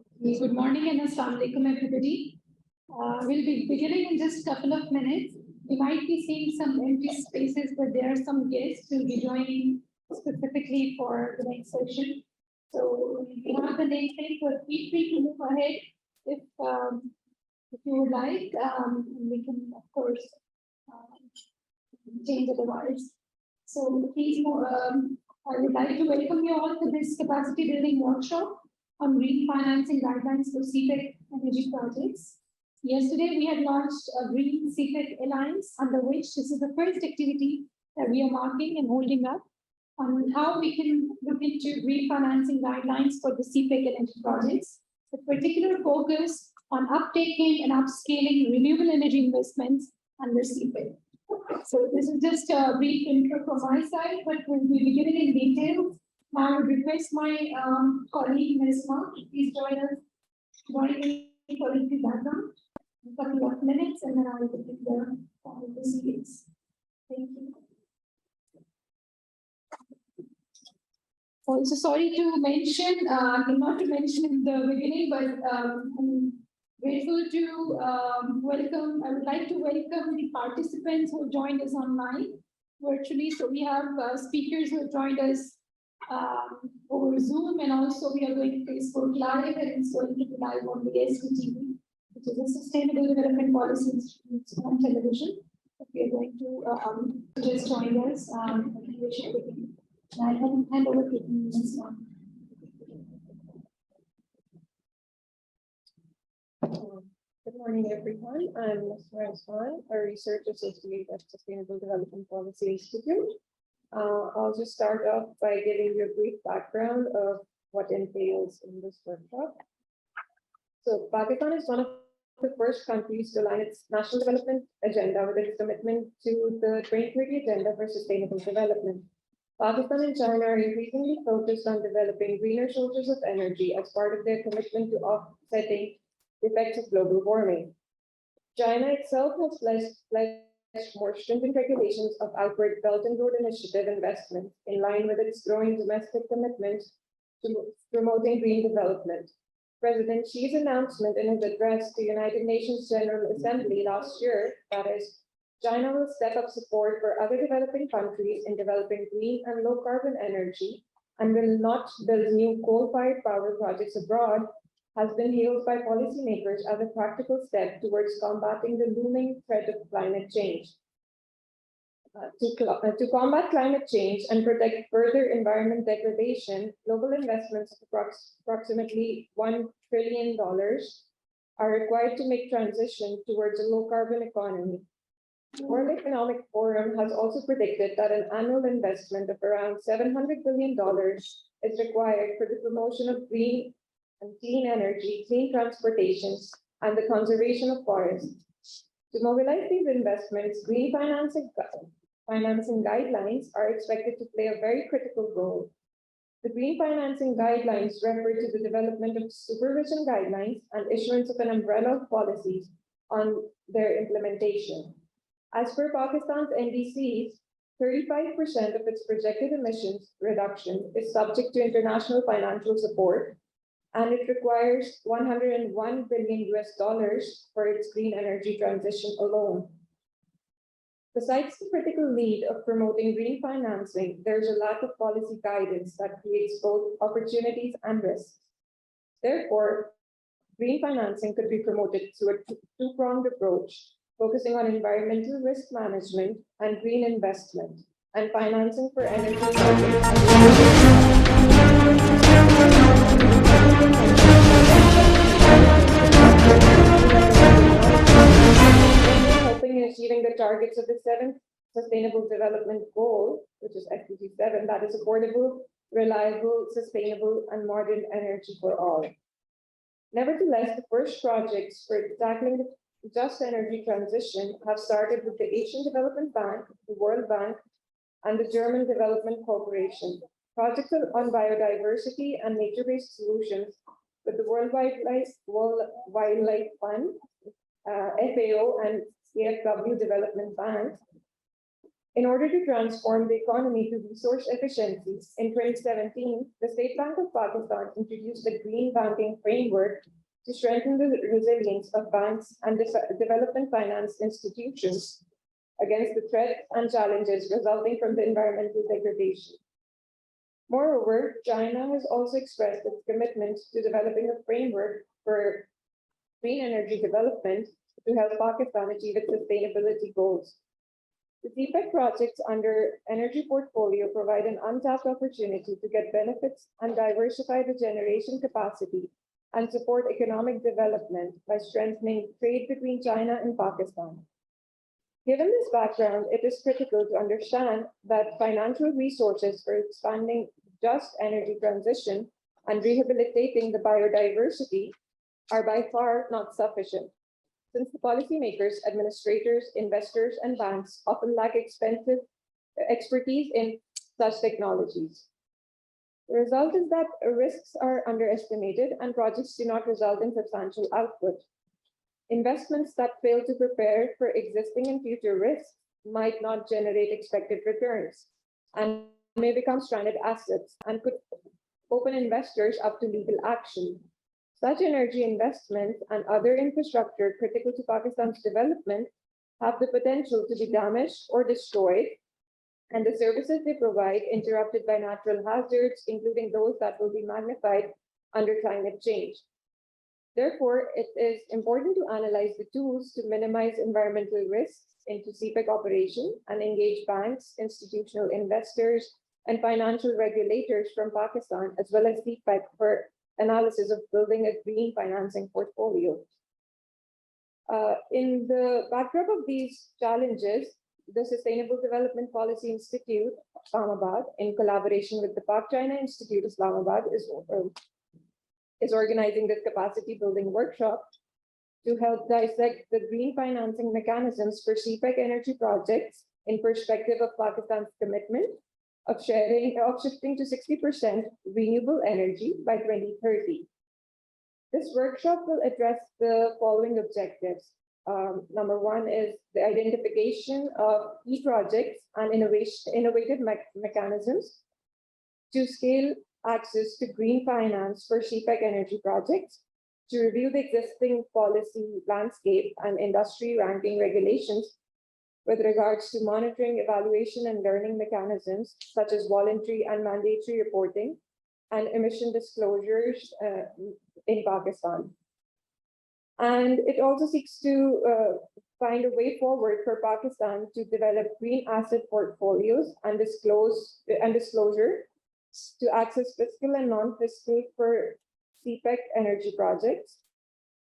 Good morning and assalamu alaikum, everybody. We'll be beginning in just a couple of minutes. We might be seeing some empty spaces, but there are some guests who will be joining specifically for the next session. So we have the name thing, but feel free to move ahead if you would like. We can, of course, change otherwise. So please, I would like to welcome you all to this capacity building workshop on refinancing guidelines for Cpec energy projects. Yesterday, we had launched a Green Cpec Alliance, under which this is the first activity that we are marking and holding up on how we can look into refinancing guidelines for the Cpec energy projects, with particular focus on uptaking and upscaling renewable energy investments under Cpec. So this is just a brief intro from my side, but we'll be beginning in detail. Now I would request my colleague, Ms. Mark, please join me for the background. A couple of minutes, and then I will begin the proceedings. Thank you. Also, sorry to mention, not to mention in the beginning, but I'm grateful to welcome. I would like to welcome the participants who joined us online virtually. So we have speakers who have joined us over Zoom, and also we are going to Facebook Live, and it's going to be live on the SBTV, which is a Sustainable Development Policy Institute on television. We are going to just join us. I hand over to Ms. Wan. Good morning, everyone. I'm Ms. Wan, a research associate at Sustainable Development Policy Institute. I'll just start off by giving you a brief background of what entails in this workshop. So Pakistan is one of the first countries to align its national development agenda with its commitment to the 2030 Agenda for Sustainable Development. Pakistan and China are increasingly focused on developing greener sources of energy as part of their commitment to offsetting the effects of global warming. China itself has pledged more stringent regulations of outward Belt and Road Initiative investment in line with its growing domestic commitment to promoting green development. President Xi's announcement in his address to United Nations General Assembly last year, that is, China will step up support for other developing countries in developing green and low carbon energy and will not build new coal-fired power projects abroad, has been hailed by policymakers as a practical step towards combating the looming threat of climate change. To combat climate change and protect further environment degradation, global investments of approximately $1 trillion are required to make transition towards a low-carbon economy. The World Economic Forum has also predicted that an annual investment of around $700 billion is required for the promotion of green and clean energy, clean transportation, and the conservation of forests. To mobilize these investments, green financing guidelines are expected to play a very critical role. The green financing guidelines refer to the development of supervision guidelines and issuance of an umbrella of policies on their implementation. As per Pakistan's NDCs, 35% of its projected emissions reduction is subject to international financial support, and it requires $101 billion for its green energy transition alone. Besides the critical need of promoting green financing, there's a lack of policy guidance that creates both opportunities and risks. Therefore, green financing could be promoted through a two-pronged approach, focusing on environmental risk management and green investment, and financing for energy helping in achieving the targets of the 7th Sustainable Development Goal, which is SDG 7, that is affordable, reliable, sustainable, and modern energy for all. Nevertheless, the first projects for tackling the just energy transition have started with the Asian Development Bank, the World Bank, and the German Development Corporation. Projects on biodiversity and nature-based solutions with the World Wildlife Fund, FAO, and CFW Development Bank, In order to transform the economy to resource efficiencies, in 2017, the State Bank of Pakistan introduced the Green Banking Framework to strengthen the resilience of banks and development finance institutions against the threats and challenges resulting from the environmental degradation. Moreover, China has also expressed its commitment to developing a framework for green energy development to help Pakistan achieve its sustainability goals. The Cpec projects under Energy Portfolio provide an untapped opportunity to get benefits and diversify the generation capacity and support economic development by strengthening trade between China and Pakistan. Given this background, it is critical to understand that financial resources for expanding just energy transition and rehabilitating the biodiversity are by far not sufficient, since the policymakers, administrators, investors, and banks often lack expertise in such technologies. The result is that risks are underestimated and projects do not result in substantial output. Investments that fail to prepare for existing and future risks might not generate expected returns and may become stranded assets and could open investors up to legal action. Such energy investments and other infrastructure critical to Pakistan's development have the potential to be damaged or destroyed, and the services they provide interrupted by natural hazards, including those that will be magnified under climate change. Therefore, it is important to analyze the tools to minimize environmental risks into Cpec operation and engage banks, institutional investors, and financial regulators from Pakistan, as well as Cpec for analysis of building a green financing portfolio. In the backdrop of these challenges, the Sustainable Development Policy Institute, Islamabad, in collaboration with the Pak China Institute, Islamabad, is organizing this capacity building workshop to help dissect the green financing mechanisms for Cpec energy projects in perspective of Pakistan's commitment of shifting to 60% renewable energy by 2030. This workshop will address the following objectives. Number one is the identification of key projects and innovative mechanisms to scale access to green finance for Cpec energy projects, to review the existing policy landscape and industry ranking regulations with regards to monitoring, evaluation, and learning mechanisms, such as voluntary and mandatory reporting and emission disclosures in Pakistan. And it also seeks to find a way forward for Pakistan to develop green asset portfolios and disclosure to access fiscal and non-fiscal for Cpec energy projects,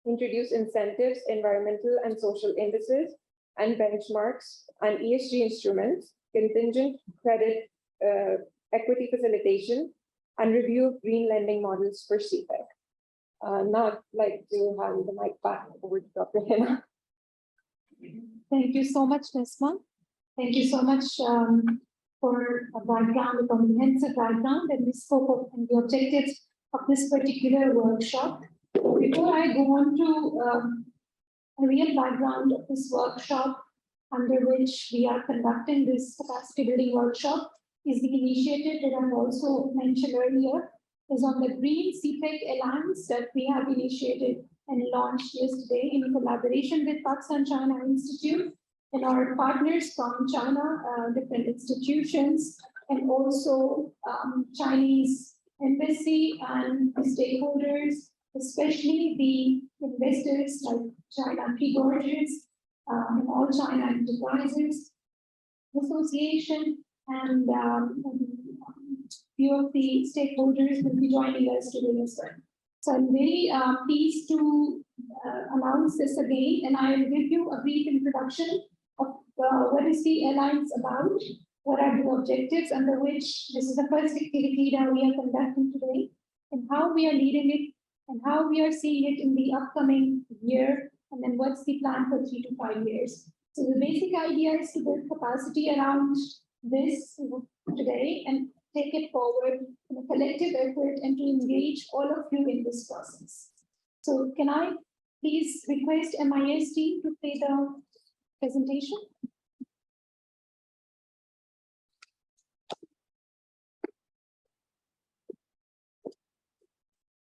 introduce incentives, environmental and social indices, and benchmarks and ESG instruments, contingent credit equity facilitation, and review green lending models for Cpec. Now I'd like to hand the mic back over to Dr. Hina. Thank you so much, Nesma. Thank you so much for a background, a comprehensive background, and the scope of and the objectives of this particular workshop. Before I go on to a real background of this workshop, under which we are conducting this capacity building workshop, is the initiative that I've also mentioned earlier, is on the Green Cpec Alliance that we have initiated and launched yesterday in collaboration with Pakistan China Institute and our partners from China, different institutions, and also Chinese embassy and the stakeholders, especially the investors like China Pre-Gorges and all China Enterprises Association, and few of the stakeholders will be joining us today as well. So I'm very pleased to announce this again, and I will give you a brief introduction of what is the Alliance about, what are the objectives under which this is the first activity that we are conducting today, and how we are leading it, and how we are seeing it in the upcoming year, and then what's the plan for 3 to 5 years. So the basic idea is to build capacity around this today and take it forward in a collective effort and to engage all of you in this process. So can I please request MIS team to play the presentation?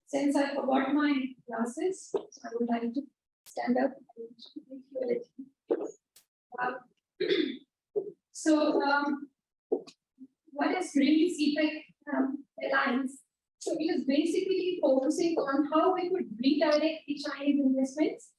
since I forgot my glasses, so I would like to stand up and make you a little. What is really Cpec Alliance? So it is basically focusing on how we could redirect the Chinese investments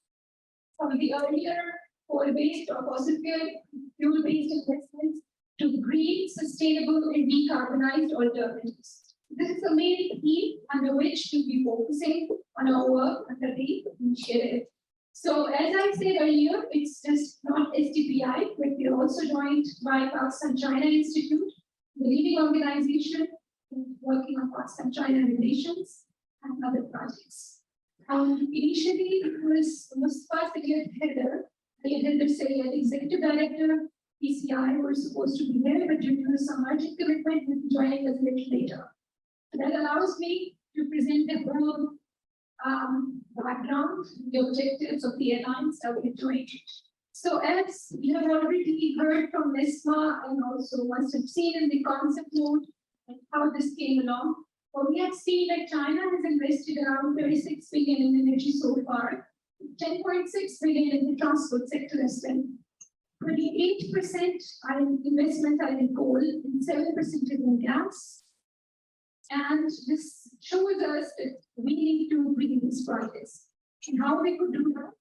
from the earlier coal-based or fossil fuel-based investments to green, sustainable, and decarbonized alternatives. This is the main theme under which we'll be focusing on our work under the initiative. So as I said earlier, it's just not STPI, but we're also joined by Pakistan-China Institute, the leading organization working on Pakistan-China relations and other projects. Initially, it was Mustafa Sayed Sayed, Executive Director, PCI, who was supposed to be there, but due to some urgent commitment, will be joining us a little later. That allows me to present the whole background, the objectives of the alliance that we're doing. So as you have already heard from Nesma and also must have seen in the concept note and how this came along, we have seen that China has invested around 36 billion in energy so far, 10.6 billion in the transport sector as well. 28% are in investment are in coal and 7% is in gas. And this shows us that we need to bring these projects. And how we could do that?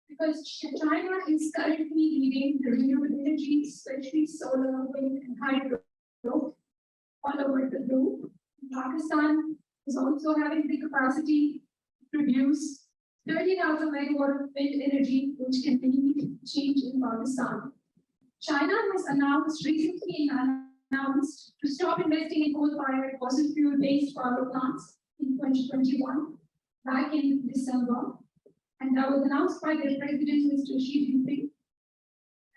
Because China is currently leading the renewable energy, especially solar, wind, and hydro, all over the globe. Pakistan is also having the capacity to produce 30,000 megawatt of wind energy, which can lead change in Pakistan. China has recently announced to stop investing in coal-fired fossil fuel-based power plants in 2021, back in December. And that was announced by their president, Mr. Xi Jinping.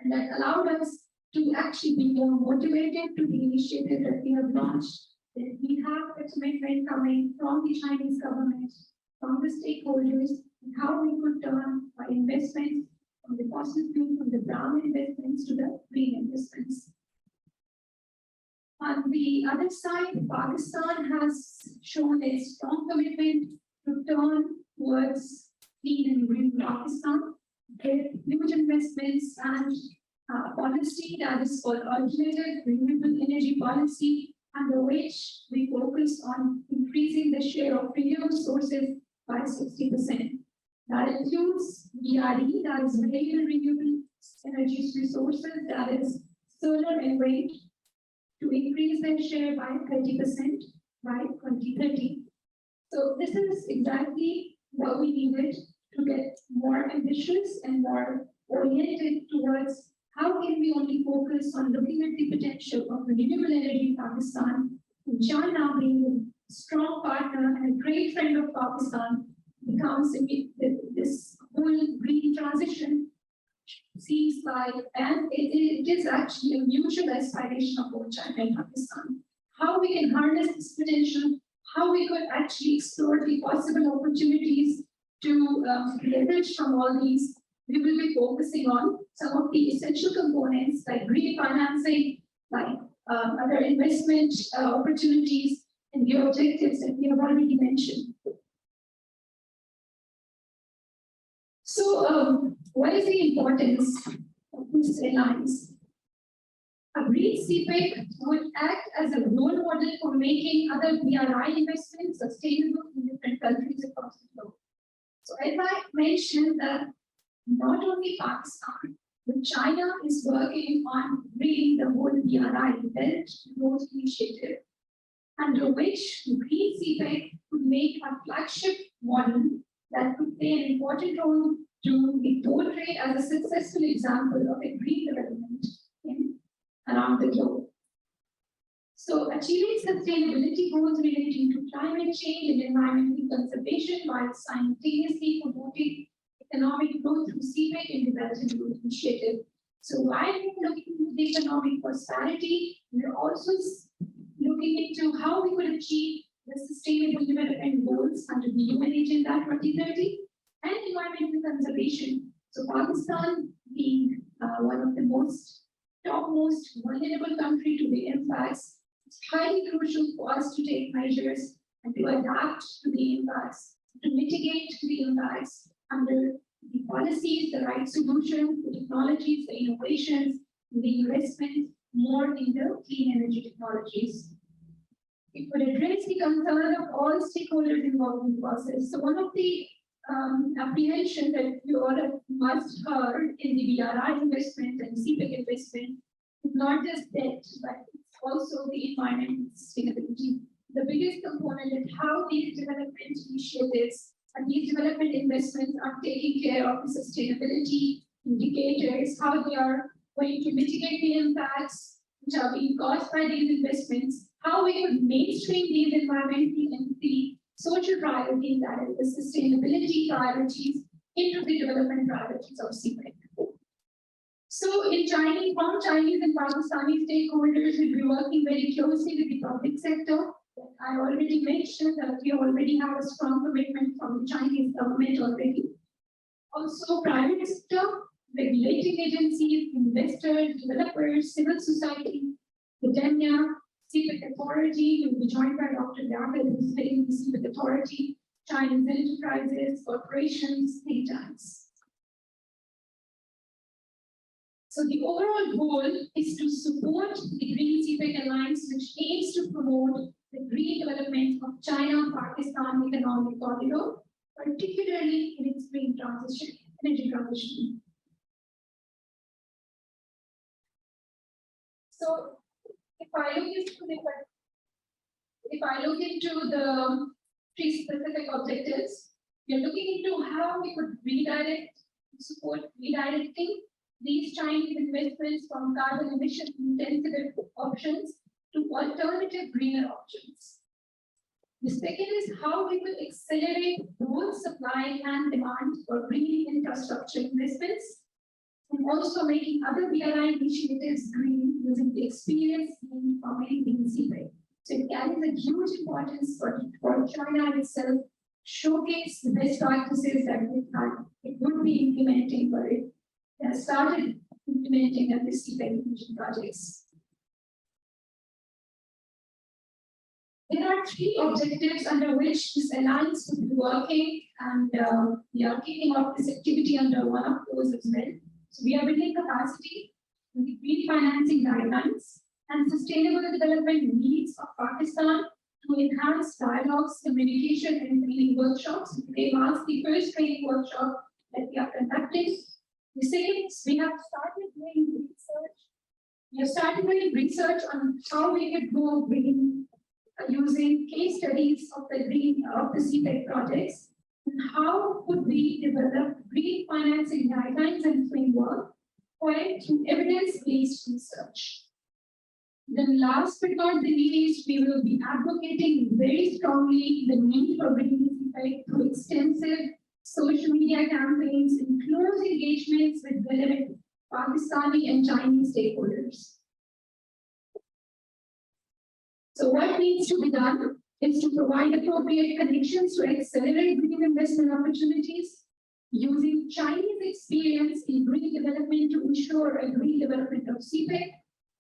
And that allowed us to actually be more motivated to the initiative that we have launched. That we have a commitment coming from the Chinese government, from the stakeholders, and how we could turn our investments from the fossil fuel, from the brown investments to the green investments. On the other side, Pakistan has shown a strong commitment to turn towards clean and green Pakistan with huge investments and policy that is called alternative renewable energy policy, under which we focus on increasing the share of renewable sources by 60%. That includes VRE, that is variable renewable energy resources, that is solar and wind, to increase their share by 30% by 2030. So this is exactly what we needed to get more ambitious and more oriented towards how can we only focus on looking at the potential of renewable energy in Pakistan, and China being a strong partner and a great friend of Pakistan becomes this whole green transition seems like, and it is actually a mutual aspiration of both China and Pakistan. How we can harness this potential, how we could actually explore the possible opportunities to leverage from all these. We will be focusing on some of the essential components like refinancing, like other investment opportunities, and the objectives that we have already mentioned. So, what is the importance of this alliance? A green Cpec would act as a role model for making other BRI investments sustainable in different countries across the globe. So, as I mentioned, that not only Pakistan, but China is working on bringing the whole BRI, Belt Road Initiative, under which green Cpec could make a flagship model that could play an important role to be portrayed as a successful example of a green development around the globe. So achieving sustainability goals relating to climate change and environmental conservation while simultaneously promoting economic growth through Cpec and the Belt and Road Initiative. So while we're looking at the economic prosperity, we're also looking into how we could achieve the sustainable development goals under the UN Agenda 2030 and environmental conservation. So Pakistan being one of the topmost vulnerable country to the impacts, it's highly crucial for us to take measures and to adapt to the impacts, to mitigate the impacts under the policies, the right solutions, the technologies, the innovations, the investment more in the clean energy technologies. It would address the concern of all stakeholders involved in the process. So one of the apprehension that you all have must heard in the BRI investment and Cpec investment is not just debt, but it's also the environment and sustainability. The biggest component is how these development initiatives and these development investments are taking care of the sustainability indicators, how they are going to mitigate the impacts which are being caused by these investments, how we could mainstream these environmental and the social priorities, that is the sustainability priorities, into the development priorities of Cpec. So in Chinese, from Chinese and Pakistani stakeholders, we'll be working very closely with the public sector. I already mentioned that we already have a strong commitment from the Chinese government already. Also, private sector, regulating agencies, investors, developers, civil society, academia, Cpec Authority, will be joined by Dr. Yagel, who's heading the Cpec Authority, Chinese enterprises, corporations, think tanks. So the overall goal is to support the Green Cpec Alliance, which aims to promote the green development of China-Pakistan economic corridor, particularly in its green transition, energy transition. So if I look into the three specific objectives, we are looking into how we could support redirecting these Chinese investments from carbon emission intensive options to alternative greener options. The second is how we will accelerate both supply and demand for green infrastructure investments, and also making other BRI initiatives green using the experience gained from making Cpec. So it carries a huge importance for China itself, showcase the best practices that it would be implementing, but it has started implementing at the Cpec projects. There are three objectives under which this alliance will be working, and we are kicking off this activity under one of those as well. So we are building capacity in the refinancing guidelines and sustainable development needs of Pakistan to enhance dialogues, communication, and training workshops. They marks the first training workshop that we are conducting. The second is we have started doing research. We have started doing research on how we could go green using case studies of the Cpec projects, and how could we develop green financing guidelines and framework through evidence-based research. Then last but not the least, we will be advocating very strongly the need for green Cpec through extensive social media campaigns and close engagements with relevant Pakistani and Chinese stakeholders. So what needs to be done is to provide appropriate connections to accelerate green investment opportunities, using Chinese experience in green development to ensure a green development of Cpec.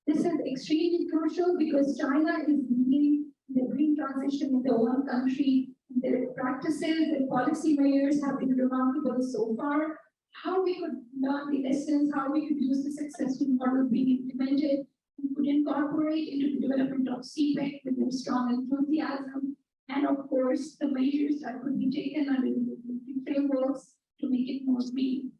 This is extremely crucial because China is leading the green transition in their own country. Their practices, their policy measures have been remarkable so far. How we could learn the lessons, how we could use the successful model being implemented, and could incorporate into the development of Cpec with their strong enthusiasm, and of course, the measures that could be taken under the frameworks to make it more green.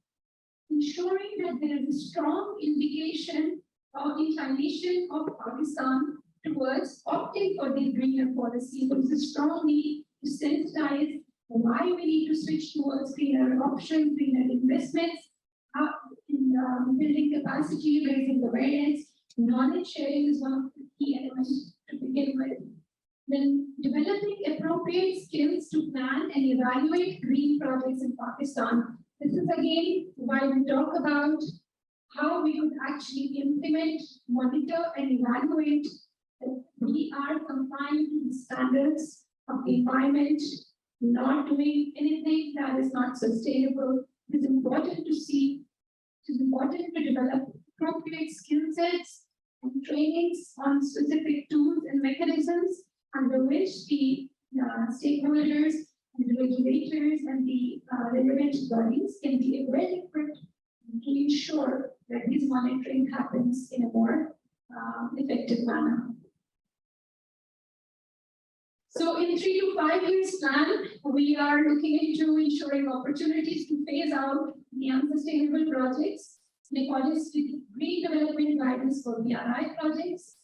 Ensuring that there is a strong indication or inclination of Pakistan towards opting for the greener policy. There is a strong need to sensitize why we need to switch towards greener options, greener investments, in building capacity, raising awareness. Knowledge sharing is one of the key elements to begin with. Then developing appropriate skills to plan and evaluate green projects in Pakistan. This is again why we talk about how we could actually implement, monitor, and evaluate that we are complying to the standards of the environment, not doing anything that is not sustainable. It is important to see, it is important to develop appropriate skill sets and trainings on specific tools and mechanisms under which the stakeholders and the regulators and the relevant bodies can be well equipped to ensure that this monitoring happens in a more effective manner. So in 3 to 5 years plan, we are looking into ensuring opportunities to phase out the unsustainable projects in accordance with green development guidance for BRI projects,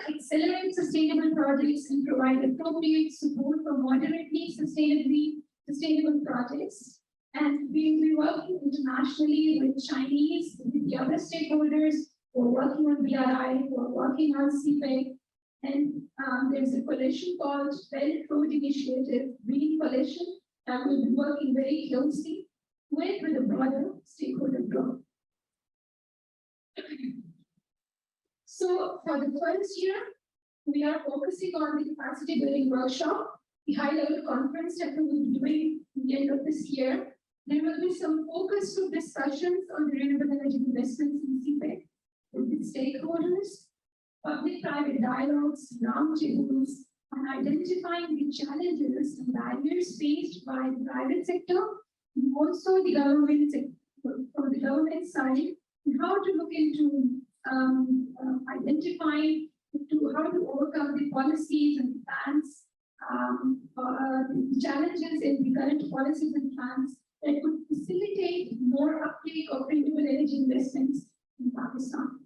accelerate sustainable projects and provide appropriate support for moderately sustainable projects. And we will be working internationally with Chinese, with the other stakeholders who are working on BRI, who are working on Cpec. And there's a coalition called Belt Road Initiative, Green Coalition, that will be working very closely with a broader stakeholder group. So for the first year, we are focusing on the capacity building workshop, the high-level conference that we will be doing at the end of this year. There will be some focused discussions on the renewable energy investments in Cpec with the stakeholders, public-private dialogues, roundtables, on identifying the challenges and barriers faced by the private sector, and also the government from the government side, and how to look into identifying how to overcome the policies and plans, the challenges in the current policies and plans that could facilitate more uptake of renewable energy investments in Pakistan.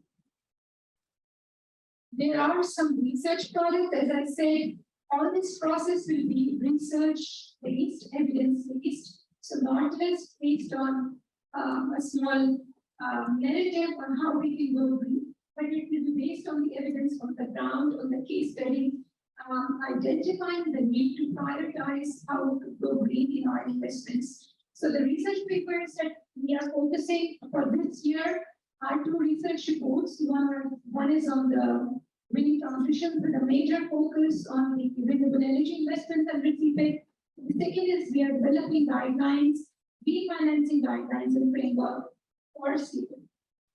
There are some research projects, as I said, all this process will be research-based, evidence-based, so not just based on a small narrative on how we can go green, but it will be based on the evidence on the ground, on the case study, identifying the need to prioritize how we could go green in our investments. So the research papers that we are focusing for this year are 2 research reports. One is on the green transition with a major focus on the renewable energy investments under Cpec. The second is we are developing guidelines, refinancing guidelines and framework for Cpec.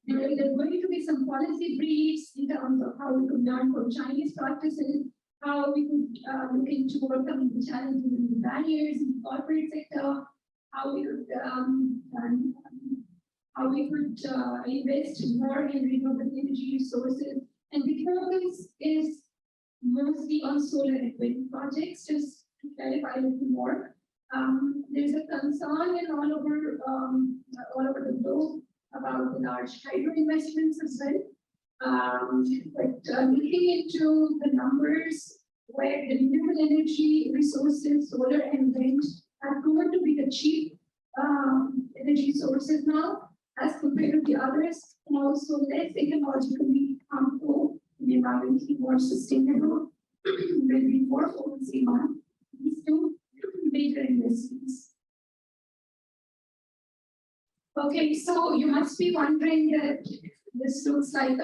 There are going to be some policy briefs in terms of how we could learn from Chinese practices, how we could look into overcoming the challenges and the barriers in the corporate sector, how we could invest more in renewable energy resources. And the focus is mostly on solar and wind projects, just to clarify a little more. There's a concern in all over the globe about the large hydro investments as well. But looking into the numbers where the renewable energy resources, solar and wind, are proven to be the cheap energy sources now, as compared to the others, and also less ecologically harmful and environmentally more sustainable. We'll be more focusing on these 2 major investments. Okay, so you must be wondering that this looks like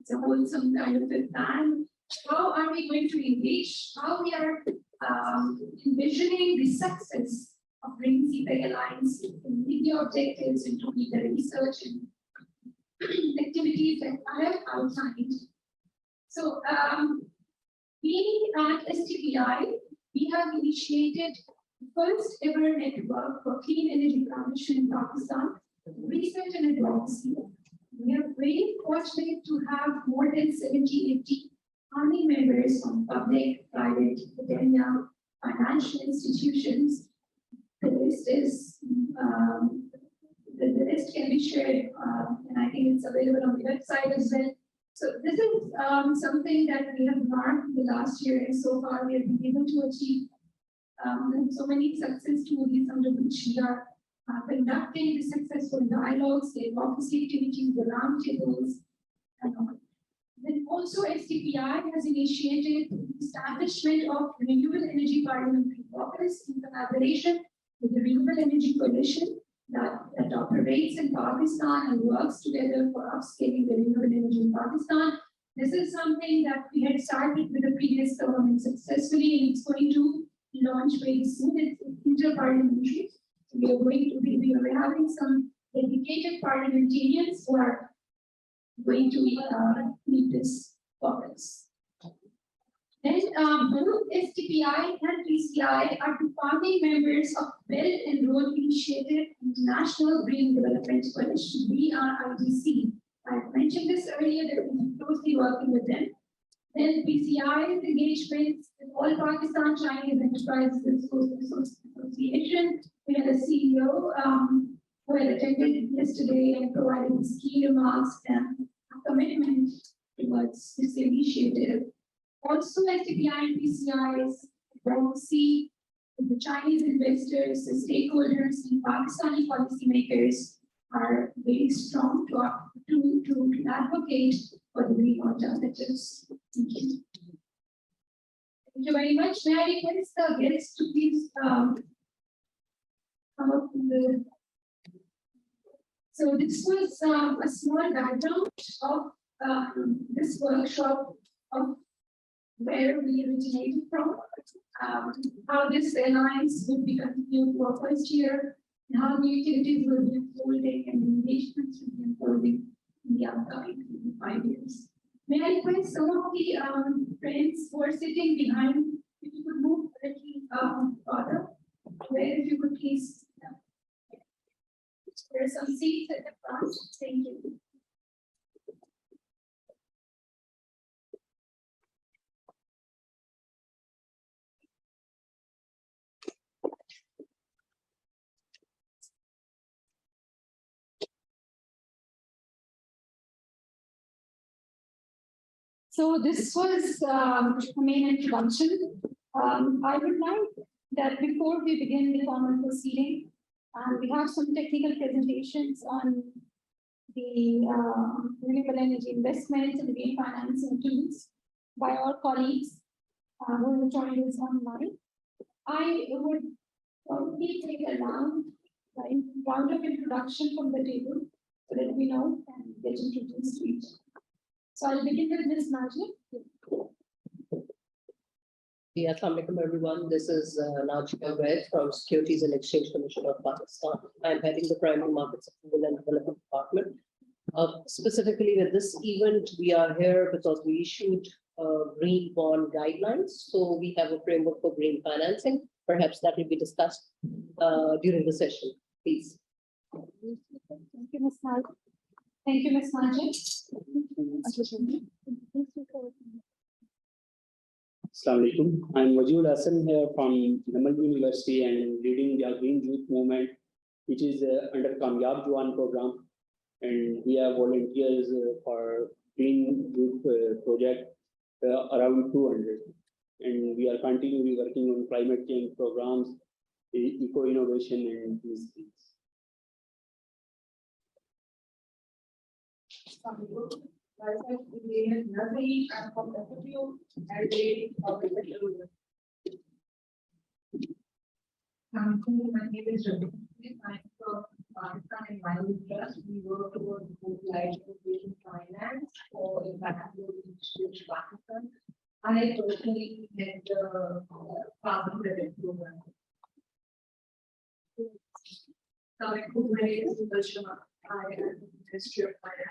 it's a wholesome kind of a plan. How are we going to engage? How we are envisioning the success of Green Cpec Alliance to meet the objectives and to meet the research and activities that I have outlined. So, being at STPI, we have initiated the first ever network for clean energy transition in Pakistan, research and advocacy. We are very fortunate to have more than 70-80 founding members from public, private, academia, financial institutions. The list is the list can be shared, and I think it's available on the website as well. So this is something that we have marked the last year, and so far we have been able to achieve so many success stories under which we are conducting the successful dialogues, the advocacy activities, the roundtables, and all. Then also STPI has initiated the establishment of Renewable Energy Parliamentary Caucus in collaboration with the Renewable Energy Coalition that operates in Pakistan and works together for upscaling the renewable energy in Pakistan. This is something that we had started with the previous government successfully, and it's going to launch very soon. It's inter-parliamentary. So we are having some dedicated parliamentarians who are going to meet this caucus. Then both STPI and PCI are the founding members of well-enrolled initiative International Green Development Coalition, BRIDC. I mentioned this earlier that we're closely working with them. Then PCI's engagements with all Pakistan Chinese Enterprises Association. We had a CEO who had attended yesterday and provided his key remarks and a commitment towards this initiative. Also, STPI and PCI's advocacy with the Chinese investors, the stakeholders, and Pakistani policymakers are very strong to advocate for the green alternatives. Thank you. Thank you very much. May I request the guests to please come up with the. So this was a small background of this workshop of where we originated from, how this alliance would be continued for first year, and how the activities will be unfolding and engagements will be unfolding in the upcoming 5 years. May I request some of the friends who are sitting behind, if you could move a little further, where if you could please, there are some seats at the front. Thank you. So this was the main introduction. I would like that before we begin the formal proceeding, we have some technical presentations on the renewable energy investments and refinancing tools by our colleagues who will join us online. I would probably take a round of introduction from the table so that we know and get introduced to each other. So I'll begin with Ms. Najia. Yeah, assalamualaikum everyone. This is Najia Reit from Securities and Exchange Commission of Pakistan. I'm heading the Primary Markets Approval and Development Department. Specifically with this event, we are here because we issued green bond guidelines. So we have a framework for green financing. Perhaps that will be discussed during the session, please. Thank you, Ms. Najia. Thank you, Ms. Najia. Assalamualaikum. I'm Wajul Hassan here from Namal University and leading the Green Youth Movement, which is under Kamyab Juwan program. And we are volunteers for Green Youth project around 200. And we are continually working on climate change programs, eco-innovation and these things. My name is Reit. I'm from Pakistan Environment Trust. We work towards green finance for international institutions Pakistan. I personally head the carbon credit program. I am Ministry of Finance.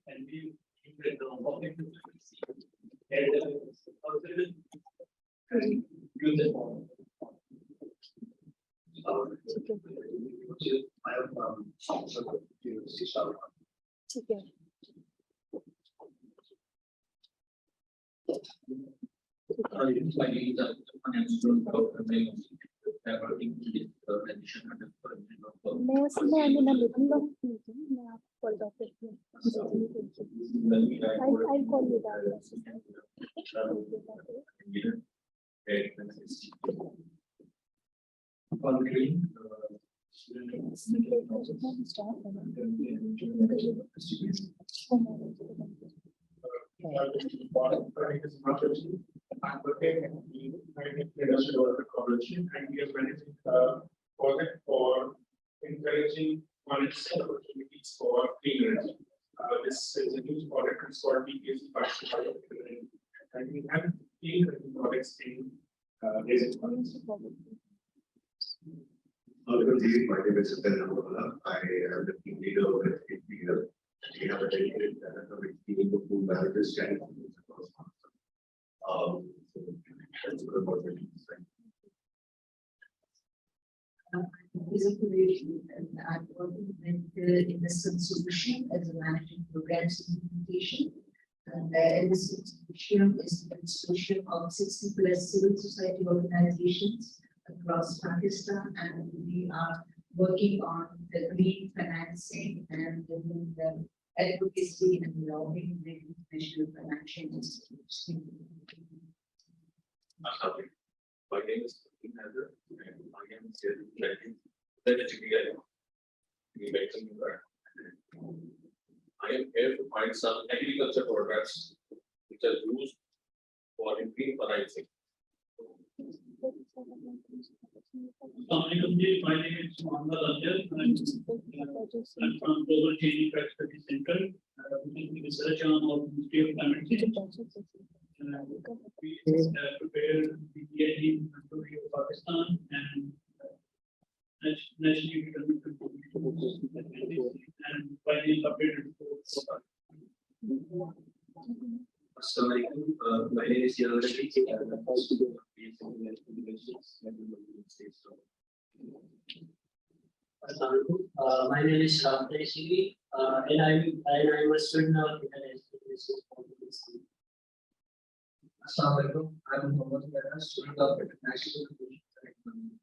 And we the public use it for I'll call you down. I'm working in the industrial collaboration, and we are managing a project for encouraging monetary opportunities for clean energy. This is a new project, it's called BKC, and we have clean energy projects in basic ones. My name is Siddharth Navala. I am the team leader with APL. We have a dedicated team of who manages channel across. That's what about it. Is a creation and I'm working with the investment solution as a managing programs implementation. And the investment solution is a solution of 60+ civil society organizations across Pakistan, and we are working on the green financing and the advocacy and lobbying with international financial institutions. My name is Heather, and I am here to tell you that we welcome you back. I am here to find some agriculture products which are used for green financing. My name is Mohammed Ajay. I'm from Global Change Impact Study Center, which is research on the Ministry of Climate Change. We prepare the DIG country of Pakistan and nationally determined and finally updated reports. Assalamualaikum. My name is Yair Rashid. I'm the first to go My name is Ramtay Shiri, and I'm a student of International Relations. Assalamualaikum. I'm Mohammed Yara, student of International Relations and Economics.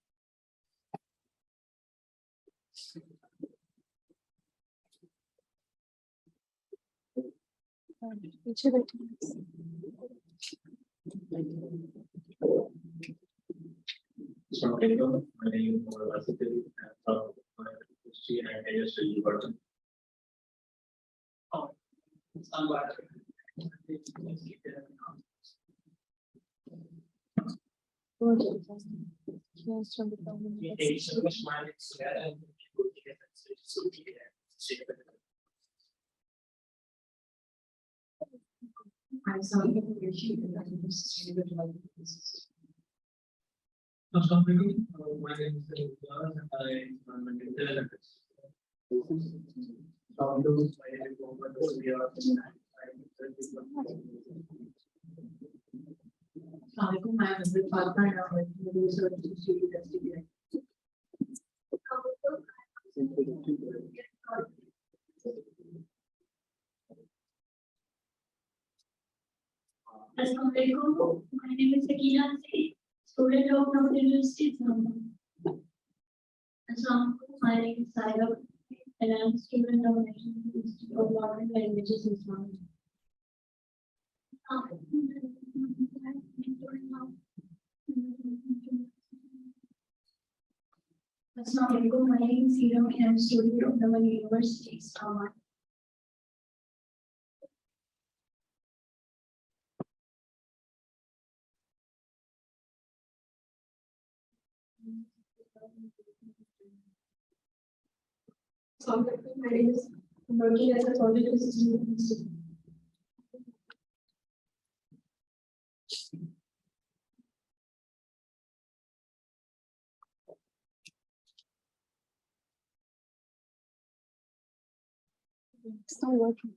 Assalamualaikum. My name is Mohammed Asif. I'm from History and Industry Department. I'm sorry for the issue and I'm just Assalamualaikum. My name is Rizwan and I'm an intelligence. I'm with Papa and I'm with the research institute investigator. Assalamualaikum. My name is Sakina Singh, student of Northern University. Assalamualaikum. My name is Saira, and I'm a student of National Institute of Modern Languages in Islam. Assalamualaikum. My name is Hiram, and I'm a student of Northern University. Islam. My name is working as a project assistant. It's not working.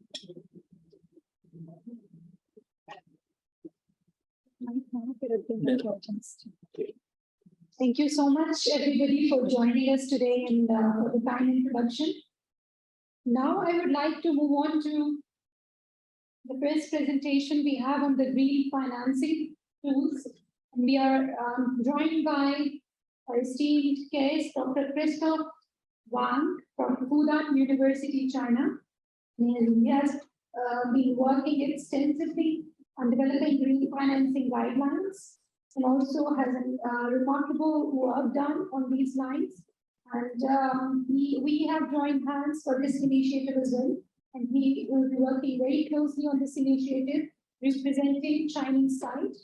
Thank you so much, everybody, for joining us today and for the kind introduction. Now, I would like to move on to the press presentation we have on the green financing tools. And we are joined by our esteemed guest, Dr. Christoph Wang from Fudan University, China. And he has been working extensively on developing green financing guidelines and also has a remarkable work done on these lines. And we have joined hands for this initiative as well. And he will be working very closely on this initiative, representing Chinese side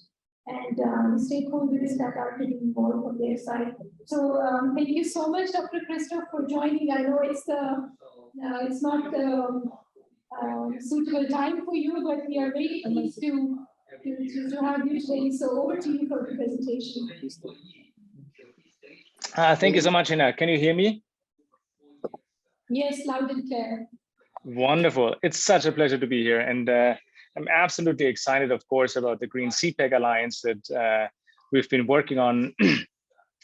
and the stakeholders that are getting involved on their side. So thank you so much, Dr. Christoph, for joining. I know it's not the suitable time for you, but we are very pleased to have you today. So over to you for the presentation. Thank you so much, Hina. Can you hear me? Yes, loud and clear. Wonderful. It's such a pleasure to be here. And I'm absolutely excited, of course, about the Green Cpec Alliance that we've been working on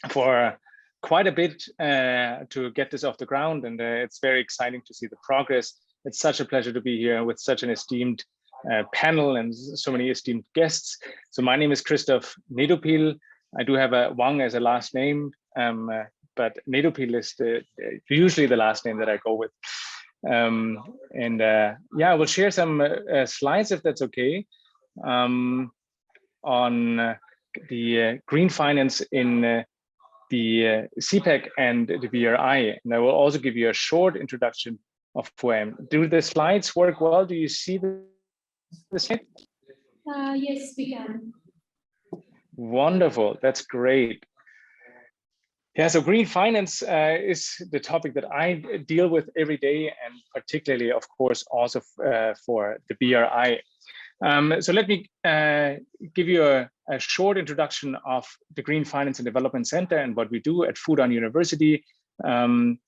for quite a bit to get this off the ground. And it's very exciting to see the progress. It's such a pleasure to be here with such an esteemed panel and so many esteemed guests. So my name is Christoph Nedopil. I do have a Wang as a last name, but Nedopil is usually the last name that I go with. Yeah, I will share some slides if that's okay on the green finance in the Cpec and the BRI. And I will also give you a short introduction of who I am. Do the slides work well? Do you see the slide? Yes, we can. Wonderful, that's great. Yeah, so green finance is the topic that I deal with every day, and particularly, of course, also for the BRI. So let me give you a short introduction of the Green Finance and Development Center and what we do at Fudan University. Then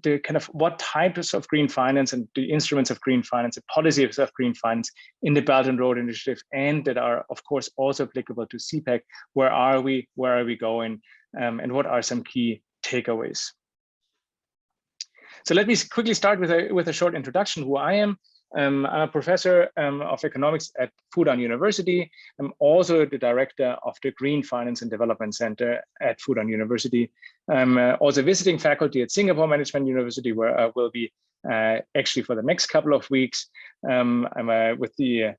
the kind of what types of green finance and the instruments of green finance, the policies of green finance in the Belt and Road Initiative, and that are, of course, also applicable to Cpec. Where are we going? And what are some key takeaways? So let me quickly start with a short introduction who I am. I'm a professor of economics at Fudan University. I'm also the director of the Green Finance and Development Center at Fudan University. I'm also visiting faculty at Singapore Management University, where I will be actually for the next couple of weeks. I'm with the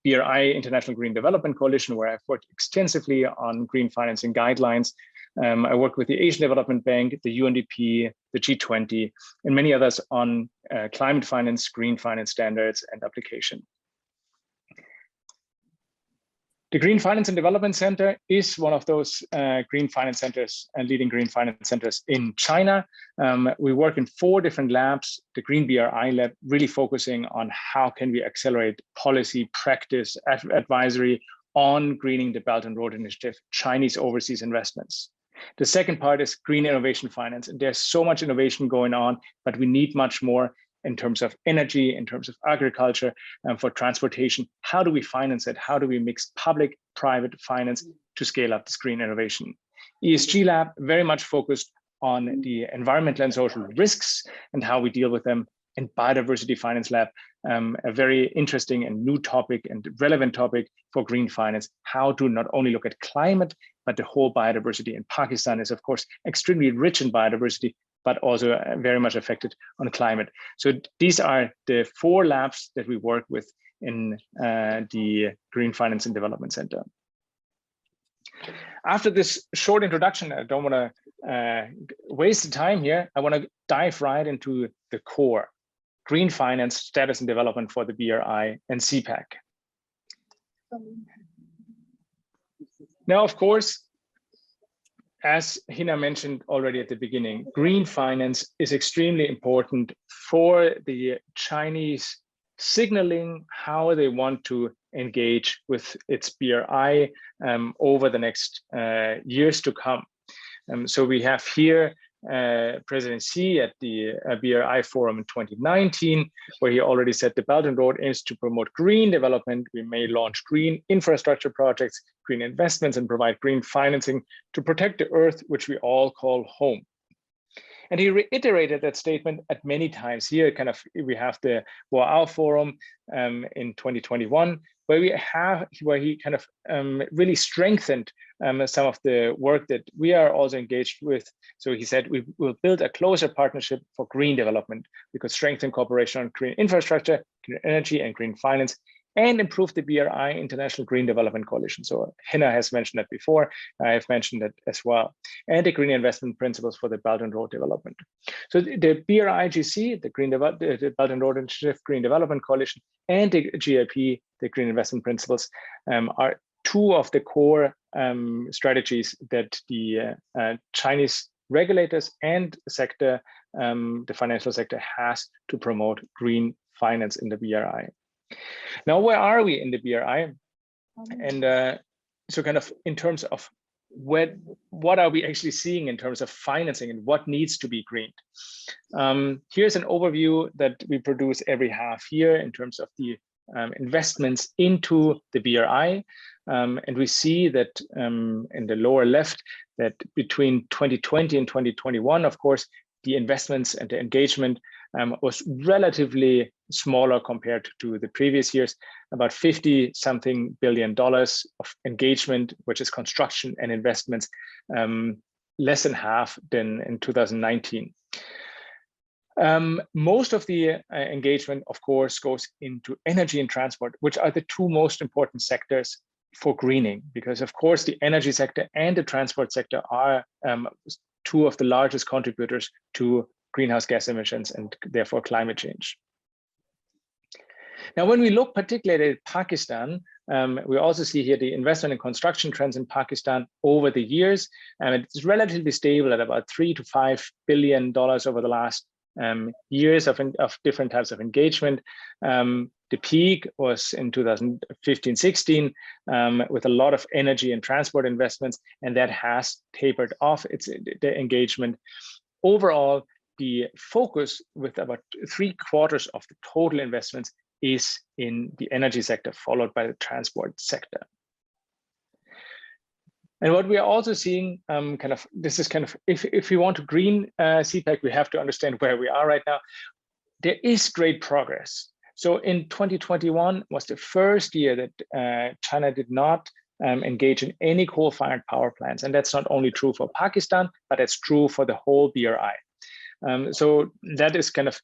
BRI International Green Development Coalition, where I've worked extensively on green financing guidelines. I work with the Asian Development Bank, the UNDP, the G20, and many others on climate finance, green finance standards, and application. The Green Finance and Development Center is one of those green finance centers and leading green finance centers in China. We work in 4 different labs. The Green BRI lab really focusing on how can we accelerate policy, practice, advisory on greening the Belt and Road Initiative, Chinese overseas investments. The second part is green innovation finance. And there's so much innovation going on, but we need much more in terms of energy, in terms of agriculture, and for transportation. How do we finance it? How do we mix public, private finance to scale up this green innovation? ESG lab, very much focused on the environmental and social risks and how we deal with them. And biodiversity finance lab, a very interesting and new topic and relevant topic for green finance, how to not only look at climate, but the whole biodiversity. And Pakistan is, of course, extremely rich in biodiversity, but also very much affected on climate. So these are the 4 labs that we work with in the Green Finance and Development Center. After this short introduction, I don't want to waste the time here. I want to dive right into the core. Green finance, status and development for the BRI and Cpec. Now, of course, as Hina mentioned already at the beginning, green finance is extremely important for the Chinese signaling how they want to engage with its BRI over the next years to come. So we have here President Xi at the BRI forum in 2019, where he already said the Belt and Road is to promote green development. We may launch green infrastructure projects, green investments, and provide green financing to protect the earth, which we all call home. And he reiterated that statement at many times. Here, we have the Boao Forum in 2021, where he really strengthened some of the work that we are also engaged with. So he said we will build a closer partnership for green development. We could strengthen cooperation on green infrastructure, green energy, and green finance, and improve the BRI International Green Development Coalition. So Hina has mentioned that before. I have mentioned that as well. And the green investment principles for the Belt and Road development. So the BRIGC, the Belt and Road Initiative Green Development Coalition, and the GIP, the green investment principles, are 2 of the core strategies that the Chinese regulators and sector, the financial sector, has to promote green finance in the BRI. Now, where are we in the BRI? And so in terms of what are we actually seeing in terms of financing and what needs to be greened. Here's an overview that we produce every half year in terms of the investments into the BRI. And we see that in the lower left, that between 2020 and 2021, of course, the investments and the engagement was relatively smaller compared to the previous years, about 50-something billion dollars of engagement, which is construction and investments, less than half than in 2019. Most of the engagement, of course, goes into energy and transport, which are the two most important sectors for greening, because of course the energy sector and the transport sector are two of the largest contributors to greenhouse gas emissions and therefore climate change. Now, when we look particularly at Pakistan, we also see here the investment and construction trends in Pakistan over the years, and it's relatively stable at about $3 to $5 billion over the last years of different types of engagement. The peak was in 2015-16 with a lot of energy and transport investments, and that has tapered off the engagement. Overall, the focus with about 3/4 of the total investments is in the energy sector, followed by the transport sector. And what we are also seeing, if we want to green Cpec, we have to understand where we are right now. There is great progress. So in 2021 was the first year that China did not engage in any coal-fired power plants. And that's not only true for Pakistan, but it's true for the whole BRI. So that is kind of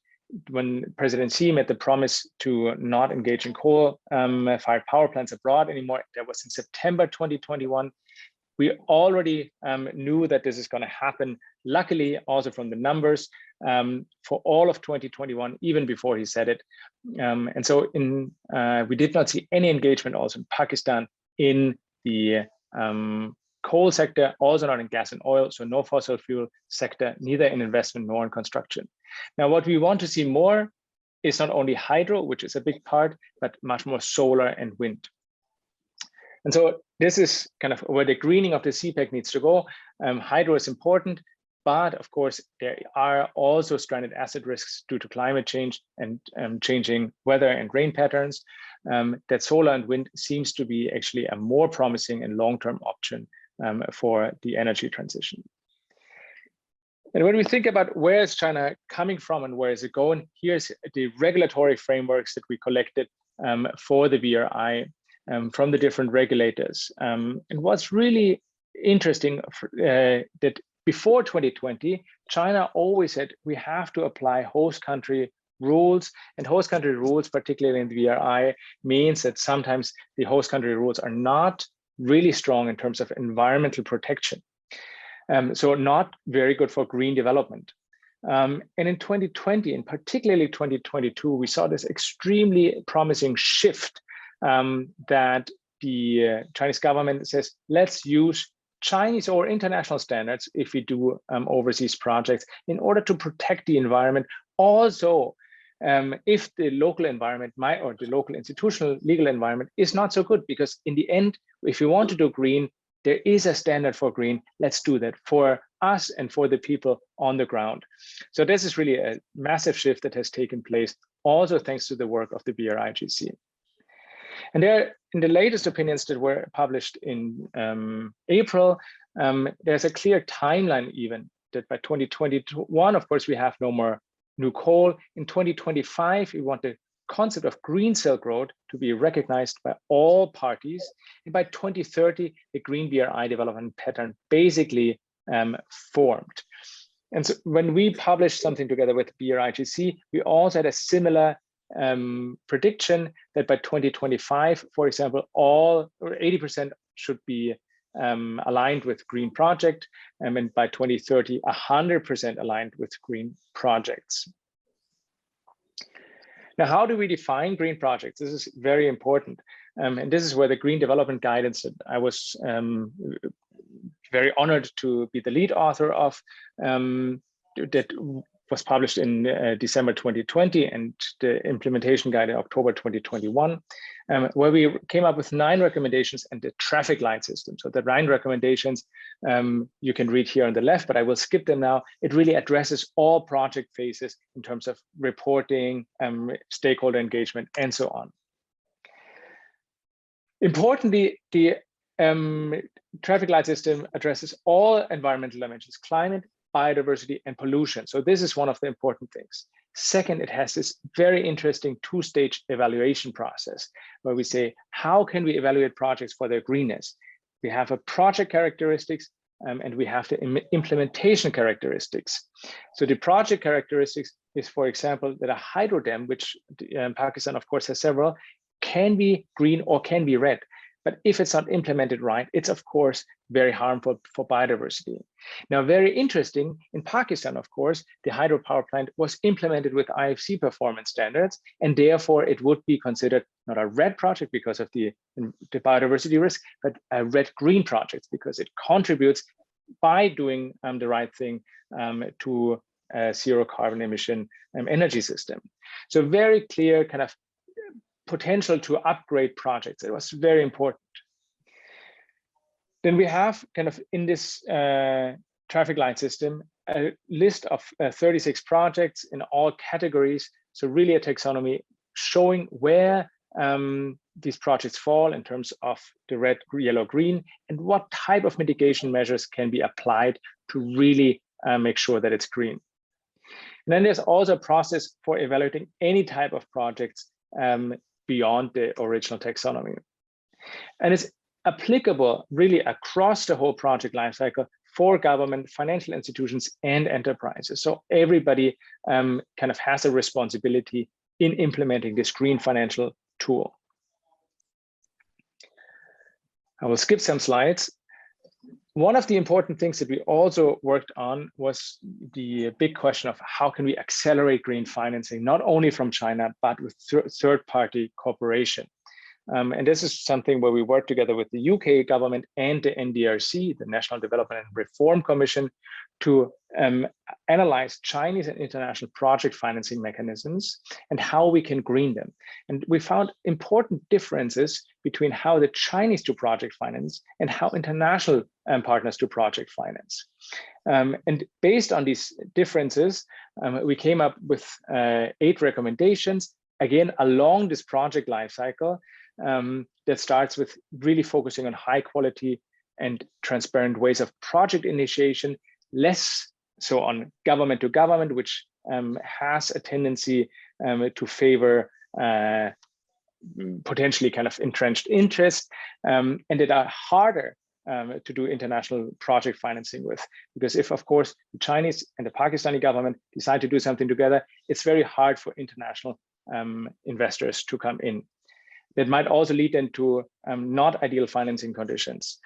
when President Xi made the promise to not engage in coal-fired power plants abroad anymore. That was in September 2021. We already knew that this is going to happen, luckily, also from the numbers for all of 2021, even before he said it. And so we did not see any engagement also in Pakistan in the coal sector, also not in gas and oil, so no fossil fuel sector, neither in investment nor in construction. Now, what we want to see more is not only hydro, which is a big part, but much more solar and wind. And so this is kind of where the greening of the Cpec needs to go. Hydro is important, but of course, there are also stranded asset risks due to climate change and changing weather and rain patterns. That solar and wind seems to be actually a more promising and long-term option for the energy transition. And when we think about where is China coming from and where is it going, here's the regulatory frameworks that we collected for the BRI from the different regulators. And what's really interesting that before 2020, China always said we have to apply host country rules, and host country rules, particularly in the BRI, means that sometimes the host country rules are not really strong in terms of environmental protection. So not very good for green development. And in 2020, and particularly 2022, we saw this extremely promising shift that the Chinese government says, let's use Chinese or international standards if we do overseas projects in order to protect the environment. Also, if the local environment or the local institutional legal environment is not so good, because in the end, if you want to do green, there is a standard for green. Let's do that for us and for the people on the ground. So this is really a massive shift that has taken place, also thanks to the work of the BRIGC. And there, in the latest opinions that were published in April, there's a clear timeline even that by 2021, of course, we have no more new coal. In 2025, we want the concept of green Silk Road to be recognized by all parties. And by 2030, the green BRI development pattern basically formed. And so when we published something together with BRIGC, we also had a similar prediction that by 2025, for example, all or 80% should be aligned with green project, and by 2030, 100% aligned with green projects. Now, how do we define green projects? This is very important. And this is where the green development guidance that I was very honored to be the lead author of, that was published in December 2020 and the implementation guide in October 2021, where we came up with 9 recommendations and the traffic light system. So the 9 recommendations you can read here on the left, but I will skip them now. It really addresses all project phases in terms of reporting, stakeholder engagement, and so on. Importantly, the traffic light system addresses all environmental dimensions: climate, biodiversity, and pollution. So this is one of the important things. Second, it has this very interesting 2-stage evaluation process where we say, how can we evaluate projects for their greenness? We have a project characteristics and we have the implementation characteristics. So the project characteristics is, for example, that a hydro dam, which Pakistan, of course, has several, can be green or can be red. But if it's not implemented right, it's of course very harmful for biodiversity. Now, very interesting, in Pakistan, of course, the hydropower plant was implemented with IFC performance standards, and therefore it would be considered not a red project because of the biodiversity risk, but a red-green project because it contributes by doing the right thing to a zero carbon emission energy system. So very clear kind of potential to upgrade projects. It was very important. Then we have kind of in this traffic light system, a list of 36 projects in all categories. So really a taxonomy showing where these projects fall in terms of the red, yellow, green, and what type of mitigation measures can be applied to really make sure that it's green. And then there's also a process for evaluating any type of projects beyond the original taxonomy. And it's applicable really across the whole project lifecycle for government, financial institutions, and enterprises. So everybody kind of has a responsibility in implementing this green financial tool. I will skip some slides. One of the important things that we also worked on was the big question of how can we accelerate green financing, not only from China, but with third-party cooperation. And this is something where we work together with the UK government and the NDRC, the National Development and Reform Commission, to analyze Chinese and international project financing mechanisms and how we can green them. And we found important differences between how the Chinese do project finance and how international partners do project finance. And based on these differences, we came up with 8 recommendations, again, along this project lifecycle, that starts with really focusing on high quality and transparent ways of project initiation, less so on government to government, which has a tendency to favor potentially kind of entrenched interest, and that are harder to do international project financing with. Because if, of course, the Chinese and the Pakistani government decide to do something together, it's very hard for international investors to come in. That might also lead into not ideal financing conditions.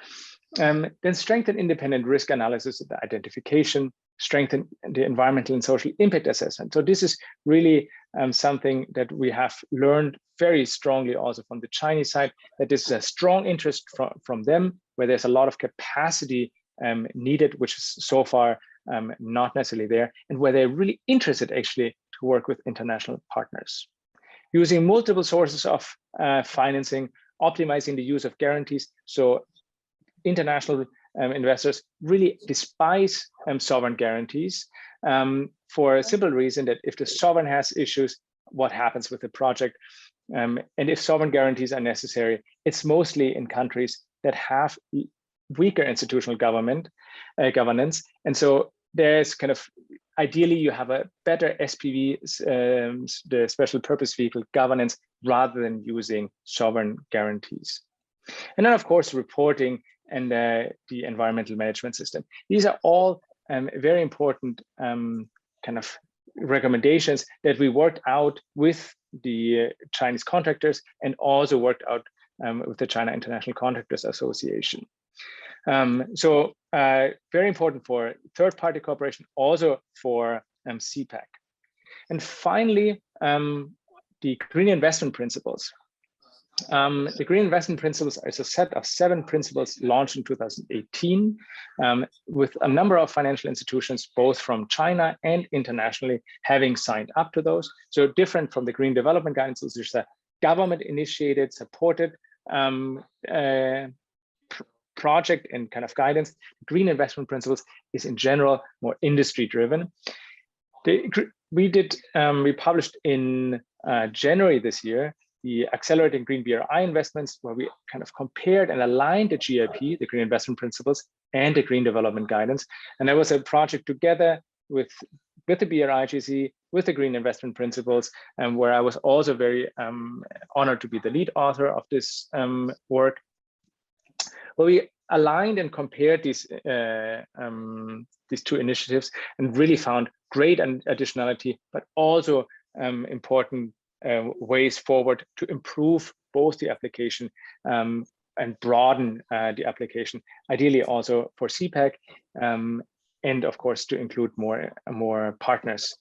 Then strengthen independent risk analysis and identification, strengthen the environmental and social impact assessment. So this is really something that we have learned very strongly also from the Chinese side, that this is a strong interest from them, where there's a lot of capacity needed, which is so far not necessarily there, and where they're really interested actually to work with international partners. Using multiple sources of financing, optimizing the use of guarantees. So international investors really despise sovereign guarantees for a simple reason that if the sovereign has issues, what happens with the project? And if sovereign guarantees are necessary, it's mostly in countries that have weaker institutional governance. And so there's kind of, ideally you have a better SPV, the special purpose vehicle governance, rather than using sovereign guarantees. And then of course, reporting and the environmental management system. These are all very important kind of recommendations that we worked out with the Chinese contractors and also worked out with the China International Contractors Association. So very important for third-party cooperation, also for Cpec. And finally, the green investment principles. The Green Investment Principles is a set of 7 principles launched in 2018 with a number of financial institutions, both from China and internationally, having signed up to those. So different from the Green Development Guidances, there's a government-initiated, supported project and kind of guidance. Green Investment Principles is in general more industry-driven. We published in January this year the Accelerating Green BRI Investments, where we kind of compared and aligned the GIP, the Green Investment Principles, and the Green Development Guidance. And that was a project together with the BRI GC, with the Green Investment Principles, and where I was also very honored to be the lead author of this work. Well, we aligned and compared these 2 initiatives and really found great additionality, but also important ways forward to improve both the application and broaden the application, ideally also for Cpec, and of course to include more partners.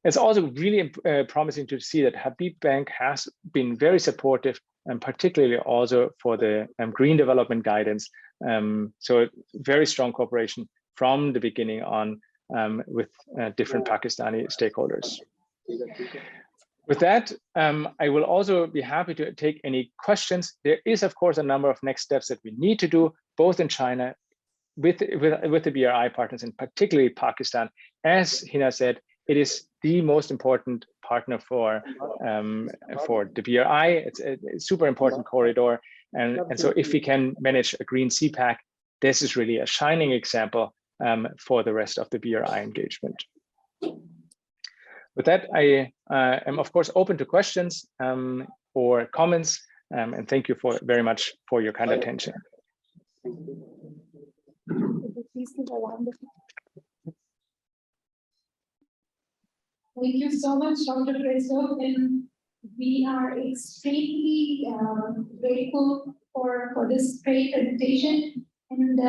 It's also really promising to see that Habib Bank has been very supportive, and particularly also for the Green Development Guidance. So very strong cooperation from the beginning on with different Pakistani stakeholders. With that, I will also be happy to take any questions. There is, of course, a number of next steps that we need to do, both in China with the BRI partners, and particularly Pakistan. As Hina said, it is the most important partner for the BRI. It's a super important corridor. And so if we can manage a green Cpec, this is really a shining example for the rest of the BRI engagement. With that, I am of course open to questions or comments, and thank you very much for your kind attention. Thank you so much, Dr. Presto, and we are extremely grateful for this great presentation, and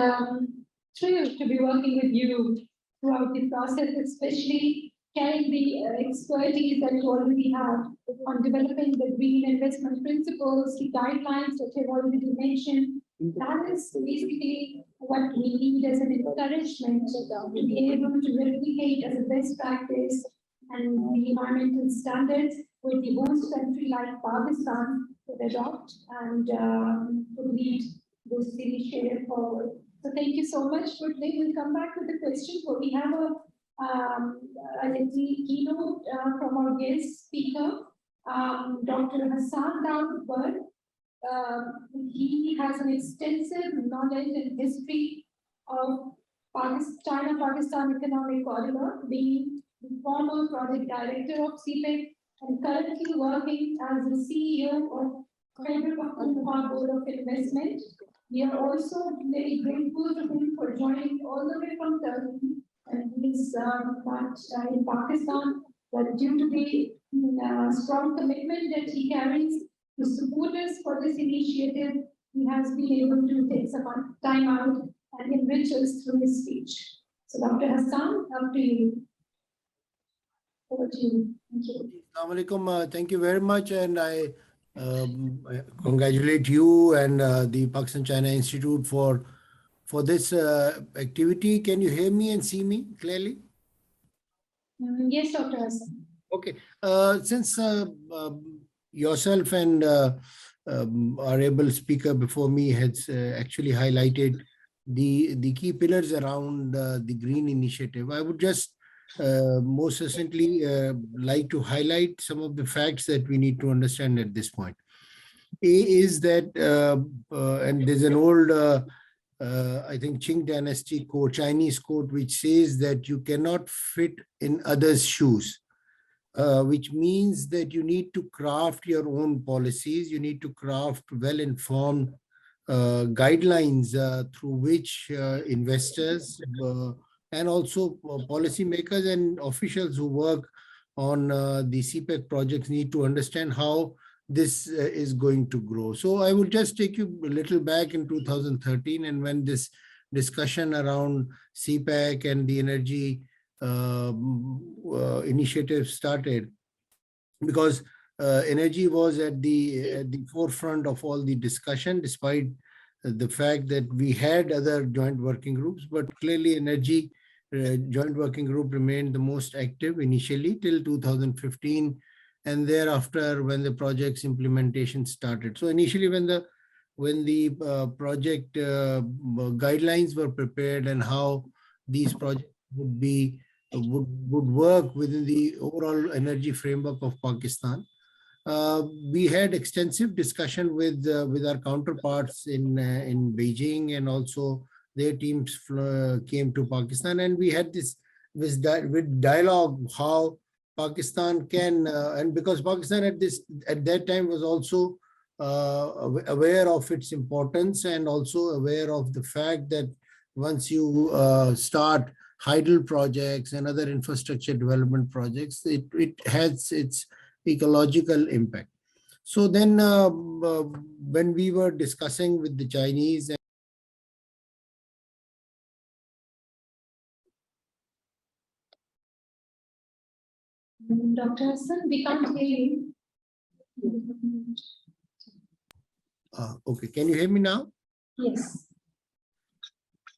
thrilled to be working with you throughout the process, especially carrying the expertise that you already have on developing the green investment principles, the guidelines that you've already mentioned. That is basically what we need as an encouragement to be able to replicate as a best practice and the environmental standards with the host country like Pakistan to adopt and to lead this initiative forward. So thank you so much for today. We'll come back with the question, but we have a keynote from our guest speaker, Dr. Hassan Dawood. He has an extensive knowledge and history of China-Pakistan Economic Corridor, being the former project director of Cpec and currently working as the CEO of Federal Board of Investment. We are also very grateful to him for joining all the way from Turkey, and he's not in Pakistan, but due to the strong commitment that he carries to support us for this initiative, he has been able to take some time out and enrich us through his speech. So Dr. Hassan, up to you. Over to you. Thank you. Assalamu alaikum. Thank you very much, and I congratulate you and the Pakistan-China Institute for this activity. Can you hear me and see me clearly? Yes, Dr. Hassan. Okay. Since yourself and our able speaker before me has actually highlighted the key pillars around the green initiative, I would just most succinctly like to highlight some of the facts that we need to understand at this point. A is that, and there's an old, I think, Qing Dynasty quote, Chinese quote, which says that you cannot fit in others' shoes, which means that you need to craft your own policies. You need to craft well-informed guidelines through which investors and also policymakers and officials who work on the Cpec projects need to understand how this is going to grow. So I will just take you a little back in 2013, and when this discussion around Cpec and the energy initiative started, because energy was at the forefront of all the discussion, despite the fact that we had other joint working groups, but clearly energy joint working group remained the most active initially till 2015, and thereafter when the project's implementation started. So initially when the project guidelines were prepared and how these projects would work within the overall energy framework of Pakistan, we had extensive discussion with our counterparts in Beijing, and also their teams came to Pakistan, and we had this with dialogue how Pakistan can and because Pakistan at that time was also aware of its importance, and also aware of the fact that once you start hydel projects and other infrastructure development projects, it has its ecological impact. So then when we were discussing with the Chinese, Dr. Hassan, we can't hear you. okay, can you hear me now? Yes.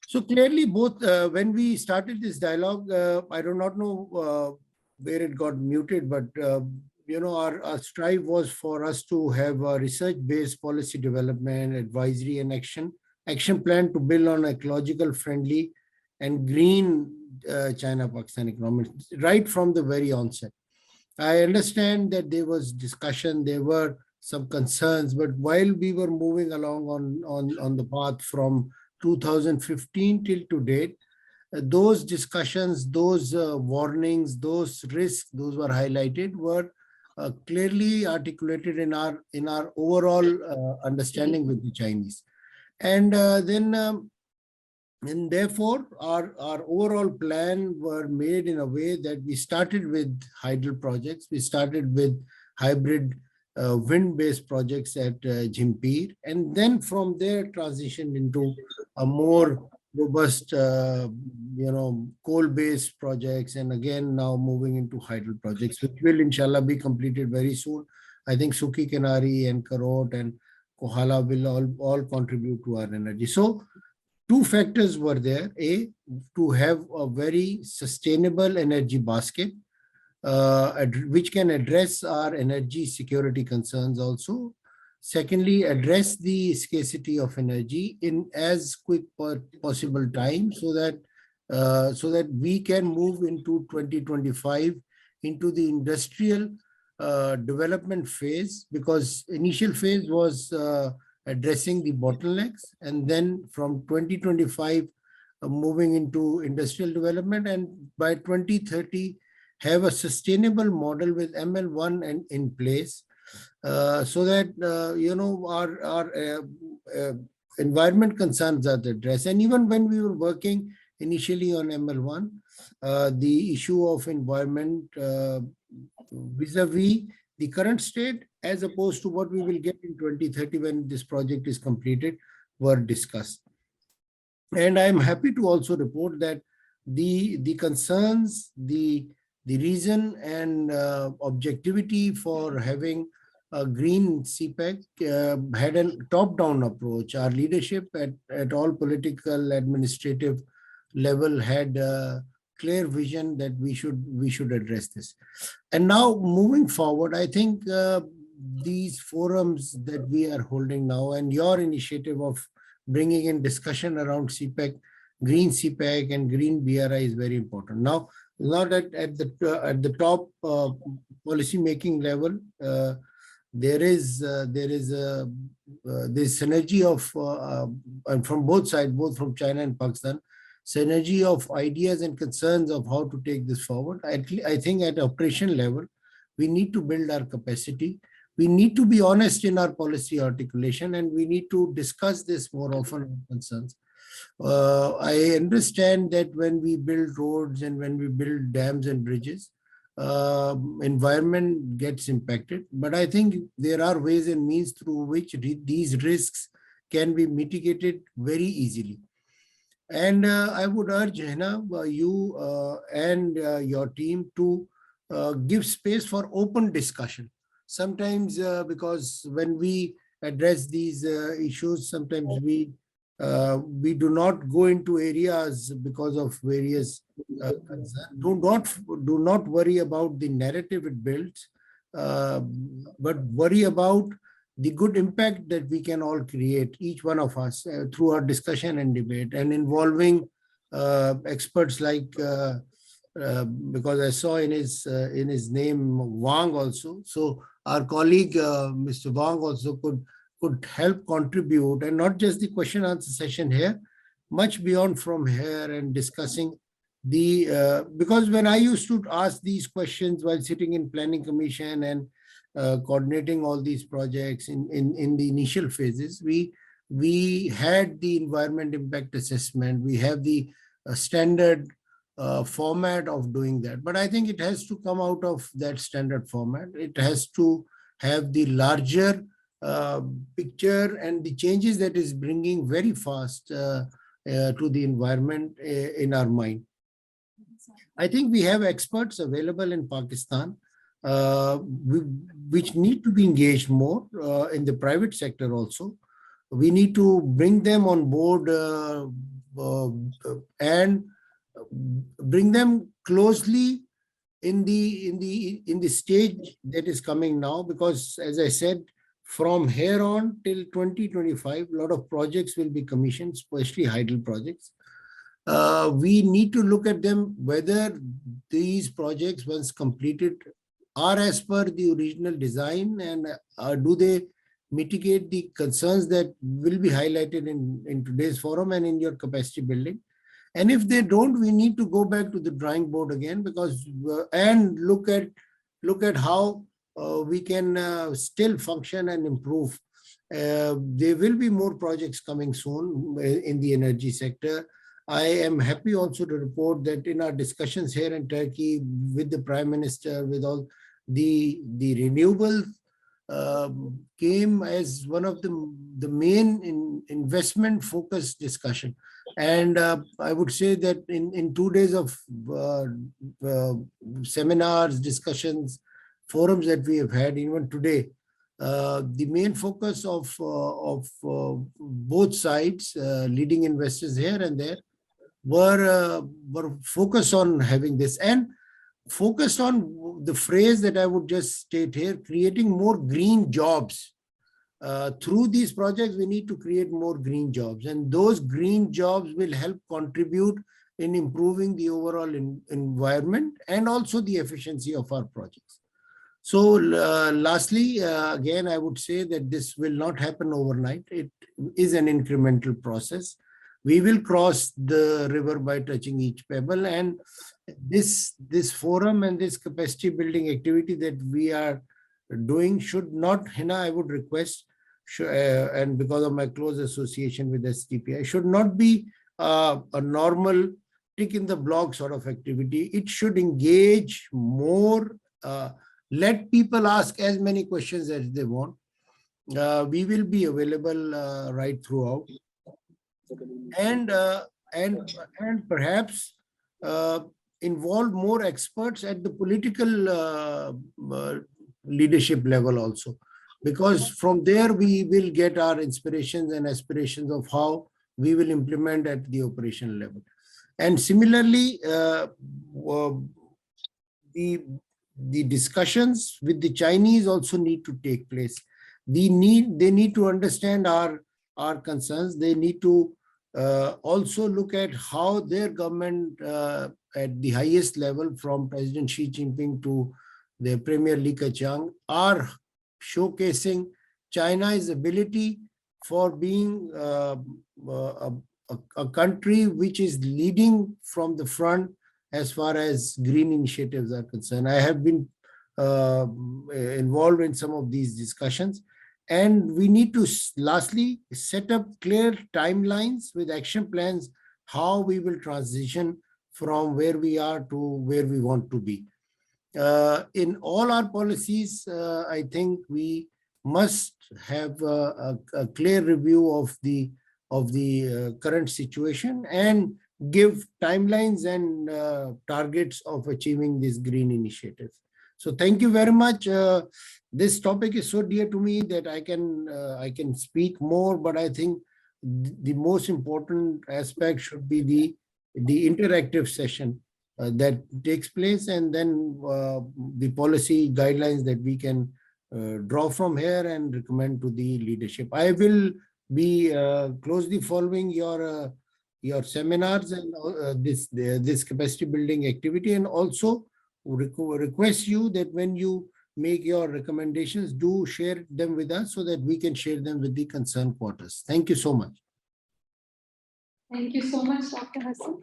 So clearly both, when we started this dialogue, I do not know where it got muted, but our strive was for us to have a research-based policy development, advisory and action plan to build on ecological friendly and green China-Pakistan economy right from the very onset. I understand that there was discussion, there were some concerns, but while we were moving along on the path from 2015 till to date, those discussions, those warnings, those risks, those were highlighted, were clearly articulated in our overall understanding with the Chinese. And and therefore, our overall plan were made in a way that we started with hydel projects. We started with hybrid wind-based projects at Jhimpir, and then from there transitioned into a more robust, coal-based projects, and again now moving into hydel projects, which will inshallah be completed very soon. I think Suki Kenari and Karot and Kohala will all contribute to our energy. So two factors were there: A, to have a very sustainable energy basket, which can address our energy security concerns also. Secondly, address the scarcity of energy in as quick possible time, so that we can move into 2025 into the industrial development phase, because initial phase was addressing the bottlenecks, and then from 2025 moving into industrial development, and by 2030 have a sustainable model with ML1 and in place, so that our environment concerns are addressed. And even when we were working initially on ML1, the issue of environment vis-a-vis the current state, as opposed to what we will get in 2030 when this project is completed, were discussed. And I'm happy to also report that the concerns, the reason and objectivity for having a green Cpec had a top-down approach. Our leadership at all political, administrative level had a clear vision that we should address this. And now moving forward, I think these forums that we are holding now, and your initiative of bringing in discussion around Cpec, green Cpec and green BRI is very important. Now that at the top policy making level, there is synergy of and from both sides, both from China and Pakistan, synergy of ideas and concerns of how to take this forward. I think at operation level, we need to build our capacity. We need to be honest in our policy articulation, and we need to discuss this more often with concerns. I understand that when we build roads and when we build dams and bridges, environment gets impacted. But I think there are ways and means through which these risks can be mitigated very easily. And I would urge Hina, you and your team to give space for open discussion. sometimes because when we address these issues, sometimes we do not go into areas because of various concerns. Do not worry about the narrative it builds, but worry about the good impact that we can all create, each one of us, through our discussion and debate, and involving experts like because I saw in his name Wang also. So our colleague Mr. Wang also could help contribute, and not just the question answer session here, much beyond from here, and discussing the because when I used to ask these questions while sitting in planning commission and coordinating all these projects in the initial phases, we had the environment impact assessment, we have the standard format of doing that. But I think it has to come out of that standard format. It has to have the larger picture and the changes that is bringing very fast to the environment in our mind. I think we have experts available in Pakistan which need to be engaged more in the private sector also. We need to bring them on board and bring them closely in the stage that is coming now, because as I said, from here on till 2025, a lot of projects will be commissioned, especially hydel projects. We need to look at them, whether these projects, once completed, are as per the original design, and do they mitigate the concerns that will be highlighted in today's forum and in your capacity building. And if they don't, we need to go back to the drawing board again, because and look at how we can still function and improve. There will be more projects coming soon in the energy sector. I am happy also to report that in our discussions here in Turkey with the Prime Minister, with all the renewable came as one of the main investment focused discussion. And I would say that in 2 days of seminars, discussions, forums that we have had, even today, the main focus of both sides, leading investors here and there, were focused on having this, and focused on the phrase that I would just state here: creating more green jobs. Through these projects, we need to create more green jobs, and those green jobs will help contribute in improving the overall environment and also the efficiency of our projects. So lastly, again, I would say that this will not happen overnight. It is an incremental process. We will cross the river by touching each pebble, and this forum and this capacity building activity that we are doing should not, Hina, I would request, and because of my close association with STPI, should not be a normal tick in the block sort of activity. It should engage more, let people ask as many questions as they want. We will be available right throughout. And perhaps involve more experts at the political leadership level also, because from there we will get our inspirations and aspirations of how we will implement at the operational level. And similarly, the discussions with the Chinese also need to take place. They need to understand our concerns. They need to also look at how their government at the highest level, from President Xi Jinping to the Premier Li Keqiang, are showcasing China's ability for being a country which is leading from the front as far as green initiatives are concerned. I have been involved in some of these discussions. And we need to lastly set up clear timelines with action plans, how we will transition from where we are to where we want to be. In all our policies, I think we must have a clear review of the current situation and give timelines and targets of achieving these green initiatives. So thank you very much. This topic is so dear to me that I can speak more, but I think the most important aspect should be the interactive session that takes place, and then the policy guidelines that we can draw from here and recommend to the leadership. I will be closely following your seminars and this capacity building activity, and also request you that when you make your recommendations, do share them with us so that we can share them with the concerned quarters. Thank you so much. Thank you so much, Dr. Hassan.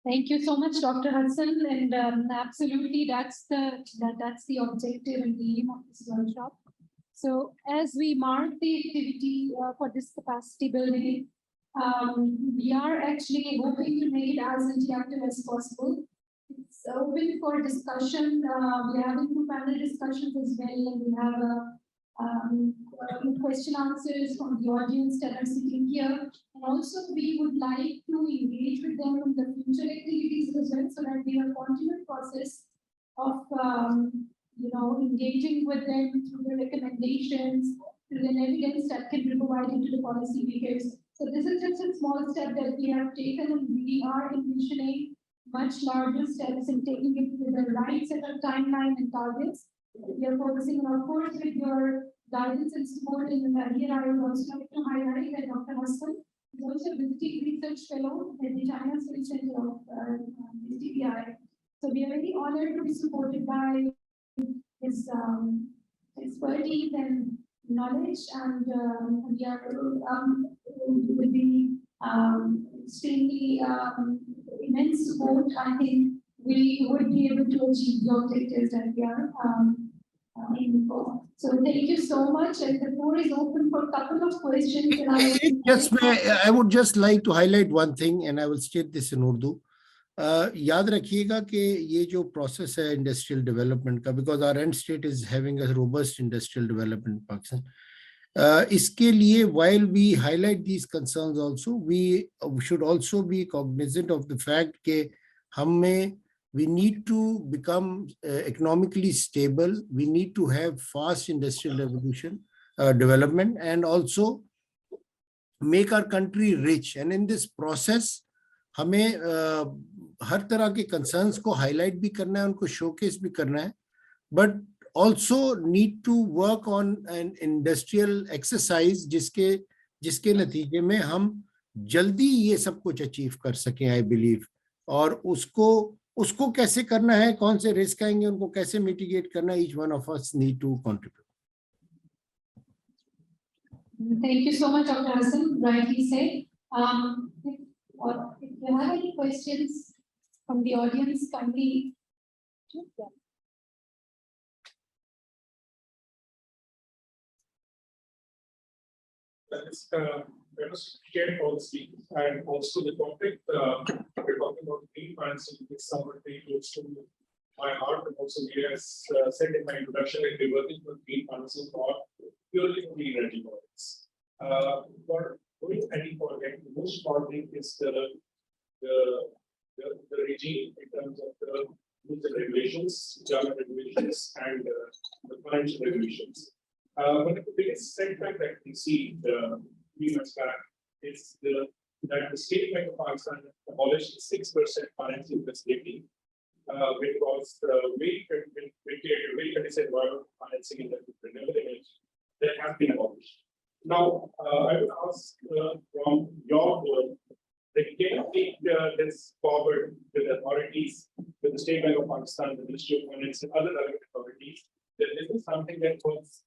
Thank you so much, Dr. Hassan, and absolutely that's the objective and the aim of this workshop. So as we mark the activity for this capacity building, we are actually hoping to make it as interactive as possible. It's open for discussion. We're having two panel discussions as well, and we have question answers from the audience that are sitting here. And also we would like to engage with them in the future activities as well, so that we have a continued process of engaging with them through the recommendations, through the evidence that can be provided to the policy makers. So this is just a small step that we have taken, and we are envisioning much larger steps in taking it with the right set of timeline and targets. We are focusing, of course, with your guidance and support. And here I would also like to highlight that Dr. Hassan is also a visiting research fellow at the China Space Center of SDPI. So we are very honored to be supported by his expertise and knowledge, and we are with the extremely immense support. I think we would be able to achieve the objectives that we are aiming for. So thank you so much, and the floor is open for a couple of questions. And I would just like to highlight one thing, and I will state this in Urdu. याद रखिएगा कि ये जो process है industrial development का, because our and state is having a robust industrial development Pakistan, इसके लिए while we highlight these concerns also, we should also be cognizant of the fact कि हमें we need to become economically stable, we need to have fast industrial revolution development, and also make our country rich. And in this process हमें हर तरह के concerns को highlight भी करना है, उनको showcase भी करना है, but also need to work on an industrial exercise जिसके नतीजे में हम जल्दी ये सब कुछ achieve कर सकें, I believe. और उसको कैसे करना है, कौन से रिस्क आएंगे, उनको कैसे mitigate करना है, each one of us need to contribute. Thank you so much, Dr. Hassan. Rightly said. If you have any questions from the audience, kindly. Let us share all the speakers and also the topic. We're talking about green financing. It's somewhat very close to my heart, and also here, as said in my introduction, we're working with green financing for purely green energy projects. For green energy project, the most important thing is the regime in terms of the rules and regulations, government regulations, and the financial regulations. One of the biggest setback that we see the 3 months back is that the State Bank of Pakistan abolished 6% financing facility, which was very conducive environmental financing in the renewable energy that has been abolished. Now, I would ask from your board, that can you take this forward with authorities, with the State Bank of Pakistan, the Ministry of Finance, and other authorities, that this is something that was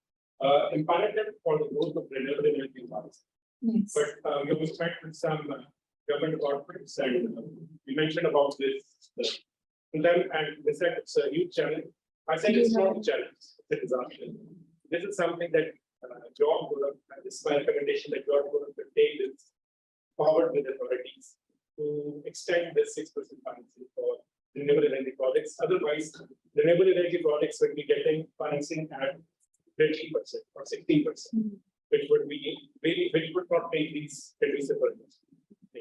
imperative for the growth of renewable energy in Pakistan. Yes. But you have met with some government departments, and we mentioned about this to them, and they said it's a huge challenge. I said it's not a challenge, it's a disaster. This is something that your board, this is my recommendation, that your board could take this forward with authorities to extend this 6% financing for renewable energy projects. Otherwise, renewable energy projects will be getting financing at 20% or 16%, which would be which would not make these conducive.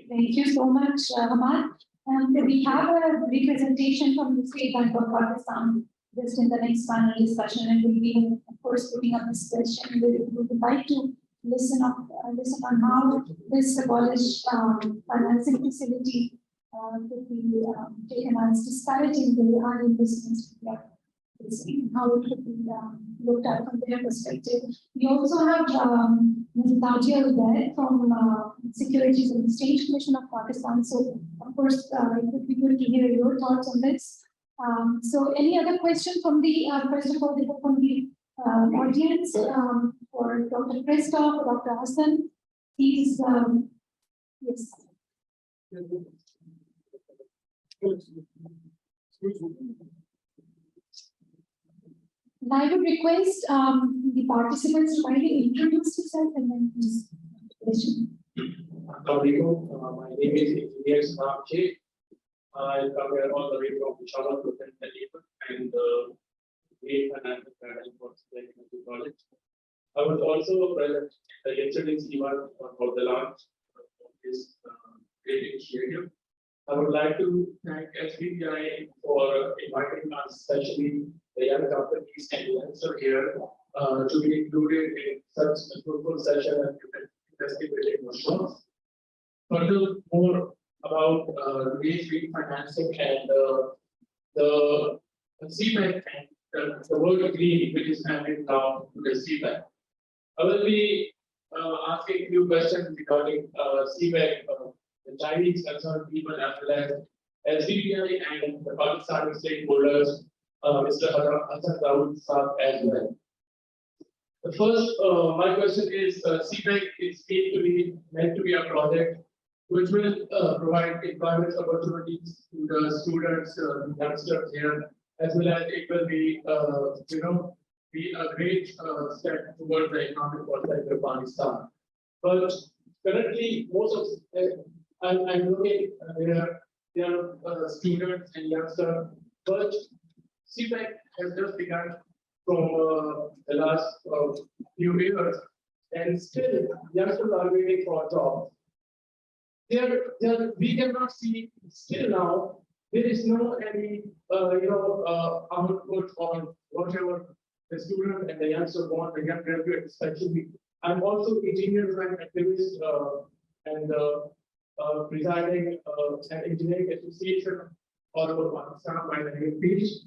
Thank you so much, Hamad. And we have a representation from the State Bank of Pakistan just in the next panel discussion, and we'll be, of course, putting up this question. We would like to listen on how this abolished financing facility could be taken as discouraging the high investments we are facing, how it could be looked at from their perspective. We also have Ms. Nadia there from Securities and Exchange Commission of Pakistan. So, of course, it would be good to hear your thoughts on this. So, any other question from the first of all, from the audience for Dr. Christoph or Dr. Hassan? Please, yes. And I would request the participants to kindly introduce yourself and then please question. My name is Engineer Snapche. I come here all the way from Peshawar to Delhi and Reit Financial project. I was also present at yesterday's event for the launch of this great initiative. I would like to thank SBPI for inviting us, especially the young companies and youngsters here, to be included in such a fruitful session and investigative workshops. Furthermore, about today's refinancing and the Cpec and the word green, which is handed now to the Cpec. I will be asking a few questions regarding Cpec, the Chinese concerned people as well as SBPI and the Pakistani stakeholders, Mr. Hassan Raoul Saab as well. The first, my question is, Cpec is meant to be a project which will provide employment opportunities to the students, youngsters here, as well as it will be, be a great step towards the economic prospect of Pakistan. But currently, most of I'm looking there are students and youngsters, but Cpec has just begun from the last few years, and still youngsters are waiting for jobs. We cannot see still now. There is no any output on whatever the student and the youngster want, the young graduate especially. I'm also engineer and activist and presiding an engineering association all over Pakistan by the name Peach.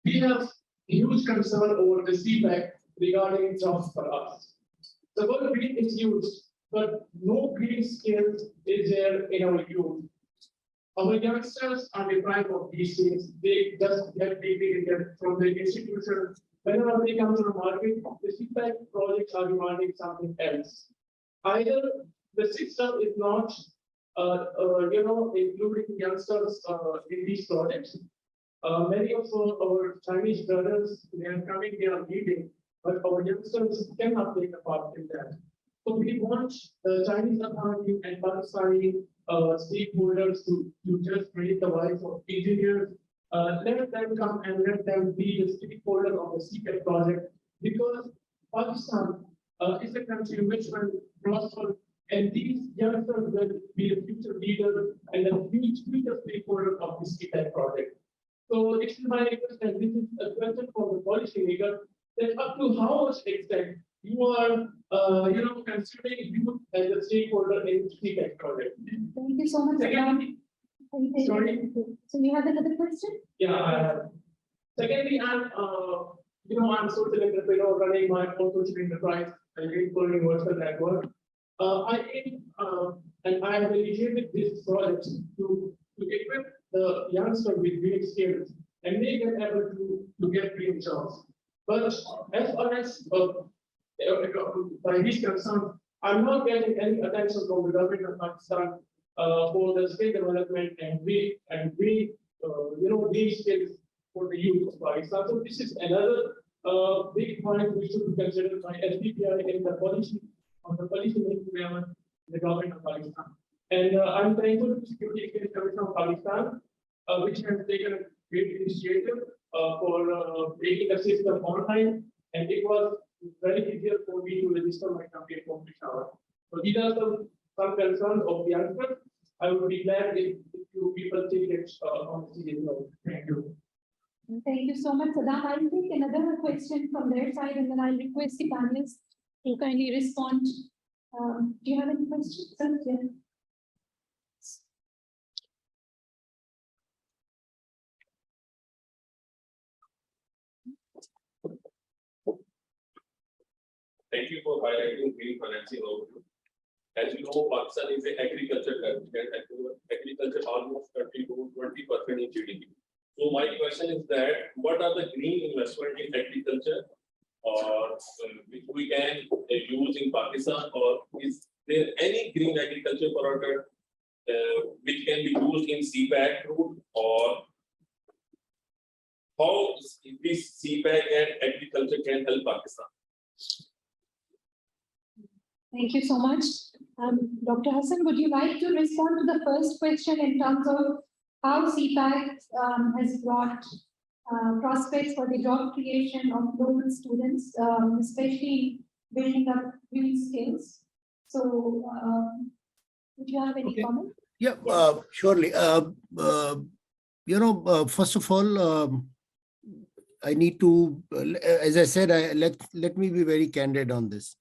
We have huge concern over the Cpec regarding jobs for us. The word green is used, but no green skills is there in our youth. Our youngsters are deprived of these things. They just get deviated from the institution. Whenever they come to the market, the Cpec projects are demanding something else. Either the system is not, including youngsters in these projects. Many of our Chinese brothers, they are coming, they are leading, but our youngsters cannot take a part in that. So we want the Chinese authority and Pakistani stakeholders to just raise the voice of engineers. Let them come and let them be the stakeholder of the Cpec project, because Pakistan is a country which will prosper, and these youngsters will be the future leaders and the future stakeholders of the Cpec project. So it's my request, and this is a question for the policymaker, that up to how much extent you are, considering youth as a stakeholder in the Cpec project. Thank you so much. Secondly, sorry. So you have another question? Yeah. Secondly, I'm a social entrepreneur running my own social enterprise and Renewable Universal Network. I aim and I have initiated this project to equip the youngsters with green skills and make them able to get green jobs. But as far as by this concern, I'm not getting any attention from the government of Pakistan for the skill development and these skills for the youth of Pakistan. So this is another big point we should consider by SBPI in the policy making level in the government of Pakistan. And I'm thankful to the Security Exchange Commission of Pakistan, which has taken a great initiative for making the system online, and it was very easier for me to register my company from Peshawar. So these are some concerns of the youngsters. I would be glad if you do people think it's honestly no? Thank you. Thank you so much, Saddam. I'll take another question from their side and then I'll request the panelists to kindly respond. Do you have any questions? Sir? Yeah. Thank you for highlighting green financing overview. As you know, Pakistan is an agriculture country and agriculture almost contributes 20% in GDP. So my question is that what are the green investment in agriculture which we can use in Pakistan, or is there any green agriculture product which can be used in Cpec route, or how this Cpec and agriculture can help Pakistan? Thank you so much. Dr. Hassan, would you like to respond to the first question in terms of how Cpec has brought prospects for the job creation of local students, especially building up green skills? So, would you have any comment? Yeah, surely. First of all, I need to, as I said, let me be very candid on this.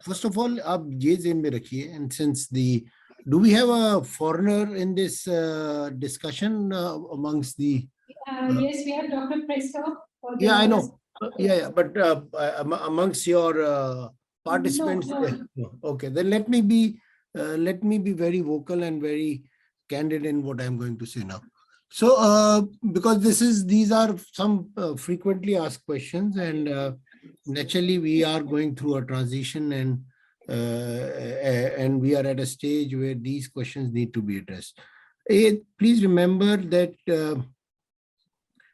First of all, आप ये ज़हन में रखिए, and since do we have a foreigner in this discussion amongst the? Yes, we have Dr. Presto. Yeah, I know. Yeah, but amongst your participants. No. Okay, then let me be very vocal and very candid in what I'm going to say now. So, because these are some frequently asked questions, and naturally we are going through a transition, and we are at a stage where these questions need to be addressed. Please remember that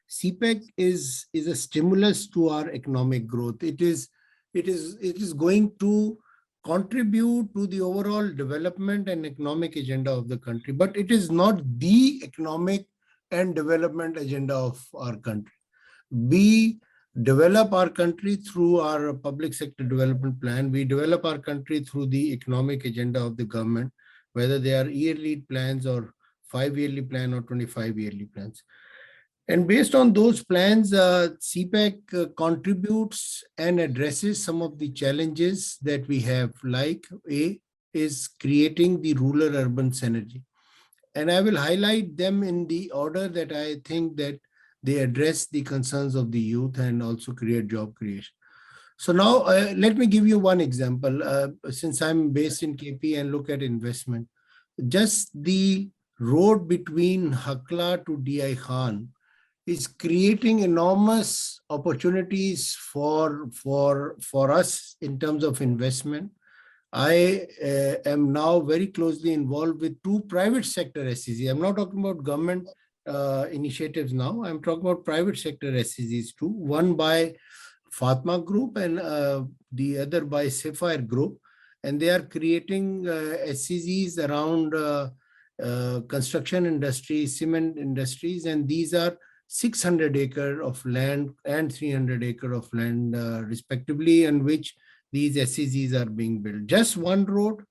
Cpec is a stimulus to our economic growth. It is going to contribute to the overall development and economic agenda of the country, but it is not the economic and development agenda of our country. We develop our country through our public sector development plan. We develop our country through the economic agenda of the government, whether they are yearly plans or 5-yearly plan or 25-yearly plans. And based on those plans, Cpec contributes and addresses some of the challenges that we have, like A is creating the rural-urban synergy. And I will highlight them in the order that I think that they address the concerns of the youth and also create job creation. So now let me give you one example. Since I'm based in KP and look at investment, just the road between Hakla to DI Khan is creating enormous opportunities for us in terms of investment. I am now very closely involved with 2 private sector SEZ. I'm not talking about government initiatives now. I'm talking about private sector SEZs too. One by Fatma Group and the other by Sapphire Group. And they are creating SEZs around construction industry, cement industries, and these are 600 acre of land and 300 acre of land respectively, in which these SEZs are being built. Just one road,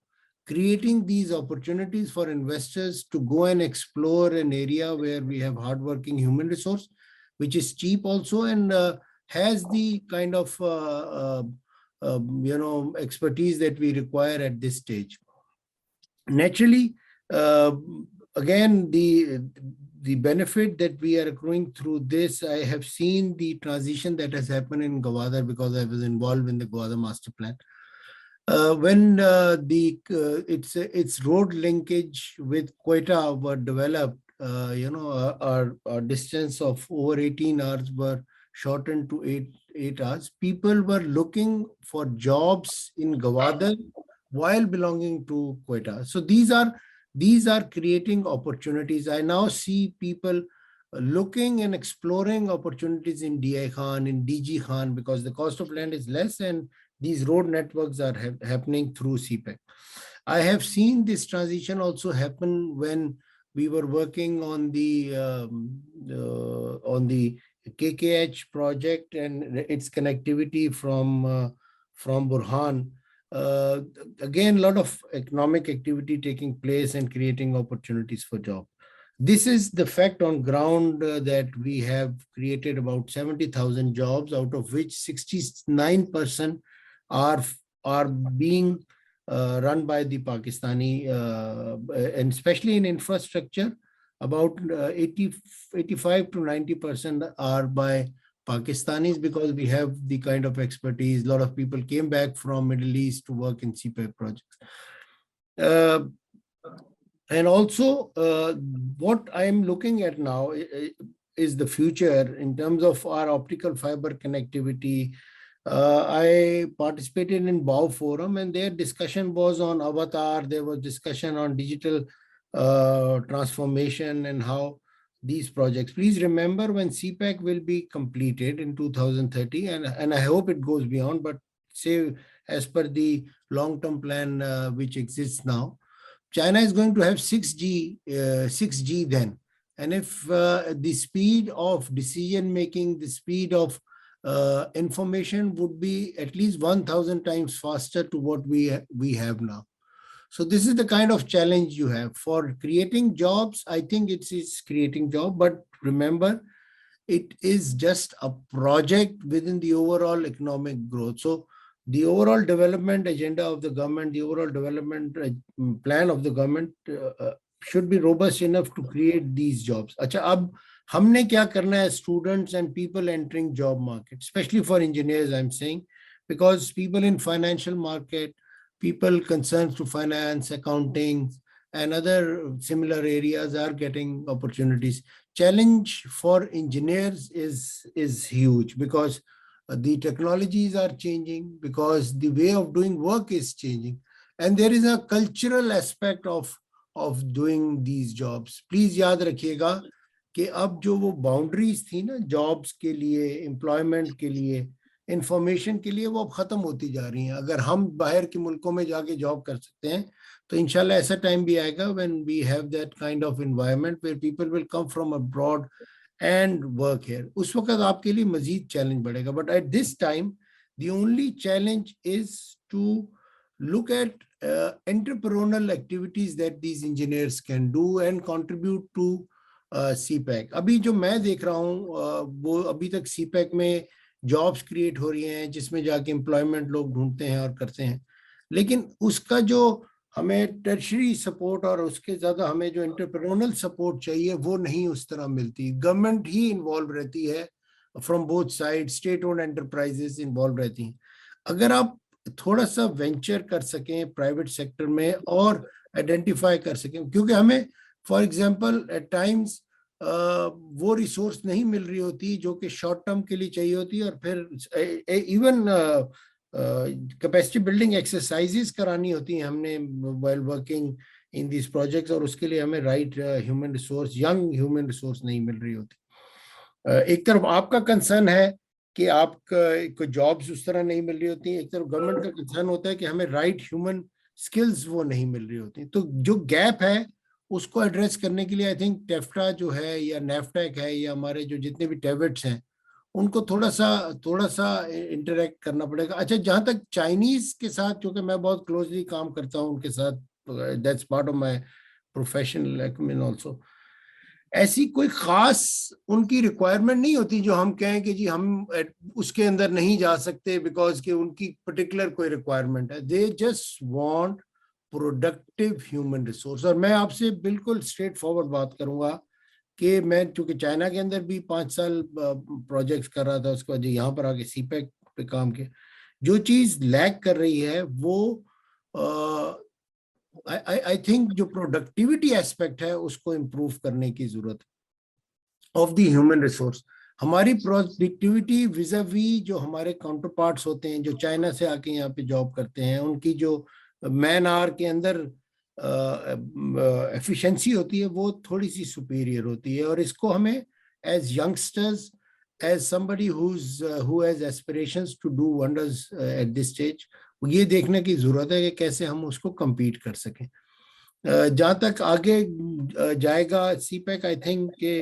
creating these opportunities for investors to go and explore an area where we have hardworking human resource, which is cheap also, and has the kind of expertise that we require at this stage. Naturally, again, the benefit that we are accruing through this, I have seen the transition that has happened in Gwadar because I was involved in the Gwadar master plan. When its road linkage with Quetta were developed, our distance of over 18 hours were shortened to 8 hours. People were looking for jobs in Gwadar while belonging to Quetta. So these are creating opportunities. I now see people looking and exploring opportunities in DI Khan, in DG Khan, because the cost of land is less and these road networks are happening through Cpec. I have seen this transition also happen when we were working on the KKH project and its connectivity from Burhan. again, a lot of economic activity taking place and creating opportunities for job. This is the fact on ground that we have created about 70,000 jobs, out of which 69% are being run by the Pakistani, and especially in infrastructure, about 85 to 90% are by Pakistanis, because we have the kind of expertise. A lot of people came back from Middle East to work in Cpec projects. And also, what I am looking at now is the future in terms of our optical fiber connectivity. I participated in BOW Forum, and their discussion was on avatar. There was discussion on digital transformation and how these projects. Please remember, when Cpec will be completed in 2030, and I hope it goes beyond, but say as per the long-term plan which exists now, China is going to have 6G then. And if the speed of decision making, the speed of information would be at least 1,000 times faster to what we have now. So this is the kind of challenge you have for creating jobs. I think it is creating job, but remember, it is just a project within the overall economic growth. So the overall development agenda of the government, the overall development plan of the government should be robust enough to create these jobs. अच्छा, अब हमने क्या करना है, students and people entering job market, especially for engineers, I'm saying, because people in financial market, people concerned to finance, accounting, and other similar areas are getting opportunities. Challenge for engineers is huge, because the technologies are changing, because the way of doing work is changing, and there is a cultural aspect of doing these jobs. Please याद रखिएगा कि अब जो वो boundaries थी ना jobs के लिए, employment के लिए, information के लिए, वो अब खत्म होती जा रही हैं. अगर हम बाहर के मुल्कों में जाके जॉब कर सकते हैं, तो इंशाल्लाह ऐसा टाइम भी आएगा when we have that kind of environment where people will come from abroad and work here. उस वक्त आपके लिए मजीद चैलेंज बढ़ेगा. But at this time, the only challenge is to look at entrepreneurial activities that these engineers can do and contribute to Cpec. अभी जो मैं देख रहा हूँ, वो अभी तक Cpec में जॉब्स क्रिएट हो रही हैं, जिसमें जाके एम्प्लॉयमेंट लोग ढूंढते हैं और करते हैं, लेकिन उसका जो हमें टर्शरी सपोर्ट और उसके ज़्यादा हमें जो एंटरप्रेन्योरल सपोर्ट चाहिए, वो नहीं उस तरह मिलती. गवर्नमेंट ही इन्वॉल्व रहती है from both side, state owned enterprises involve रहती हैं. अगर आप थोड़ा सा वेंचर कर सकें प्राइवेट सेक्टर में और आइडेंटिफाई कर सकें, क्योंकि हमें फॉर एग्जांपल एट टाइम्स वो रिसोर्स नहीं मिल रही होती जो कि शॉर्ट टर्म के लिए चाहिए होती है, और फिर इवन कैपेसिटी बिल्डिंग एक्सरसाइजेस करानी होती हैं हमने while working in this projects, और उसके लिए हमें right human resource, young human resource नहीं मिल रही होती. एक तरफ आपका कंसर्न है कि आपको जॉब्स उस तरह नहीं मिल रही होती, एक तरफ गवर्नमेंट का कंसर्न होता है कि हमें राइट ह्यूमन स्किल्स वो नहीं मिल रही होती. तो जो गैप है उसको एड्रेस करने के लिए आई थिंक टेफ्टा जो है या नेफ्टेक है या हमारे जो जितने भी टेवेट्स हैं, उनको थोड़ा सा इंटरेक्ट करना पड़ेगा. अच्छा, जहाँ तक चाइनीज के साथ, क्योंकि मैं बहुत क्लोजली काम करता हूँ उनके साथ, that's part of my professional acumen also, ऐसी कोई खास उनकी रिक्वायरमेंट नहीं होती जो हम कहें कि जी हम उसके अंदर नहीं जा सकते बिकॉज कि उनकी पर्टिकुलर कोई रिक्वायरमेंट है. They just want productive human resource. और मैं आपसे बिल्कुल स्ट्रेट फॉरवर्ड बात करूंगा कि मैं चूंकि चाइना के अंदर भी 5 साल प्रोजेक्ट्स कर रहा था, उसके बाद यहाँ पर आके सीपेक पे काम किया, जो चीज लैक कर रही है वो आई थिंक जो प्रोडक्टिविटी एस्पेक्ट है उसको इम्प्रूव करने की जरूरत ऑफ द ह्यूमन रिसोर्स. हमारी प्रोडक्टिविटी विजावी जो हमारे काउंटर पार्ट्स होते हैं जो चाइना से आके यहाँ पे जॉब करते हैं, उनकी जो मैन आवर के अंदर एफिशिएंसी होती है वो थोड़ी सी सुपीरियर होती है. और इसको हमें as youngsters, as somebody who has aspirations to do wonders at this stage, ये देखने की जरूरत है कि कैसे हम उसको compete कर सकें. जहाँ तक आगे जाएगा सीपेक, आई थिंक के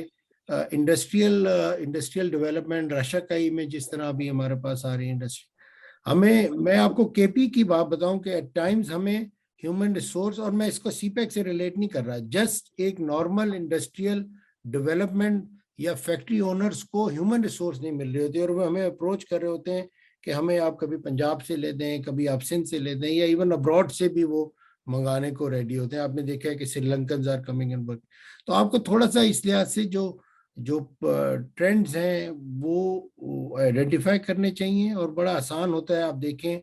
इंडस्ट्रियल डेवलपमेंट, रशाकई में जिस तरह अभी हमारे पास आ रही इंडस्ट्री, मैं आपको केपी की बात बताऊं कि एट टाइम्स हमें ह्यूमन रिसोर्स, और मैं इसको सीपेक से रिलेट नहीं कर रहा, जस्ट एक नॉर्मल इंडस्ट्रियल डेवलपमेंट या फैक्ट्री ओनर्स को ह्यूमन रिसोर्स नहीं मिल रही होती, और वो हमें अप्रोच कर रहे होते हैं कि हमें आप कभी पंजाब से ले दें, कभी आप सिंध से ले दें, या इवन अब्रॉड से भी वो मंगाने को रेडी होते हैं। आपने देखा है कि Sri Lankan are coming and work. तो आपको थोड़ा सा इस लिहाज से जो जो ट्रेंड्स हैं वो आइडेंटिफाई करने चाहिए, और बड़ा आसान होता है। आप देखें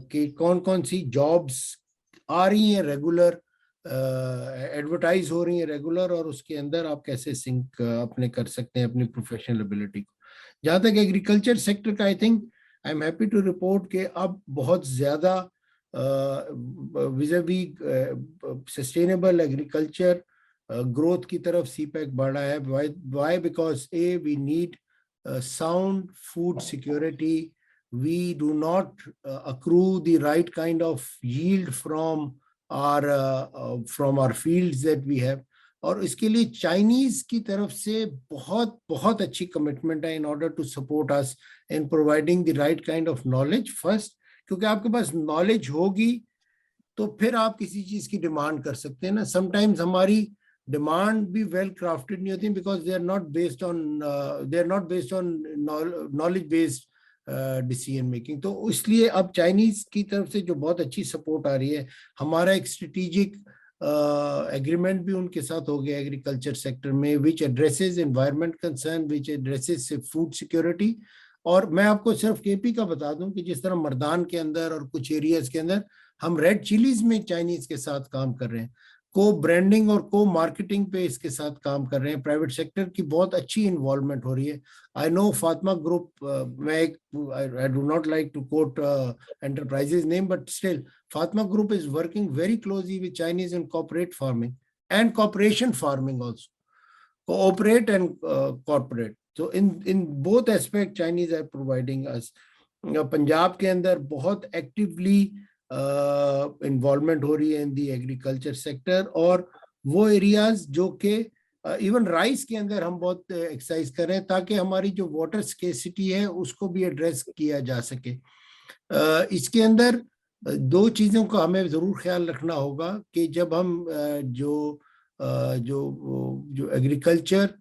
कि कौन कौन सी जॉब्स आ रही हैं रेगुलर, एडवर्टाइज हो रही हैं रेगुलर, और उसके अंदर आप कैसे सिंक अपने कर सकते हैं अपनी प्रोफेशनल एबिलिटी को। जहाँ तक एग्रीकल्चर सेक्टर का, I think I am happy to report कि अब बहुत ज़्यादा विज़ावी सस्टेनेबल एग्रीकल्चर ग्रोथ की तरफ सीपैक बढ़ रहा है। Why? Because we need sound food security. We do not accrue the right kind of yield from our fields that we have. और इसके लिए चाइनीज की तरफ से बहुत बहुत अच्छी कमिटमेंट है in order to support us in providing the right kind of knowledge first, क्योंकि आपके पास नॉलेज होगी तो फिर आप किसी चीज की डिमांड कर सकते हैं ना। समटाइम्स हमारी डिमांड भी वेल क्राफ्टेड नहीं होती, because they are not based on knowledge based decision making. तो इसलिए अब चाइनीज की तरफ से जो बहुत अच्छी सपोर्ट आ रही है, हमारा एक स्ट्रेटेजिक एग्रीमेंट भी उनके साथ हो गया एग्रीकल्चर सेक्टर में, विच एड्रेसेस एनवायरमेंट कंसर्न, विच एड्रेसेस फूड सिक्योरिटी। और मैं आपको सिर्फ केपी का बता दूं कि जिस तरह मर्दान के अंदर और कुछ एरियाज के अंदर हम रेड चिलीज में चाइनीज के साथ काम कर रहे हैं, को ब्रांडिंग और को मार्केटिंग पे इसके साथ काम कर रहे हैं, प्राइवेट सेक्टर की बहुत अच्छी इन्वॉल्वमेंट हो रही है। आई नो फातिमा ग्रुप, मैं एक I do not like to quote enterprises name, but still Fatima group is working very closely with Chinese in corporate farming and corporation farming also, cooperate and corporate. So in both aspect Chinese are providing us. Punjab के अंदर बहुत actively involvement हो रही है इन दी agriculture sector, और वो areas जो कि इवन राइस के अंदर हम बहुत एक्सरसाइज कर रहे हैं ताकि हमारी जो वाटर स्केसिटी है उसको भी एड्रेस किया जा सके। इसके अंदर दो चीज़ों का हमें ज़रूर ख्याल रखना होगा कि जब हम जो एग्रीकल्चर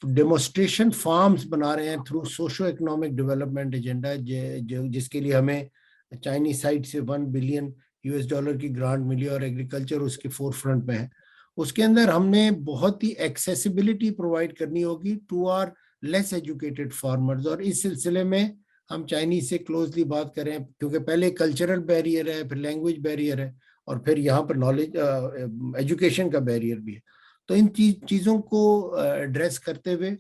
डेमोस्ट्रेशन फार्म्स बना रहे हैं through socio economic development agenda, जिसके लिए हमें चाइनीज साइड से $1 बिलियन की ग्रांट मिली और एग्रीकल्चर उसके फोरफ्रंट में है, उसके अंदर हमने बहुत ही एक्सेसिबिलिटी प्रोवाइड करनी होगी to our less educated farmers. और इस सिलसिले में हम चाइनीज से क्लोजली बात करें, क्योंकि पहले कल्चरल बैरियर है, फिर लैंग्वेज बैरियर है, और फिर यहाँ पर नॉलेज एजुकेशन का बैरियर भी है। तो इन चीज़ों को एड्रेस करते हुए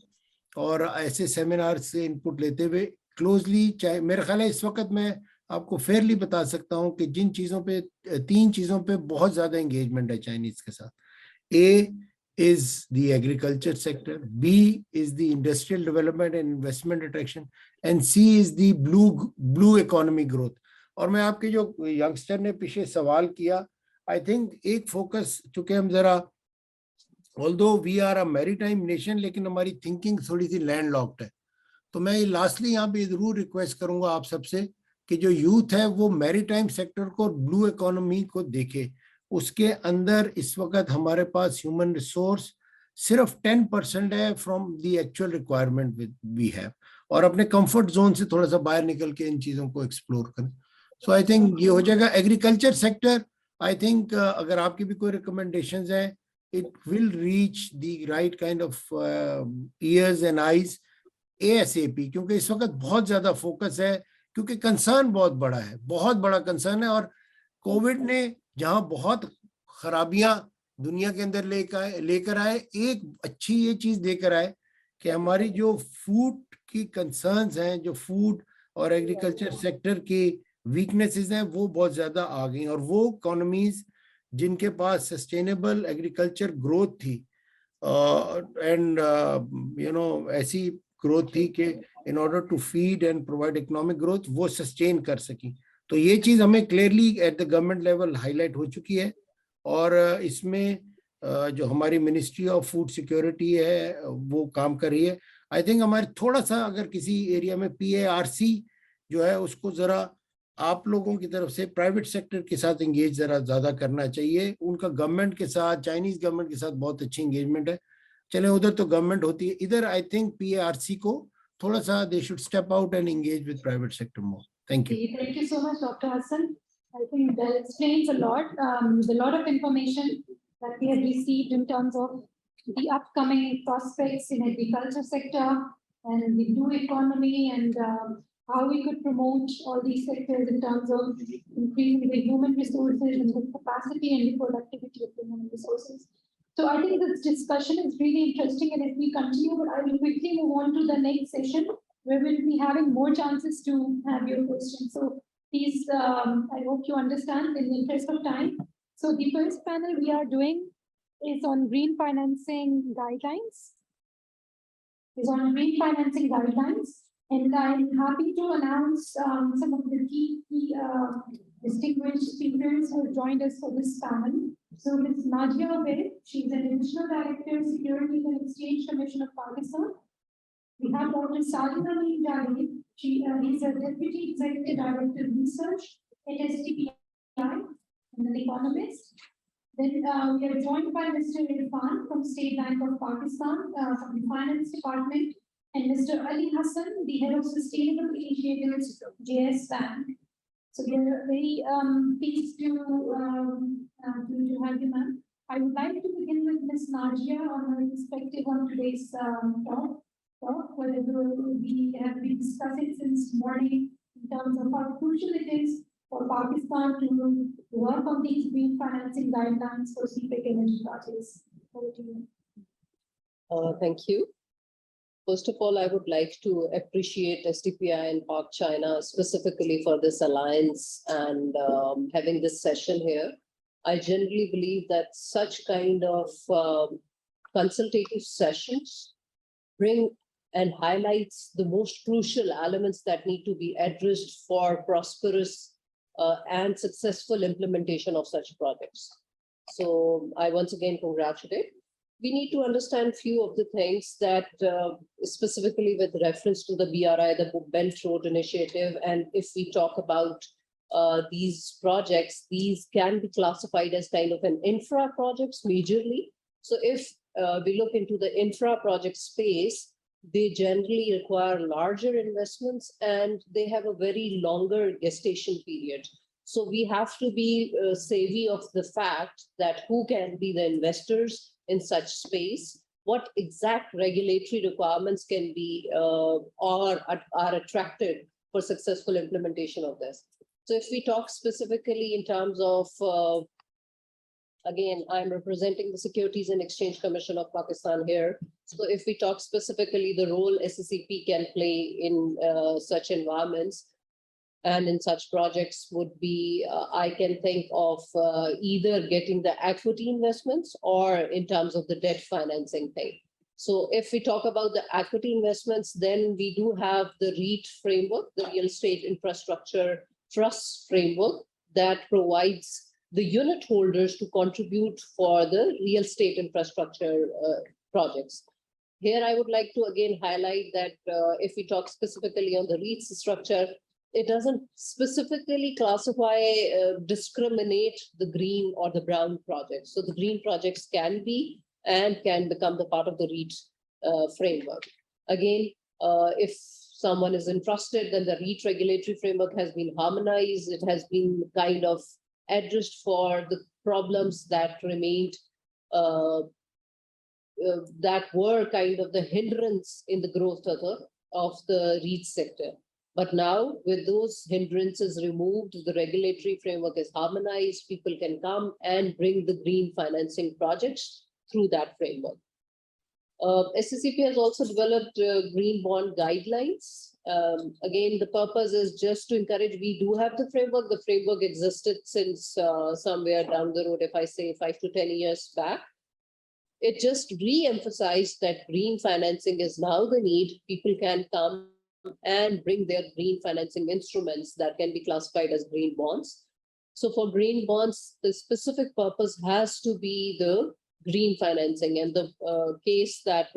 और ऐसे सेमिनार से इनपुट लेते हुए क्लोजली, चाहे मेरा ख्याल है इस वक्त मैं आपको फेयरली बता सकता हूँ कि जिन चीज़ों पे, 3 चीज़ों पे बहुत ज़्यादा एंगेजमेंट है चाइनीज़ के साथ। A is the agriculture sector, B is the industrial development and investment attraction, and C is the blue economy growth. और मैं आपके जो यंगस्टर ने पीछे सवाल किया, आई थिंक एक फोकस, चूंकि हम जरा although we are a maritime nation, लेकिन हमारी थिंकिंग थोड़ी सी लैंडलॉक्ड है, तो मैं लास्टली यहाँ पे जरूर रिक्वेस्ट करूंगा आप सबसे कि जो यूथ है वो मैरीटाइम सेक्टर को, ब्लू इकोनॉमी को देखे। उसके अंदर इस वक्त हमारे पास ह्यूमन रिसोर्स सिर्फ 10% है from the actual requirement we have, और अपने कंफर्ट जोन से थोड़ा सा बाहर निकल के इन चीज़ों को एक्सप्लोर करें। सो आई थिंक ये हो जाएगा। एग्रीकल्चर सेक्टर, आई थिंक अगर आपकी भी कोई रिकमेंडेशंस है, it will reach the right kind of years and eyes ASAP, क्योंकि इस वक्त बहुत ज्यादा फोकस है, क्योंकि कंसर्न बहुत बड़ा है, बहुत बड़ा कंसर्न है। और कोविड ने जहां बहुत खराबियां दुनिया के अंदर लेकर आए, एक अच्छी ये चीज देकर आए कि हमारी जो फूड की कंसर्न्स हैं, जो फूड और एग्रीकल्चर सेक्टर की वीकनेसेस हैं, वो बहुत ज्यादा आ गई, और वो इकोनॉमीज जिनके पास सस्टेनेबल एग्रीकल्चर ग्रोथ थी एंड ऐसी ग्रोथ थी कि in order to feed and provide economic growth, वो सस्टेन कर सकी। तो ये चीज हमें clearly at the government level highlight हो चुकी है, और इसमें जो हमारी मिनिस्ट्री ऑफ फूड सिक्योरिटी है वो काम कर रही है। आई थिंक हमारे थोड़ा सा अगर किसी एरिया में PARC जो है उसको जरा आप लोगों की तरफ से प्राइवेट सेक्टर के साथ एंगेज जरा ज्यादा करना चाहिए। उनका गवर्नमेंट के साथ, चाइनीज गवर्नमेंट के साथ बहुत अच्छी एंगेजमेंट है। चले उधर तो गवर्नमेंट होती है, इधर आई थिंक PARC को थोड़ा सा they should step out and engage with private sector more. Thank you. Thank you so much, Dr. Hassan. I think that explains a lot. There's a lot of information that we have received in terms of the upcoming prospects in agriculture sector and the blue economy, and how we could promote all these sectors in terms of increasing the human resources and the capacity and the productivity of the human resources. So I think this discussion is really interesting, and if we continue, but I will quickly move on to the next session, where we'll be having more chances to have your questions. So please, I hope you understand in the interest of time. So the first panel we are doing is on green financing guidelines. And I'm happy to announce some of the key distinguished speakers who have joined us for this panel. So Ms. Nadia Abed, she's an Additional Director, Securities and Exchange Commission of Pakistan. We have Dr. Sajid Ali Javed. He's a Deputy Executive Director of Research at STPI and an economist. Then we are joined by Mr. Irfan from State Bank of Pakistan, from the Finance Department, and Mr. Ali Hassan, the Head of Sustainable Initiatives, JS Bank. So we are very pleased to have you, ma'am. I would like to begin with Ms. Nadia on her perspective on today's talk, whether we have been discussing since morning in terms of how crucial it is for Pakistan to work on these green financing guidelines for Cpec energy projects. Over to you. Thank you. First of all, I would like to appreciate STPI and Park China specifically for this alliance and having this session here. I generally believe that such kind of consultative sessions bring and highlights the most crucial elements that need to be addressed for prosperous and successful implementation of such projects. So I once again congratulate. We need to understand few of the things that specifically with reference to the BRI, the Belt Road Initiative, and if we talk about these projects, these can be classified as kind of an infra projects majorly. So if we look into the infra project space, they generally require larger investments and they have a very longer gestation period. So we have to be savvy of the fact that who can be the investors in such space, what exact regulatory requirements can be or are attracted for successful implementation of this. So if we talk specifically in terms of again, I'm representing the Securities and Exchange Commission of Pakistan here. So if we talk specifically the role SCCP can play in such environments and in such projects would be, I can think of either getting the equity investments or in terms of the debt financing thing. So if we talk about the equity investments, then we do have the Reit Framework, the Real Estate Infrastructure Trust Framework that provides the unit holders to contribute for the real estate infrastructure projects. Here, I would like to again highlight that if we talk specifically on the REIT structure, it doesn't specifically classify, discriminate the green or the brown projects. So the green projects can be and can become the part of the REIT framework. Again, if someone is interested, then the REIT regulatory framework has been harmonized. It has been kind of addressed for the problems that remained, that were kind of the hindrance in the growth of the REIT sector. But now with those hindrances removed, the regulatory framework is harmonized, people can come and bring the green financing projects through that framework. SCCP has also developed green bond guidelines. Again, the purpose is just to encourage, we do have the framework. The framework existed since somewhere down the road, if I say 5 to 10 years back. It just re-emphasized that green financing is now the need. People can come and bring their green financing instruments that can be classified as green bonds. So for green bonds, the specific purpose has to be the green financing. And the case that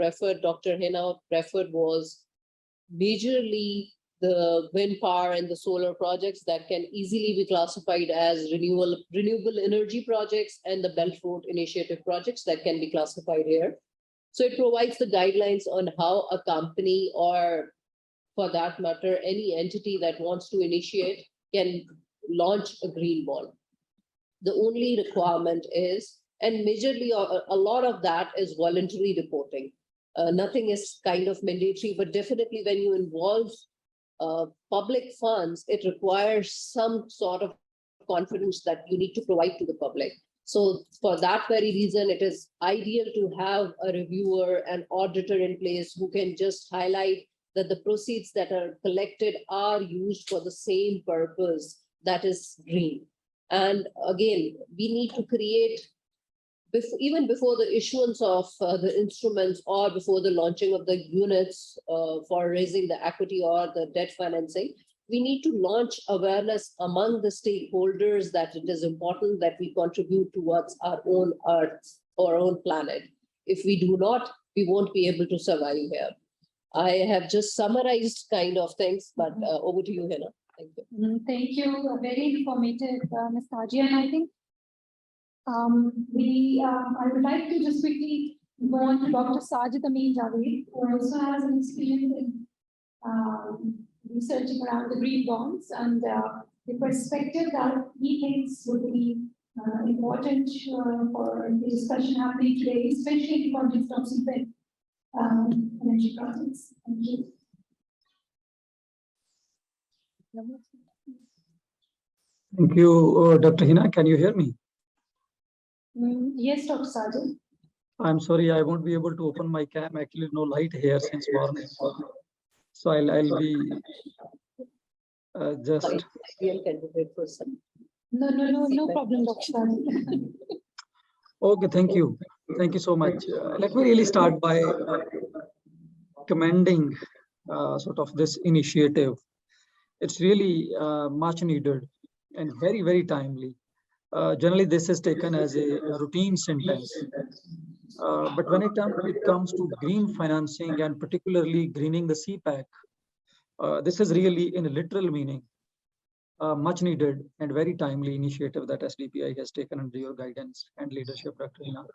Dr. Hina referred was majorly the wind power and the solar projects that can easily be classified as renewable energy projects, and the Belt Road Initiative projects that can be classified here. So it provides the guidelines on how a company, or for that matter, any entity that wants to initiate, can launch a green bond. The only requirement is, and majorly a lot of that is voluntary reporting. Nothing is kind of mandatory, but definitely when you involve public funds, it requires some sort of confidence that you need to provide to the public. So for that very reason, it is ideal to have a reviewer and auditor in place who can just highlight that the proceeds that are collected are used for the same purpose, that is green. And again, we need to create, even before the issuance of the instruments or before the launching of the units for raising the equity or the debt financing, we need to launch awareness among the stakeholders that it is important that we contribute towards our own earth, our own planet. If we do not, we won't be able to survive here. I have just summarized kind of things, but over to you, Hina. Thank you. Thank you. Very informative, Ms. Taji. And I think I would like to just quickly go on to Dr. Sajid Amin Javed, who also has an experience in researching around the green bonds and the perspective that he thinks would be important for the discussion happening today, especially in the context of Cpec energy projects. Thank you. Thank you, Dr. Hina. Can you hear me? Yes, Dr. Sajid. I'm sorry, I won't be able to open my cam. Actually, no light here since morning. So I'll be just. No problem, Dr. Sajid. Okay, thank you. Thank you so much. Let me really start by commending sort of this initiative. It's really much needed and very, very timely. Generally, this is taken as a routine sentence. But when it comes to green financing and particularly greening the Cpec, this is really in a literal meaning, much needed and very timely initiative that SDPI has taken under your guidance and leadership, Dr. Hina.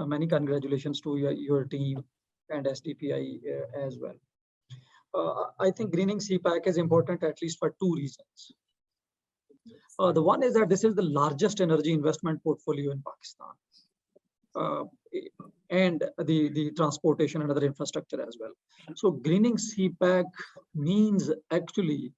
Many congratulations to your team and SDPI as well. I think greening Cpec is important at least for two reasons. The one is that this is the largest energy investment portfolio in Pakistan, and the transportation and other infrastructure as well. So greening Cpec means actually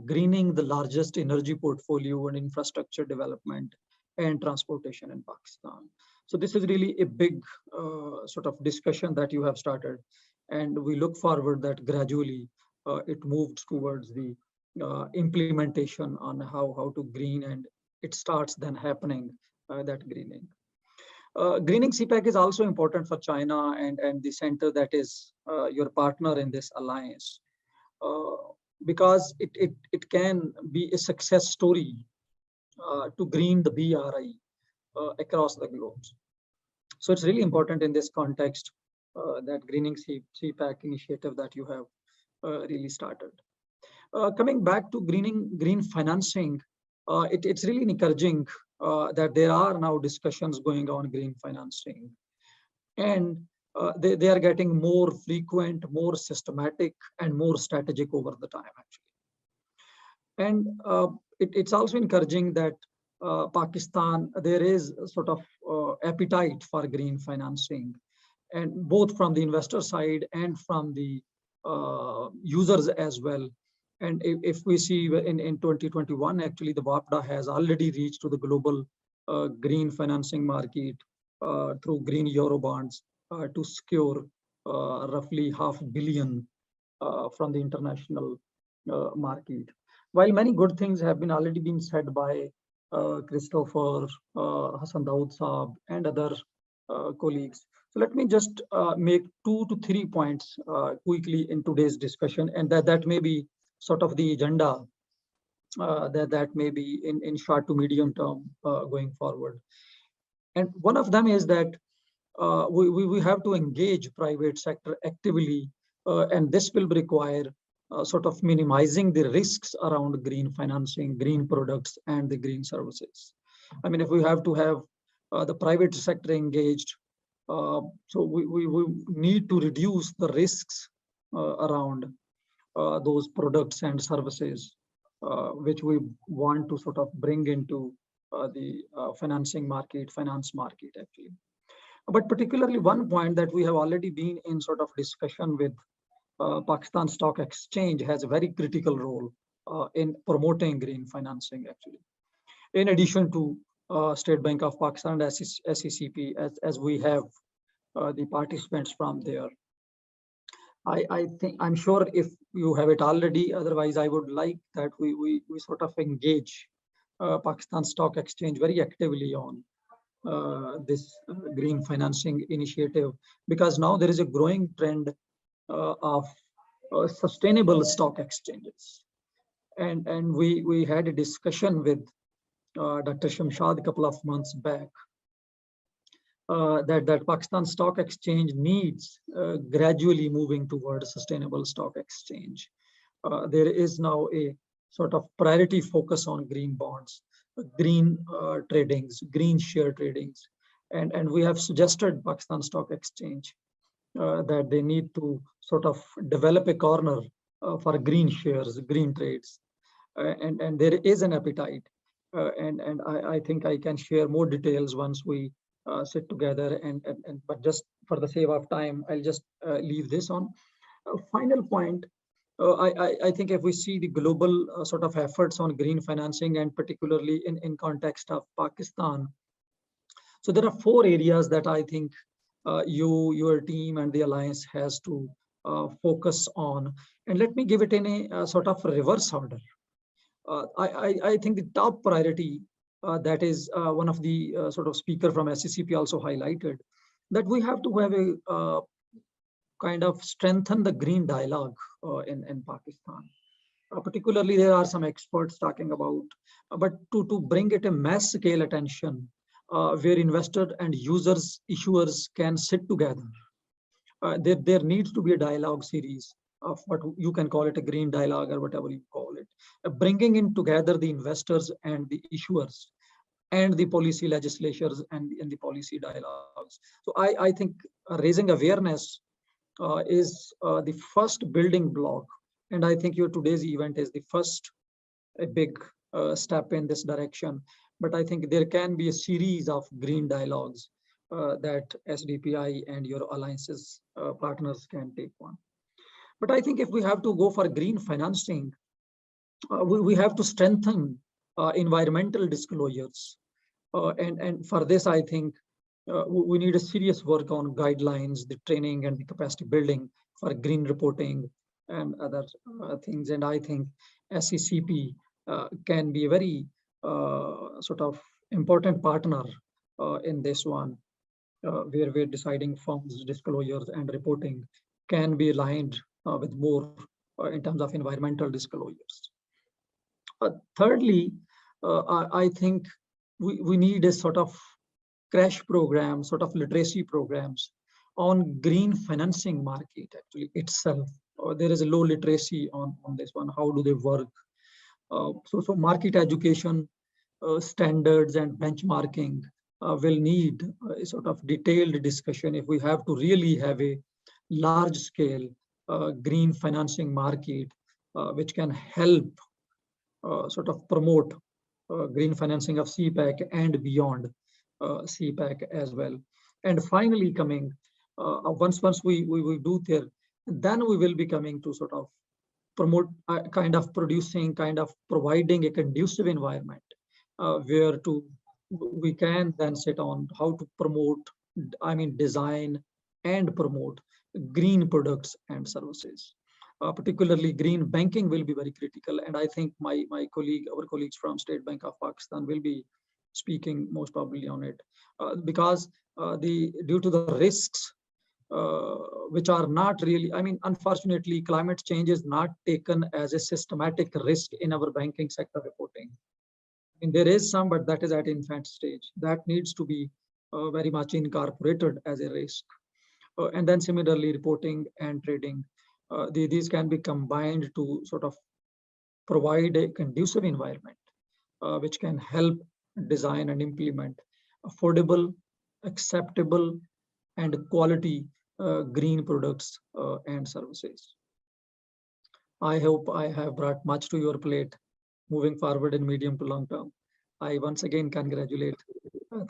greening the largest energy portfolio and infrastructure development and transportation in Pakistan. So this is really a big sort of discussion that you have started, and we look forward that gradually it moves towards the implementation on how to green, and it starts then happening, that greening. Greening Cpec is also important for China and the center that is your partner in this alliance, because it can be a success story to green the BRI across the globe. So it's really important in this context that greening Cpec initiative that you have really started. Coming back to green financing, it's really encouraging that there are now discussions going on green financing, and they are getting more frequent, more systematic, and more strategic over the time, actually. And it's also encouraging that Pakistan, there is a sort of appetite for green financing, and both from the investor side and from the users as well. And if we see in 2021, actually, the WAPDA has already reached to the global green financing market through green Eurobonds to secure roughly $500 million from the international market. While many good things have been already been said by Christopher, Hassan Dawood Saab, and other colleagues. So let me just make 2 to 3 points quickly in today's discussion, and that may be sort of the agenda that may be in short to medium term going forward. And one of them is that we have to engage private sector actively, and this will require sort of minimizing the risks around green financing, green products, and the green services. I mean, if we have to have the private sector engaged, so we need to reduce the risks around those products and services, which we want to sort of bring into the financing market, finance market actually. But particularly one point that we have already been in sort of discussion with Pakistan Stock Exchange has a very critical role in promoting green financing actually. In addition to State Bank of Pakistan and SECP, as we have the participants from there. I think, I'm sure if you have it already, otherwise I would like that we sort of engage Pakistan Stock Exchange very actively on this green financing initiative, because now there is a growing trend of sustainable stock exchanges. And we had a discussion with Dr. Shamshad a couple of months back that Pakistan Stock Exchange needs gradually moving towards sustainable stock exchange. There is now a sort of priority focus on green bonds, green tradings, green share tradings. And we have suggested Pakistan Stock Exchange that they need to sort of develop a corner for green shares, green trades. And there is an appetite. And I think I can share more details once we sit together. But just for the sake of time, I'll just leave this on. Final point. I think if we see the global sort of efforts on green financing, and particularly in context of Pakistan, so there are 4 areas that I think your team and the alliance has to focus on. And let me give it in a sort of reverse order. I think the top priority, that is one of the sort of speaker from SCCP also highlighted, that we have to have a kind of strengthen the green dialogue in Pakistan. Particularly, there are some experts talking about, but to bring it a mass scale attention, where investors and users, issuers can sit together. There needs to be a dialogue series of what you can call it, a green dialogue or whatever you call it, bringing in together the investors and the issuers and the policy legislatures and the policy dialogues. So I think raising awareness is the first building block. And I think your today's event is the first a big step in this direction. But I think there can be a series of green dialogues that SDPI and your alliances partners can take on. But I think if we have to go for green financing, we have to strengthen environmental disclosures. And for this, I think we need a serious work on guidelines, the training and the capacity building for green reporting and other things. And I think SECP can be a very sort of important partner in this one, where we're deciding firms, disclosures and reporting can be aligned with more in terms of environmental disclosures. Thirdly, I think we need a sort of crash program, sort of literacy programs on green financing market actually itself. There is a low literacy on this one. How do they work? So market education, standards and benchmarking will need a sort of detailed discussion if we have to really have a large scale green financing market, which can help sort of promote green financing of Cpec and beyond Cpec as well. And finally coming, once we do there, then we will be coming to sort of promote kind of providing a conducive environment where we can then sit on how to promote, design and promote green products and services. Particularly green banking will be very critical. And I think our colleagues from State Bank of Pakistan will be speaking most probably on it, because due to the risks, which are not really, unfortunately, climate change is not taken as a systematic risk in our banking sector reporting. There is some, but that is at infant stage. That needs to be very much incorporated as a risk. And then similarly, reporting and trading. These can be combined to sort of provide a conducive environment which can help design and implement affordable, acceptable, and quality green products and services. I hope I have brought much to your plate moving forward in medium to long term. I once again congratulate.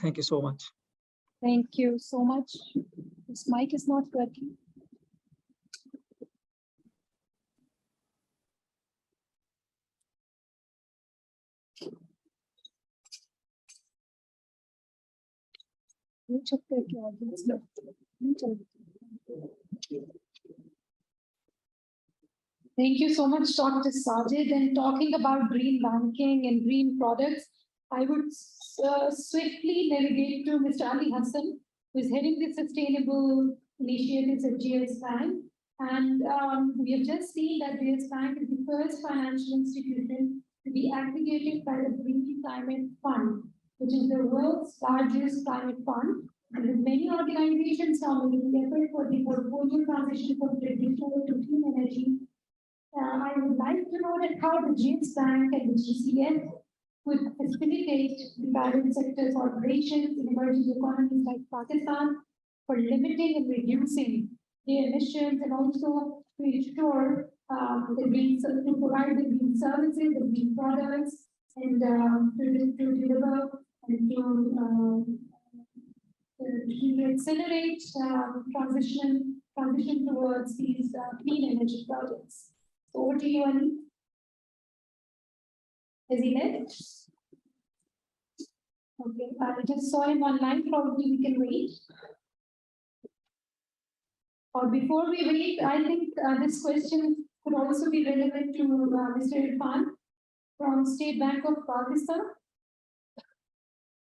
Thank you so much. Thank you so much. This mic is not working. Thank you so much, Dr. Sajid. And talking about green banking and green products, I would swiftly navigate to Mr. Ali Hassan, who is heading the sustainable initiatives at GS Bank. And we have just seen that GS Bank is the first financial institution to be aggregated by the Green Climate Fund, which is the world's largest climate fund. And with many organizations now making the effort for the portfolio transition from traditional to clean energy, I would like to know that how the GS Bank and the GCF would facilitate the private sector's operations in emerging economies like Pakistan for limiting and reducing the emissions, and also to ensure the green, to provide the green services, the green products, and to deliver and to accelerate transition towards these clean energy projects. So over to you, Ali. Is he there? Okay, I just saw him online. Probably we can wait. Or before we wait, I think this question could also be relevant to Mr. Irfan from State Bank of Pakistan.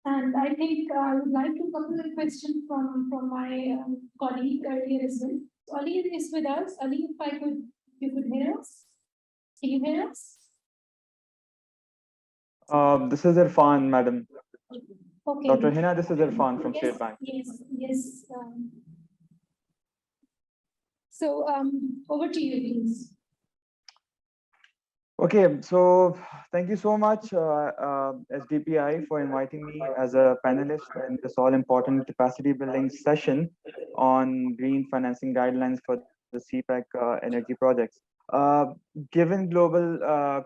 And I think I would like to couple a question from my colleague earlier as well. So Ali is with us. Ali, if you could hear us. Can you hear us? This is Irfan, madam. Okay. Dr. Hina, this is Irfan from Yes, State Bank. yes. So over to you, please. Okay, so thank you so much, SDPI, for inviting me as a panelist in this all-important capacity building session on green financing guidelines for the Cpec energy projects. Given global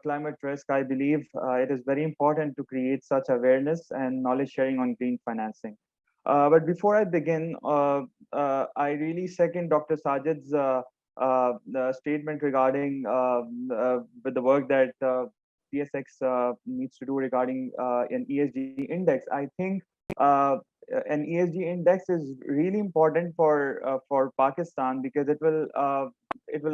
climate risk, I believe it is very important to create such awareness and knowledge sharing on green financing. But before I begin, I really second Dr. Sajid's the statement regarding with the work that PSX needs to do regarding an ESG index. I think an ESG index is really important for Pakistan, because it will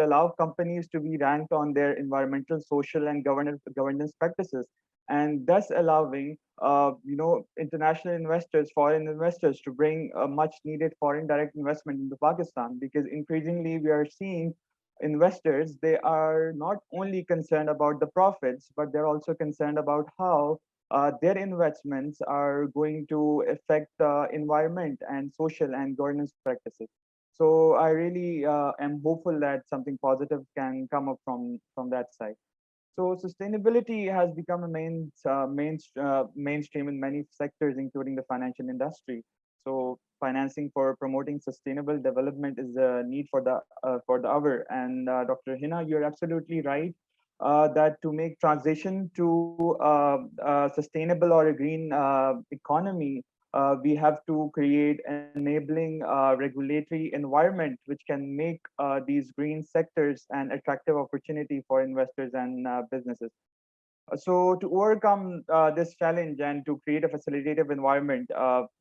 allow companies to be ranked on their environmental, social, and governance practices, and thus allowing international investors, foreign investors, to bring a much needed foreign direct investment into Pakistan. Because increasingly we are seeing investors, they are not only concerned about the profits, but they're also concerned about how their investments are going to affect the environment and social and governance practices. So I really am hopeful that something positive can come up from that side. So sustainability has become a mainstream in many sectors, including the financial industry. So financing for promoting sustainable development is a need for the hour. And Dr. Hina, you're absolutely right that to make transition to sustainable or a green economy, we have to create an enabling regulatory environment which can make these green sectors an attractive opportunity for investors and businesses. So to overcome this challenge and to create a facilitative environment,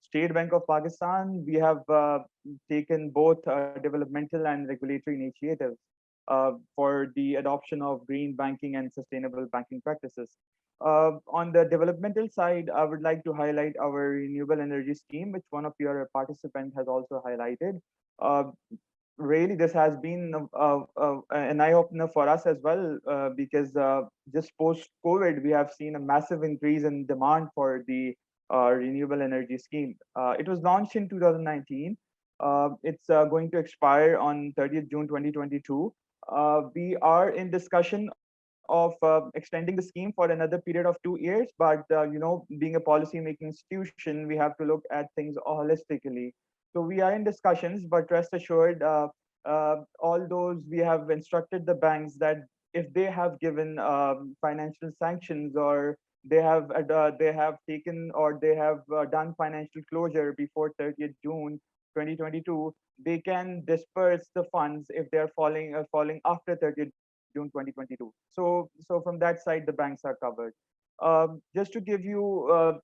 State Bank of Pakistan, we have taken both developmental and regulatory initiatives for the adoption of green banking and sustainable banking practices. On the developmental side, I would like to highlight our renewable energy scheme, which one of your participants has also highlighted. Really, this has been an eye-opener for us as well, because just post-COVID, we have seen a massive increase in demand for the renewable energy scheme. It was launched in 2019. It's going to expire on 30th June 2022. We are in discussion of extending the scheme for another period of 2 years, but being a policy making institution, we have to look at things holistically. So we are in discussions, but rest assured, all those we have instructed the banks that if they have given financial sanctions, or they have taken, or they have done financial closure before 30th June 2022, they can disperse the funds if they are falling after 30th June 2022. So from that side, the banks are covered. Just to give you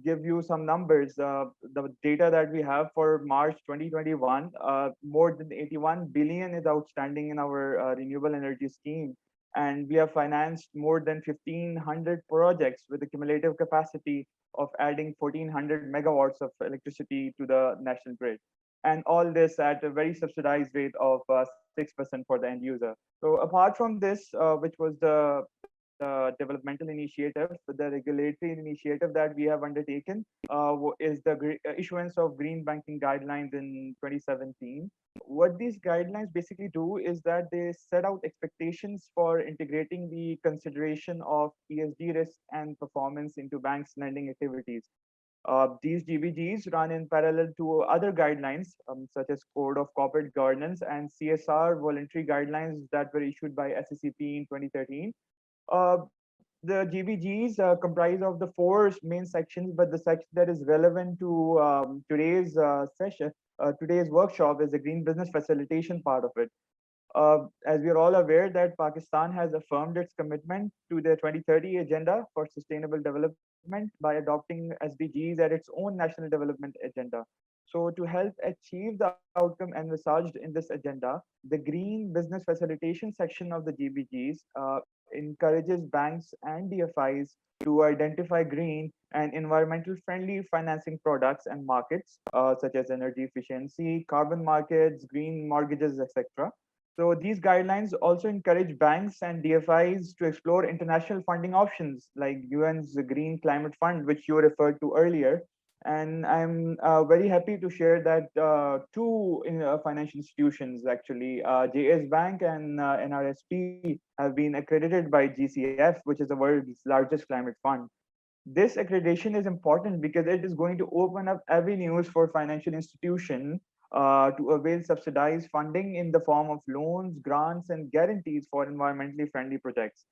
give you some numbers, the data that we have for March 2021, more than 81 billion is outstanding in our renewable energy scheme, and we have financed more than 1,500 projects with a cumulative capacity of adding 1,400 megawatts of electricity to the national grid, and all this at a very subsidized rate of 6% for the end user. So apart from this, which was the developmental initiative, the regulatory initiative that we have undertaken is the issuance of green banking guidelines in 2017. What these guidelines basically do is that they set out expectations for integrating the consideration of ESG risk and performance into banks' lending activities. These GBGs run in parallel to other guidelines, such as Code of Corporate Governance and CSR voluntary guidelines that were issued by SECP in 2013. Uh, the GBGs comprise of the four main sections, but the section that is relevant to today's workshop is the green business facilitation part of it. As we are all aware that Pakistan has affirmed its commitment to the 2030 Agenda for Sustainable Development by adopting SDGs at its own national development agenda. So to help achieve the outcome envisaged in this agenda, the Green Business Facilitation section of the GBGs encourages banks and DFIs to identify green and environmental friendly financing products and markets, such as energy efficiency, carbon markets, green mortgages, etc. So these guidelines also encourage banks and DFIs to explore international funding options like UN's Green Climate Fund, which you referred to earlier. And I'm very happy to share that two financial institutions, actually, JS Bank and NRSP, have been accredited by GCF, which is the world's largest climate fund. This accreditation is important because it is going to open up avenues for financial institutions to avail subsidized funding in the form of loans, grants, and guarantees for environmentally friendly projects.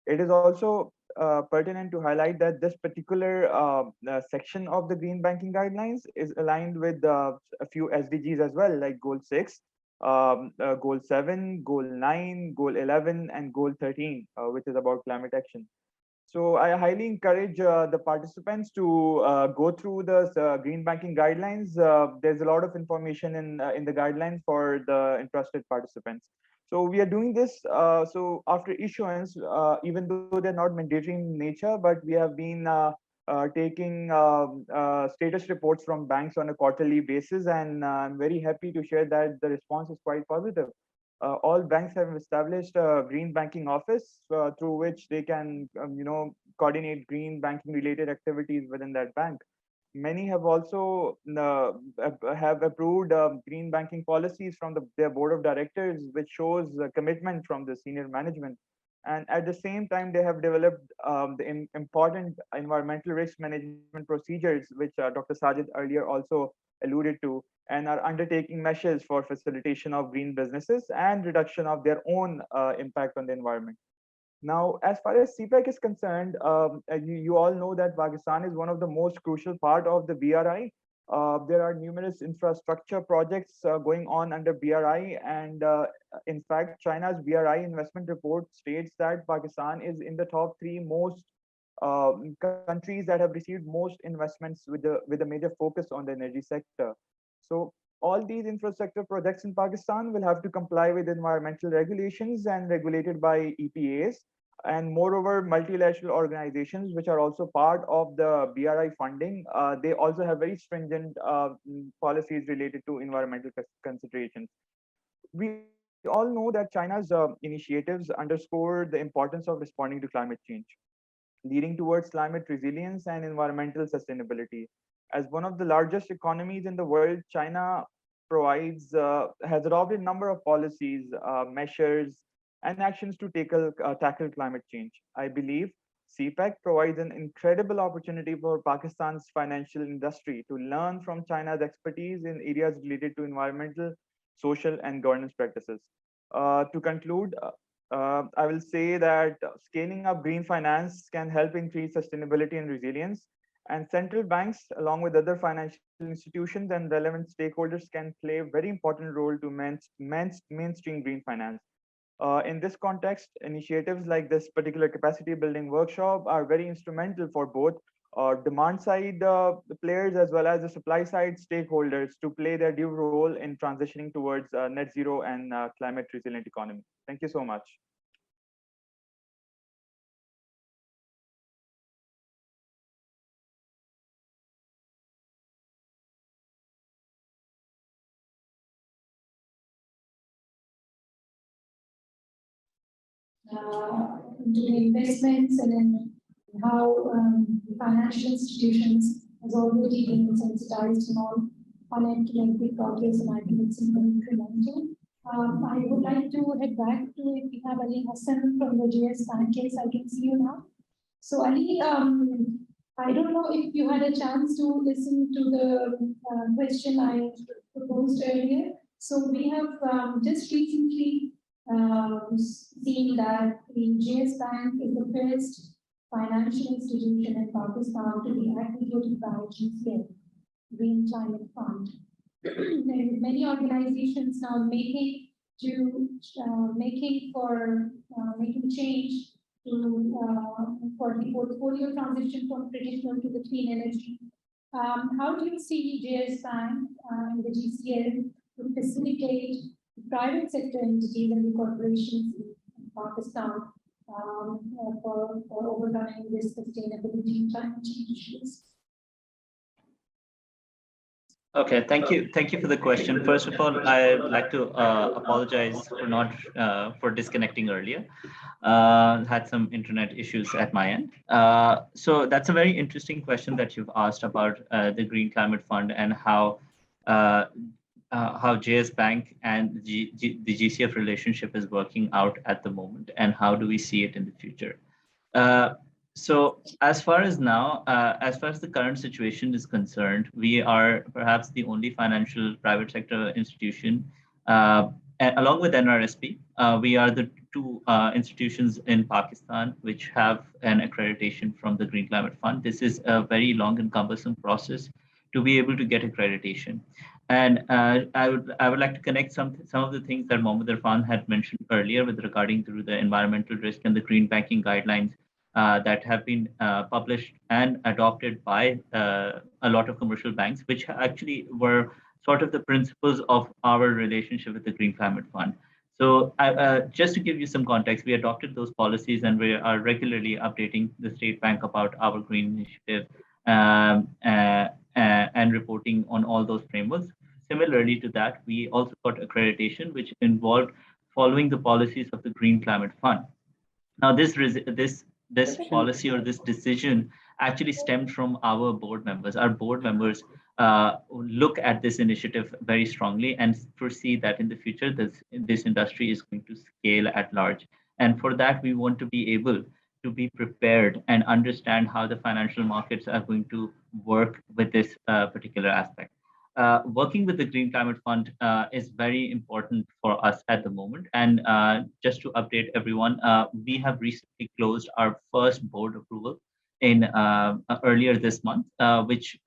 It is also pertinent to highlight that this particular section of the green banking guidelines is aligned with a few SDGs as well, like Goal 6, Goal 7, Goal 9, Goal 11, and Goal 13, which is about climate action. So I highly encourage the participants to go through the green banking guidelines. There's a lot of information in the guidelines for the interested participants. So we are doing this. So after issuance, even though they're not mandatory in nature, but we have been taking status reports from banks on a quarterly basis, and I'm very happy to share that the response is quite positive. All banks have established a green banking office through which they can, coordinate green banking related activities within that bank. Many have also have approved green banking policies from their board of directors, which shows commitment from the senior management. And at the same time, they have developed the important environmental risk management procedures, which Dr. Sajid earlier also alluded to, and are undertaking measures for facilitation of green businesses and reduction of their own impact on the environment. Now, as far as Cpec is concerned, you all know that Pakistan is one of the most crucial part of the BRI. There are numerous infrastructure projects going on under BRI, and in fact, China's BRI investment report states that Pakistan is in the top three most countries that have received most investments with a major focus on the energy sector. So all these infrastructure projects in Pakistan will have to comply with environmental regulations and regulated by EPAs. And moreover, multilateral organizations, which are also part of the BRI funding, they also have very stringent policies related to environmental considerations. We all know that China's initiatives underscore the importance of responding to climate change, leading towards climate resilience and environmental sustainability. As one of the largest economies in the world, China has adopted a number of policies, measures, and actions to tackle climate change. I believe Cpec provides an incredible opportunity for Pakistan's financial industry to learn from China's expertise in areas related to environmental, social, and governance practices. To conclude, I will say that scaling up green finance can help increase sustainability and resilience, and central banks, along with other financial institutions and relevant stakeholders, can play a very important role to mainstream green finance. In this context, initiatives like this particular capacity building workshop are very instrumental for both demand side players as well as the supply side stakeholders to play their due role in transitioning towards net zero and climate resilient economy. Thank you so much. Into the investments and then how financial institutions has already been sensitized on it to make big progress, and I think it's incremental. I would like to head back to if we have Ali Hassan from the GS Bank case. I can see you now. So Ali, I don't know if you had a chance to listen to the question I proposed earlier. So we have just recently seen that the GS Bank is the first financial institution in Pakistan to be aggregated by GCL, Green Climate Fund. And many organizations now making change to for the portfolio transition from traditional to the clean energy. How do you see GS Bank and the GCL to facilitate private sector entities and the corporations in Pakistan for overcoming this sustainability and climate change issues? Okay, thank you. Thank you for the question. First of all, I'd like to apologize for not for disconnecting earlier. Had some internet issues at my end. So that's a very interesting question that you've asked about the Green Climate Fund and how JS Bank and the GCF relationship is working out at the moment, and how do we see it in the future. So as far as now, as far as the current situation is concerned, we are perhaps the only financial private sector institution, along with NRSP, we are the two institutions in Pakistan which have an accreditation from the Green Climate Fund. This is a very long and cumbersome process to be able to get accreditation. And I would like to connect some of the things that Mohammed Irfan had mentioned earlier with regarding to the environmental risk and the green banking guidelines that have been published and adopted by a lot of commercial banks, which actually were sort of the principles of our relationship with the Green Climate Fund. So just to give you some context, we adopted those policies and we are regularly updating the State Bank about our green initiative and reporting on all those frameworks. Similarly to that, we also got accreditation, which involved following the policies of the Green Climate Fund. Now, this policy or this decision actually stemmed from our board members. Our board members look at this initiative very strongly and foresee that in the future, this industry is going to scale at large. And for that, we want to be able to be prepared and understand how the financial markets are going to work with this particular aspect. Working with the Green Climate Fund is very important for us at the moment. And just to update everyone, we have recently closed our first board approval in earlier this month, which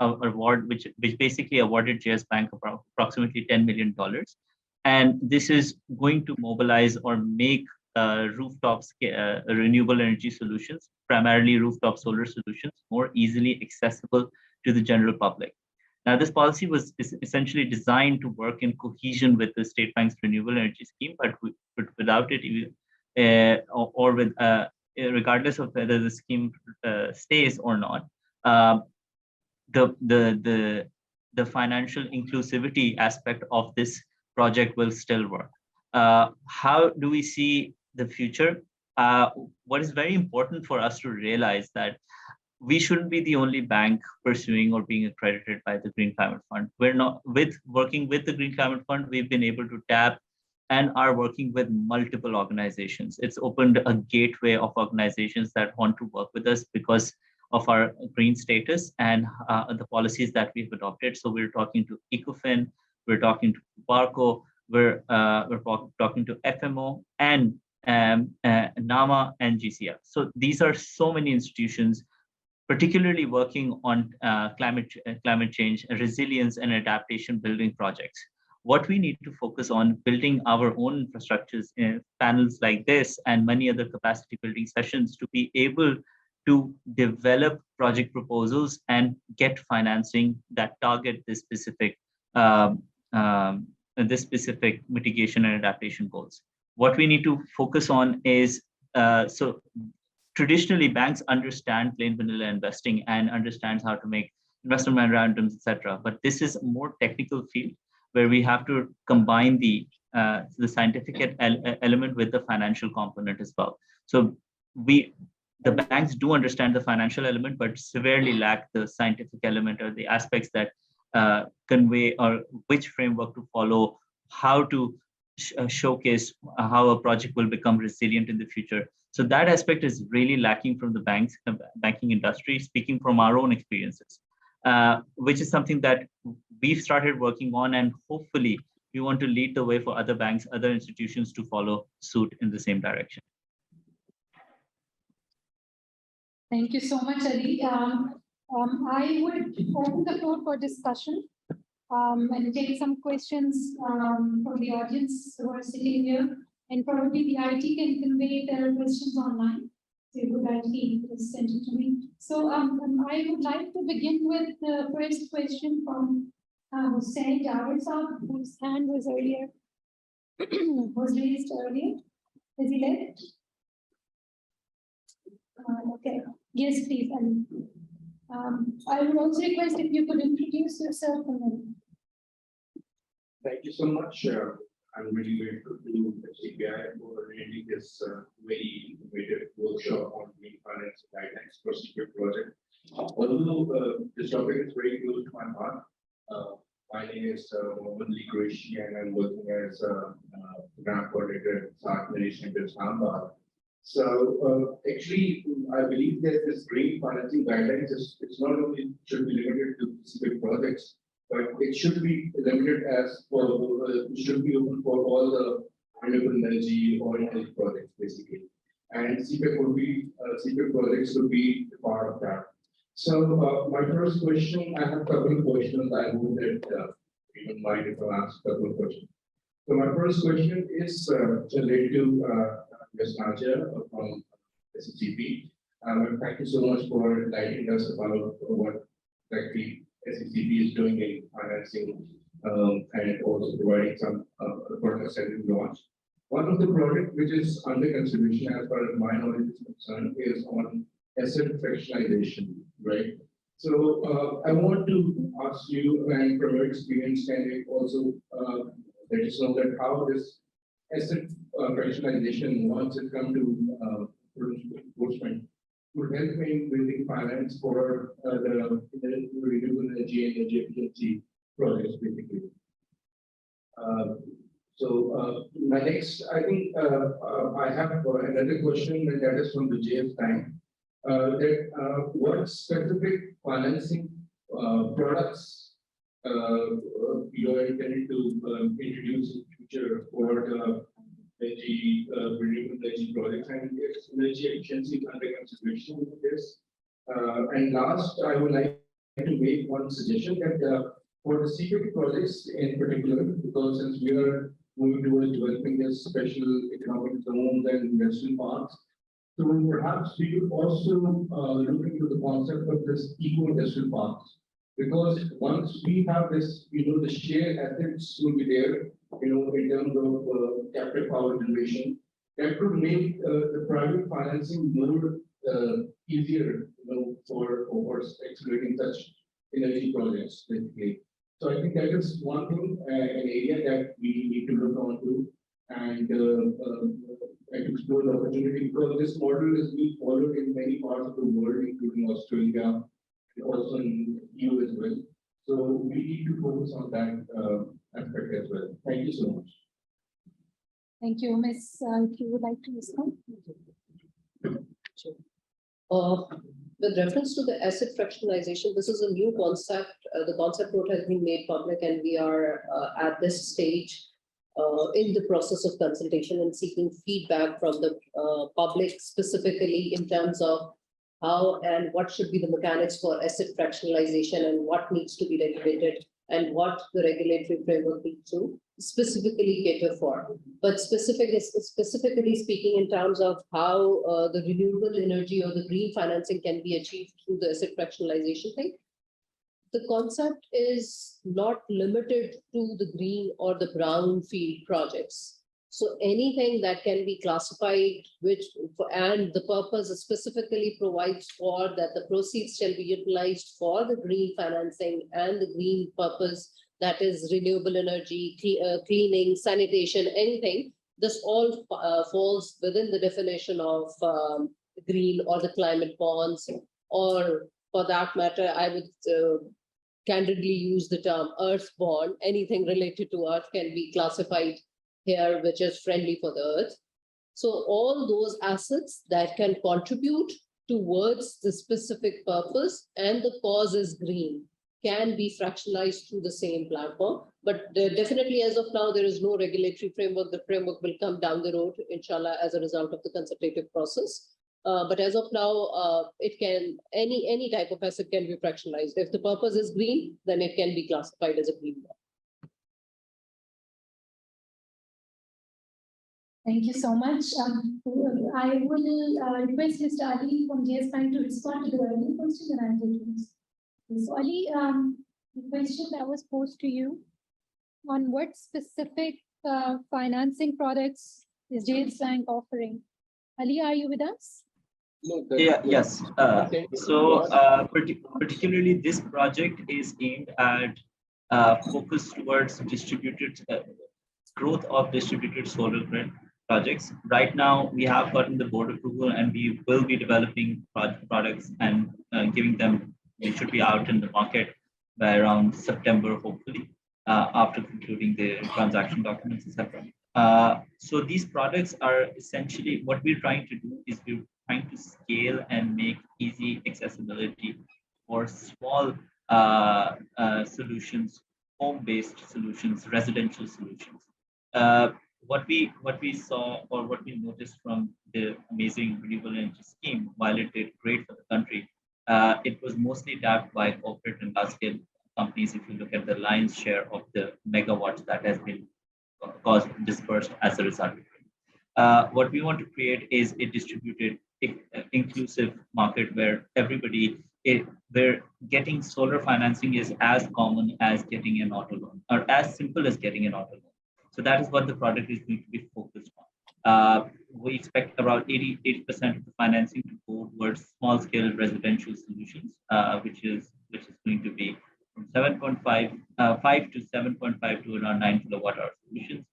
basically awarded JS Bank approximately $10 million. And this is going to mobilize or make rooftop renewable energy solutions, primarily rooftop solar solutions, more easily accessible to the general public. Now, this policy was essentially designed to work in cohesion with the State Bank's renewable energy scheme, but without it, or with regardless of whether the scheme stays or not, the financial inclusivity aspect of this project will still work. How do we see the future? What is very important for us to realize that we shouldn't be the only bank pursuing or being accredited by the Green Climate Fund. We're not working with the Green Climate Fund. We've been able to tap and are working with multiple organizations. It's opened a gateway of organizations that want to work with us because of our green status and the policies that we've adopted. So we're talking to Ecofin, we're talking to Barco, we're talking to FMO and NAMA and GCF. So these are so many institutions, particularly working on climate change, resilience and adaptation building projects. What we need to focus on building our own infrastructures in panels like this and many other capacity building sessions to be able to develop project proposals and get financing that target this specific mitigation and adaptation goals. What we need to focus on is, so traditionally banks understand plain vanilla investing and understands how to make investment memorandums, etc. But this is a more technical field where we have to combine the scientific element with the financial component as well. So the banks do understand the financial element, but severely lack the scientific element or the aspects that convey or which framework to follow, how to showcase how a project will become resilient in the future. So that aspect is really lacking from the banking industry, speaking from our own experiences, which is something that we've started working on, and hopefully we want to lead the way for other banks, other institutions to follow suit in the same direction. Thank you so much, Ali. I would open the floor for discussion and take some questions from the audience who are sitting here, and probably the IT can convey their questions online. So good IT is sent it to me. So I would like to begin with the first question from Hussain Javed Saab, whose hand was raised earlier. Is he there? Okay. Yes, please. I would also request if you could introduce yourself and then. Thank you so much. I'm really grateful to Cpec for arranging this very innovative workshop on green finance guidelines for Cpec project. Although this topic is very close to my heart, my name is Mohammed Ali Qureshi, and I'm working as a grant coordinator at South Malaysian Islamabad. So actually, I believe that this green financing guidelines it's not only should be limited to specific projects, but it should be limited as for should be open for all the renewable energy or energy projects basically. And Cpec would be Cpec projects would be part of that. So my first question, I have a couple of questions. I hope that you don't mind if I ask a couple of questions. So my first question is related to Ms. Nadia from SCP. Thank you so much for guiding us about what exactly SCP is doing in financing and also providing some products that we launched. One of the products which is under consideration as far as my knowledge is concerned is on asset fractionalization, right? So I want to ask you, and from your experience, can you also let us know that how this asset fractionalization, once it comes to enforcement, would help in building finance for the renewable energy and energy efficiency projects, basically. So my next, I think I have another question, and that is from the JF Bank. What specific financing products you are intending to introduce in the future for the energy, renewable energy projects, and if energy efficiency is under consideration with this. And last, I would like to make one suggestion that for the Cpec projects in particular, because since we are moving towards developing this special economic zones and industrial parks, so perhaps we could also look into the concept of this eco-industrial parks. Because once we have this, the shared assets will be there, in terms of captive power generation, that could make the private financing more easier, for accelerating such energy projects, basically. So I think that is one thing, an area that we need to look onto. and explore the opportunity, because this model is being followed in many parts of the world, including Australia and also in EU as well. So we need to focus on that aspect as well. Thank you so much. Thank you, Ms. If you would like to respond. With reference to the asset fractionalization, this is a new concept. The concept note has been made public, and we are at this stage in the process of consultation and seeking feedback from the public, specifically in terms of how and what should be the mechanics for asset fractionalization and what needs to be regulated and what the regulatory framework needs to specifically cater for. But specifically speaking in terms of how the renewable energy or the green financing can be achieved through the asset fractionalization thing, the concept is not limited to the green or the brown field projects. So anything that can be classified, and the purpose specifically provides for that the proceeds shall be utilized for the green financing and the green purpose, that is renewable energy, cleaning, sanitation, anything. This all falls within the definition of green or the climate bonds, or for that matter, I would candidly use the term earth bond. Anything related to earth can be classified here, which is friendly for the earth. So all those assets that can contribute towards the specific purpose and the cause is green can be fractionalized through the same platform. But definitely as of now, there is no regulatory framework. The framework will come down the road, inshallah, as a result of the consultative process. But as of now, it can, any type of asset can be fractionalized. If the purpose is green, then it can be classified as a green bond. Thank you so much. I will request Mr. Ali from JS Bank to respond to the earlier question, and I'll take this. So Ali, the question that was posed to you on what specific financing products is JS Bank offering? Ali, are you with us? Yeah, yes. Particularly this project is aimed at focus towards distributed growth of distributed solar grid projects. Right now, we have gotten the board approval, and we will be developing products and giving them. They should be out in the market by around September, hopefully, after concluding the transaction documents, etc. So these products are essentially what we're trying to do is we're trying to scale and make easy accessibility for small solutions, home-based solutions, residential solutions. What we saw or what we noticed from the amazing renewable energy scheme, while it did great for the country, it was mostly tapped by corporate and large-scale companies. If you look at the lion's share of the megawatts that has been dispersed as a result. What we want to create is a distributed, inclusive market where where getting solar financing is as common as getting an auto loan, or as simple as getting an auto loan. So that is what the product is going to be focused on. We expect around 80% of the financing to go towards small-scale residential solutions, which is going to be from 5 to 7.5 to around 9 kilowatt-hour solutions,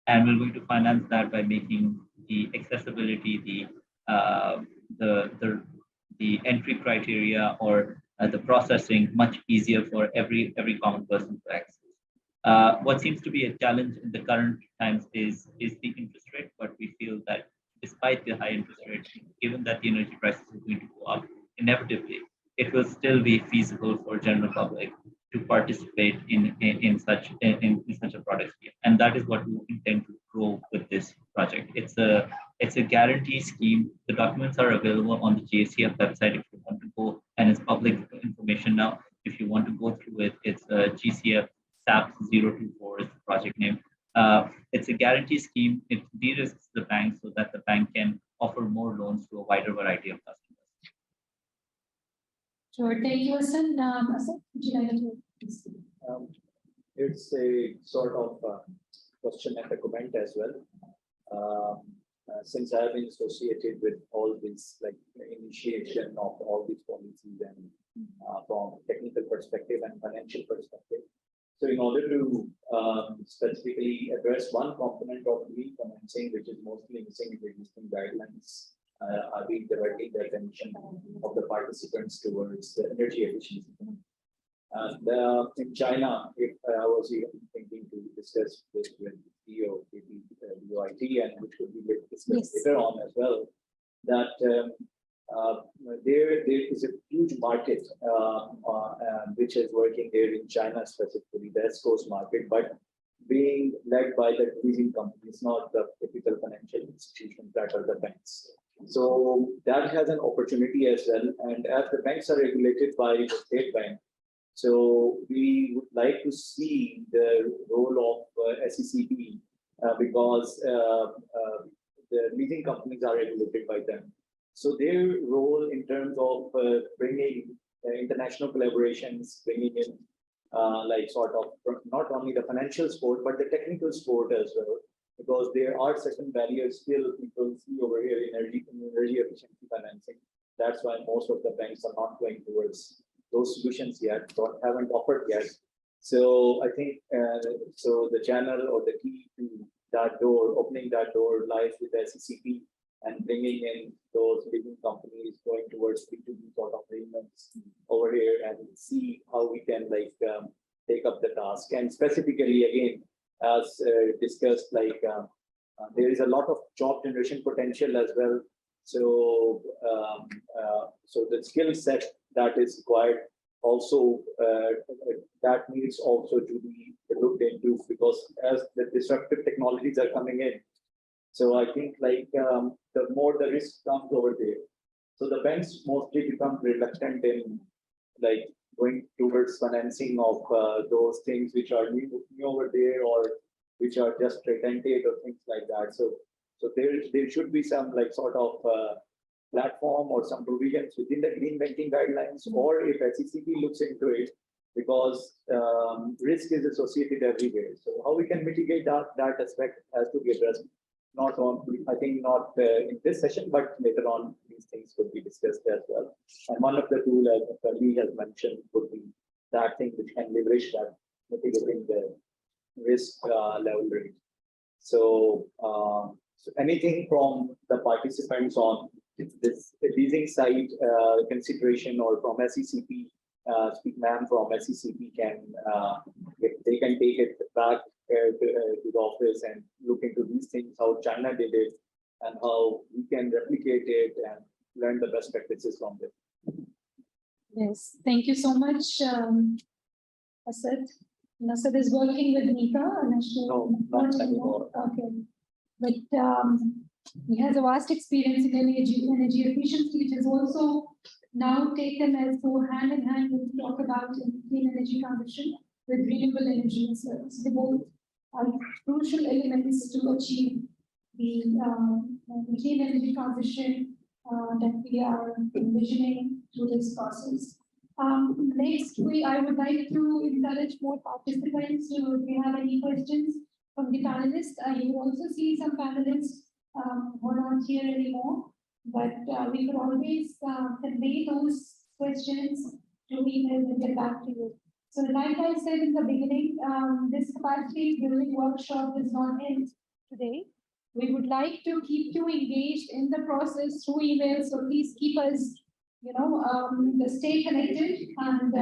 and we're going to finance that by making the accessibility, the entry criteria, or the processing much easier for every common person to access. What seems to be a challenge in the current times is the interest rate, but we feel that despite the high interest rate, given that the energy prices are going to go up inevitably, it will still be feasible for general public to participate in such a product scheme, and that is what we intend to grow with this project. It's a guarantee scheme. The documents are available on the JCF website if you want to go, and it's public information now. If you want to go through it, it's GCF SAP 024 is the project name. It's a guarantee scheme. It de-risks the bank so that the bank can offer more loans to a wider variety of customers. Sure, thank you, Hassan. Hassan, would you like to? It's a sort of question and a comment as well. Since I have been associated with all this, like initiation of all these policies and from technical perspective and financial perspective. So in order to specifically address one component of green financing, which is mostly missing in the existing guidelines, I've been diverting the attention of the participants towards the energy efficiency. And in China, if I was even thinking to discuss this with UIT, and which could be discussed later on as well, that there is a huge market which is working there in China, specifically the West Coast market, but being led by the leasing companies, not the typical financial institutions that are the banks. So that has an opportunity as well. And as the banks are regulated by the state bank, so we would like to see the role of SECP because the leasing companies are regulated by them. So their role in terms of bringing international collaborations, bringing in like sort of not only the financial support, but the technical support as well, because there are certain barriers still people see over here in energy efficiency financing. That's why most of the banks are not going towards those solutions yet, or haven't offered yet. So I think so the channel or the key to that door, opening that door, lies with SECP and bringing in those leading companies going towards B2B sort of agreements over here, and see how we can like take up the task. And specifically again, as discussed, like there is a lot of job generation potential as well. So so the skill set that is required also that needs also to be looked into, because as the disruptive technologies are coming in, so I think like the more the risk comes over there, so the banks mostly become reluctant in like going towards financing of those things which are new over there, or which are just patented or things like that. So there should be some like sort of platform or some provisions within the green banking guidelines, or if SECP looks into it, because risk is associated everywhere. So how we can mitigate that aspect has to be addressed. Not on, I think not in this session, but later on these things could be discussed as well. And one of the tools, as Lee has mentioned, would be that thing which can leverage that, mitigating the risk level rate. So, so anything from the participants on this leasing side consideration, or from SECP, speak ma'am from SECP can, they can take it back to the office and look into these things, how China did it, and how we can replicate it and learn the best practices from it. Yes, thank you so much, Asad. Asad is working with Nika. No, not anymore. Okay, but he has a vast experience in energy efficiency, which is also now taken as go hand in hand when we talk about clean energy transition with renewable energy reserves. They both are crucial elements to achieve the clean energy transition that we are envisioning through this process. Next, I would like to encourage more participants to, if you have any questions from the panelists. You will also see some panelists who are not here anymore, but we could always convey those questions to email and get back to you. So like I said in the beginning, this capacity building workshop does not end today. We would like to keep you engaged in the process through email, so please keep us, stay connected, and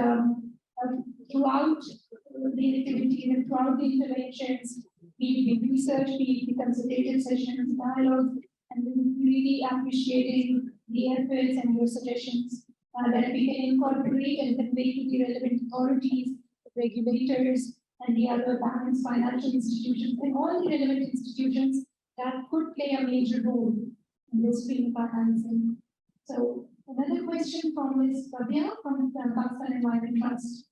throughout the activity and throughout the interventions, be it research, be it the consultative sessions, dialogue, and we will be really appreciating the efforts and your suggestions that we can incorporate and convey to the relevant authorities, regulators, and the other banks, financial institutions, and all the relevant institutions that could play a major role in this green financing. So another question from Ms. Bhavya from the Pakistan Environment Trust.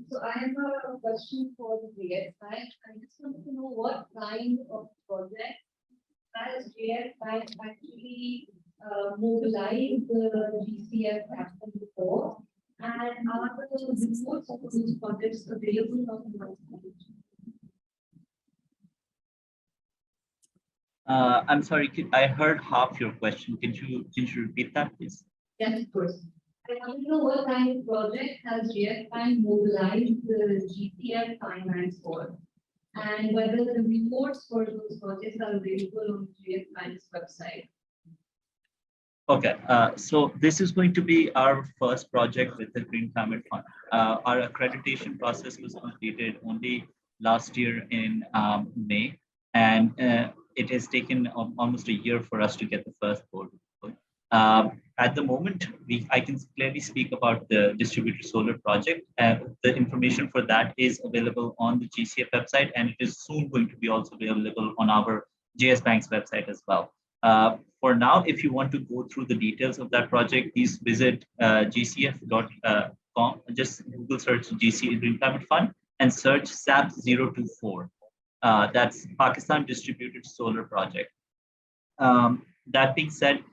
So I have a question for the JS Bank. I just want to know what kind of project has JS Bank actually mobilized the GCF capital before, and are the reports of those projects available on the website? I'm sorry, I heard half your question. Can you repeat that, please? Yes, of course. I want to know what kind of project has GFI mobilized the GCF finance for? And whether the reports for those projects are available on GFI's website. Okay, so this is going to be our first project with the Green Climate Fund. Our accreditation process was completed only last year in May, and it has taken almost a year for us to get the first board. At the moment, I can clearly speak about the distributed solar project. The information for that is available on the GCF website, and it is soon going to be also available on our JS Bank's website as well. For now, if you want to go through the details of that project, please visit gcf.com. Just Google search GCF Green Climate Fund and search SAP 024. That's Pakistan Distributed Solar Project. That being said,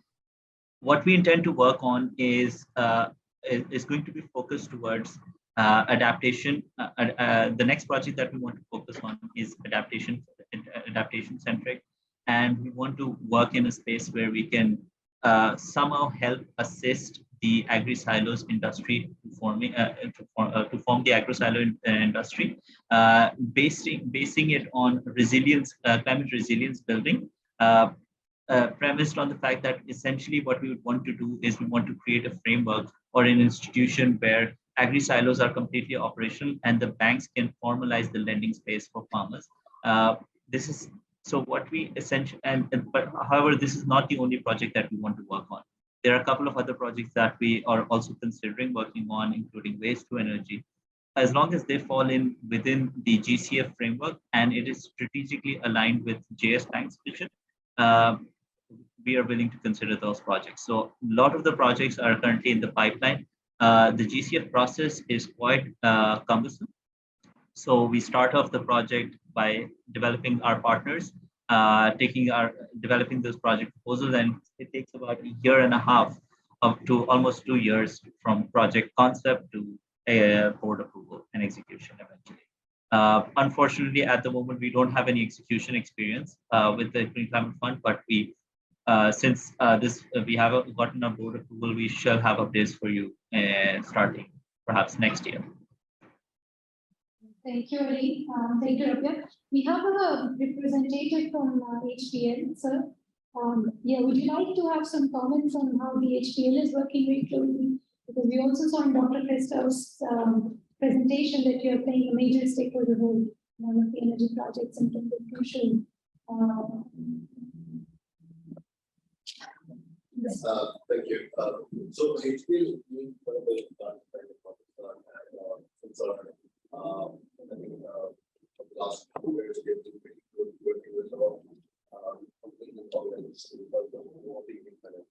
what we intend to work on is going to be focused towards adaptation. The next project that we want to focus on is adaptation centric, and we want to work in a space where we can somehow help assist the agri-silos industry to form the agri-silo industry, basing it on resilience, climate resilience building. Premised on the fact that essentially what we would want to do is we want to create a framework or an institution where agri-silos are completely operational and the banks can formalize the lending space for farmers. This is so what we essentially, but however, this is not the only project that we want to work on. There are a couple of other projects that we are also considering working on, including waste to energy. As long as they fall in within the GCF framework and it is strategically aligned with JS Bank's vision, we are willing to consider those projects. So a lot of the projects are currently in the pipeline. The GCF process is quite cumbersome. So we start off the project by developing our partners, developing this project proposal, and it takes about a year and a half up to almost 2 years from project concept to board approval and execution eventually. Unfortunately, at the moment, we don't have any execution experience with the Green Climate Fund, but since we have gotten a board approval, we shall have updates for you starting perhaps next year. Thank you, Ali. Thank you, Rabia. We have a representative from HPL, sir. Yeah, would you like to have some comments on how the HPL is working very closely? Because we also saw in Dr. Christoph's presentation that you are playing a major stakeholder role in one of the energy projects and can be crucial. Thank you. So HPL is being one of the I think for the last 2 years we have been pretty good working with a lot of completely organizations involved in the finance.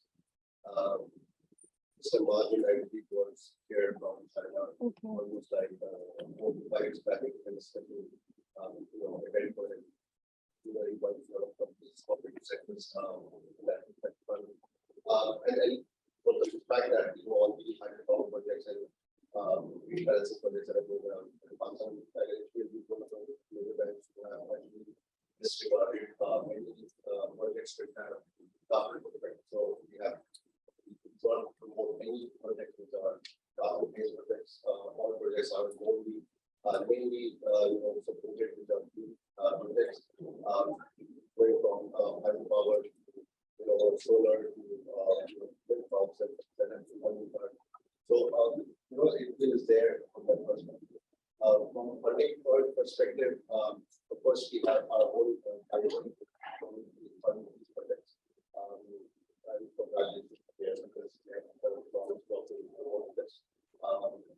Mr. Margin, I believe, was here from China, almost like 5 years back, and especially event for him. Very involved in a lot of these corporate sectors that fund. And for the fact that all the hydropower projects and rebalancing projects that are going on in Pakistan, will be one of the major banks who have actually disregarded many projects with government projects. So we have to promote many projects which are government-based projects. All projects are mainly supported with the projects going from hydropower, solar to wind farms and so it is there from that perspective. From a funding perspective, of course, we have our own funding these projects.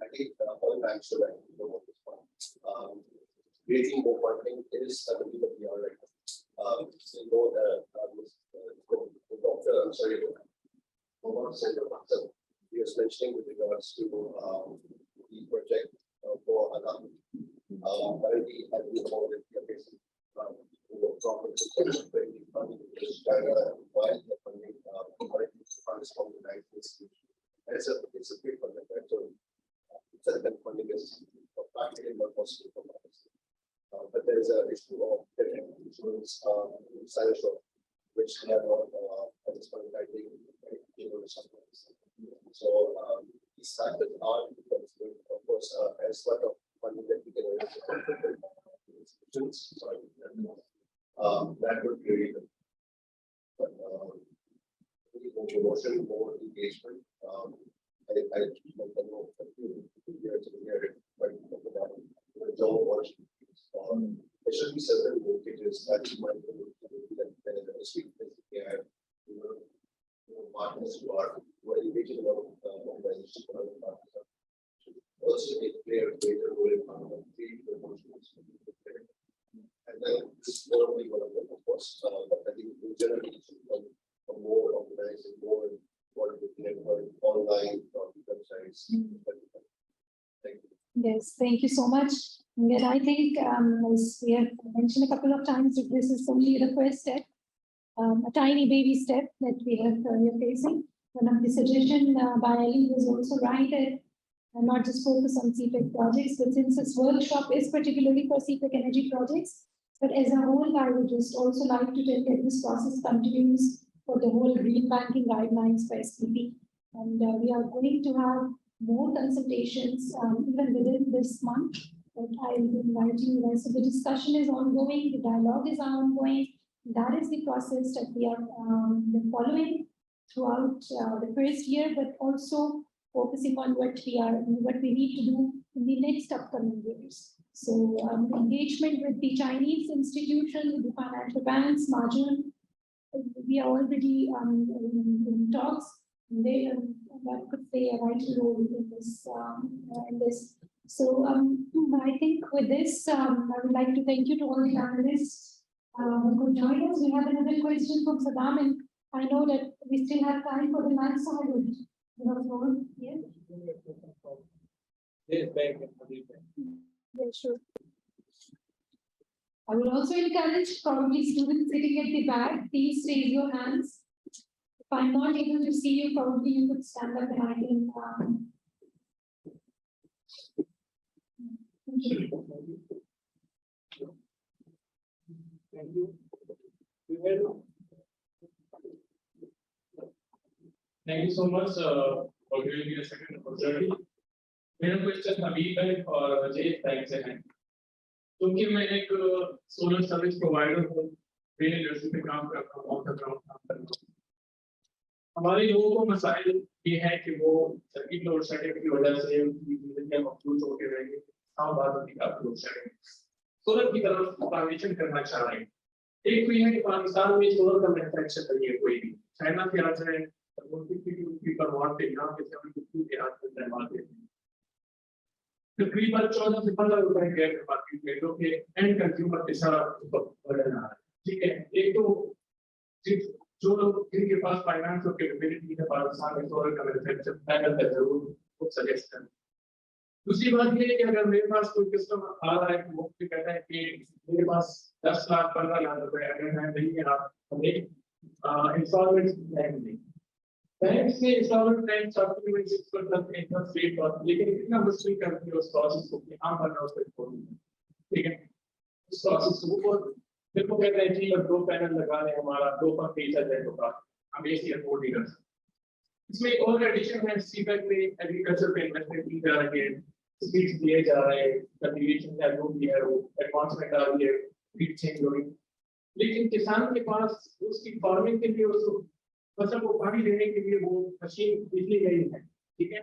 I think all banks should actually know this one. Raising more funding is something that we are right now. So he was mentioning with regards to the project for Adam. Currently, I believe more than we are facing from China while the funding funds from the United States. It's a big project, right? So certain funding is practically not possible for us. But there is an issue of insurance, which they are not, at this point, I think, able to summarize. So, these factors are considered, of course, as part of funding that we can arrange for institutions. Sorry, that would really help. But, more promotion, more engagement. I know a few years here, but the job opportunities. There should be several linkages that you might be able to do that in the industry. Yeah, partners who are engaging in our organization. Also, play a greater role in creating promotions. And then this is probably one of them, of course. But I think in general, it should become more organized and more online websites. Thank you. Yes, thank you so much. And I think, as we have mentioned a couple of times, that this is only the first step, a tiny baby step that we are facing. One of the suggestions by Ali was also right that not just focus on Cpec projects, but since this workshop is particularly for Cpec energy projects, but as a whole, I would just also like to tell that this process continues for the whole green banking guidelines for SPP. And we are going to have more consultations even within this month. But I will be inviting you guys. So the discussion is ongoing, the dialogue is ongoing. That is the process that we are following throughout the first year, but also focusing on what we need to do in the next upcoming years. So engagement with the Chinese institutions, with the financial banks, margin, we are already in talks. They that could play a vital role in this. So I think with this, I would like to thank you to all the panelists who could join us. We have another question from Saddam, and I know that we still have time for the lunch, so I would yes. Yeah, sure. I would also encourage probably students sitting at the back, please raise your hands. If I'm not able to see you, probably you could stand up and I can. Thank you. Thank you so much for giving me a second opportunity. मेरा question हबीब है और Ajay bank से है। क्योंकि मैं एक solar service provider हूँ, मेरे यूनिवर्सिटी में काम करता हूँ, हमारे लोगों को मसाइल ये है कि वो सर्किट लोड शेडिंग की वजह से उनकी जिंदगी मखलूज होकर रहेंगे। हम बात होती है लोड शेडिंग सोलर की तरफ ट्रांजिशन करना चाह रहे हैं। एक तो ये है कि पाकिस्तान में सोलर का मैन्युफैक्चर करिए कोई भी, चाइना से आ जाए तो 50 पर वॉट पे यहाँ पे 750 के आसपास मार्केट में तकरीबन 14 से 15 रुपए गैस मार्केट में जो कि एंड कंज्यूमर के साथ बढ़ रहा है। ठीक है, एक तो जो लोग जिनके पास फाइनेंस और कैपेबिलिटी है पाकिस्तान में सोलर का मैन्युफैक्चर पैनल का जरूर सजेस्ट करें। दूसरी बात ये है कि अगर मेरे पास कोई कस्टमर आ रहा है तो वो कहता है कि मेरे पास 10 लाख 15 लाख रुपए अगर है नहीं है, आप हमें इंस्टॉलमेंट देंगे। बैंक से इंस्टॉलमेंट बैंक 6% इंटरेस्ट रेट पर, लेकिन इतना मुश्किल करती है उस प्रोसेस को कि आम बंदा उस पर छोड़ेंगे। ठीक है, उस प्रोसेस को फिर वो कहते हैं कि 2 पैनल लगा लें, हमारा 2 पंखे चल जाए तो हम एसी अफोर्ड नहीं कर सकते। इसमें एक और एडिशन है, सीपेक में एग्रीकल्चर पे इन्वेस्टमेंट की जा रही है, स्पीड्स दिए जा रहे हैं, कल्टीवेशन का जो भी है वो एडवांसमेंट आ रही है, फीड चेंज हो रही है। लेकिन किसान के पास उसकी फार्मिंग के लिए उसको फसल को पानी देने के लिए वो मशीन बिजली नहीं है। ठीक है,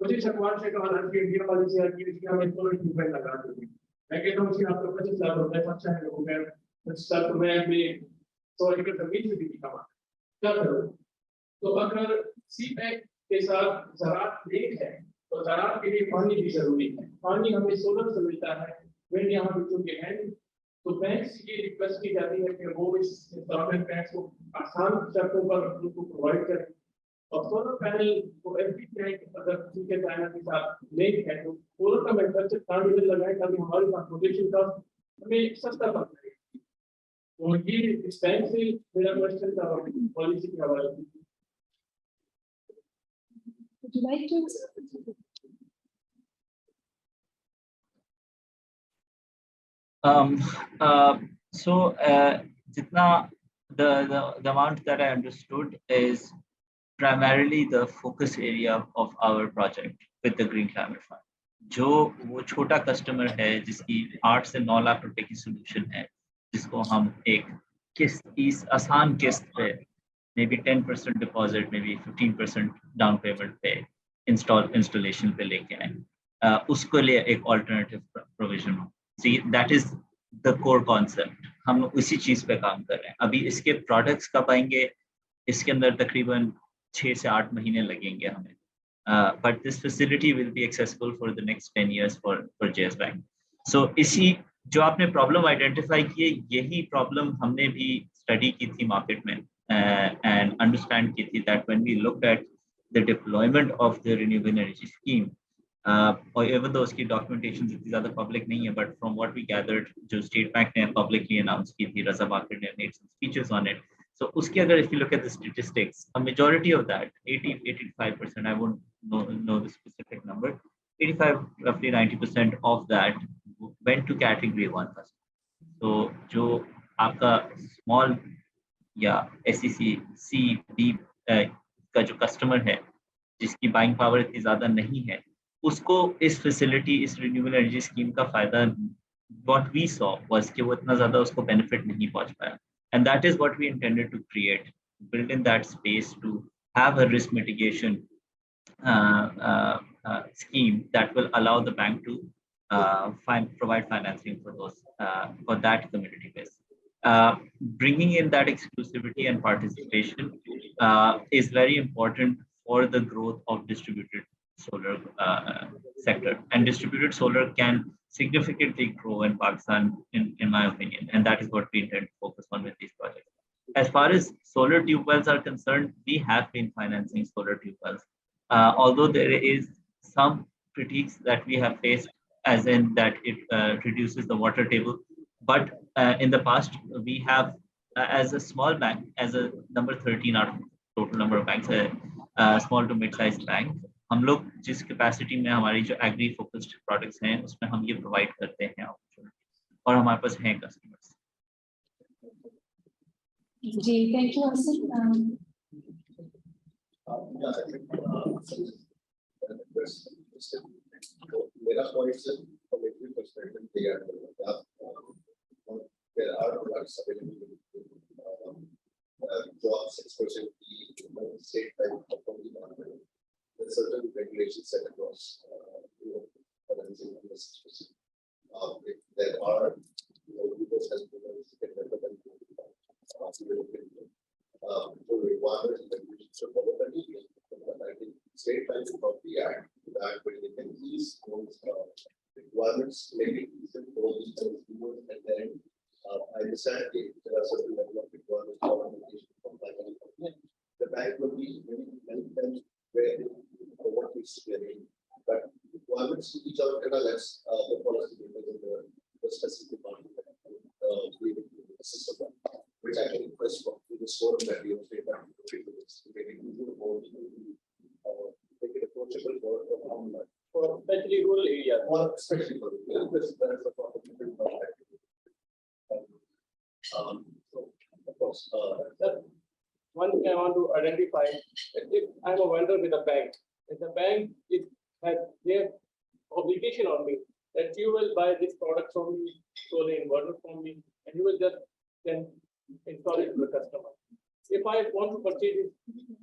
मुझे सरकार से कहा कि इंडिया वाले से कि हम सोलर ट्यूबवेल लगा देंगे। मैं कहता हूँ कि आपको 25 लाख रुपए खर्चा है, लोगों में 25 लाख रुपए में 100 एकड़ जमीन से भी कमा क्या करो। तो अगर सीपैक के साथ ज़राअत लिंक है तो ज़राअत के लिए पानी भी जरूरी है। पानी हमें सोलर से मिलता है, विंड यहाँ पे चूंकि है नहीं, तो बैंक से ये रिक्वेस्ट की जाती है कि वो इस इंस्टॉलमेंट बैंक को आसान शर्तों पर उनको प्रोवाइड करें। और सोलर पैनल को एफपी बैंक अगर उनके पैनल के साथ लिंक है तो सोलर का मैन्युफैक्चर प्लांट लगाए ताकि हमारी ट्रांसपोर्टेशन का हमें सस्ता पड़ जाए। तो ये इस बैंक से मेरा क्वेश्चन था पॉलिसी के हवाले से। Would you like to? So जितना The amount that I understood is primarily the focus area of our project with the Green Climate Fund. जो वो छोटा कस्टमर है जिसकी 8 से 9 लाख रुपए की सोल्यूशन है, जिसको हम एक किस्त इस आसान किस्त पे maybe 10% deposit, maybe 15% down payment पे installation पे लेके आए, उसको लिए एक alternative provision हो. See, that is the core concept. हम उसी चीज पे काम कर रहे हैं. अभी इसके products कब आएंगे, इसके अंदर तकरीबन 6 से 8 महीने लगेंगे हमें. But this facility will be accessible for the next 10 years for JS Bank. So इसी जो आपने problem identify किए, यही problem हमने भी study की थी market में and understand की थी that when we looked at the deployment of the renewable energy scheme, or even though उसकी documentation इतनी ज़्यादा public नहीं है, but from what we gathered, जो State Bank ने publicly announced की थी, Raza Market ने made some speeches on it. So uski agar if you look at the statistics, a majority of that, 85%, I won't know the specific number, 85, roughly 90% of that went to category 1 customer. So jo aapka small या SEC, C, D का जो customer है, जिसकी buying power इतनी ज़्यादा नहीं है, उसको इस facility, इस renewable energy scheme का फायदा, what we saw was कि वो इतना ज़्यादा उसको benefit नहीं पहुंच पाया. And that is what we intended to create, build in that space to have a risk mitigation scheme that will allow the bank to provide financing for those for that community base. Bringing in that exclusivity and participation is very important for the growth of distributed solar sector, and distributed solar can significantly grow in Pakistan, in my opinion, and that is what we intend to focus on with these projects. As far as solar tube wells are concerned, we have been financing solar tube wells, although there is some critiques that we have faced, as in that it reduces the water table. But in the past, we have, as a small bank, as a number 13 out of total number of banks, small to mid-sized bank, हम लोग जिस capacity में हमारी जो agree focused products हैं उसमें हम ये प्रोवाइड करते हैं और हमारे पास हैं कस्टमर्स. जी, थैंक यू हसन. मेरा पॉइंट से कमेटी पर्सपेक्टिव तैयार करना, there are products available, job 6% की state type of company. There are certain regulations set across financing under 6%. If there are requests as requirements that we should follow, I think state banks will probably add to that, where they can ease those requirements, maybe ease for these consumers, and then I understand there are certain level of requirements for compliance. The bank will be many times where what needs to be arranged, but requirements to each other less the policy because of the specific department the system, which I can request for this forum that we have made make it approachable for especially rural areas, or especially for the problem. So of course, one thing I want to identify, if I'm a vendor with a bank, if the bank has their obligation on me that you will buy this product from me, solar inverter from me, and you will just then install it to the customer. If I want to purchase it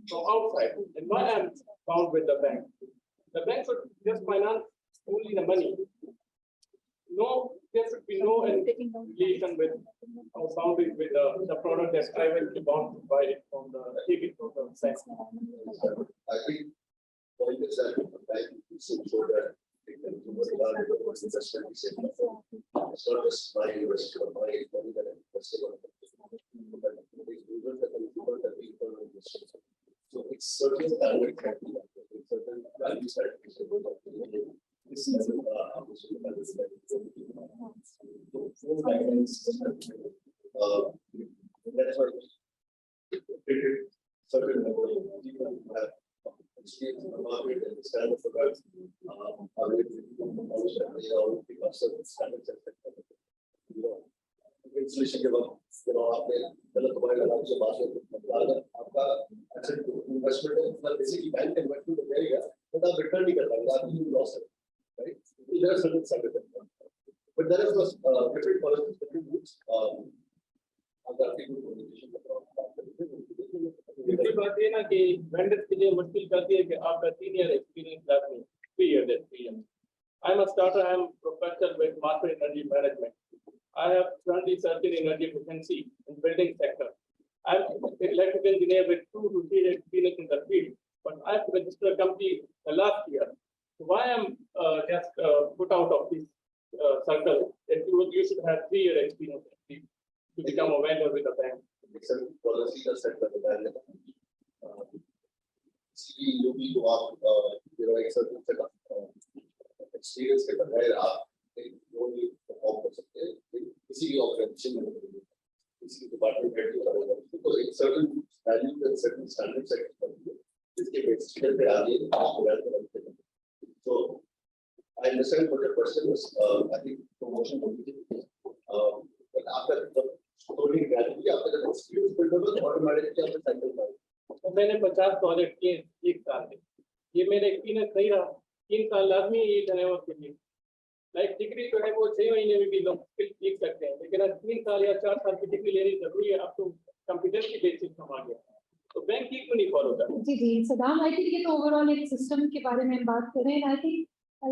from outside, and why I'm bound with the bank should just finance only the money. No, there should be no relation with or boundary with the product that I will be bound to buy it from the bank. I think point is that the bank is so that it can do what it's just it's not just my risk or my money that I'm investing on. So it's certain standard it's certain values that this is that's why certain people have experience in the market and understand the products because certain standards insulation आपने गलत तुम्हारे नाम से बात अगर आपका asset investment है मतलब बेसिकली बैंक इन्वेस्टमेंट हो जाएगा बट आप रिटर्न नहीं कर पाएंगे आपकी लॉस है right there are certain side but there is different policies different routes अगर आपकी कोई दूसरी बात ये ना कि वेंडर्स के लिए मुश्किल करती है कि आपका 3 year एक्सपीरियंस लाजमी 3 years experience. I am a starter. I am professor with master in energy management. I have currently certain energy efficiency in building sector. I am electrical engineer with 2 to 3 years experience in the field, but I have registered a company the last year. So why I am just put out of this circle? That you should have 3 year experience to become a vendor with a bank. policy का set कर देता है किसी लोगी को आप एक certain set of experience के बगैर आप एक लोन परफॉर्म कर सकते हैं किसी भी ऑर्गेनाइजेशन में किसी डिपार्टमेंट हेड की तरह तो एक certain value and certain standard set करती है जिसके बेसिस पे आगे आपको वैल्यू करते हैं so I understand what your question was I think promotion but after the story gradually after the experience build up automatically after cycle by तो मैंने 50 प्रोजेक्ट किए 1 साल में ये मेरा एक्सपीरियंस सही रहा 3 साल लाजमी ये टेन्योर के लिए लाइक डिग्री तो है वो 6 महीने में भी लोग स्किल सीख सकते हैं लेकिन अब 3 साल या 4 साल की डिग्री लेनी जरूरी है अब तो कंप्यूटर की बेसिस हम आ गया तो बैंक की क्यों नहीं फॉलो कर जी जी सदाम आई थिंक ये तो ओवरऑल एक सिस्टम के बारे में बात कर रहे हैं आई थिंक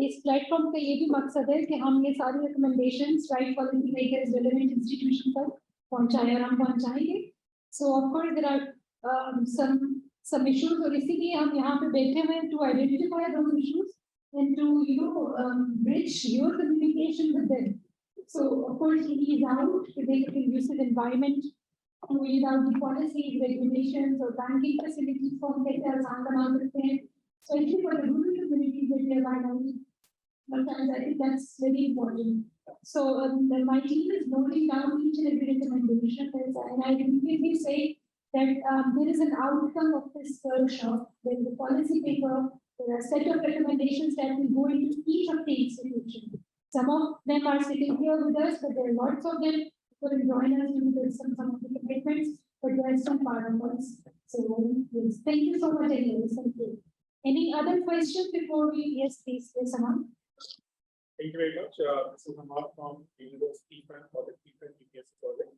इस प्लेटफॉर्म का ये भी मकसद है कि हम ये सारी recommendations right policy makers relevant institution तक पहुंचाएं और हम पहुंचाएंगे so of course there are some issues और इसीलिए हम यहाँ पे बैठे हुए हैं to identify those issues and to bridge your communication with them. So of course it is out to make a conducive environment to weed out the policies, regulations or banking facilities for कैसे आसान बना सकते हैं. Especially for the rural communities that we are running. Sometimes I think that's very important. So my team is noting down each and every recommendation and I immediately say that there is an outcome of this workshop. There is a policy paper, there are a set of recommendations that will go into each of the institutions. Some of them are sitting here with us, but there are lots of them who will join us due to some of the commitments, but they are still part of us. So yes, thank you so much, anyways. Thank you. Any other questions before we, yes, please, yes, Aman. Thank you very much. This is Amar from University for the PPS project.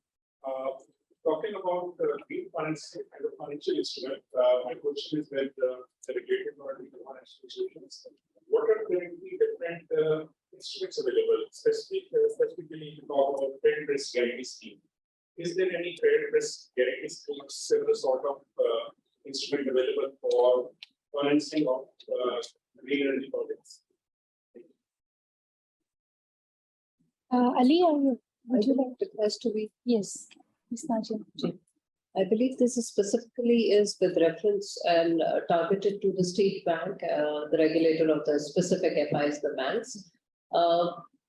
Talking about green financing as a financial instrument, my question is that the regulated financial institutions, what are currently different instruments available, specifically to talk about credit risk guarantee scheme? Is there any credit risk guarantee scheme, similar sort of instrument available for financing of green energy projects? Ali, would you like it has to be Yes. I believe this is specifically is with reference and targeted to the state bank, the regulator of the specific FIs, the banks.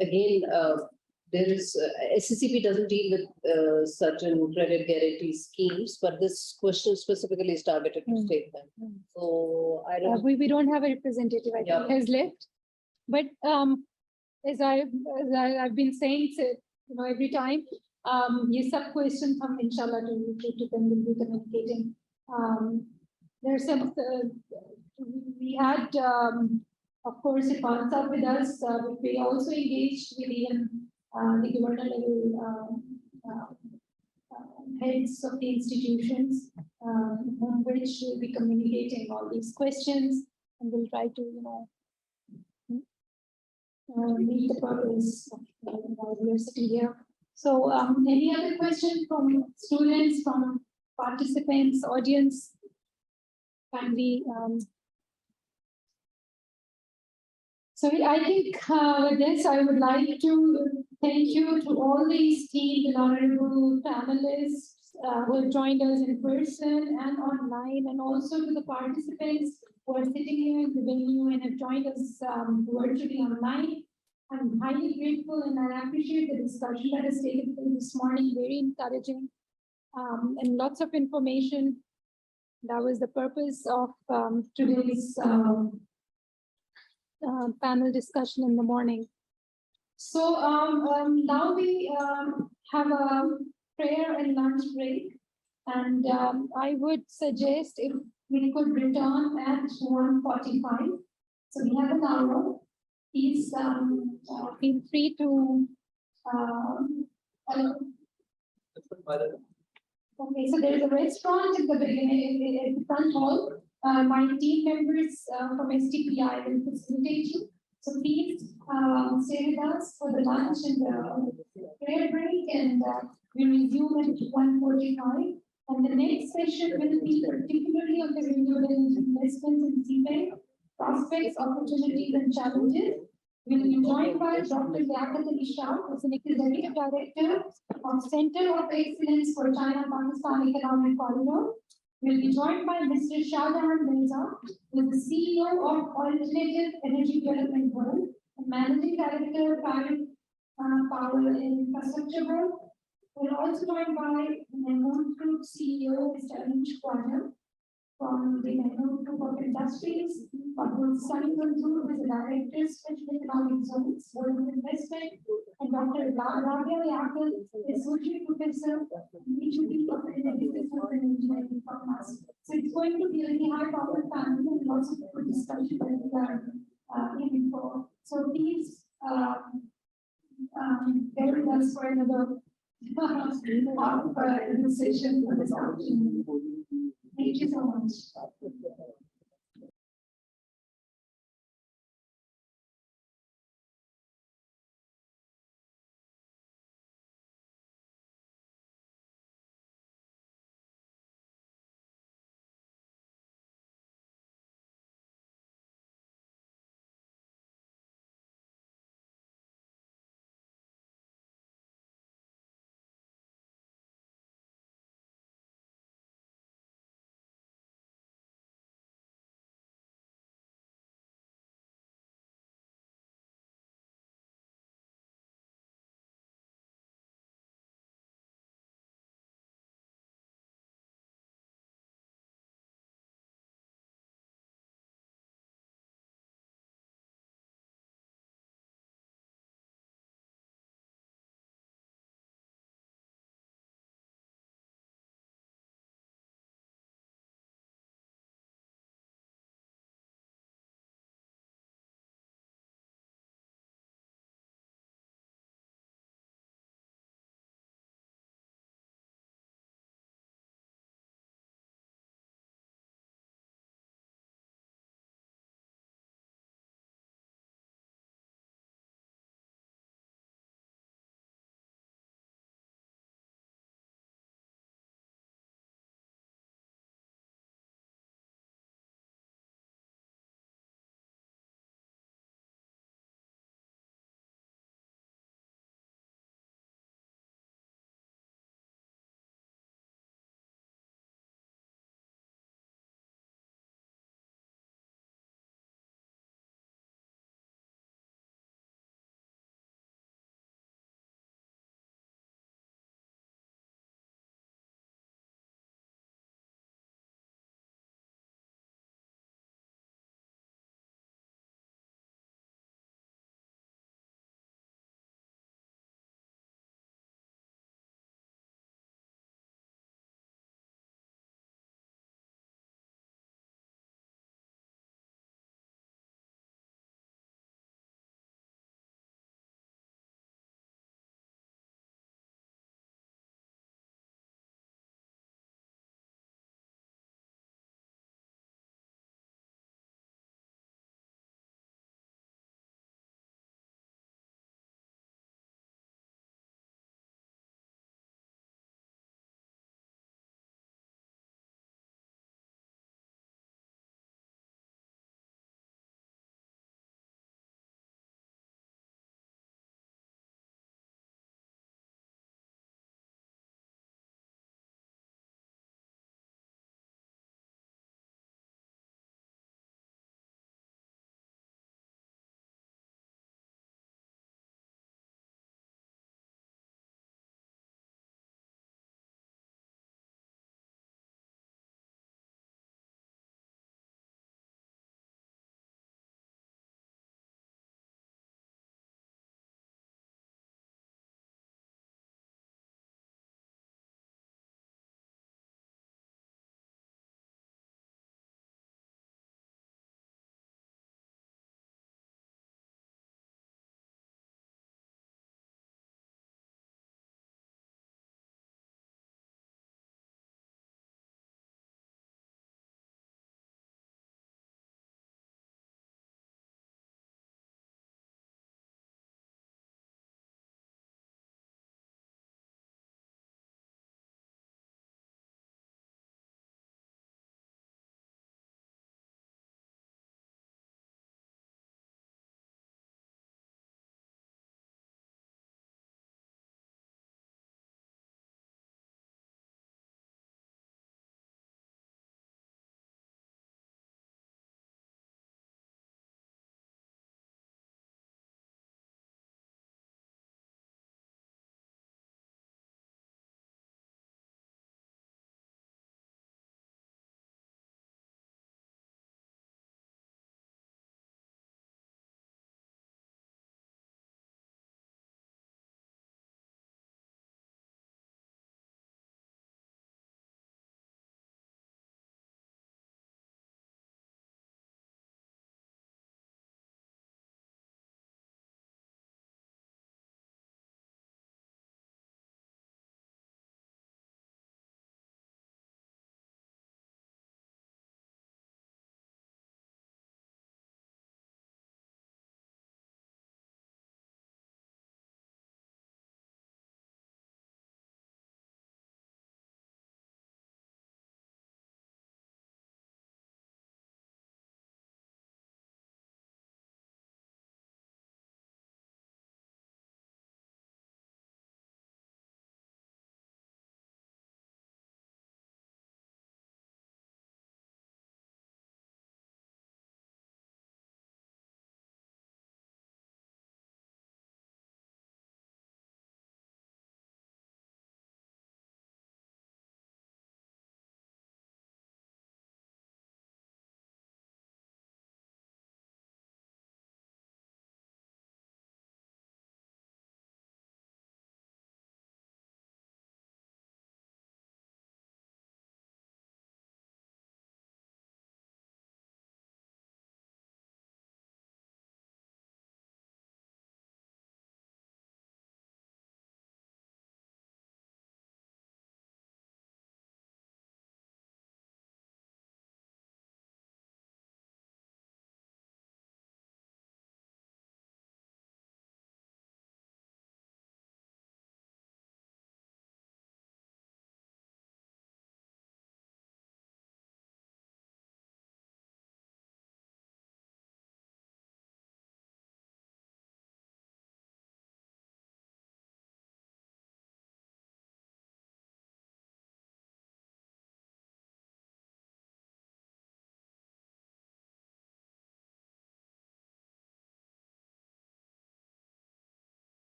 Again, there is SCCP doesn't deal with certain credit guarantee schemes, but this question specifically is targeted to state bank. So I don't. We don't have a representative. I think has left, but as I've been saying, every time. ये सब questions हम इंशाल्लाह to them will be communicating. There's some we had of course a concept with us. We also engaged with even the governor level heads of the institutions, on which we'll be communicating all these questions, and we'll try to meet the purpose of the university here. So any other questions from students, from participants, audience? Kindly. So I think with this, I would like to thank you to all the esteemed and honorable panelists who have joined us in person and online, and also to the participants who are sitting here in the venue and have joined us virtually online. I'm highly grateful and I appreciate the discussion that has taken place this morning, very encouraging and lots of information. That was the purpose of today's panel discussion in the morning. So now we have prayer and lunch break. And I would suggest if we could return at 1:45. So we have an hour. Please feel free to. Okay, so there is a restaurant at the beginning, at the front hall. My team members from STPI will facilitate you. So please stay with us for the lunch and the prayer break, and we resume at 1:45. And the next session will be particularly on the renewable investments in Cpec, prospects, opportunities, and challenges. We will be joined by Dr. Liaquat Ali Shah, who is an Executive Director of Center of Excellence for China-Pakistan Economic Corridor. We will be joined by Mr. Shahjahan Mirza, who is the CEO of Alternative Energy Development World and Managing Director, Private Power and Infrastructure World. We are also joined by the Mahmood Group CEO, Mr. Anish Khwaja, from the Mahmood Group of Industries, Mahmood Sullivan Group is the Director, Special Economic Zones, World of Investment, and Dr. Rabia Yaqub is Associate Professor, PhD of Energy Systems and Engineering from us. So it's going to be a really high power panel and lots of good discussion that we are aiming for. So please bear with us for another session for this afternoon. Thank you so much.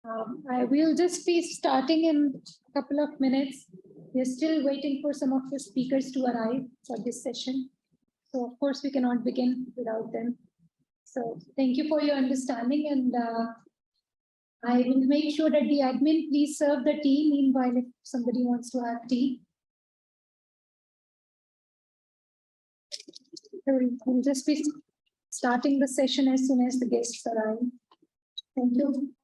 I will just be starting in a couple of minutes. We're still waiting for some of the speakers to arrive for this session. So of course we cannot begin without them. So thank you for your understanding, and I will make sure that the admin please serve the tea. Meanwhile, if somebody wants to have tea. We'll just be starting the session as soon as the guests arrive. Thank you.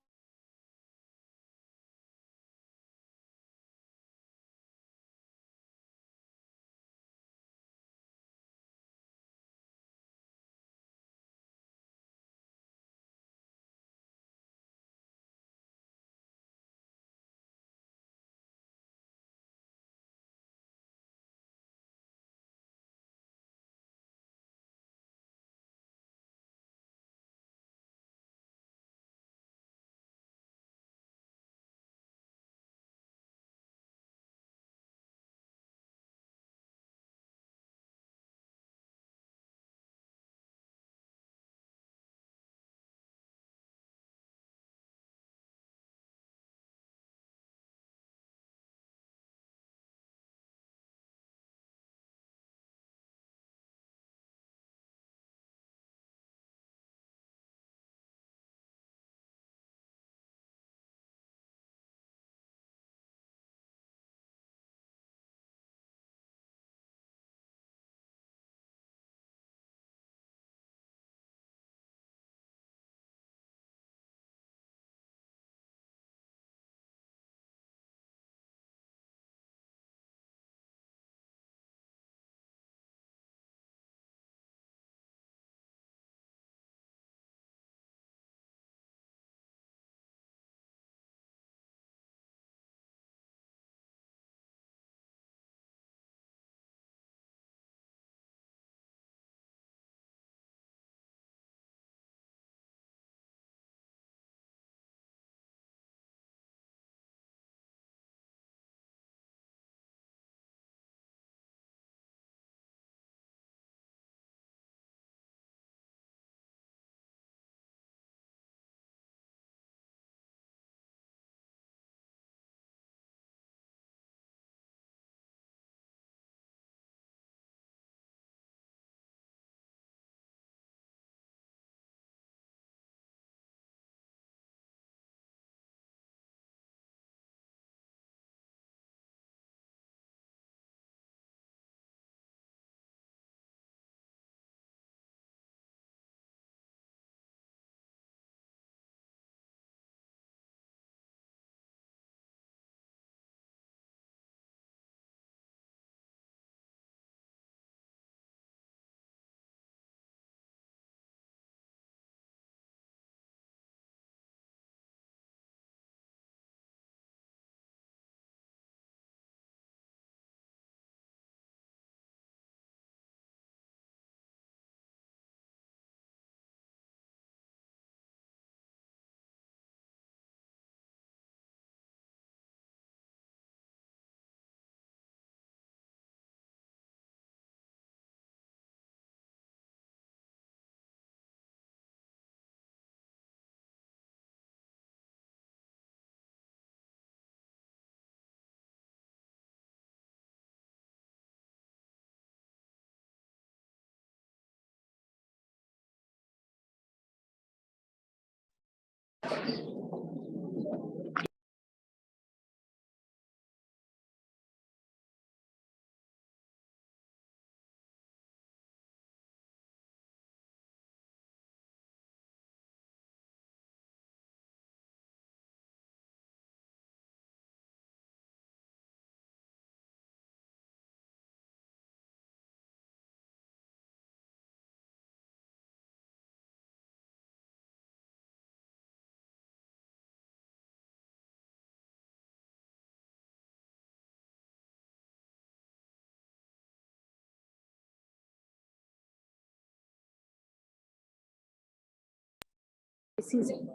Season.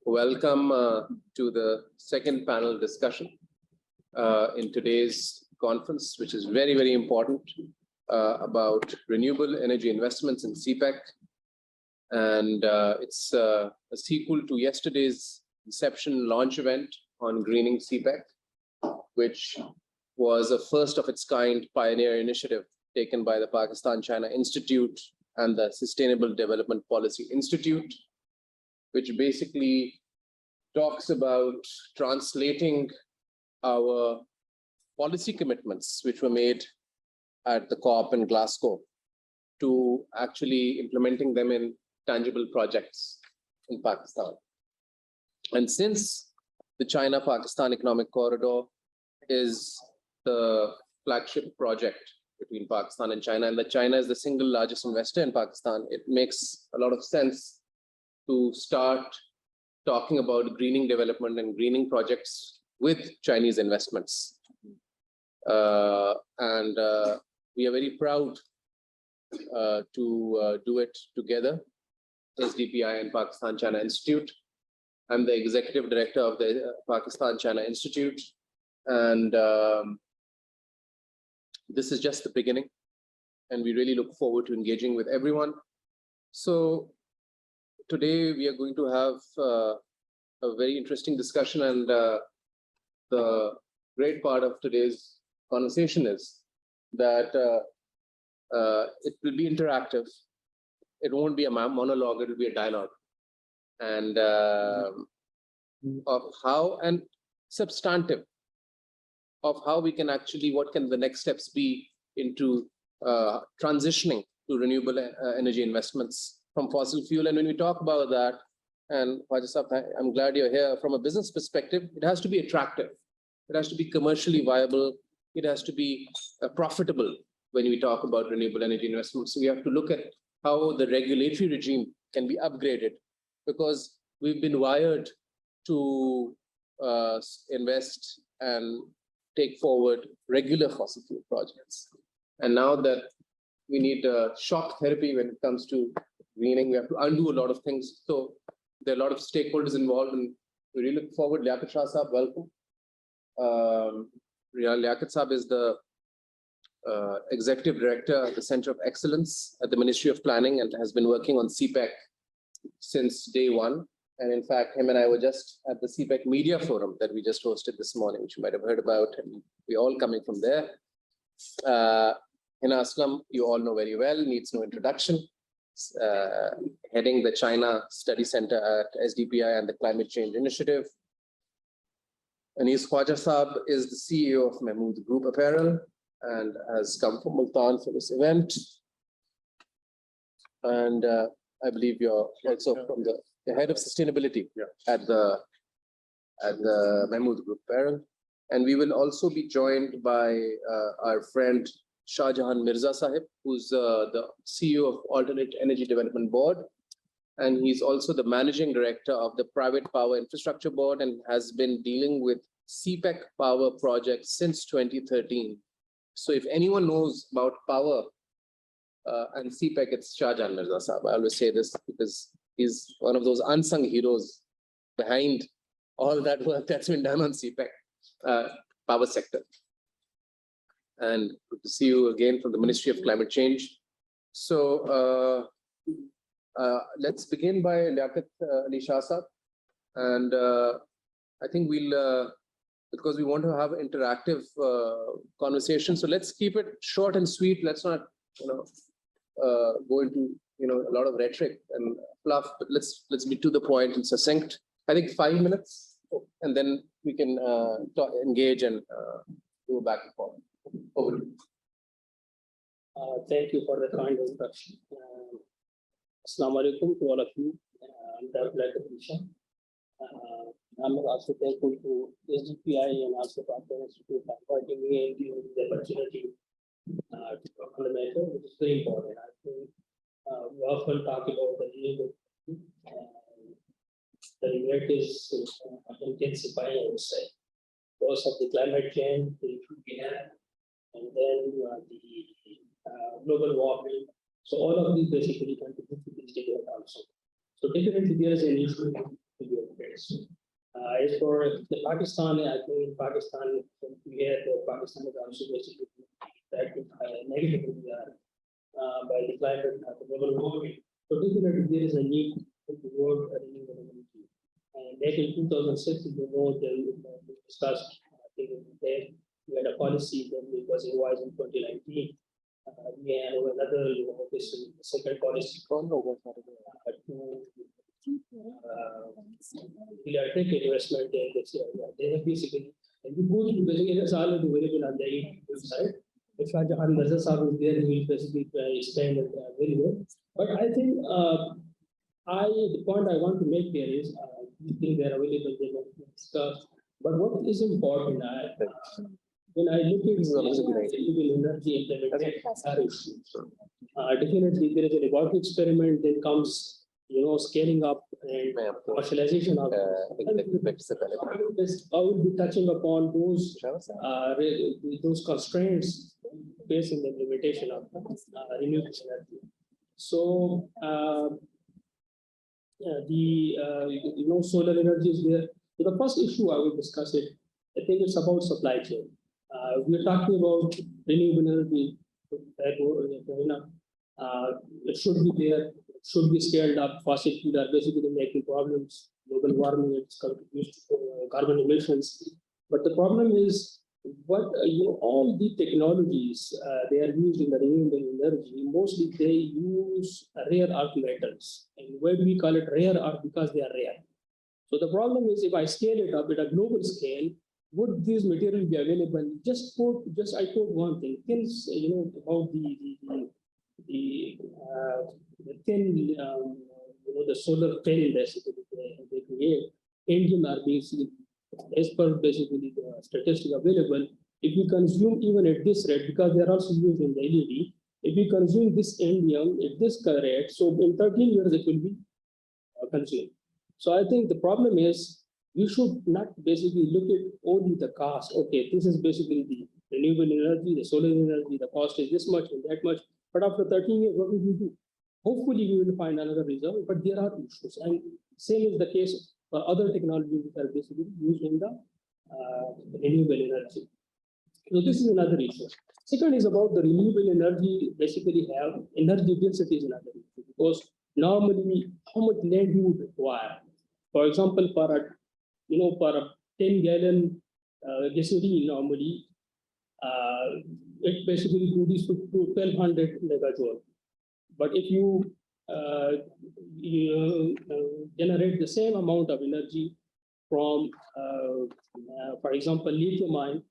welcome to the second panel discussion in today's conference, which is very, very important about renewable energy investments in Cpec. And it's a sequel to yesterday's inception launch event on greening Cpec, which was a first of its kind pioneer initiative taken by the Pakistan-China Institute and the Sustainable Development Policy Institute, which basically talks about translating our policy commitments, which were made at the COP in Glasgow, to actually implementing them in tangible projects in Pakistan. And since the China-Pakistan Economic Corridor is the flagship project between Pakistan and China, and that China is the single largest investor in Pakistan, it makes a lot of sense to start talking about greening development and greening projects with Chinese investments. We are very proud to do it together, SDPI and Pakistan-China Institute. I'm the executive director of the Pakistan-China Institute, and this is just the beginning, and we really look forward to engaging with everyone. So today we are going to have a very interesting discussion, and the great part of today's conversation is that it will be interactive. It won't be a monologue, it will be a dialogue. And of how, and substantive, of how we can actually, what can the next steps be into transitioning to renewable energy investments from fossil fuel. And when we talk about that, and I'm glad you're here, from a business perspective, it has to be attractive. It has to be commercially viable. It has to be profitable when we talk about renewable energy investments. So we have to look at how the regulatory regime can be upgraded, because we've been wired to invest and take forward regular fossil fuel projects. And now that we need shock therapy when it comes to greening, we have to undo a lot of things. So there are a lot of stakeholders involved, and we really look forward. Liaquat Shah Saab, welcome. Liaquat Saab is the executive director at the Center of Excellence at the Ministry of Planning, and has been working on Cpec since day one. And in fact, him and I were just at the Cpec Media Forum that we just hosted this morning, which you might have heard about, and we're all coming from there. Hina Aslam, you all know very well, needs no introduction. Heading the China Study Center at SDPI and the Climate Change Initiative. Anis Khwaja Saab is the CEO of Mahmood Group Apparel and has come from Multan for this event. And I believe you're also from the head of sustainability at the Mahmood Group Apparel. And we will also be joined by our friend Shah Jahan Mirza Sahib, who's the CEO of Alternate Energy Development Board. And he's also the managing director of the Private Power Infrastructure Board, and has been dealing with Cpec power projects since 2013. So if anyone knows about power and Cpec, it's Shah Jahan Mirza Sahib. I always say this because he's one of those unsung heroes behind all that work that's been done on Cpec power sector. And good to see you again from the Ministry of Climate Change. So let's begin by Liaquat Ali Shah Saab. And I think we'll, because we want to have an interactive conversation, so let's keep it short and sweet. Let's not, go into, a lot of rhetoric and fluff, but let's be to the point and succinct. I think 5 minutes, and then we can engage and go back and forth. Over to you. Thank you for the kind introduction. Assalamu alaikum to all of you. I'm Dr. I'm also thankful to SDPI and also Pakistan Institute for inviting me and giving me the opportunity to talk on the matter, which is very important. I think we often talk about the renewable, the rate is intensifying, I would say, because of the climate change, the issue we have, and then the global warming. So all of these basically contribute to this debate also. So definitely there is an issue to be addressed. As for the Pakistan, I think in Pakistan, we had Pakistan is also basically affected negatively by the climate, the global warming. So definitely there is a need to work renewable energy. And back in 2006, you know, we discussed, I think there we had a policy that it was revised in 2019. We have another, you know, this second policy we are taking investment in this area. They have basically, and we go to basically it's already available on the website. If Jahan Mirza Sahib is there, he will basically explain it very well. But I think the point I want to make here is we think they're available, they will discuss. But what is important, when I look at renewable energy implementation, definitely there is a laboratory experiment, then comes, you know, scaling up and commercialization of I will be touching upon those constraints based in the implementation of renewable energy. So you know, solar energy is there. So the first issue I will discuss it, I think it's about supply chain. We're talking about renewable energy. It should be there, should be scaled up. Fossil fuels are basically making problems. Global warming, it's contributes to carbon emissions. But the problem is, what you know, all the technologies they are used in the renewable energy, mostly they use rare earth metals. And why do we call it rare earth? Because they are rare. So the problem is, if I scale it up at a global scale, would these materials be available? I quote one thing. Things, you know, about the thin, you know, the solar panel basically they create. Indian are being seen as per basically the statistic available. If we consume even at this rate, because they are also used in the LED, if we consume this indium at this rate, so in 13 years it will be consumed. So I think the problem is we should not basically look at only the cost. Okay, this is basically the renewable energy, the solar energy, the cost is this much and that much. But after 13 years, what will we do? Hopefully, we will find another result, but there are issues. And same is the case for other technologies that are basically used in the renewable energy. So this is another issue. Second is about the renewable energy basically have energy density is another issue, because normally how much land you would require. For example, for a 10-gallon gasoline normally, it basically produces to 1200 megajoule. But if you generate the same amount of energy from, for example, lithium ion,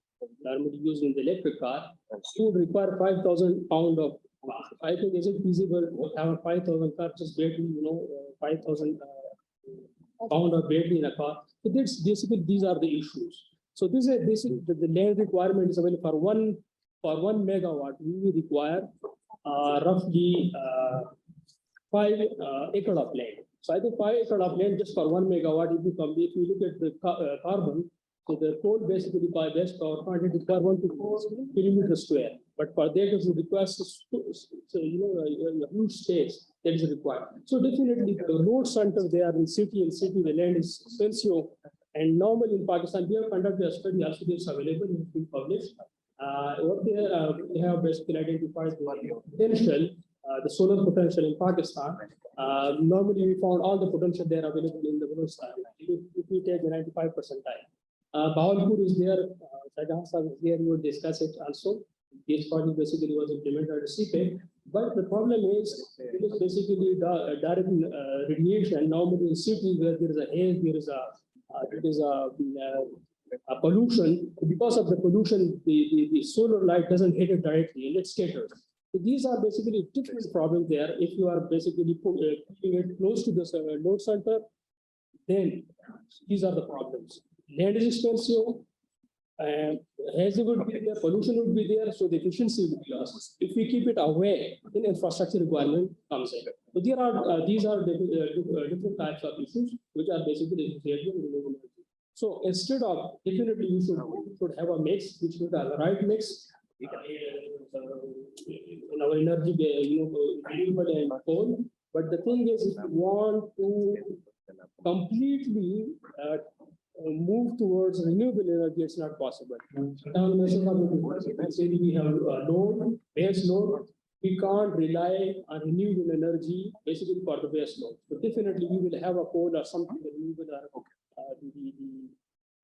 normally used in the electric car, you would require 5,000 pounds of. I think is it feasible to have a 5,000 car just battery, 5,000 pound of battery in a car? So this basically these are the issues. So this is basically the land requirement is available for one megawatt. We require roughly 5 acre of land. So I think 5 acre of land just for 1 megawatt. If you look at the carbon, so the coal basically by best power plant it requires 1 to 4 kilometers square. But for that it requires a huge space that is required. So definitely the road center they are in city and city the land is expensive. And normally in Pakistan we have conducted a study also it's available it's been published. What they have basically identified the potential, the solar potential in Pakistan. Normally we found all the potential there available in the road side. If we take the 95 percentile. Bahawalpur is there, Shahjahan Sahib is there, we will discuss it also. This project basically was implemented at Cpec, but the problem is it is basically direct radiation. Normally in cities where there is a haze, there is a pollution. Because of the pollution, the solar light doesn't hit it directly and it scatters. So these are basically different problems there. If you are basically putting it close to the load center, then these are the problems. Land is expensive, and haze would be there, pollution would be there, so the efficiency would be lost. If we keep it away, then infrastructure requirement comes in. So there are these are different types of issues which are basically associated with renewable energy. So instead of definitely you should have a mix, which should have the right mix. In our energy, renewable and coal. But the thing is, if you want to completely move towards renewable energy, it's not possible. Say we have a load, base load, we can't rely on renewable energy basically for the base load. But definitely we will have a coal or something renewable or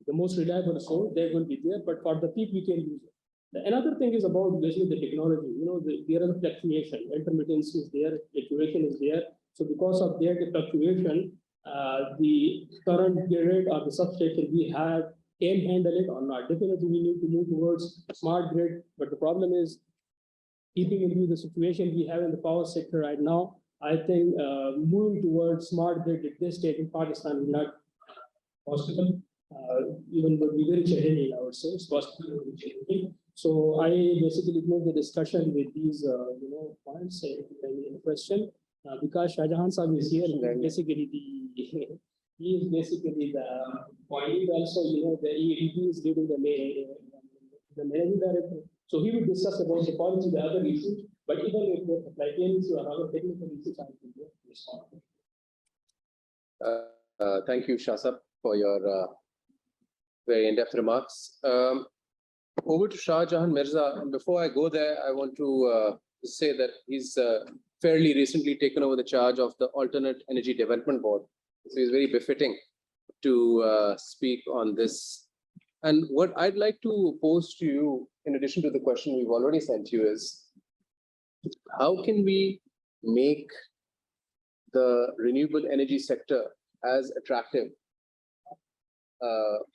the most reliable source, they're going to be there, but for the peak we can use it. Another thing is about basically the technology. There is a fluctuation, intermittency is there, fluctuation is there. So because of that fluctuation, the current grid or the substation we have can handle it or not. Definitely we need to move towards smart grid, but the problem is keeping in view the situation we have in the power sector right now. I think moving towards smart grid at this stage in Pakistan is not possible. Even would be very challenging, I would say. It's possible. So I basically move the discussion with these points. Any question? Because Shah Jahan Sahib is here, basically he is basically the point. Also, the EADP is leading the managing director. So he will discuss about the policy, the other issues. But even if the supply chain issue or other technical issues, I will respond. Thank you, Shasab, for your very in-depth remarks. Over to Shah Jahan Mirza. And before I go there, I want to say that he's fairly recently taken over the charge of the Alternate Energy Development Board. So he's very befitting to speak on this. And what I'd like to pose to you, in addition to the question we've already sent you, is how can we make the renewable energy sector as attractive,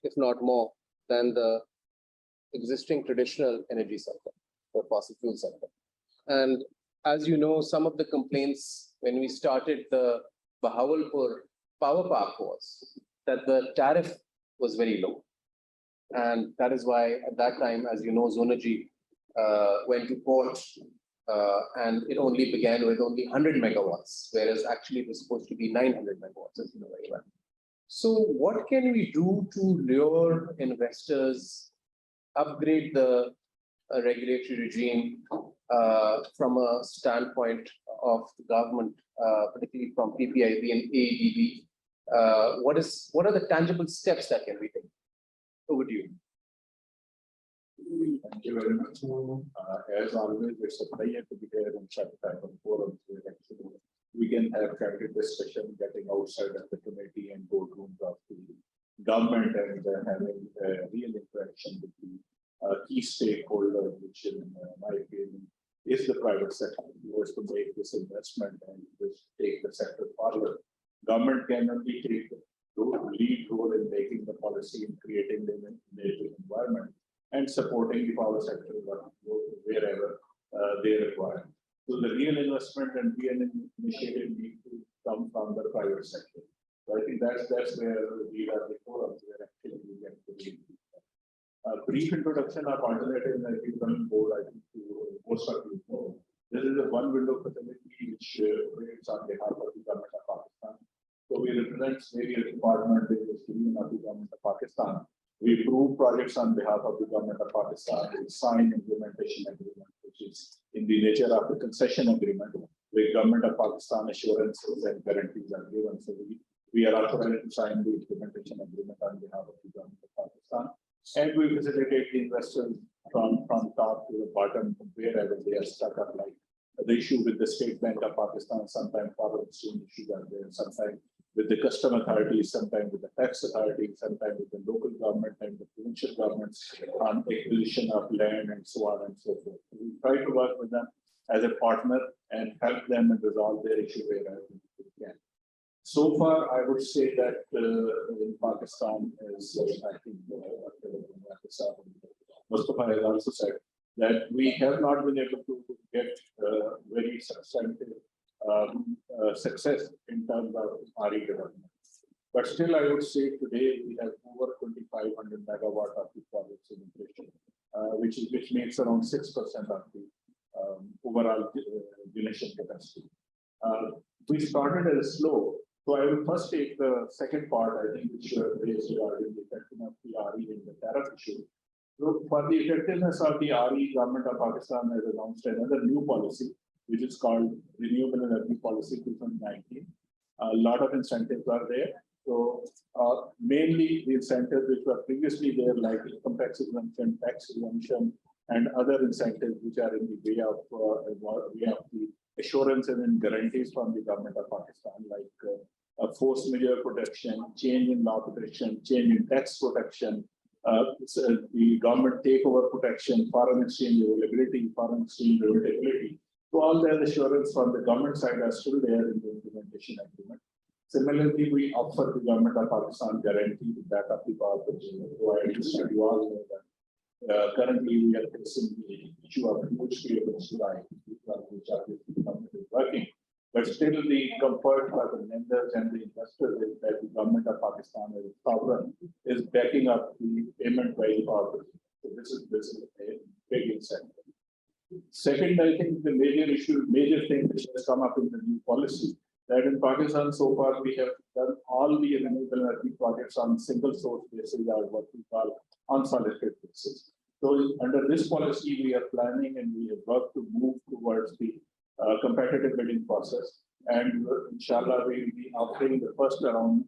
if not more, than the existing traditional energy sector or fossil fuel sector? And as you know, some of the complaints when we started the Bahawalpur power park was that the tariff was very low. And that is why at that time, as you know, Zonergy went to court and it only began with only 100 megawatts, whereas actually it was supposed to be 900 megawatts, as you know very well. So what can we do to lure investors, upgrade the regulatory regime from a standpoint of the government, particularly from PPIB and AEDB? What are the tangible steps that can be taken? Over to you. Thank you very much. As always, it's a pleasure to be here in such type of forums where actually we can have candid discussion, getting outside of the committee and boardrooms of the government and having real interaction with the key stakeholder, which in my opinion is the private sector, who is to make this investment and take the sector forward. Government can only take the lead role in making the policy and creating the native environment and supporting the power sector wherever they require. So the real investment and real initiative need to come from the private sector. So I think that's where we are the forum where actually we get to lead. Brief introduction of alternative energy development board, I think to most of you know. This is a one window facility which operates on behalf of the government of Pakistan. So we represent various departments in the civilian of the government of Pakistan. We approve projects on behalf of the government of Pakistan. We sign implementation agreement, which is in the nature of the concession agreement. The government of Pakistan assurances and guarantees are given. So we are authorized to sign the implementation agreement on behalf of the government of Pakistan. And we facilitate the investors from top to the bottom, wherever they are stuck up, like the issue with the State Bank of Pakistan, sometimes foreign exchange issues are there, sometimes with the custom authorities, sometimes with the tax authorities, sometimes with the local government and the provincial governments on acquisition of land and so on and so forth. We try to work with them as a partner and help them and resolve their issue wherever we can. So far, I would say that in Pakistan, as I think Mustafa has also said, that we have not been able to get very substantive success in terms of RE development. But still, I would say today we have over 2,500 megawatt of the projects in operation, which makes around 6% of the overall generation capacity. We started as slow. So I will first take the second part, I think, which raised regarding the effectiveness of the RE and the tariff issue. So for the effectiveness of the RE, government of Pakistan has announced another new policy, which is called Renewable Energy Policy 2019. A lot of incentives are there. So mainly the incentives which were previously there, like income tax exemption, tax exemption, and other incentives which are in the way of the assurances and guarantees from the government of Pakistan, like a force majeure protection, change in law protection, change in tax protection, the government takeover protection, foreign exchange availability, foreign exchange availability. So all the assurance from the government side are still there in the implementation agreement. Similarly, we offer the government of Pakistan guarantee to back up the power purchase. So I understand you all know that currently we are facing the issue of huge payables to which are the government is working. But still the comfort for the lenders and the investors is that the government of Pakistan as a sovereign is backing up the payment by the power purchase. So this is a big incentive. Second, I think the major thing which has come up in the new policy, that in Pakistan so far we have done all the renewable energy projects on single source basis, or what we call unsolicited basis. So under this policy, we are planning and we have worked to move towards the competitive bidding process. And inshallah, we will be offering the first around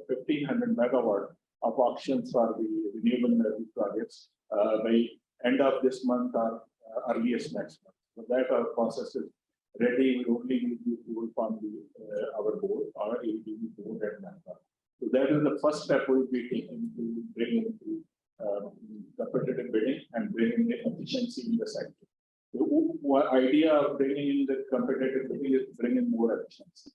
1,500 megawatt of auctions for the renewable energy projects by end of this month or earliest next month. So that our process is ready. We only need the approval from our board, our ADB board and NAFTA. So that is the first step we'll be taking to bring into competitive bidding and bringing the efficiency in the sector. The idea of bringing in the competitive bidding is bringing more efficiency.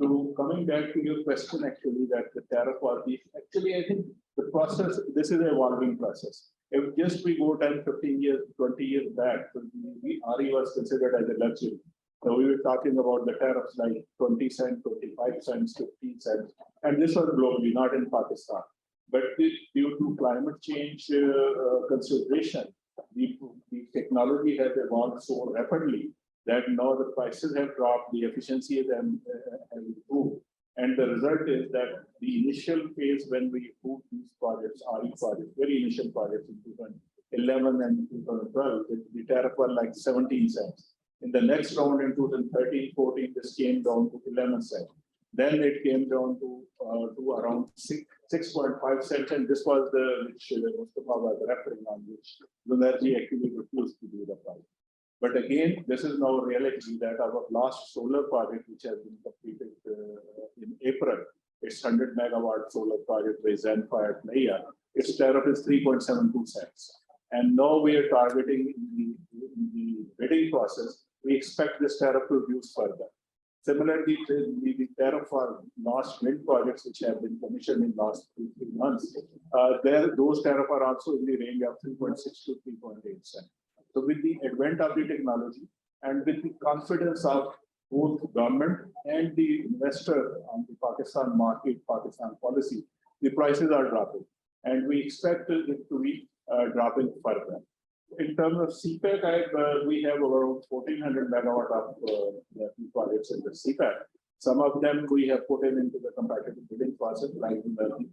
So coming back to your question, actually, that the tariff or the, actually, I think the process, this is an evolving process. If just we go 10, 15 years, 20 years back, the RE was considered as a luxury. So we were talking about the tariffs like 20 cents, 25 cents, 15 cents, and this was globally, not in Pakistan. But due to climate change consideration, the technology has evolved so rapidly that now the prices have dropped, the efficiency has improved. And the result is that the initial phase when we approved these projects, RE projects, very initial projects in 2011 and 2012, the tariff was like 17 cents. In the next round in 2013, 14, this came down to 11 cents. Then it came down to around 6.5 cents, and this was the which Mustafa was referring on, which Energy actually refused to do the project. But again, this is now reality that our last solar project, which has been completed in April, it's 100 megawatt solar project by Zenfire Playa. Its tariff is 3.72 cents. And now we are targeting in the bidding process, we expect this tariff to reduce further. Similarly, the tariff for last wind projects, which have been commissioned in last 2-3 months, those tariffs are also in the range of 3.6 to 3.8 cents. So with the advent of the technology and with the confidence of both government and the investor on the Pakistan market, Pakistan policy, the prices are dropping. And we expect it to be dropping further. In terms of Cpec, we have around 1,400 megawatt of projects in the Cpec. Some of them we have put into the competitive bidding process, like the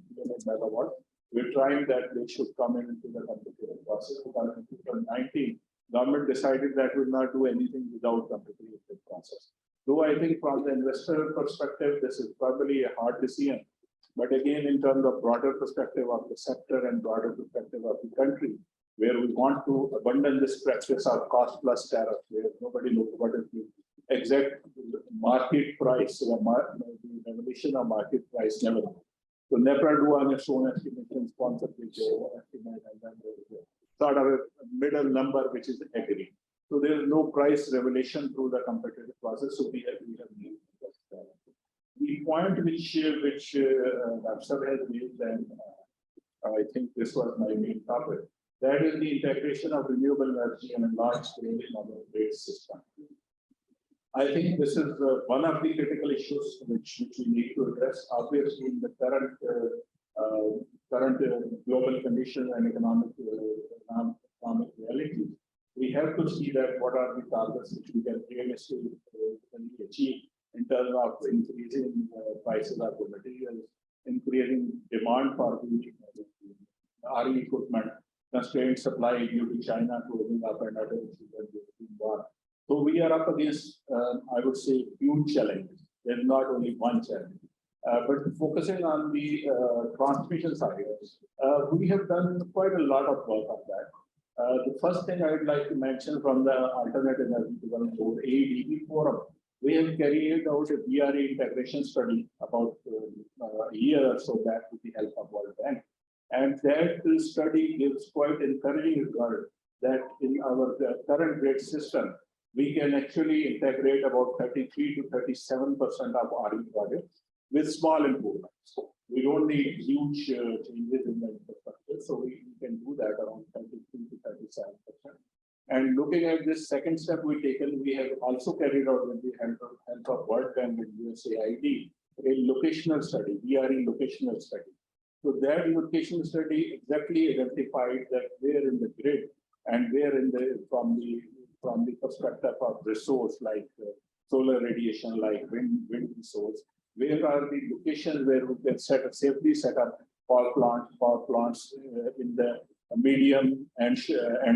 megawatt. We're trying that they should come into the competitive process. Because in 2019, government decided that will not do anything without competitive process. Though I think from the investor perspective, this is probably a hard decision. But again, in terms of broader perspective of the sector and broader perspective of the country, where we want to abandon this practice of cost plus tariff, where nobody knows what is the exact market price, the revelation of market price never. So NEPRA do on its own estimation, sponsor which estimate, and then there is a sort of a middle number which is agreed. So there is no price revelation through the competitive process. So we have the point which Rapsar has made, and I think this was my main topic. That is the integration of renewable energy and a large scale in our grid system. I think this is one of the critical issues which we need to address. Obviously, in the current global conditions and economic reality, we have to see that what are the targets which we can realistically achieve in terms of increasing prices of the materials, increasing demand for the RE equipment, constrained supply due to China closing up and other issues. So we are up against, I would say, huge challenges. There's not only one channel. But focusing on the transmission side, we have done quite a lot of work on that. The first thing I would like to mention from the Alternate Energy Development Board, AEDB Forum, we have carried out a BRE integration study about a year or so back with the help of World Bank. And that study gives quite encouraging result that in our current grid system, we can actually integrate about 33 to 37% of RE projects with small improvements. We don't need huge changes in the infrastructure, so we can do that around 33 to 37%. And looking at this second step we've taken, we have also carried out with the help of World Bank and USAID a locational study, BRE locational study. So that locational study exactly identified that where in the grid and where in the from the perspective of resource like solar radiation, like wind resource, where are the locations where we can safely set up power plants in the medium and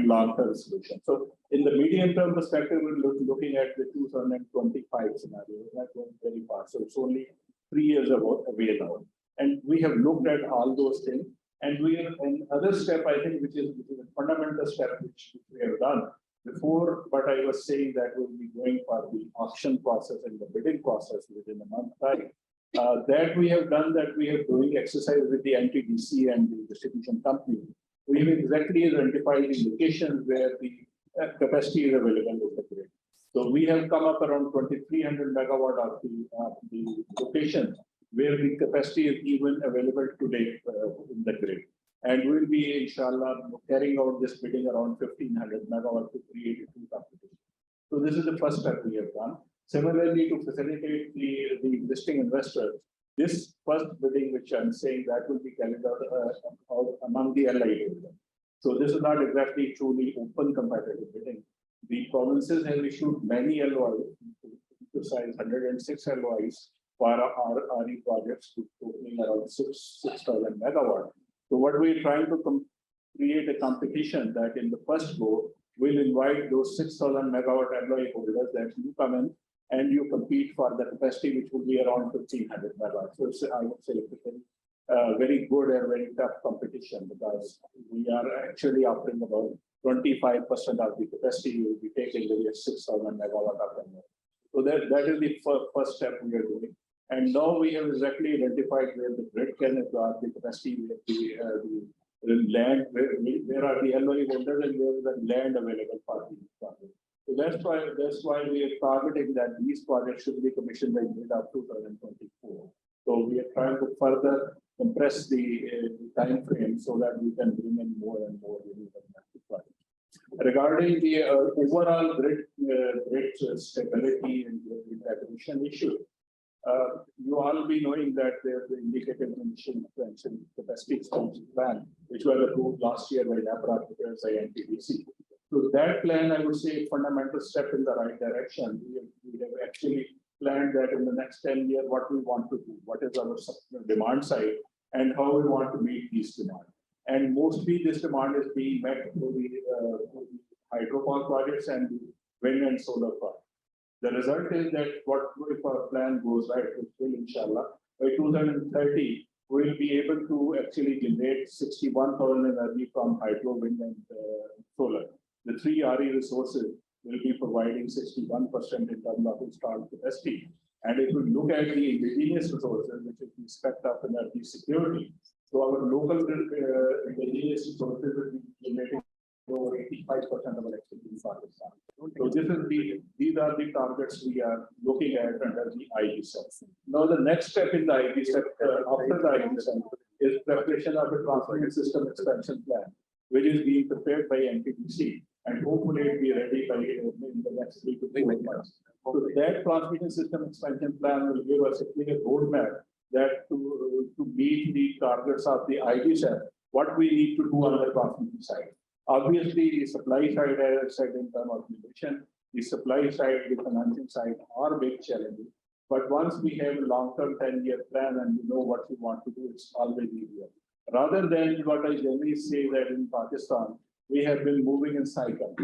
long-term solution. So in the medium-term perspective, we're looking at the 2025 scenario. That's going very fast. So it's only 3 years away now. And we have looked at all those things. And we are another step, I think, which is a fundamental step which we have done before. But I was saying that we'll be going for the auction process and the bidding process within a month time. That we have done, that we are doing exercise with the NTDC and the distribution company. We have exactly identified the locations where the capacity is available with the grid. So we have come up around 2,300 megawatt of the location where the capacity is even available today in the grid. And we'll be, inshallah, carrying out this bidding around 1,500 megawatt to create a two competition. So this is the first step we have done. Similarly, to facilitate the existing investors, this first bidding, which I'm saying, that will be carried out among the LI. So this is not exactly truly open competitive bidding. The provinces have issued many LOIs, to size 106 LOIs for our RE projects, totaling around 6,000 megawatt. So what we're trying to create a competition that in the first go, we'll invite those 6,000 megawatt LOI holders that you come in and you compete for the capacity, which will be around 1,500 megawatts. So it's, I would say it's a very good and very tough competition, because we are actually offering about 25% of the capacity will be taken with 6,000 megawatt of them. So that is the first step we are doing. And now we have exactly identified where the grid can absorb the capacity, where the land, where are the LOI holders and where is the land available for these projects. So that's why we are targeting that these projects should be commissioned by mid of 2024. So we are trying to further compress the time frame so that we can bring in more and more renewable energy projects. Regarding the overall grid stability and grid acquisition issue, you all be knowing that there's the indicative emission expansion capacity expansion plan, which was approved last year by NAPRA prepared by NTDC. So that plan, I would say, a fundamental step in the right direction. We have actually planned that in the next 10 years, what we want to do, what is our demand side, and how we want to meet these demands. And mostly this demand is being met through the hydropower projects and the wind and solar projects. The result is that if our plan goes right, which will, inshallah, by 2030, we'll be able to actually generate 61,000 energy from hydro, wind, and solar. The three RE resources will be providing 61% in terms of installed capacity. And if we look at the indigenous resources, which is the aspect of energy security, so our local indigenous resources will be generating over 85% of electricity in Pakistan. So these are the targets we are looking at under the IGSEP. Now the next step in the IGSEP, after the IGSEP, is preparation of a transmission system expansion plan, which is being prepared by NTDC, and hopefully it will be ready by in the next 3 to 4 months. So that transmission system expansion plan will give us a clear roadmap that to meet the targets of the IGSEP, what we need to do on the transmission side. Obviously, the supply side, as I said, in terms of emission, the supply side, the financing side are big challenges. But once we have a long-term 10-year plan and we know what we want to do, it's always easier. Rather than what I generally say that in Pakistan, we have been moving in cycle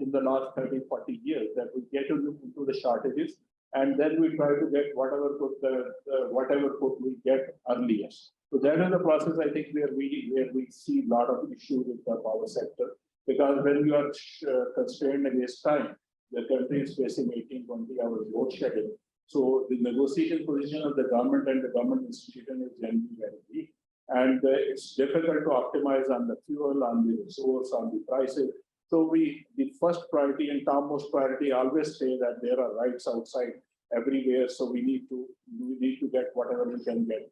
in the last 30, 40 years, that we get into the shortages and then we try to get whatever put we get earliest. So that is the process, I think, where we see a lot of issues with the power sector, because when you are constrained against time, the country is facing 18-20 hours load shedding. So the negotiation position of the government and the government institution is generally very weak. And it's difficult to optimize on the fuel, on the resource, on the prices. So the first priority and topmost priority always say that there are rights outside everywhere. So we need to get whatever we can get.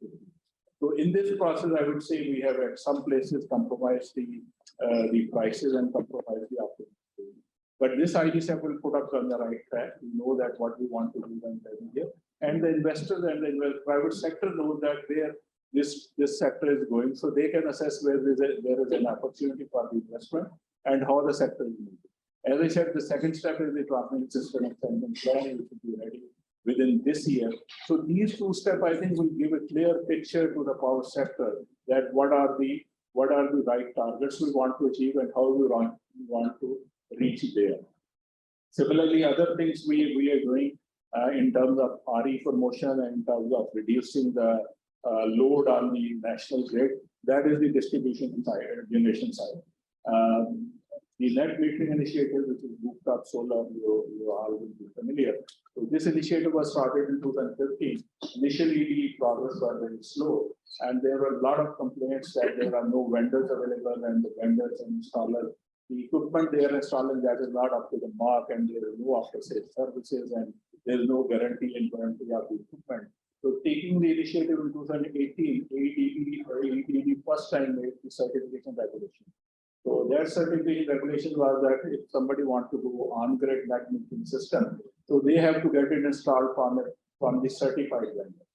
So in this process, I would say we have at some places compromised the prices and compromised the optimization. But this IGCEP will put us on the right track. We know that what we want to do every year. And the investors and the private sector know that where this sector is going, so they can assess where there is an opportunity for the investment and how the sector is moving. As I said, the second step is the transmission system extension plan, which will be ready within this year. So these two steps, I think, will give a clear picture to the power sector that what are the right targets we want to achieve and how we want to reach there. Similarly, other things we are doing in terms of RE promotion and in terms of reducing the load on the national grid, that is the distribution side, generation side. The net metering initiative, which is rooftop solar, you all will be familiar. So this initiative was started in 2015. Initially, the progress was very slow, and there were a lot of complaints that there are no vendors available, and the vendors and installers, the equipment they are installing, that is not up to the mark, and there is no after-sales services, and there is no guarantee and warranty of the equipment. So taking the initiative in 2018, AEDB first time made the certification regulation. So their certification regulation was that if somebody wants to go on-grid net metering system, so they have to get it installed from the certified vendor.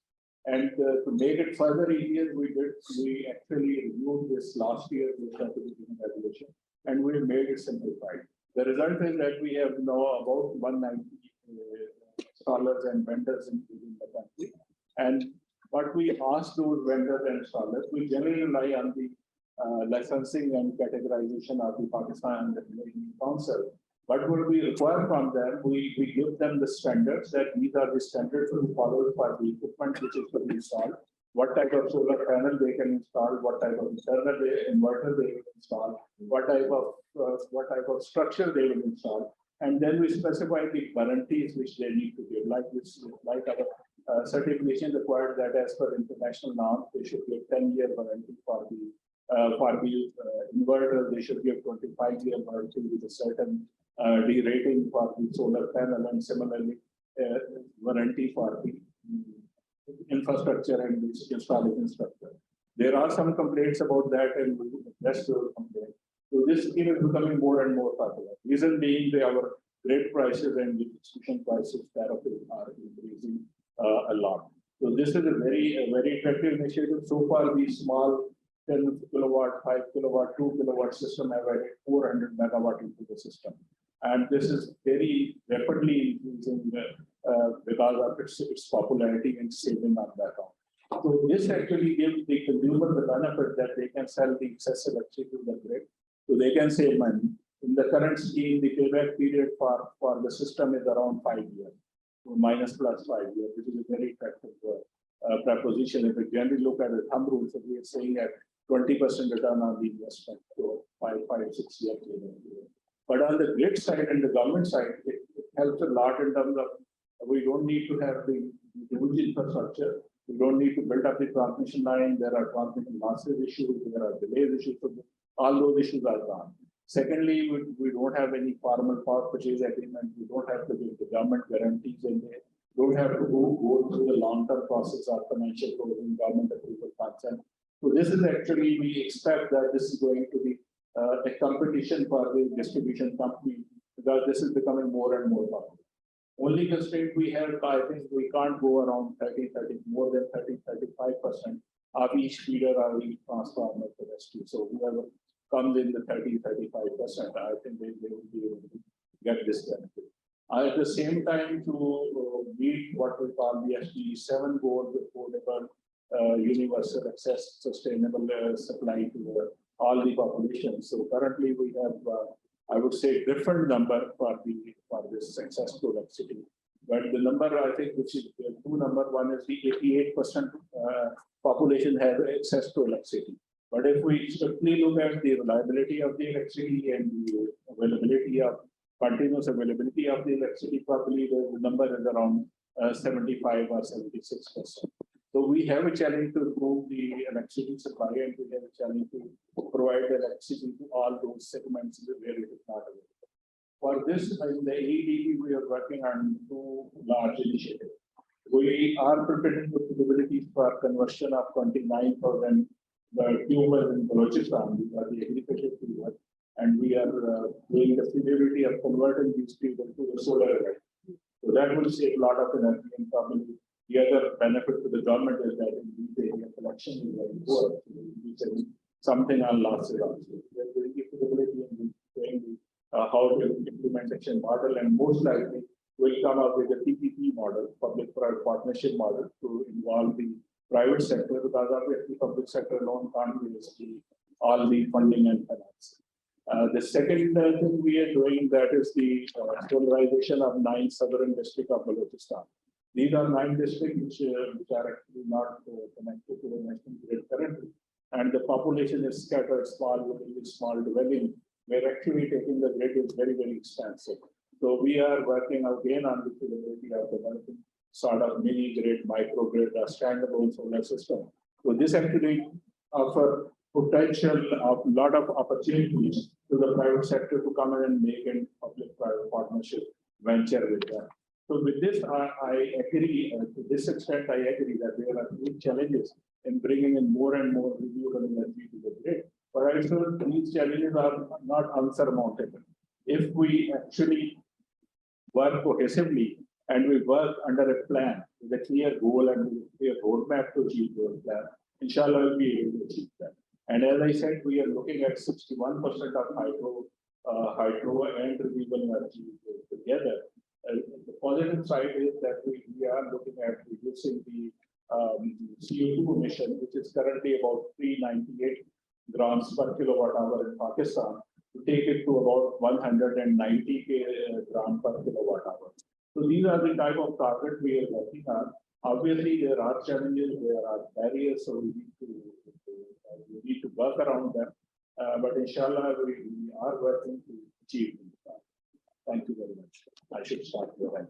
And to make it further easier, we actually reviewed this last year, the certification regulation, and we made it simplified. The result is that we have now about 190 installers and vendors in the country. And what we ask those vendors and installers, we generally rely on the licensing and categorization of the Pakistan Regulation Council. But what we require from them, we give them the standards that these are the standards to follow for the equipment which is to be installed, what type of solar panel they can install, what type of internal inverter they will install, what type of structure they will install, and then we specify the warranties which they need to give, like our certification required that as per international norm, they should give 10-year warranty for the inverter, they should give 25-year warranty with a certain de-rating for the solar panel, and similarly warranty for the infrastructure and the installation structure. There are some complaints about that, and we will address those complaints. So this scheme is becoming more and more popular. Reason being our grid prices and the distribution prices tariffs are increasing a lot. So this is a very effective initiative. So far, the small 10 kilowatt, 5 kilowatt, 2 kilowatt system have added 400 megawatt into the system. And this is very rapidly increasing because of its popularity and saving on that account. So this actually gives the consumer the benefit that they can sell the excess electricity to the grid, so they can save money. In the current scheme, the payback period for the system is around 5 years, so minus plus 5 years, which is a very effective proposition. If we generally look at the thumb rule, so we are saying at 20% return on the investment, so 5, 6 years. But on the grid side and the government side, it helps a lot in terms of we don't need to have the huge infrastructure. We don't need to build up the transmission line. There are transmission losses issues. There are delays issues. So all those issues are gone. Secondly, we don't have any formal power purchase agreement. We don't have to give the government guarantees in there. Don't have to go through the long-term process of financial closing, government approval consent. So this is actually, we expect that this is going to be a competition for the distribution company, because this is becoming more and more popular. Only constraint we have, I think we can't go around 30, more than 35% of each feeder or each transformer to rescue. So whoever comes in the 35%, I think they will be able to get this benefit. At the same time, to meet what we call the SDG7 goal, the affordable, universal access, sustainable supply to all the population. So currently we have, I would say, different number for this access to electricity. But the number, I think, which is the two number, one is the 88% population has access to electricity. But if we strictly look at the reliability of the electricity and the availability of continuous availability of the electricity properly, the number is around 75 or 76%. So we have a challenge to improve the electricity supply, and we have a challenge to provide electricity to all those segments where it is not available. For this, in the AEDP, we are working on two large initiatives. We are preparing the feasibilities for conversion of 29,000 tubers in Balochistan, these are the agricultural tubers, and we are doing the feasibility of converting these tubers to the solar array. So that will save a lot of energy, and probably the other benefit to the government is that in these areas, collection is very poor. So we saving something on losses also. We are doing the feasibility and doing the how the implementation model, and most likely will come up with a PPP model, public-private partnership model, to involve the private sector, because obviously public sector alone can't be all the funding and finance. The second thing we are doing, that is the solarization of 9 southern districts of Balochistan. These are 9 districts which are actually not connected to the national grid currently, and the population is scattered, small villages, small dwelling, where actually taking the grid is very, very expensive. So we are working again on the feasibility of developing sort of mini grid, micro grid, or standalone solar system. So this actually offer potential of a lot of opportunities to the private sector to come in and make a public-private partnership venture with them. So with this, I agree, to this extent, I agree that there are huge challenges in bringing in more and more renewable energy to the grid. But I feel these challenges are not unsurmountable. If we actually work cohesively and we work under a plan with a clear goal and with a clear roadmap to achieve those plans, inshallah, we'll be able to achieve that. And as I said, we are looking at 61% of hydro and renewable energy together. The positive side is that we are looking at reducing the CO2 emission, which is currently about 398 grams per kilowatt hour in Pakistan, to take it to about 190 grams per kilowatt hour. So these are the type of targets we are working on. Obviously, there are challenges, there are barriers, so we need to work around them. But inshallah, we are working to achieve them. Thank you very much. I should start your end.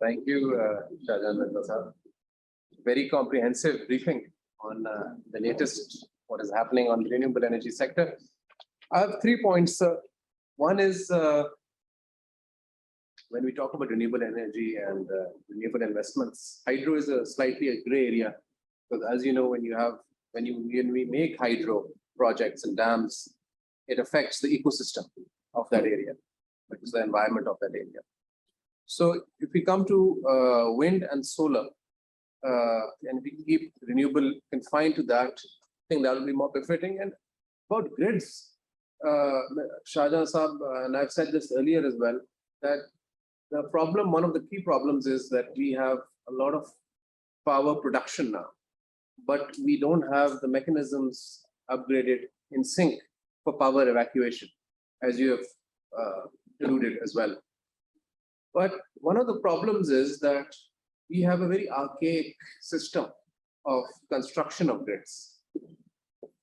Thank you, Shahjahan Mehta sir. Very comprehensive briefing on the latest, what is happening on the renewable energy sector. I have 3 points. One is when we talk about renewable energy and renewable investments, hydro is a slightly a gray area, because as you know, when we make hydro projects and dams, it affects the ecosystem of that area, which is the environment of that area. So if we come to wind and solar, and we keep renewable confined to that, I think that will be more befitting. And about grids, Shahjahan Saab, and I've said this earlier as well, that the problem, one of the key problems is that we have a lot of power production now, but we don't have the mechanisms upgraded in sync for power evacuation, as you have alluded as well. But one of the problems is that we have a very archaic system of construction of grids.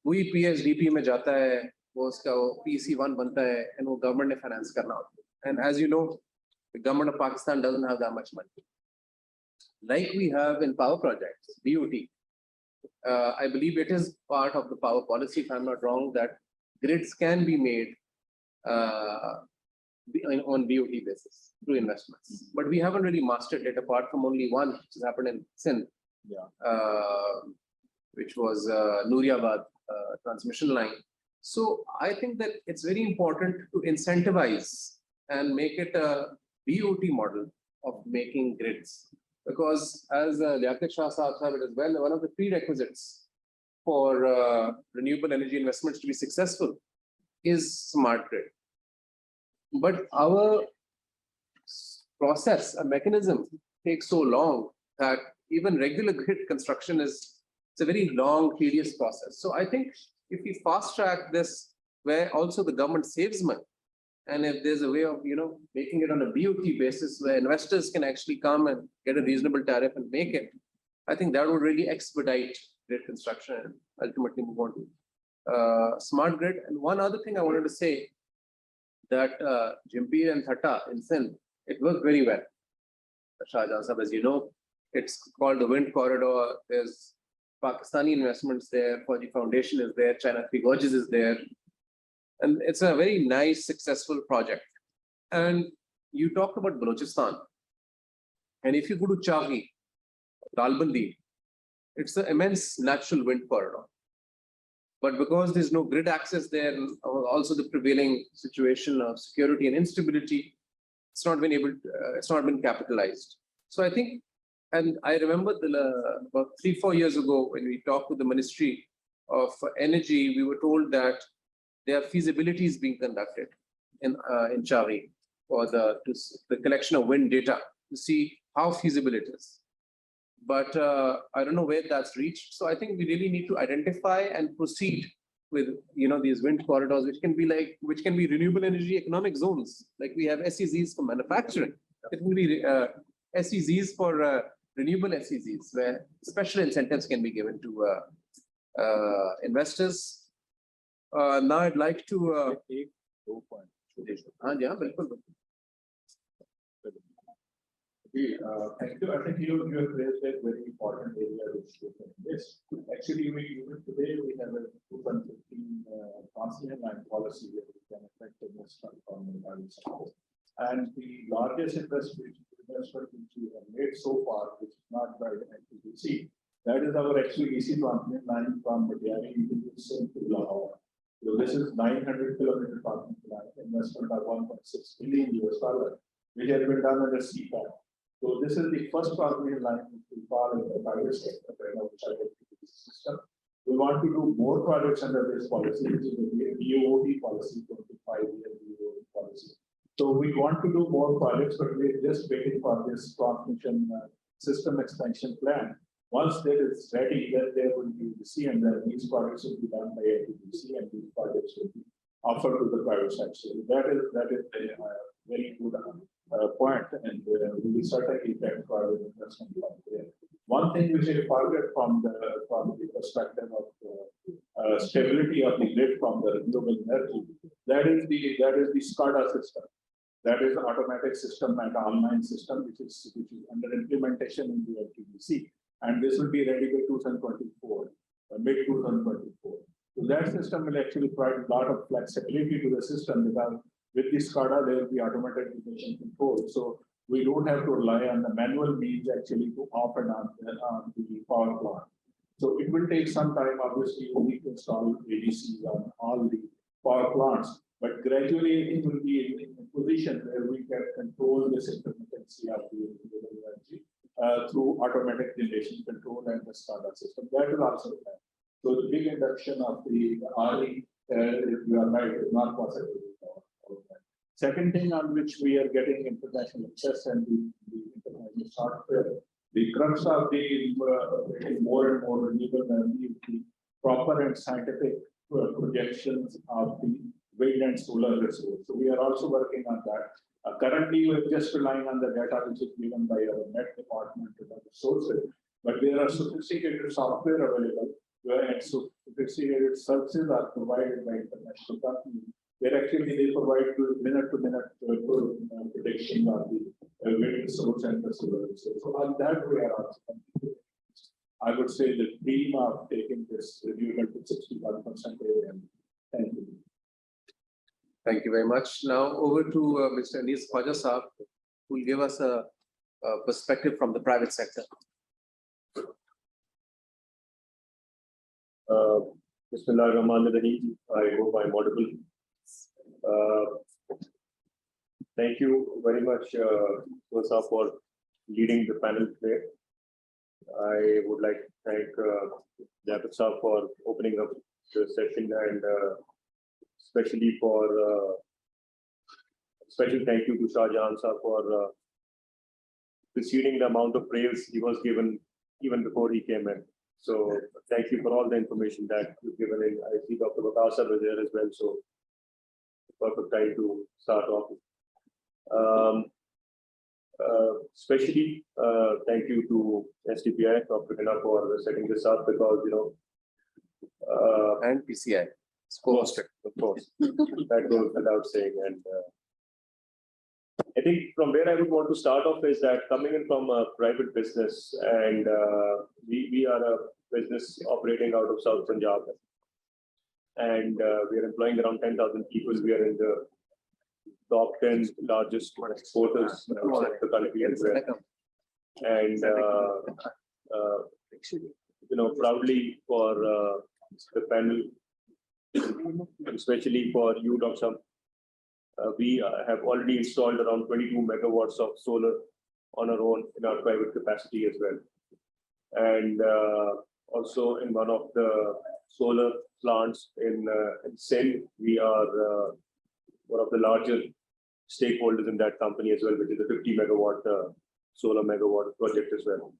We PSDP mein jata hai, wo uska PC1 banta hai, and wo government ne finance karna hota hai. And as you know, the government of Pakistan doesn't have that much money. Like we have in power projects, BOT. I believe it is part of the power policy, if I'm not wrong, that grids can be made on BOT basis through investments. But we haven't really mastered it, apart from only one, which has happened in Sindh, which was Nooriabad transmission line. So I think that it's very important to incentivize and make it a BOT model of making grids. Because as Liaquat Shah Saab said as well, one of the prerequisites for renewable energy investments to be successful is smart grid. But our process, a mechanism takes so long that even regular grid construction it's a very long, tedious process. So I think if we fast track this, where also the government saves money And if there's a way of, making it on a BOT basis where investors can actually come and get a reasonable tariff and make it, I think that would really expedite grid construction and ultimately move on to smart grid. And one other thing I wanted to say, that Jimpi and Thata in Sindh, it worked very well. Shahjahan Sahab, as you know, it's called the Wind Corridor. There's Pakistani investments there, Fauji Foundation is there, China Three Gorges is there. And it's a very nice, successful project. And you talked about Balochistan. And if you go to Chaghi, Dalbandi, it's an immense natural wind corridor. But because there's no grid access there, and also the prevailing situation of security and instability, it's not been capitalized. So I think, and I remember about 3-4 years ago when we talked with the Ministry of Energy, we were told that there are feasibilities being conducted in Chaghi for the collection of wind data to see how feasible it is. But I don't know where that's reached. So I think we really need to identify and proceed with these wind corridors, which can be renewable energy economic zones. Like we have SEZs for manufacturing. It will be SEZs for renewable SEZs, where special incentives can be given to investors. Now I'd like to Thank you. I think you have raised a very important area which this. Actually, today we have a 2015 transmission line policy where we can affect investment from the private sector. And the largest investment which we have made so far, which is not by the NTPC, that is our actually DC transmission line from Madiari to Lahore. So this is 900 kilometer transmission line, investment of $1.6 billion, which has been done under Cpec. So this is the first transmission line which we fall in the private sector system. We want to do more projects under this policy, which is the DOT policy, 25-year DOT policy. So we want to do more projects, but we're just waiting for this transmission system expansion plan. Once that is ready, then there will be UBC, and then these projects will be done by UBC, and these projects will be offered to the private sector. That is a very good point, and we will certainly get private investment from there. One thing which I forget from the perspective of stability of the grid from the renewable energy, that is the SCADA system. That is the automatic system and online system, which is under implementation in the LTDC, and this will be ready by 2024, mid 2024. So that system will actually provide a lot of flexibility to the system, because with the SCADA there will be automated emission control. So we don't have to rely on the manual means actually to off and on the power plant. So it will take some time. Obviously, we need to install ADCs on all the power plants, but gradually it will be in a position where we can control this intermittency of the renewable energy through automatic generation control and the SCADA system. That will also happen. So the big induction of the RE, if you are right, is not possible. Second thing on which we are getting international access and the international software, the crux of the more and more renewable energy is the proper and scientific projections of the wind and solar resource. So we are also working on that. Currently, we're just relying on the data which is given by our Met department and other sources, but there are sophisticated software available, and sophisticated services are provided by international companies, where actually they provide minute-to-minute prediction of the wind resource and the solar resource. So on that we are also, I would say, the dream of taking this renewable to 61% area. Thank you. Thank you very much. Now over to Mr. Anis Khwaja Saab, who will give us a perspective from the private sector. Bismillahirrahmanirrahim. I hope I'm audible. Thank you very much, Kosa, for leading the panel today. I would like to thank Japet Saab for opening up the session, and especially for special thank you to Shahjahan Saab for preceding the amount of praise he was given even before he came in. So thank you for all the information that you've given in. I see Dr. Bakasa was there as well. So perfect time to start off. Especially thank you to STPI, Dr. Hina, for setting this up, because And PCI. of course, that goes without saying. And I think from where I would want to start off is that coming in from a private business, and we are a business operating out of South Punjab, and we are employing around 10,000 people. We are in the top 10 largest exporters outside the country as well. And proudly for the panel, especially for you, Dr. We have already installed around 22 megawatts of solar on our own in our private capacity as well. And also in one of the solar plants in Sindh, we are one of the larger stakeholders in that company as well, which is a 50 megawatt solar megawatt project as well.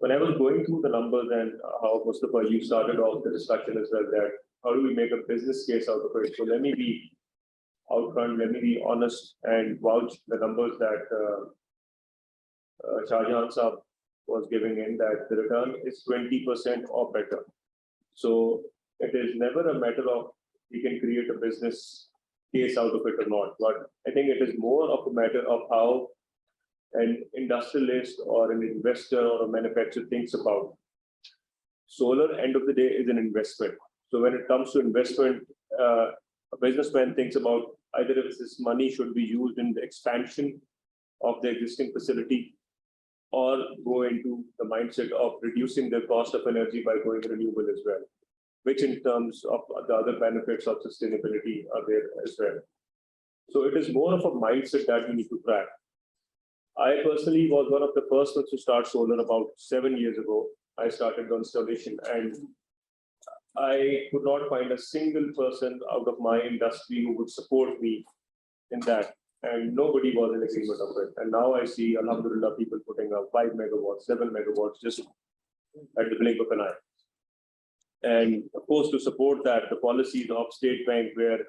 When I was going through the numbers and how Mustafa, you started off the discussion as well, that how do we make a business case out of it? So let me be outfront, let me be honest and vouch the numbers that Shahjahan Saab was giving in, that the return is 20% or better. So it is never a matter of we can create a business case out of it or not, but I think it is more of a matter of how an industrialist or an investor or a manufacturer thinks about solar. End of the day is an investment. So when it comes to investment, a businessman thinks about either if this money should be used in the expansion of the existing facility, or go into the mindset of reducing the cost of energy by going renewable as well, which in terms of the other benefits of sustainability are there as well. So it is more of a mindset that we need to track. I personally was one of the first ones to start solar about 7 years ago. I started the installation, and I could not find a single person out of my industry who would support me in that. And nobody was in agreement of it. And now I see, alhamdulillah, people putting up 5 megawatts, 7 megawatts, just at the blink of an eye. And of course, to support that, the policies of State Bank, where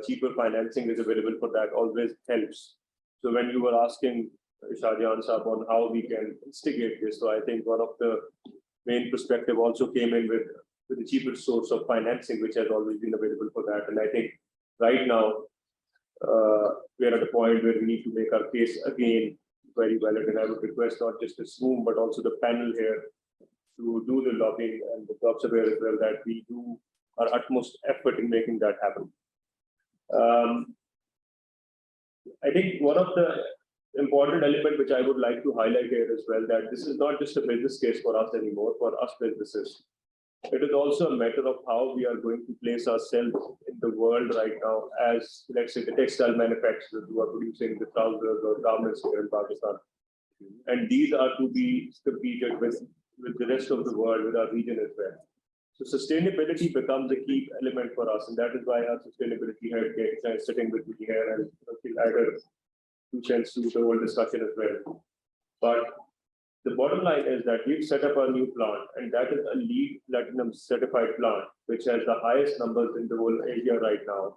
cheaper financing is available for that, always helps. So when you were asking Shahjahan Saab on how we can instigate this, so I think one of the main perspective also came in with the cheapest source of financing, which has always been available for that. And I think right now, we are at a point where we need to make our case again very valid. And I would request not just this room, but also the panel here to do the lobbying, and the Dr. aware as well, that we do our utmost effort in making that happen. I think one of the important element which I would like to highlight here as well, that this is not just a business case for us anymore, for us businesses. It is also a matter of how we are going to place ourselves in the world right now as, let's say, the textile manufacturers who are producing the trousers or garments here in Pakistan. And these are to be competed with the rest of the world, with our region as well. So sustainability becomes a key element for us, and that is why our sustainability head is sitting with me here, and he'll add 2 cents to the whole discussion as well. But the bottom line is that we've set up a new plant, and that is a LEED Platinum certified plant, which has the highest numbers in the whole area right now.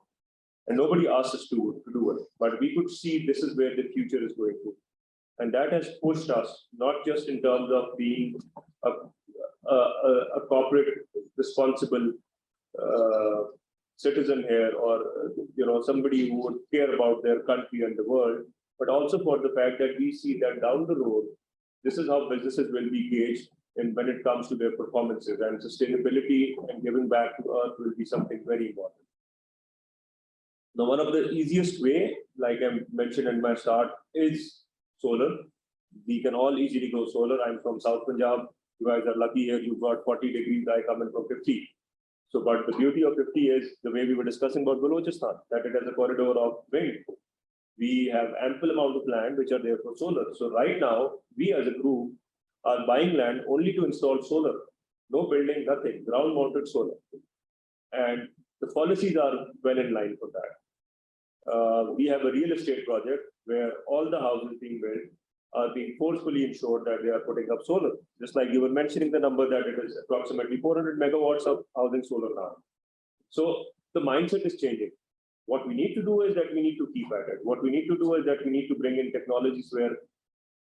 And nobody asked us to do it, but we could see this is where the future is going to. And that has pushed us, not just in terms of being a corporate responsible citizen here, or somebody who would care about their country and the world, but also for the fact that we see that down the road, this is how businesses will be gauged in when it comes to their performances, and sustainability and giving back to earth will be something very important. Now, one of the easiest way, like I mentioned in my start, is solar. We can all easily go solar. I'm from South Punjab. You guys are lucky here. You've got 40 degrees. I come in from 50. So, but the beauty of 50 is the way we were discussing about Balochistan, that it has a corridor of wind. We have ample amount of land which are there for solar. So right now, we as a group are buying land only to install solar. No building, nothing, ground mounted solar. And the policies are well in line for that. We have a real estate project where all the houses being built are being forcefully ensured that they are putting up solar. Just like you were mentioning the number that it is approximately 400 megawatts of housing solar now. So the mindset is changing. What we need to do is that we need to keep at it. What we need to do is that we need to bring in technologies where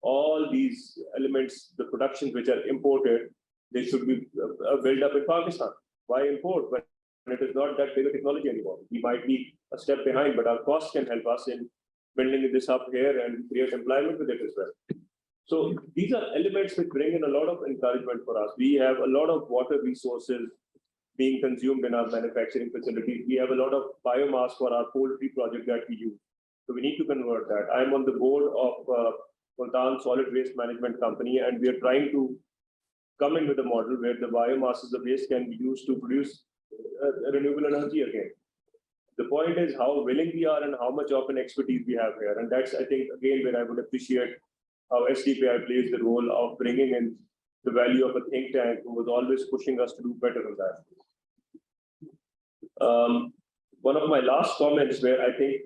all these elements, the productions which are imported, they should be built up in Pakistan. Why import when it is not that big a technology anymore? We might be a step behind, but our costs can help us in building this up here and create employment with it as well. So these are elements which bring in a lot of encouragement for us. We have a lot of water resources being consumed in our manufacturing facilities. We have a lot of biomass for our poultry project that we use. So we need to convert that. I'm on the board of Multan Solid Waste Management Company, and we are trying to come in with a model where the biomass of the waste can be used to produce renewable energy again. The point is how willing we are and how much of an expertise we have here. And that's, I think, again, where I would appreciate how SDPI plays the role of bringing in the value of a think tank who was always pushing us to do better than that. One of my last comments where I think,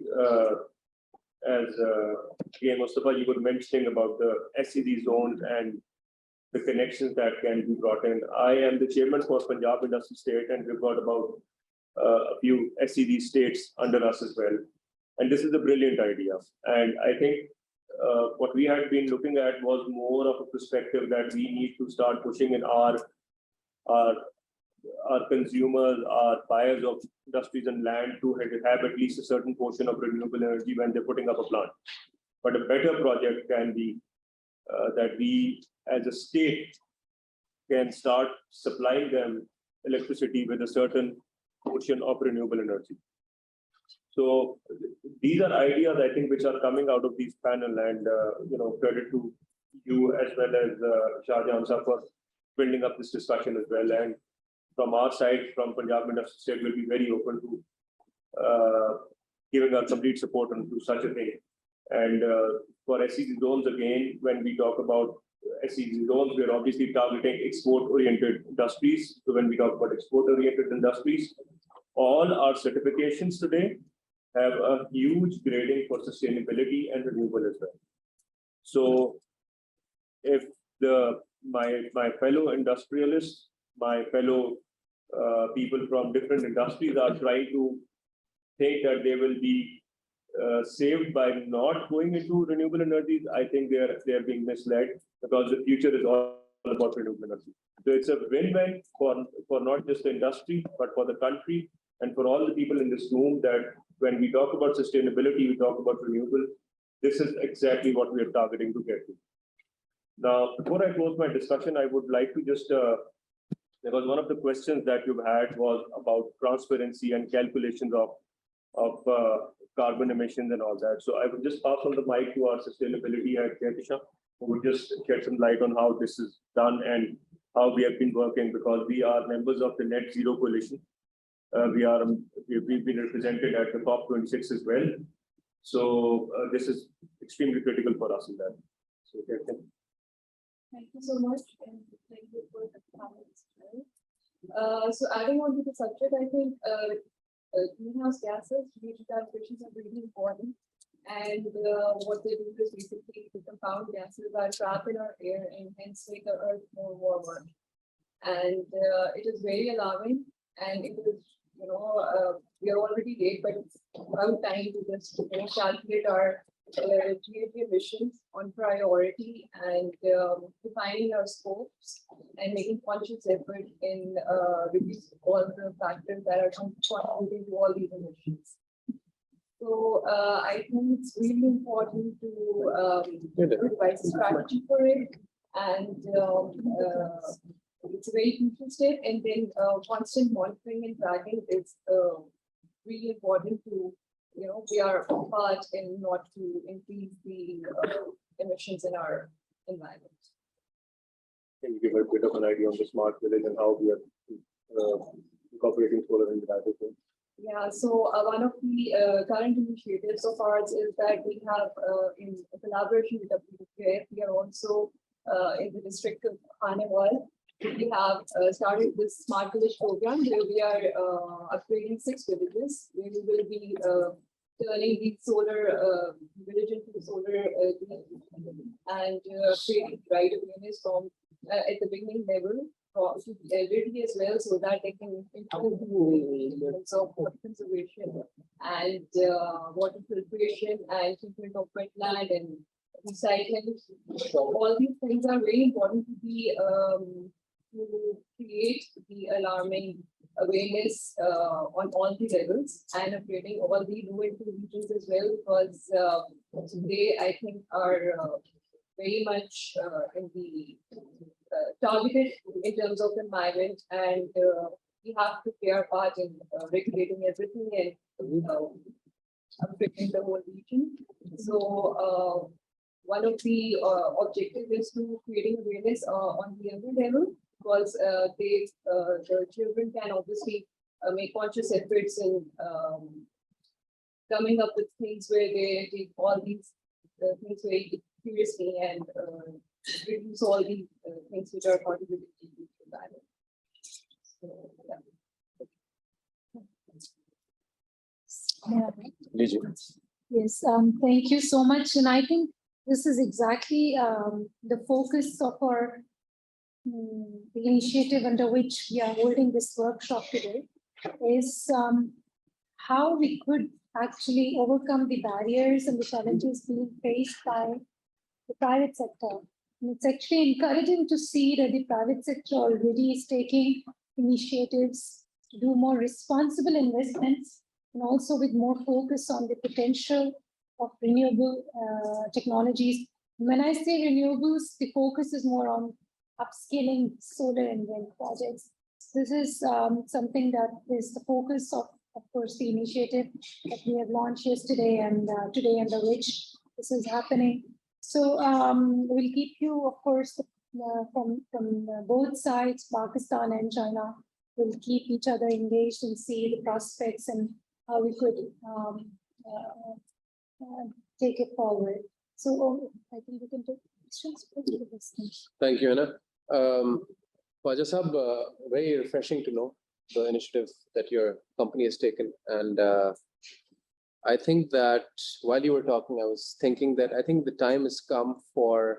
again, Mustafa, you were mentioning about the SEZ zones and the connections that can be brought in. I am the chairman for Punjab Industry State, and we've got about a few SEZ states under us as well. And this is a brilliant idea. And I think what we had been looking at was more of a perspective that we need to start pushing in our consumers, our buyers of industries and land to have at least a certain portion of renewable energy when they're putting up a plant. But a better project can be that we as a state can start supplying them electricity with a certain portion of renewable energy. So these are ideas, I think, which are coming out of these panel, and credit to you as well as Shah Jahan sir for building up this discussion as well. And from our side, from Punjab Industry State, will be very open to giving our complete support to such a thing. And for SEZ zones, again, when we talk about SEZ zones, we're obviously targeting export-oriented industries. So when we talk about export-oriented industries, all our certifications today have a huge grading for sustainability and renewable as well. So if my fellow industrialists, my fellow people from different industries are trying to think that they will be saved by not going into renewable energies, I think they are being misled, because the future is all about renewable energy. So it's a win-win for not just the industry, but for the country and for all the people in this room, that when we talk about sustainability, we talk about renewable. This is exactly what we are targeting to get to. Now, before I close my discussion, I would like to just, because one of the questions that you've had was about transparency and calculations of carbon emissions and all that. So I would just pass on the mic to our sustainability head, Ketisha, who would just shed some light on how this is done and how we have been working, because we are members of the Net Zero Coalition. We've been represented at the COP26 as well. So this is extremely critical for us in that. So, Thank you so much, and thank you for the comments. So adding on to the subject, I think greenhouse gases, related emissions are really important. And what they do is basically the compound gases are trapped in our air and hence make the earth more warmer. And it is very alarming, and it is, we are already late, but it's about time to just calculate our GHG emissions on priority and defining our scopes and making conscious effort in reducing all the factors that are contributing to all these emissions. So I think it's really important to devise a strategy for it, and it's a very crucial step. And then constant monitoring and tracking is really important to we are part in not to increase the emissions in our environment. Can you give a bit of an idea on the smart village and how we are incorporating solar into that as well? Yeah, so one of the current initiatives of ours is that we have, in collaboration with Uptake, we are also in the district of Hanewal. We have started this Smart Village program where we are upgrading 6 villages, where we will be turning the solar village into the solar and creating right awareness from at the beginning level, to the elderly as well, so that they can improve the elements of water conservation and water filtration and treatment of wetland and recycling. So all these things are very important to be to create the alarming awareness on all the levels and upgrading all the low-income regions as well, because they, I think, are very much in the targeted in terms of environment, and we have to play our part in regulating everything and upgrading the whole region. So one of the objectives is to creating awareness on the younger level, because the children can obviously make conscious efforts in coming up with things where they take all these things very seriously and reduce all the things which are contributing to the environment. So, Yes, thank you so much. And I think this is exactly the focus of our the initiative under which we are holding this workshop today, is how we could actually overcome the barriers and the challenges being faced by the private sector. And it's actually encouraging to see that the private sector already is taking initiatives to do more responsible investments, and also with more focus on the potential of renewable technologies. When I say renewables, the focus is more on upscaling solar and wind projects. This is something that is the focus of course, the initiative that we have launched yesterday and today, under which this is happening. So we'll keep you, of course, from both sides, Pakistan and China, will keep each other engaged and see the prospects and how we could take it forward. So I think we can take questions. Thank you, Anna. Khwaja Sahab, very refreshing to know the initiative that your company has taken. And I think that while you were talking, I was thinking that I think the time has come for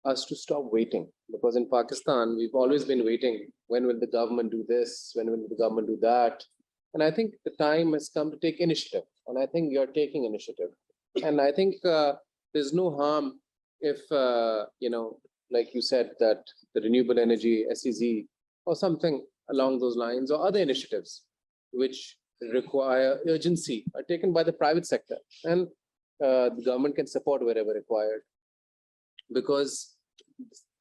us to stop waiting, because in Pakistan, we've always been waiting. When will the government do this? When will the government do that? And I think the time has come to take initiative. And I think you're taking initiative. And I think there's no harm if, like you said, that the renewable energy, SEZ, or something along those lines, or other initiatives which require urgency are taken by the private sector, and the government can support wherever required. Because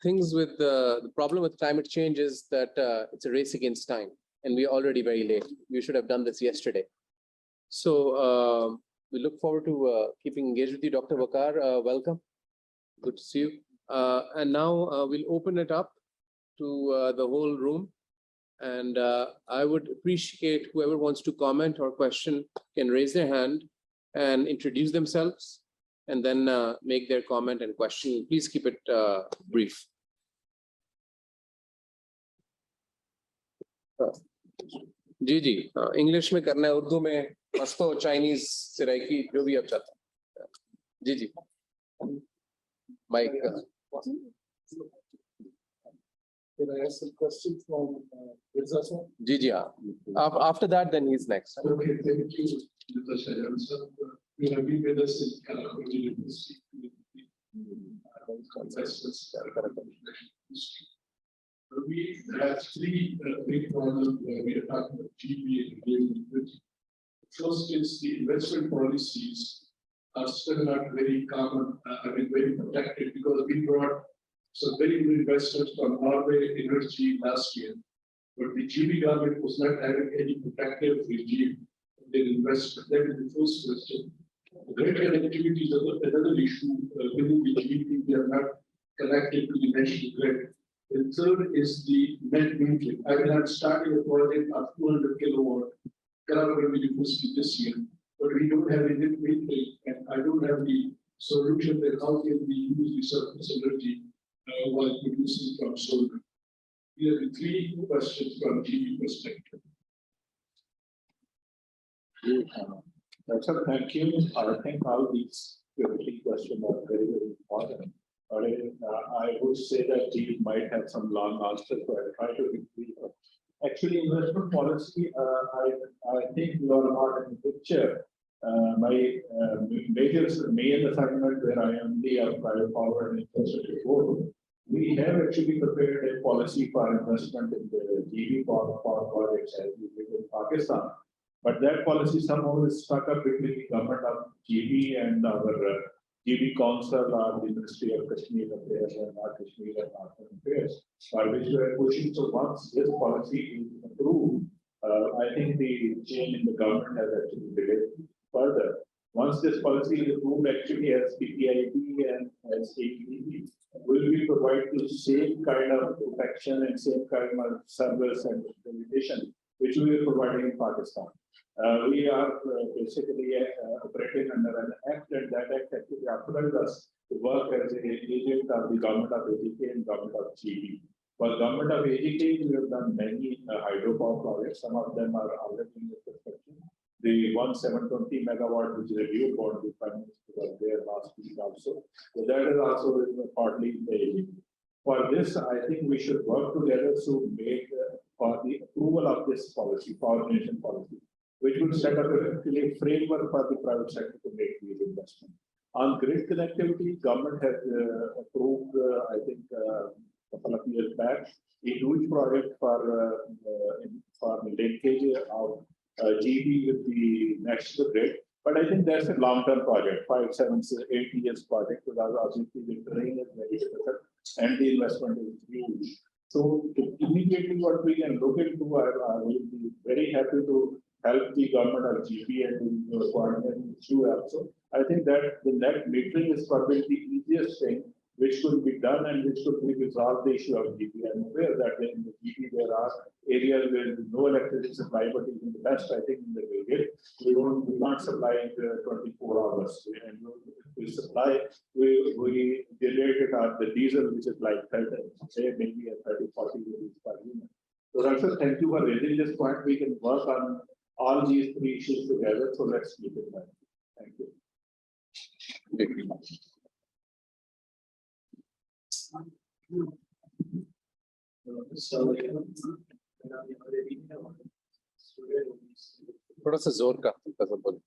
things with the problem with climate change is that it's a race against time, and we're already very late. We should have done this yesterday. So we look forward to keeping engaged with you, Dr. Waqar. Welcome. Good to see you. And now we'll open it up to the whole room. And I would appreciate whoever wants to comment or question can raise their hand and introduce themselves, and then make their comment and question. Please keep it brief. जी जी English में करना है, उर्दू में मस्तो Chinese Saraiki जो भी आप चाहते हैं. जी जी mike. Can I ask a question from Mirza sir? जी जी हाँ. After that, then he's next. Okay, thank you, Mr. Shayan sir. You have been with us in Calcutta University. We have three big problems where we are talking about GP and renewable. First is the investment policies are still not very common, very protected, because we brought some very good investors from Norway Energy last year, but the GB government was not having any protective regime for their investment. That is the first question. The grid connectivity is another issue within the GB. We are not connected to the national grid. The third is the net metering. I will have started a project of 200 kilowatt Calcutta University this year, but we don't have any net metering, and I don't have the solution that how can we use the surface energy while producing from solar. We have three questions from GB perspective. Sir, thank you. I think all these three questions are very, very important. I would say that he might have some long answers, so I'll try to be brief. Actually, investment policy, I think you are not in the picture. My main assignment where I am the private power and infrastructure board, we have actually prepared a policy for investment in the GB power projects as we did in Pakistan. But that policy somehow is stuck up between the government of GB and our GB Council or the Ministry of Kashmir Affairs and North Kashmir and Northern Affairs, for which we are pushing. So once this policy is approved, I think the change in the government has actually delayed further. Once this policy is approved, actually as PPIB and as AEB will be provided the same kind of protection and same kind of service and implementation which we are providing in Pakistan. We are basically operating under an act, and that act actually authorizes us to work as an agent of the government of AGK and government of GB. For government of AGK, we have done many hydropower projects. Some of them are already in the construction. The 1720 megawatt, which is a review board, the Prime Minister was there last week also. So that is also partly in the AGK. For this, I think we should work together to make for the approval of this policy, coordination policy, which would set up a framework for the private sector to make these investments. On grid connectivity, government has approved, I think, a couple of years back, a huge project for the linkage of GB with the national grid. But I think that's a long-term project, 5, 7, 8 years project, because obviously the terrain is very difficult and the investment is huge. So immediately what we can look into, I will be very happy to help the government of GB and the coordination issue also. I think that the net metering is probably the easiest thing which could be done and which could resolve the issue of GB. I'm aware that in the GB there are areas where no electricity supply, but even the best, I think, in the grid, we not supply 24 hours. And we supply, we generate it at the diesel, which is like 30, say maybe at 30, 40 rupees per unit. So Raksha, thank you for raising this point. We can work on all these three issues together. So let's keep it that. Thank you. थोड़ा सा जोर का बोलो।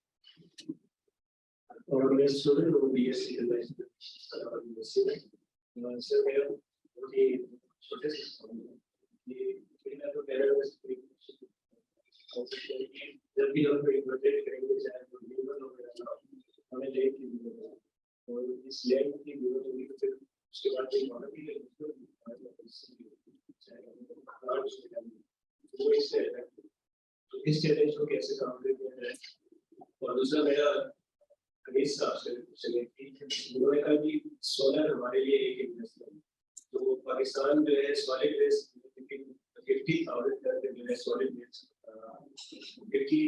और मैं student हूँ BSc के life में सर मेरा बहुत ही छोटे से ये मेरा तो पेरेंट्स जब भी हम कोई बजट करेंगे चाहे तो लीगल वगैरह हमें लेके और इस लैंड की जरूरत होगी तो फिर उसके बाद कोई मॉडल भी इस चैलेंज को कैसे काम करते हैं। और दूसरा मेरा अनीस साहब से पूछेंगे कि उन्होंने कहा कि सोलर हमारे लिए एक इन्वेस्टमेंट, तो पाकिस्तान जो है सॉलिड वेस्ट 50,000 टन जो है solid waste 50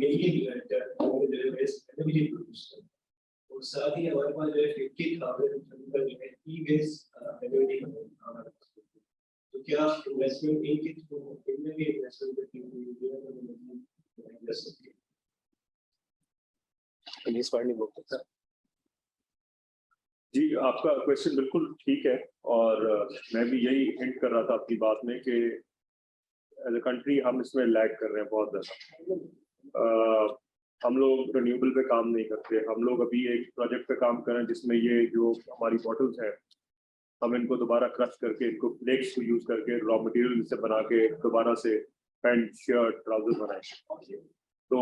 million ton waste energy produce करता है और साथ ही हमारे पास जो है 50,000 टन का जो है ई वेस्ट एनर्जी हमारे पास। तो क्या इन्वेस्टमेंट इनके थ्रू इनमें भी इन्वेस्टमेंट करती हुई जी, आपका क्वेश्चन बिल्कुल ठीक है और मैं भी यही हिंट कर रहा था आपकी बात में कि एज अ कंट्री हम इसमें लैग कर रहे हैं बहुत ज़्यादा। हम लोग रिन्यूएबल पे काम नहीं करते। हम लोग अभी एक प्रोजेक्ट पे काम कर रहे हैं जिसमें ये जो हमारी बॉटल्स हैं हम इनको दोबारा क्रश करके इनको फ्लेक्स को यूज करके रॉ मटेरियल से बना के दोबारा से पैंट शर्ट ट्राउजर बनाए। तो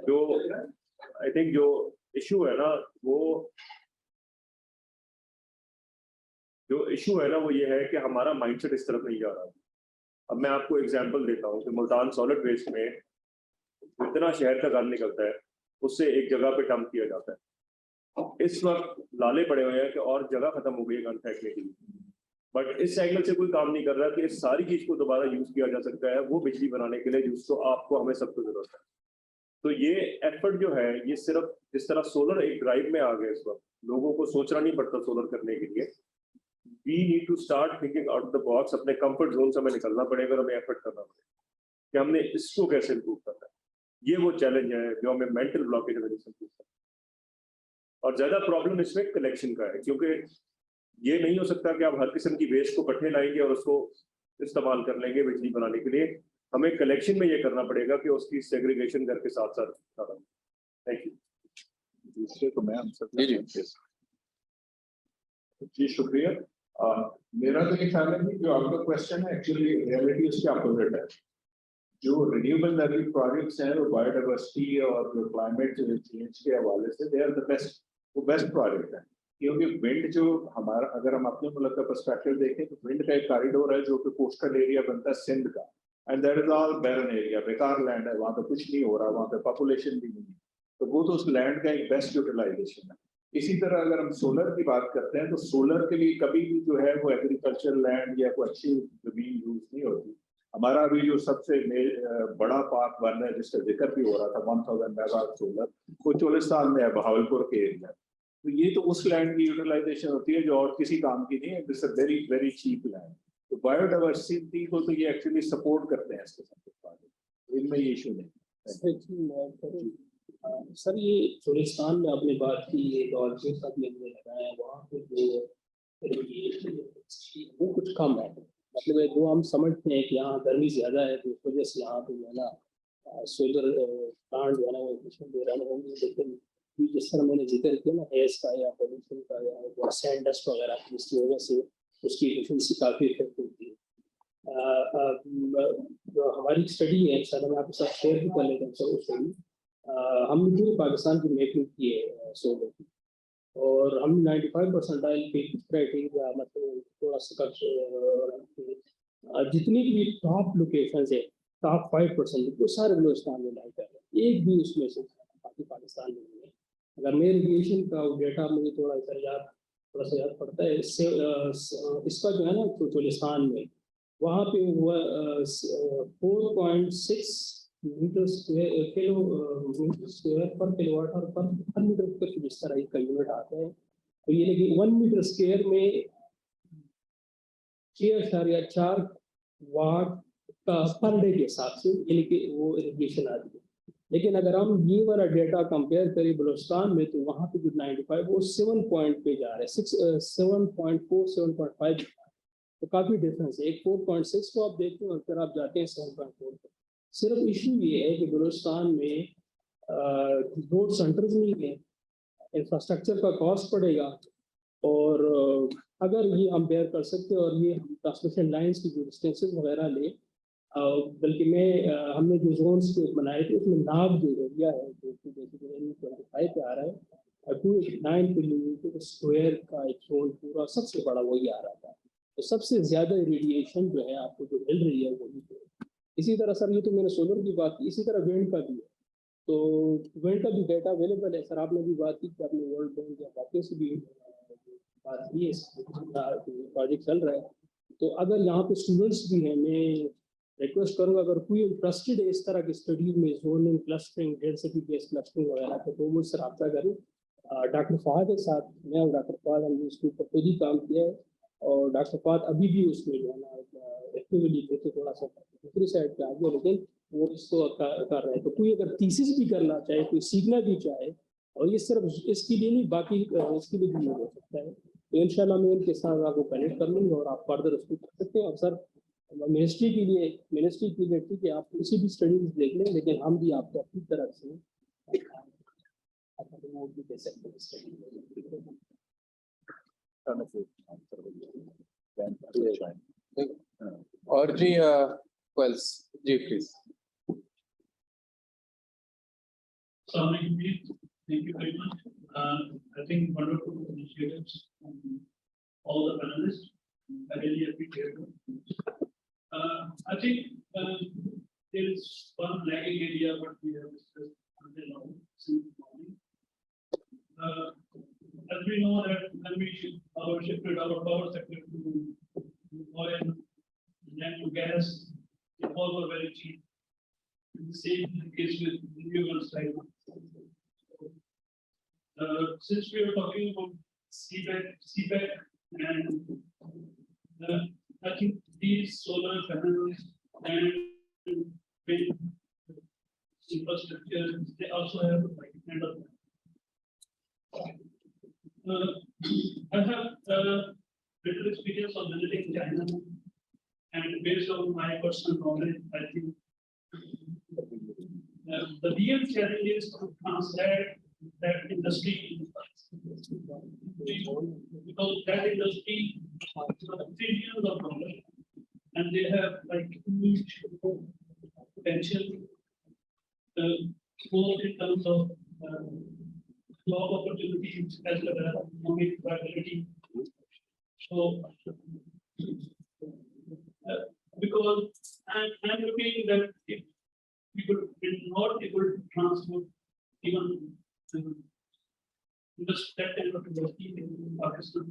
जो आई थिंक जो इशू है ना वो ये है कि हमारा माइंडसेट इस तरफ नहीं जा रहा। अब मैं आपको एग्जांपल देता हूँ कि मुल्तान सॉलिड वेस्ट में इतना शहर का गंद निकलता है उससे एक जगह पे डंप किया जाता है। इस वक्त लाले पड़े हुए हैं कि और जगह खत्म हो गई गंद फेंकने की, बट इस साइकिल से कोई काम नहीं कर रहा कि इस सारी चीज को दोबारा यूज किया जा सकता है वो बिजली बनाने के लिए जिसको आपको हमें सबको जरूरत है। तो ये एफर्ट जो है ये सिर्फ जिस तरह सोलर एक ड्राइव में आ गया इस वक्त लोगों को सोचना नहीं पड़ता सोलर करने के लिए। We need to start thinking out of the box. अपने कंफर्ट जोन से हमें निकलना पड़ेगा और हमें एफर्ट करना पड़ेगा कि हमने इसको कैसे इम्प्रूव करना है। ये वो चैलेंज है जो हमें मेंटल ब्लॉकेज की वजह से इम्प्रूव करना है। और ज्यादा प्रॉब्लम इसमें कलेक्शन का है, क्योंकि ये नहीं हो सकता कि आप हर किस्म की वेस्ट को इकट्ठे लाएंगे और उसको इस्तेमाल कर लेंगे बिजली बनाने के लिए। हमें कलेक्शन में ये करना पड़ेगा कि उसकी सेग्रीगेशन करके साथ साथ। Thank you. दूसरे को मैं आंसर जी शुक्रिया। मेरा तो ये ख्याल है कि जो आपका क्वेश्चन है एक्चुअली रियलिटी उसके अपोजिट है। जो रिन्यूएबल एनर्जी प्रोजेक्ट्स हैं वो बायोडाइवर्सिटी और जो क्लाइमेट चेंज के हवाले से दे आर द बेस्ट, वो बेस्ट प्रोजेक्ट है। क्योंकि विंड जो हमारा, अगर हम अपने मुल्क का पर्सपेक्टिव देखें तो विंड का एक कॉरिडोर है जो कि कोस्टल एरिया बनता है सिंध का, and that is all barren area, बेकार लैंड है, वहाँ पे कुछ नहीं हो रहा, वहाँ पे पॉपुलेशन भी नहीं है, तो वो तो उस लैंड का एक बेस्ट यूटिलाइजेशन है। इसी तरह अगर हम सोलर की बात करते हैं तो सोलर के लिए कभी भी जो है वो एग्रीकल्चर लैंड या कोई अच्छी जमीन यूज नहीं होती। हमारा अभी जो सबसे बड़ा पार्क बन रहा है जिसका जिक्र भी हो रहा था 1000 मेगावाट सोलर, वो 40 साल में है बहावलपुर के एरिया। तो ये तो उस लैंड की यूटिलाइजेशन होती है जो और किसी काम की नहीं है, this a very very cheap land. तो बायोडाइवर्सिटी को तो ये एक्चुअली सपोर्ट करते हैं इसके साथ, इनमें ये इशू नहीं। सर ये चोलिस्तान में आपने बात की, ये और जो सब लगने लगा है वहाँ पे जो वो कुछ कम है, मतलब जो हम समझते हैं कि यहाँ गर्मी ज्यादा है तो उस वजह से यहाँ पे जो है ना सोलर प्लांट जो है ना वो इसमें दे रहे होंगे, लेकिन जिस तरह मैंने जिक्र किया ना हेज का या पोल्यूशन का या सैंड डस्ट वगैरह जिसकी वजह से उसकी एफिशिएंसी काफ़ी इफेक्ट होती है। जो हमारी स्टडी है सर, मैं आपके साथ शेयर भी कर लेता हूँ सर। उस स्टडी हमने पूरे पाकिस्तान की मैपिंग की है सोलर की, और हम 95% पे क्राइटेरिया मतलब थोड़ा सा जितनी भी टॉप लोकेशन है टॉप 5% वो सारे बलूचिस्तान में लाइक है, एक भी उसमें से पाकिस्तान में नहीं है। अगर मेरे एजुकेशन का डेटा मुझे थोड़ा सा याद पड़ता है, इससे इसका जो है ना चोलिस्तान में वहाँ पे हुआ 4.6 मीटर स्क्वायर पर किलोवाट और पर मीटर स्क्वायर जिस तरह का यूनिट आता है, तो ये लेकिन 1 मीटर स्क्वायर में 6.4 वाट का पर डे के हिसाब से ये लेकिन वो इरिगेशन आती है। लेकिन अगर हम ये वाला डेटा कंपेयर करें बलूचिस्तान में तो वहाँ पे जो 95 वो 7 पॉइंट पे जा रहा है, 7.4 7.5, तो काफ़ी डिफरेंस है। एक 4.6 को आप देखते हैं और फिर आप जाते हैं 7.4 पे। सिर्फ इशू ये है कि बलूचिस्तान में रोड सेंटर्स नहीं है, इंफ्रास्ट्रक्चर का कॉस्ट पड़ेगा, और अगर ये हम बेयर कर सकते हैं और ये हम ट्रांसमिशन लाइन्स की जो डिस्टेंसेज वगैरह ले, बल्कि हमने जो जोन्स बनाए थे उसमें नाग जो एरिया है जो कि बेसिकली 25 पे आ रहा है और 289 किलोमीटर स्क्वायर का एक जोन पूरा सबसे बड़ा वही आ रहा था। तो सबसे ज़्यादा रेडिएशन जो है आपको जो मिल रही है वही पे। इसी तरह सर ये तो मैंने सोलर की बात की, इसी तरह विंड का भी है, तो विंड का भी डेटा अवेलेबल है सर। आपने भी बात की कि आपने वर्ल्ड बैंक या बाकी से भी बात की, प्रोजेक्ट चल रहा है। तो अगर यहाँ पे स्टूडेंट्स भी हैं, मैं रिक्वेस्ट करूँगा अगर कोई इंटरेस्टेड है इस तरह की स्टडीज में, zoning, clustering, density based clustering वगैरह, तो मुझसे रब्ता करें। डॉक्टर फहद के साथ, मैं और डॉक्टर फहद हमने इसके ऊपर खुद ही काम किया है, और डॉक्टर फहद अभी भी उसमें जो है ना एक्टिवली थे, थोड़ा सा दूसरी साइड पे आ गया, लेकिन वो इसको कर रहे हैं। तो कोई अगर थीसिस भी करना चाहे, कोई सीखना भी चाहे, और ये सिर्फ इसके लिए नहीं बाकी इसके लिए भी हो सकता है, तो इंशाल्लाह मैं इनके साथ आपको कनेक्ट कर लूँगा और आप फर्दर उसको कर सकते हैं। और सर मिनिस्ट्री के लिए ठीक है, आप किसी भी स्टडीज देख लें, लेकिन हम भी आपको अपनी तरफ से वो भी दे सकते हैं स्टडी। और जी वेल्स जी please. Thank you very much. I think wonderful initiatives from all the panelists. I really appreciate it. I think there is one lagging area what we have discussed until now since morning. As we know that when we shifted our power sector to oil and then to gas, they all were very cheap. The same is the case with renewable side. Since we are talking about Cpec, and I think these solar panels and wind infrastructure, they also have a kind of I have little experience of visiting China, and based on my personal knowledge, I think the real challenge is to translate that industry, because that industry has trillions of dollars, and they have like huge potential, both in terms of job opportunities as well as economic viability. So, because I'm looking that if people will not able to transfer even just that kind of industry in Pakistan,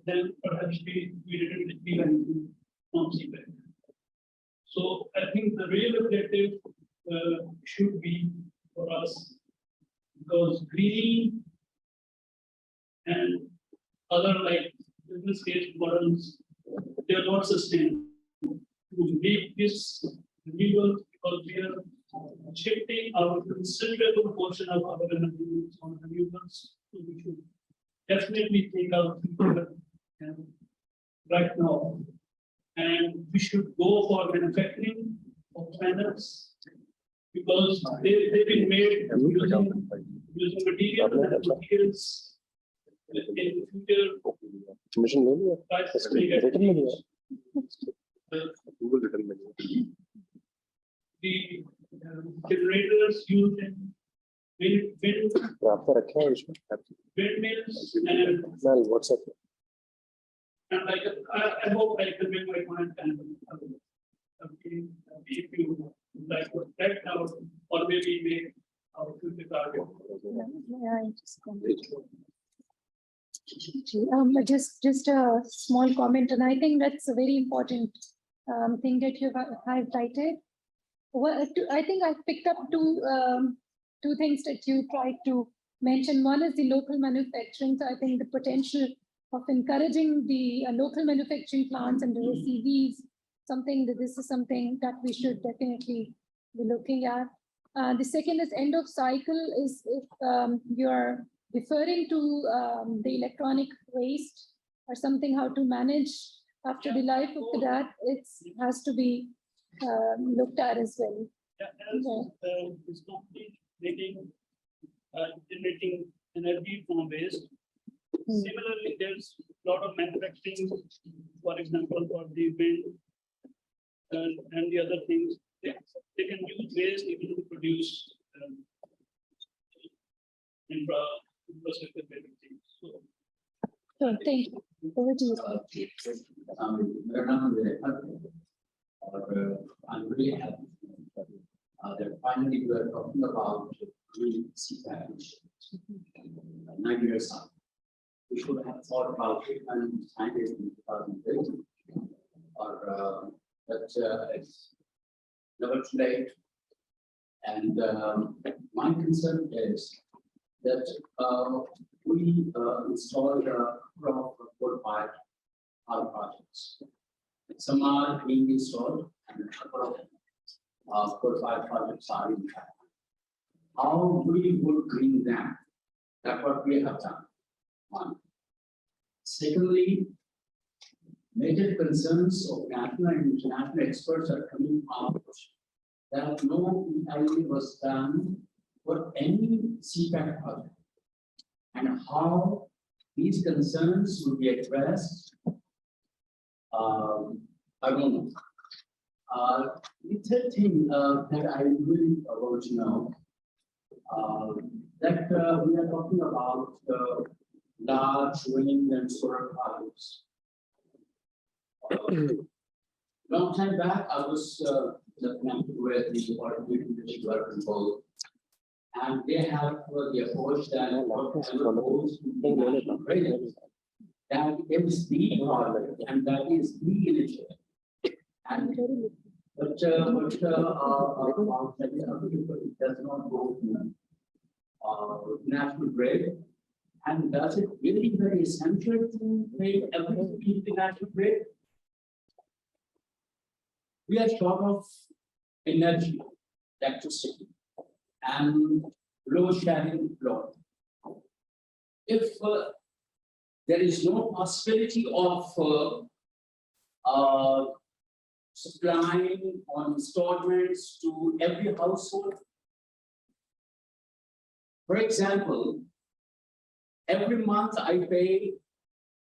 then perhaps we didn't be anything from Cpec. So I think the real objective should be for us, because green and other like business case models, they are not sustainable. To make this renewable, because we are shifting our considerable portion of our energy on renewables, so we should definitely take our future right now, and we should go for manufacturing of panels, because they've been made using materials in future prices may get changed. The generators used in windmills and like I hope I can make my point and if you like to reflect out or maybe make our future target. Just a small comment, and I think that's a very important thing that you've highlighted. Well, I think I picked up two things that you tried to mention. One is the local manufacturing. So I think the potential of encouraging the local manufacturing plants and the CVs, this is something that we should definitely be looking at. The second is end of cycle is if you're referring to the electronic waste or something, how to manage after the life of that, it has to be looked at as well. This company generating energy from waste. Similarly, there's a lot of manufacturing, for example, for the wind and the other things. They can use waste even to produce infrastructure things. So, thank you. Over to you. I'm really happy that finally we are talking about green Cpec 9 years out. We should have thought about it and signed it in 2013, but it's never too late. And my concern is that we installed a crop of coal-fired power projects. Some are being installed, and a couple of coal-fired projects are in fact. How we would green them? That's what we have done. One. Secondly, major concerns of national and international experts are coming out that no EIA was done for any Cpec project, and how these concerns will be addressed. I don't know. The third thing that I really want to know that we are talking about large wind and solar projects. Long time back, I was connected with the Water Control, and they have the approach that that is the project and that is the initiative. And but it does not go to national grid. And does it really very essential to make everything keep the national grid? We are short of energy, electricity, and load shedding load. If there is no possibility of supplying on installments to every household. For example, every month I pay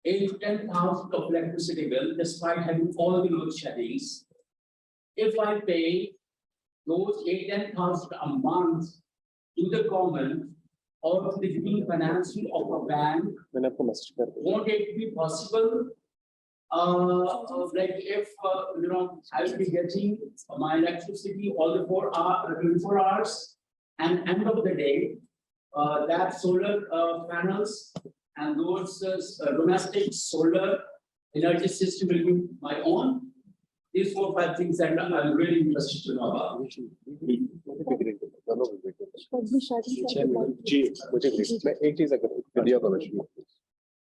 8,000 to 10,000 of electricity bill despite having all the load sheddings. If I pay those 8,000 to 10,000 a month to the government or to the green financing of a bank, won't it be possible? Like if I will be getting my electricity all the 24 hours, and end of the day, that solar panels and those domestic solar energy system will be my own. These 4 or 5 things that I'm really interested to know about.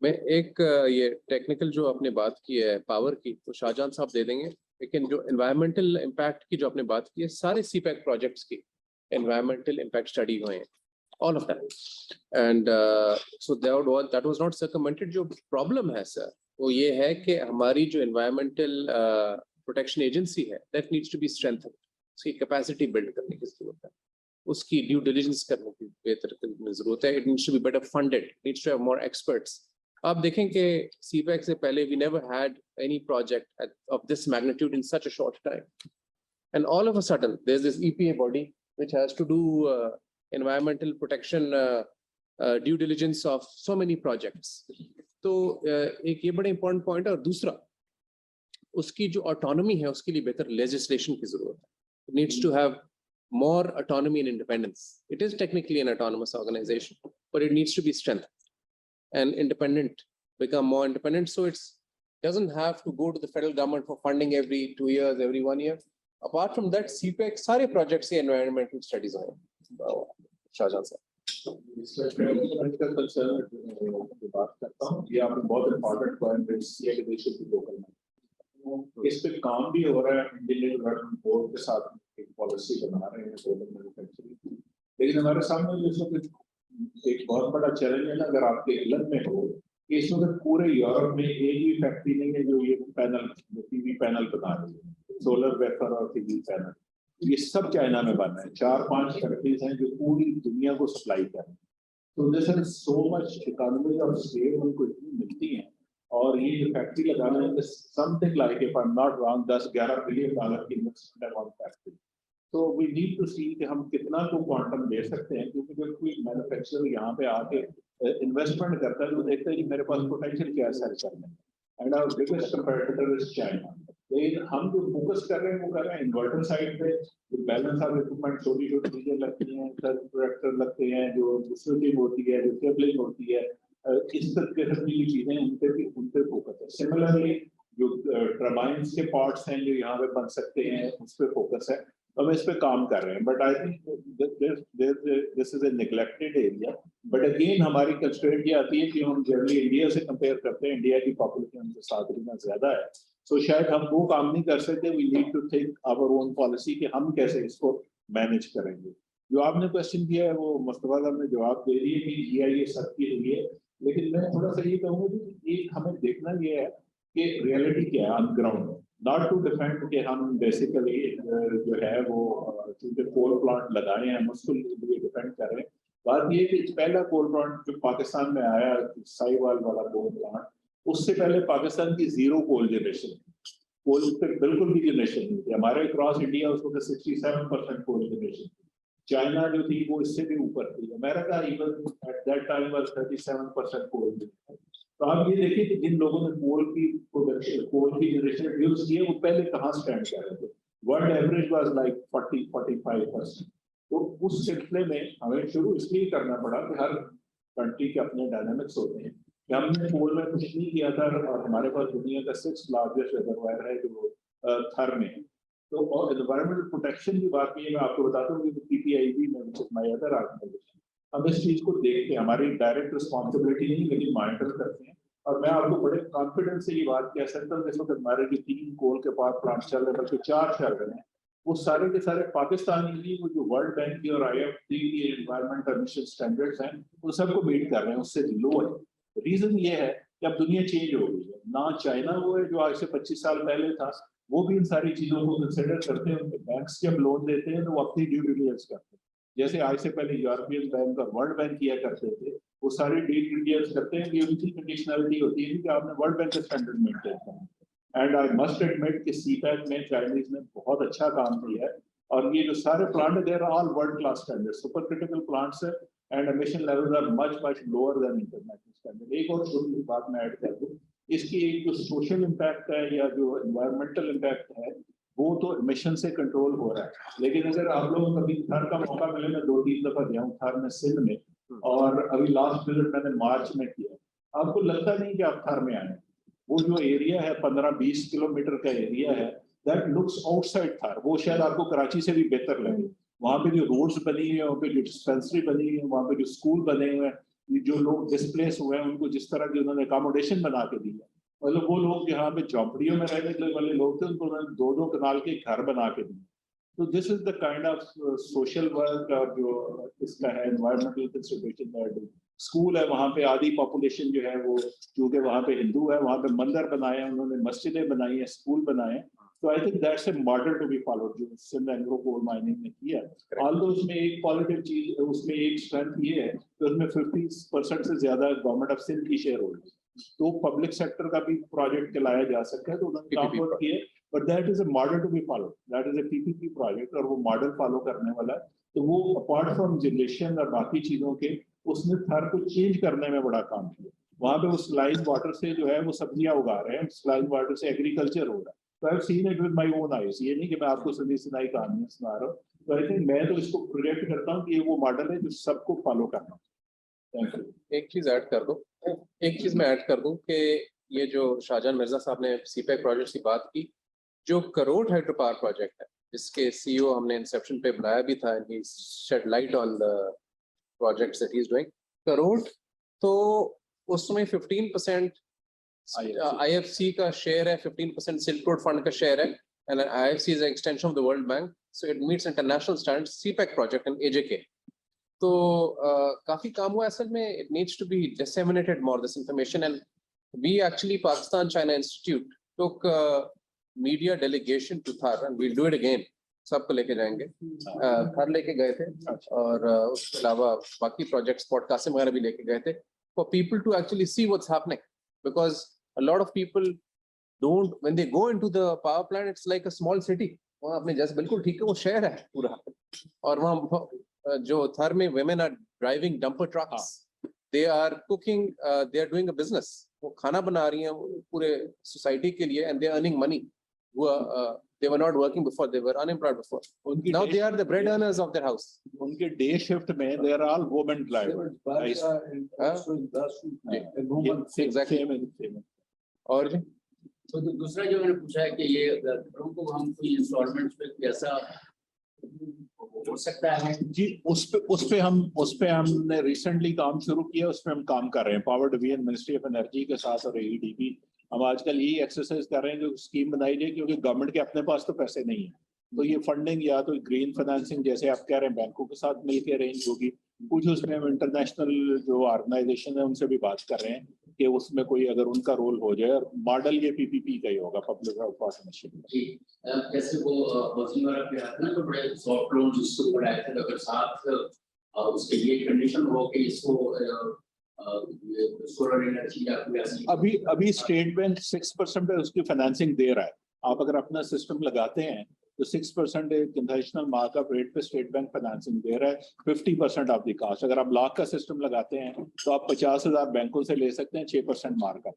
मैं एक ये technical जो आपने बात की है power की, तो शाहजहां साहब दे देंगे, लेकिन जो एनवायरमेंटल इम्पैक्ट की जो आपने बात की है, सारे सीपैक प्रोजेक्ट्स की एनवायरमेंटल इम्पैक्ट स्टडी हुए हैं, all of them, and so that was not circumvented. जो प्रॉब्लम है सर वो ये है कि हमारी जो एनवायरमेंटल प्रोटेक्शन एजेंसी है, that needs to be strengthened. उसकी कैपेसिटी बिल्ड करने की जरूरत है, उसकी ड्यू डिलिजेंस करने की बेहतर जरूरत है. It needs to be better funded, needs to have more experts. आप देखें कि CPEC से पहले we never had any project of this magnitude in such a short time, and all of a sudden there's this EPA body which has to do environmental protection due diligence of so many projects. तो एक ये बड़ा important point है. और दूसरा उसकी जो autonomy है उसके लिए बेहतर legislation की जरूरत है. It needs to have more autonomy and independence. It is technically an autonomous organization, but it needs to be strengthened and independent, become more independent, so it doesn't have to go to the federal government for funding every 2 years, every 1 year. Apart from that, CPEC सारे projects से environmental studies हैं. शाहजहां साहब. बात करता हूँ, ये आपने बहुत इम्पोर्टेंट पॉइंट रेज़ किया कि देश की लोकल इस पे काम भी हो रहा है. इंडियन डेवलपमेंट बोर्ड के साथ एक पॉलिसी बना रहे हैं सोलर मैन्युफैक्चरिंग, लेकिन हमारे सामने जो एक बहुत बड़ा चैलेंज है ना, अगर आपके इलाके में हो कि इस वक्त पूरे यूरोप में एक भी फैक्ट्री नहीं है जो ये पैनल पीवी पैनल बना रही है, सोलर वेफर और पीवी पैनल, ये सब चाइना में बन रहे हैं. 4-5 फैक्ट्रीज हैं जो पूरी दुनिया को सप्लाई कर रहे हैं. तो जैसे so much economy of scale उनको इतनी मिलती है, और ये जो फैक्ट्री लगाना है something like if I am not wrong $10-11 billion की इन्वेस्टमेंट है ऑन फैक्ट्री. तो वी नीड टू सी कि हम कितना को क्वांटम दे सकते हैं, क्योंकि जब कोई मैन्युफैक्चरर यहाँ पे आके इन्वेस्टमेंट करता है तो देखता है कि मेरे पास पोटेंशियल क्या है सेल करने में, and our biggest competitor is China. लेकिन हम जो फोकस कर रहे हैं वो कर रहे हैं इन्वर्टर साइड पे, जो बैलेंस ऑफ इक्विपमेंट छोटी छोटी चीजें लगती हैं, प्रोडक्टर लगते हैं, जो स्विचिंग होती है, जो केबलिंग होती है, इस तरह की चीजें उन पे फोकस है. सिमिलरली जो टर्बाइन्स के पार्ट्स हैं जो यहाँ पे बन सकते हैं उस पर फोकस है. हम इस पे काम कर रहे हैं, but I think this is a neglected area. But again हमारी कंस्ट्रेंट ये आती है कि हम जनरली इंडिया से कंपेयर करते हैं, इंडिया की पॉपुलेशन हमसे 7 गुना ज्यादा है, सो शायद हम वो काम नहीं कर सकते. We need to think our own policy कि हम कैसे इसको मैनेज करेंगे. जो आपने क्वेश्चन किया है वो मुस्तफा साहब ने जवाब दे दिए कि ये सबके लिए, लेकिन मैं थोड़ा सा ये कहूँगा कि हमें देखना ये है कि रियलिटी क्या है on ground, not to defend कि हम बेसिकली जो है वो चूंकि कोल प्लांट लगाए हैं हम उसको डिफेंड कर रहे हैं. बात ये कि पहला कोल प्लांट जो पाकिस्तान में आया साहिवाल वाला कोल प्लांट, उससे पहले पाकिस्तान की 0 कोल जनरेशन, कोल पे बिल्कुल भी जनरेशन नहीं थी. हमारे क्रॉस इंडिया उसको 67% कोल जनरेशन थी. चाइना जो थी वो इससे भी ऊपर थी. America even at that time was 37% कोल. तो आप ये देखिए कि जिन लोगों ने कोल की प्रोडक्शन, कोल की जनरेशन यूज की है, वो पहले कहाँ स्टैंड कर रहे थे. World average was like 40-45%. तो उस सिलसिले में हमें शुरू इसलिए करना पड़ा कि हर कंट्री के अपने डायनामिक्स होते हैं कि हमने कोल में कुछ नहीं किया था, और हमारे पास दुनिया का 6th लार्जेस्ट रिजर्वायर है जो थर में है. तो और एनवायरमेंटल प्रोटेक्शन की बात नहीं, मैं आपको बताता हूँ कि PPIB में which is my other organization, हम इस चीज को देखते हैं, हमारी डायरेक्ट रिस्पॉन्सिबिलिटी नहीं लेकिन मॉनिटर करते हैं. और मैं आपको बड़े कॉन्फिडेंस से ये बात कह सकता हूँ, इस वक्त हमारे जो 3 कोल के पावर प्लांट चल रहे हैं, बल्कि 4 चल रहे हैं, वो सारे के सारे पाकिस्तानी ही वो जो वर्ल्ड बैंक की और IFC की एनवायरमेंटल मिशन स्टैंडर्ड्स हैं वो सबको मीट कर रहे हैं, उससे लो है. रीजन ये है कि अब दुनिया चेंज हो गई है। ना चाइना वो है जो आज से 25 साल पहले था, वो भी इन सारी चीजों को कंसिडर करते हैं। बैंक्स जब लोन देते हैं तो वो अपनी ड्यू डिलिजेंस करते हैं, जैसे आज से पहले यूरोपियन बैंक और वर्ल्ड बैंक किया करते थे, वो सारी ड्यू डिलिजेंस करते हैं कि उनकी कंडीशनलिटी होती है कि आपने वर्ल्ड बैंक के स्टैंडर्ड मेंटेन करना। एंड आई मस्ट एडमिट कि सीपैक में चाइनीज ने बहुत अच्छा काम किया है, और ये जो सारे plant there are all world class standard, super critical plants है, and emission levels are much lower than international standard. एक और छोटी बात मैं ऐड कर दूं, इसकी एक जो सोशल इम्पैक्ट है या जो एनवायरमेंटल इम्पैक्ट है, वो तो एमिशन से कंट्रोल हो रहा है। लेकिन अगर आप लोगों को कभी थार का मौका मिले, मैं 2-3 दफा गया हूँ थार में, सिंध में, और अभी लास्ट विजिट मैंने मार्च में किया, आपको लगता नहीं कि आप थार में आए। वो जो एरिया है 15-20 किलोमीटर का एरिया है, दैट लुक्स आउटसाइड थार, वो शायद आपको कराची से भी बेहतर लगे। वहाँ पे जो रोड्स बनी है, वहाँ पे जो डिस्पेंसरी बनी है, वहाँ पे जो स्कूल बने हुए हैं, जो लोग डिस्प्लेस हुए हैं उनको जिस तरह की उन्होंने अकोमोडेशन बना के दी है, मतलब वो लोग जहाँ पे झोंपड़ियों में रहने वाले लोग थे उनको उन्होंने 2-2 कनाल के घर बना के दिए। तो this is the kind of social work और जो इसका है एनवायरमेंटल कंसिडरेशन। स्कूल है वहाँ पे, आधी पॉपुलेशन जो है वो, क्योंकि वहाँ पे हिंदू है, वहाँ पे मंदिर बनाए हैं उन्होंने, मस्जिदें बनाई हैं, स्कूल बनाए हैं। तो I think that's a model to be followed जो सिंध एंग्रो कोल माइनिंग ने किया। ऑल्दो उसमें एक पॉजिटिव चीज, उसमें एक स्ट्रेंथ ये है कि उसमें 50% से ज्यादा गवर्नमेंट ऑफ सिंध की शेयर होल्डिंग, तो पब्लिक सेक्टर का भी प्रोजेक्ट चलाया जा सकता है, तो उन्होंने काम वर्क किया। But that is a model to be follow, that is a PPP project, और वो मॉडल फॉलो करने वाला है। तो वो अपार्ट फ्रॉम जनरेशन और बाकी चीजों के, उसने थार को चेंज करने में बड़ा काम किया। वहाँ पे वो स्लाइड वाटर से जो है वो सब्जियां उगा रहे हैं, स्लाइड वाटर से एग्रीकल्चर हो रहा है। तो I have seen it with my own eyes, ये नहीं कि मैं आपको सदी सुनाई कहानियां सुना रहा हूँ। तो आई थिंक मैं तो इसको प्रोजेक्ट करता हूँ कि ये वो मॉडल है जो सबको फॉलो करना। Thank you. एक चीज ऐड कर दो, एक चीज मैं ऐड कर दूं कि ये जो शाहजहान मिर्जा साहब ने सीपैक प्रोजेक्ट की बात की, जो करोड़ हाइड्रो पावर प्रोजेक्ट है, जिसके सीईओ हमने इंसेप्शन पे बुलाया भी था, he shed light on the projects that he is doing. Crore तो उसमें 15% IFC का शेयर है, 15% सिल्क रोड फंड का शेयर है, and IFC is an extension of the World Bank, so it meets international standards. Cpec project and AJK. तो काफी काम हुआ असल में. It needs to be disseminated more, this information, and we actually Pakistan China Institute took media delegation to Thar, and we'll do it again. सबको लेके जाएंगे. थार लेके गए थे, और उसके अलावा बाकी प्रोजेक्ट्स पॉडकास्ट वगैरह भी लेके गए थे, for people to actually see what's happening, because a lot of people don't, when they go into the power plant, it's like a small city. वहाँ अपने जैसे बिल्कुल ठीक है, वो शहर है पूरा, और वहाँ जो थर में women are driving dumper trucks, they are cooking, they are doing a business, वो खाना बना रही हैं पूरे society के लिए, and they are earning money. They were not working before, they were unemployed before. Now they are the bread earners of their house. उनके day shift में they are all women drivers. Exactly. और तो दूसरा जो मैंने पूछा है कि ये घरों को हम कोई इंस्टॉलमेंट पे कैसा हो सकता है जी, उस पे हमने रिसेंटली काम शुरू किया, उस पे हम काम कर रहे हैं power division, ministry of energy के साथ और AEDB। हम आजकल यही एक्सरसाइज कर रहे हैं जो स्कीम बनाई जाए, क्योंकि गवर्नमेंट के अपने पास तो पैसे नहीं है, तो ये फंडिंग या तो ग्रीन फाइनेंसिंग जैसे आप कह रहे हैं बैंकों के साथ मिलकर अरेंज होगी, कुछ उसमें हम इंटरनेशनल जो ऑर्गेनाइजेशन है उनसे भी बात कर रहे हैं कि उसमें कोई अगर उनका रोल हो जाए। मॉडल ये PPP का ही होगा, पब्लिक पार्टनरशिप। जैसे वो हाउसिंग वाला पे आते हैं तो बड़े सॉफ्ट लोन जिसको पढ़ाए थे, अगर साथ उसके लिए कंडीशन हो कि इसको सोलर एनर्जी या कोई ऐसी, अभी स्टेट बैंक 6% पे उसकी फाइनेंसिंग दे रहा है। आप अगर अपना सिस्टम लगाते हैं तो 6% कन्वेंशनल मार्कअप रेट पे स्टेट बैंक फाइनेंसिंग दे रहा है, 50% ऑफ द कास्ट। अगर आप लाख का सिस्टम लगाते हैं तो आप 50,000 बैंकों से ले सकते हैं 6% मार्कअप।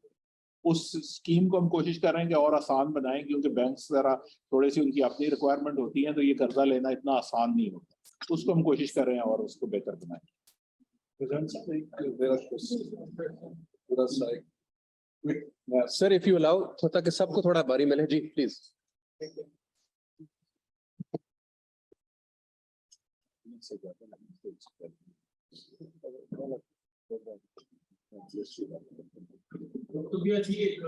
उस स्कीम को हम कोशिश कर रहे हैं कि और आसान बनाएं, क्योंकि बैंक जरा थोड़ी सी उनकी अपनी रिक्वायरमेंट होती है, तो ये कर्जा लेना इतना आसान नहीं होता। उसको हम कोशिश कर रहे हैं और उसको बेहतर बनाएं। सर, इफ यू अलाउ, ताकि सबको थोड़ा बारी मिले जी, प्लीज। तो भी अच्छी एक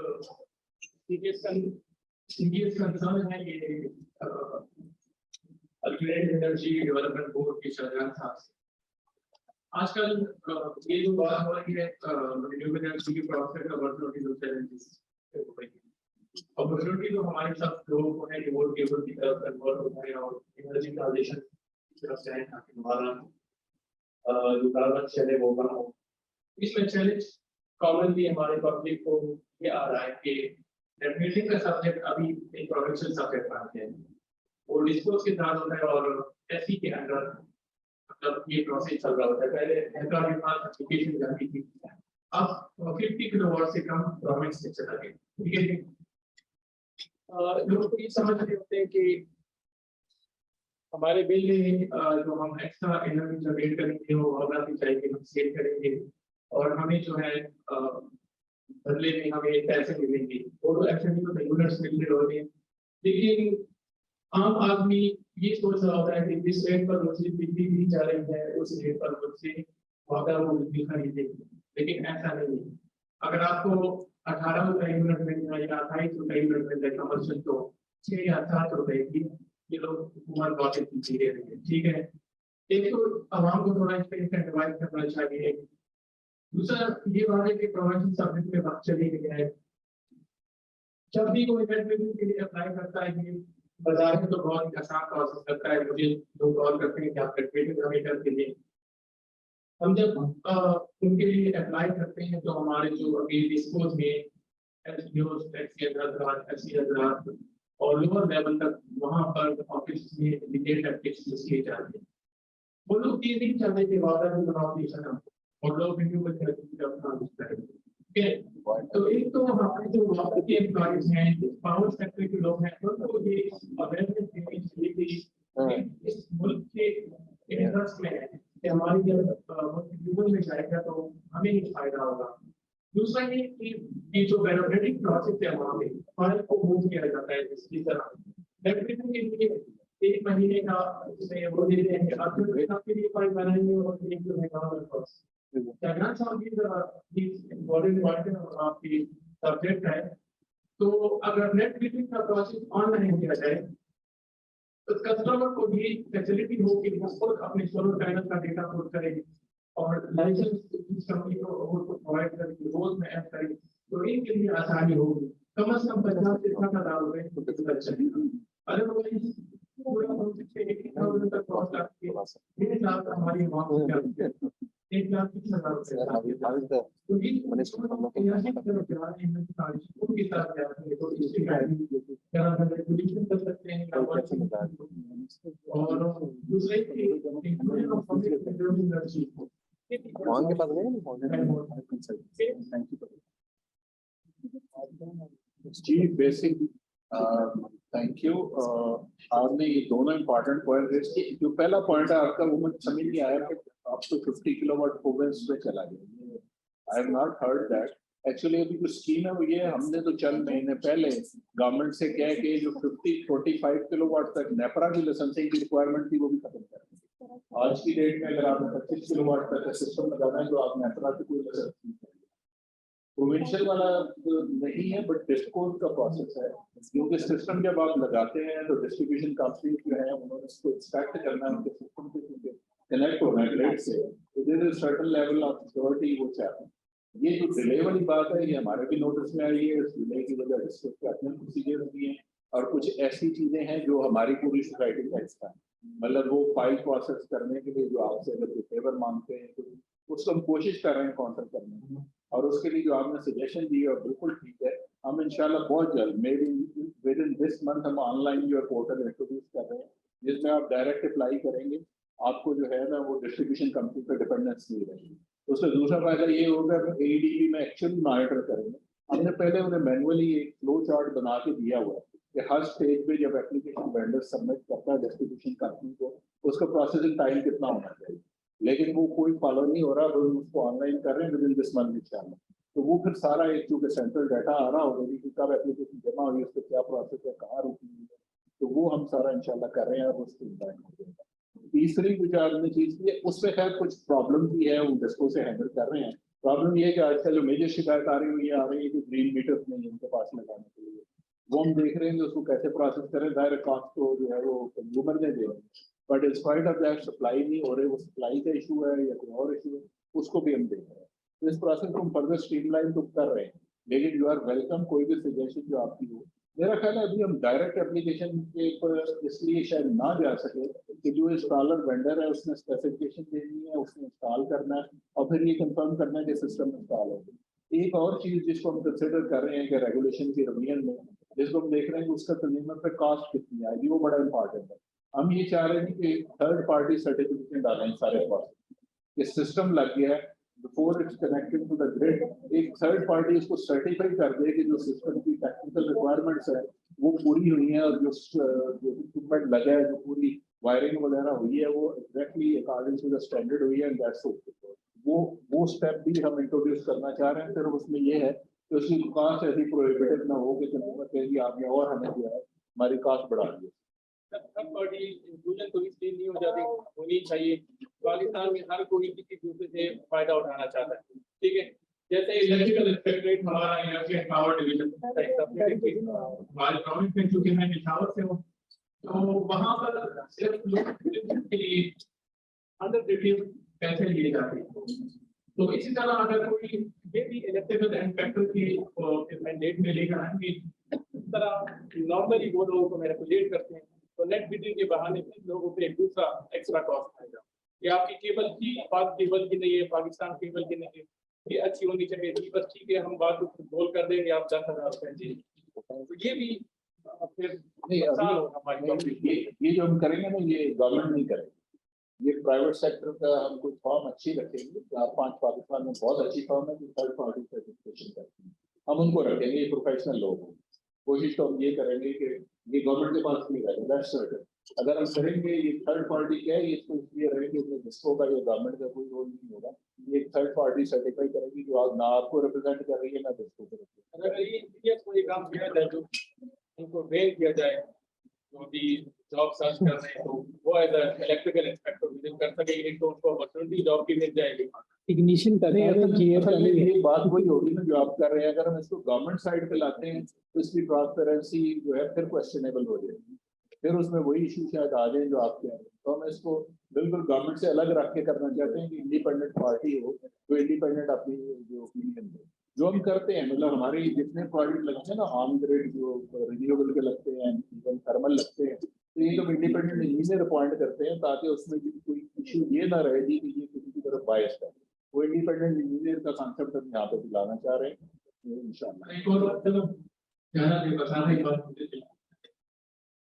सीरियस कंसर्न है ये अल्टरनेटिव एनर्जी डेवलपमेंट बोर्ड के शाहजहां साहब से। आजकल ये जो बात हो रही है रिन्यूएबल एनर्जी की प्रोसेस अपॉर्चुनिटीज और चैलेंजेस अपॉर्चुनिटी तो हमारे सब लोगों को है रिमोट केबल की तरफ कन्वर्ट होता है और एनर्जी ट्रांजिशन की तरफ से है ताकि हमारा जो कार्बन शेड है वो कम हो। इसमें चैलेंज कॉमनली हमारे पब्लिक को ये आ रहा है कि डेफिनेटली का सब्जेक्ट अभी एक प्रोविंशियल सब्जेक्ट बनते हैं वो डिस्कोर्स के साथ होता है और एससी के अंदर मतलब ये प्रोसेस चल रहा होता है। पहले सरकार के पास एप्लीकेशन जाती थी, अब 50 किलोवाट से कम गवर्नमेंट से चला गया। ठीक है, लोग ये समझ रहे होते हैं कि हमारे बिल में जो हम एक्स्ट्रा एनर्जी जनरेट करेंगे वो होगा भी चाहिए, हम सेव करेंगे और हमें जो है बदले में हमें पैसे मिलेंगे, वो तो एक्चुअली यूनिट्स मिल रहे होते हैं। लेकिन आम आदमी ये सोच रहा होता है कि जिस रेट पर मुझे बिजली दी जा रही है उस रेट पर मुझसे वादा वो बिजली खरीदेगी, लेकिन ऐसा नहीं है। अगर आपको 18 रुपए यूनिट मिल रहा है या 28 रुपए यूनिट मिल रहा है कमर्शियल, तो 6 या 7 रुपए की ये लोग हुकूमत बातें दे रही है। ठीक है, एक तो आवाम को थोड़ा इस पर इंसेंटिवाइज करना चाहिए। दूसरा ये बात है कि प्रोविंशियल सब्जेक्ट में बात चली गई है, जब भी कोई इन्वेस्टमेंट के लिए अप्लाई करता है ये बाजार में तो बहुत ही आसान प्रोसेस लगता है। मुझे लोग कॉल करते हैं कि आप कैलकुलेटर के लिए, हम जब उनके लिए अप्लाई करते हैं तो हमारे जो अभी डिस्कोज में और लोअर लेवल तक वहाँ पर ऑफिस में डिटेल्ड एप्लीकेशन किए जाते हैं। वो लोग 3 दिन चलने के बाद और लोग रिन्यूएबल एनर्जी की तरफ काम करेंगे। तो एक तो हमारे जो वाटर के एम्प्लॉइज हैं, पावर सेक्टर के लोग हैं, उनको ये अवेयरनेस देनी चाहिए कि इस मुल्क के इंटरेस्ट में है कि हमारी जब रिन्यूएबल में जाएगा तो हमें ही फायदा होगा। दूसरा ये कि जो ब्यूरोक्रेटिक प्रोसेस है वहाँ पे फाइल को मूव किया जाता है जिसकी तरह डेफिनेटली के लिए 1 महीने का उसमें वो देते हैं कि आपके लिए फाइल बनाएंगे और एक जो है प्रोसेस आपकी सब्जेक्ट है। तो अगर नेट मीटिंग का प्रोसेस ऑनलाइन किया जाए तो कस्टमर को भी फैसिलिटी हो कि वो अपने सोलर पैनल का डेटा पुट करेगी और लाइसेंस कंपनी को प्रोवाइड करेगी, रोज में ऐड करेगी, तो इनके लिए आसानी होगी। कम से कम 50 से 60,000 रुपए अदरवाइज पूरा तक कॉस्ट आपकी 1 लाख हमारी वहाँ 1 लाख 30,000 कर सकते हैं और दूसरे जी बेसिक थैंक यू। आपने ये दोनों इम्पोर्टेंट पॉइंट रेज किए। जो पहला पॉइंट है आपका वो मुझे समझ नहीं आया कि आप तो 50 किलोवाट प्रोग्रेस पे चला गया। I have not heard that. Actually अभी जो स्कीम है वो ये, हमने तो चंद महीने पहले गवर्नमेंट से कह के जो 45 किलोवाट तक नेपरा की लाइसेंसिंग की रिक्वायरमेंट थी वो भी खत्म कर दी। आज की डेट में अगर आपने 25 किलोवाट तक का सिस्टम लगाना है तो आप नेपरा की कोई लाइसेंस नहीं करेंगे। प्रोविंशियल वाला नहीं है बट डिस्कोर्स का प्रोसेस है, क्योंकि सिस्टम जब आप लगाते हैं तो डिस्ट्रीब्यूशन कंपनी जो है उन्होंने इसको एक्सट्रैक्ट करना है, उनके सिस्टम से कनेक्ट होना है ग्रिड से, तो there is certain level of security वो चाहते हैं। ये जो डिले वाली बात है ये हमारे भी नोटिस में आई है। इस डिले की वजह डिस्कोर्स के अपने प्रोसीजर्स भी हैं और कुछ ऐसी चीजें हैं जो हमारी पूरी सोसाइटी का हिस्सा है। मतलब वो फाइल प्रोसेस करने के लिए जो आपसे अगर फेवर मांगते हैं तो उसको हम कोशिश कर रहे हैं काउंटर करने की, और उसके लिए जो आपने सजेशन दी है बिल्कुल ठीक है। हम इंशाल्लाह बहुत जल्द may be with in this month हम ऑनलाइन जो पोर्टल इंट्रोड्यूस कर रहे हैं जिसमें आप डायरेक्ट अप्लाई करेंगे, आपको जो है ना वो डिस्ट्रीब्यूशन कंपनी पर डिपेंडेंस नहीं रहेगी। उसका दूसरा फायदा ये होगा कि एडीबी में एक्चुअली मॉनिटर करेंगे। हमने पहले उन्हें मैनुअली एक फ्लो चार्ट बना के दिया हुआ है कि हर स्टेज पे जब एप्लीकेशन वेंडर सबमिट करता है डिस्ट्रीब्यूशन कंपनी को उसका प्रोसेसिंग टाइम कितना होना चाहिए, लेकिन वो कोई फॉलो नहीं हो रहा। वो उसको ऑनलाइन कर रहे हैं विद इन दिस मंथ इंशाल्लाह। तो वो फिर सारा एक चूंकि सेंट्रल डाटा आ रहा होगा कि कब एप्लीकेशन जमा हुई, उसका क्या प्रोसेस है, कहाँ रुकी हुई है, तो वो हम सारा इंशाल्लाह कर रहे हैं और उसको इम्प्लीमेंट हो जाएगा। तीसरी जो आपने चीज की है उसमें खैर कुछ प्रॉब्लम भी है, वो डिस्को से हैंडल कर रहे हैं। प्रॉब्लम ये है कि आजकल जो मेजर शिकायत आ रही है कि ग्रीन मीटर्स नहीं उनके पास लगाने के लिए, वो हम देख रहे हैं कि उसको कैसे प्रोसेस करें। डायरेक्ट कॉस्ट तो जो है वो कंज्यूमर ने दे रहे हैं, but in spite of that supply नहीं हो रहे, वो सप्लाई का इशू है या कोई और इशू है, उसको भी हम देख रहे हैं। तो इस प्रोसेस को हम फर्दर स्ट्रीमलाइन तो कर रहे हैं, लेकिन यू आर वेलकम कोई भी सजेशन जो आपकी हो। मेरा ख्याल है अभी हम डायरेक्ट एप्लीकेशन के पर इसलिए शायद ना जा सके कि जो इंस्टॉलर वेंडर है उसने स्पेसिफिकेशन देनी है, उसने इंस्टॉल करना है और फिर ये कंफर्म करना है कि सिस्टम इंस्टॉल हो। एक और चीज जिसको हम कंसिडर कर रहे हैं कि रेगुलेशन की रिवीजन में जिसको हम देख रहे हैं कि उसका तर्जुमा पे कॉस्ट कितनी आएगी, वो बड़ा इंपॉर्टेंट है। हम ये चाह रहे हैं कि थर्ड पार्टी सर्टिफिकेशन डालें सारे पास, ये सिस्टम लग गया है before it's connected to the grid, एक थर्ड पार्टी इसको सर्टिफाई कर दे कि जो सिस्टम की टेक्निकल रिक्वायरमेंट्स है वो पूरी हुई है और जो इक्विपमेंट लगा है, जो पूरी वायरिंग वगैरह हुई है वो exactly according to the standard हुई है, एंड दैट्स ओके। वो स्टेप भी हम इंट्रोड्यूस करना चाह रहे हैं। फिर उसमें ये है कि उसकी कॉस्ट ऐसी प्रोहिबिटिव ना हो कि कंज्यूमर कहेगी आपने और हमें जो है हमारी कॉस्ट बढ़ा दी। थर्ड पार्टी इंक्लूजन तो इसलिए नहीं हो जाती, होनी चाहिए। पाकिस्तान में हर कोई किसी दूसरे से फायदा उठाना चाहता है, ठीक है। जैसे इलेक्ट्रिकल इंस्पेक्टरेट हमारा इलेक्ट्रिक पावर डिवीजन हमारे प्रोविंस में, चूंकि मैं पिशावर से हूँ, तो वहाँ पर सिर्फ लोग के लिए अंडर रिव्यू पैसे लिए जाते हैं। तो इसी तरह अगर कोई ये भी इलेक्ट्रिकल इंस्पेक्टर की मैंडेट में लेकर आएंगे, इस तरह नॉर्मली वो लोगों को मैनिपुलेट करते हैं, तो नेट बिडिंग के बहाने से लोगों पे एक दूसरा एक्स्ट्रा कॉस्ट आएगा कि आपकी केबल की पाक केबल की नहीं है, पाकिस्तान केबल की नहीं है, ये अच्छी होनी चाहिए थी, बस ठीक है हम बात को बोल कर देंगे, आप 10,000 रुपए दीजिए। तो ये भी फिर ये जो हम करेंगे ना, ये गवर्नमेंट नहीं करेगी, ये प्राइवेट सेक्टर का हम कोई फॉर्म अच्छी रखेंगे। 4-5 पाकिस्तान में बहुत अच्छी फॉर्म है जो थर्ड पार्टी सर्टिफिकेशन करती है, हम उनको रखेंगे, ये प्रोफेशनल लोग हैं। कोशिश तो हम ये करेंगे कि ये गवर्नमेंट के पास नहीं रहेगा, दैट्स सर्टेन। अगर हम करेंगे ये थर्ड पार्टी क्या है, इसको इसलिए रहेंगे कि जिसको का ये गवर्नमेंट का कोई रोल नहीं होगा, ये थर्ड पार्टी सर्टिफाई करेगी जो आप ना आपको रिप्रेजेंट कर रही है ना जिसको कर रही है। अगर ये कोई काम किया जाए जो उनको ट्रेन किया जाए, जो भी जॉब सर्च कर रहे हैं, तो वो एज इलेक्ट्रिकल इंस्पेक्टर विजिट कर सकेंगे, तो उनको अपॉर्चुनिटी जॉब की मिल जाएगी। इग्निशन करने ये बात वही होगी ना जो आप कर रहे हैं। अगर हम इसको गवर्नमेंट साइड पे लाते हैं तो इसकी ट्रांसपेरेंसी जो है फिर क्वेश्चनेबल हो जाएगी, फिर उसमें वही इशू शायद आ जाए जो आपके हैं। तो हम इसको बिल्कुल गवर्नमेंट से अलग रख के करना चाहते हैं कि इंडिपेंडेंट पार्टी हो, तो इंडिपेंडेंट अपनी जो ओपिनियन हो। जो हम करते हैं मतलब हमारी जितने प्रोजेक्ट लगते हैं ना, ऑन ग्रिड जो रिन्यूएबल के लगते हैं, इवन थर्मल लगते हैं, तो ये लोग इंडिपेंडेंट इंजीनियर अपॉइंट करते हैं ताकि उसमें भी कोई इशू ये ना रहेगी कि ये किसी की तरफ बायस है। वो इंडिपेंडेंट इंजीनियर का कॉन्सेप्ट हम यहाँ पे दिलाना चाह रहे हैं इंशाल्लाह। एक और चलो ज़्यादा नहीं बताने की बात मुझे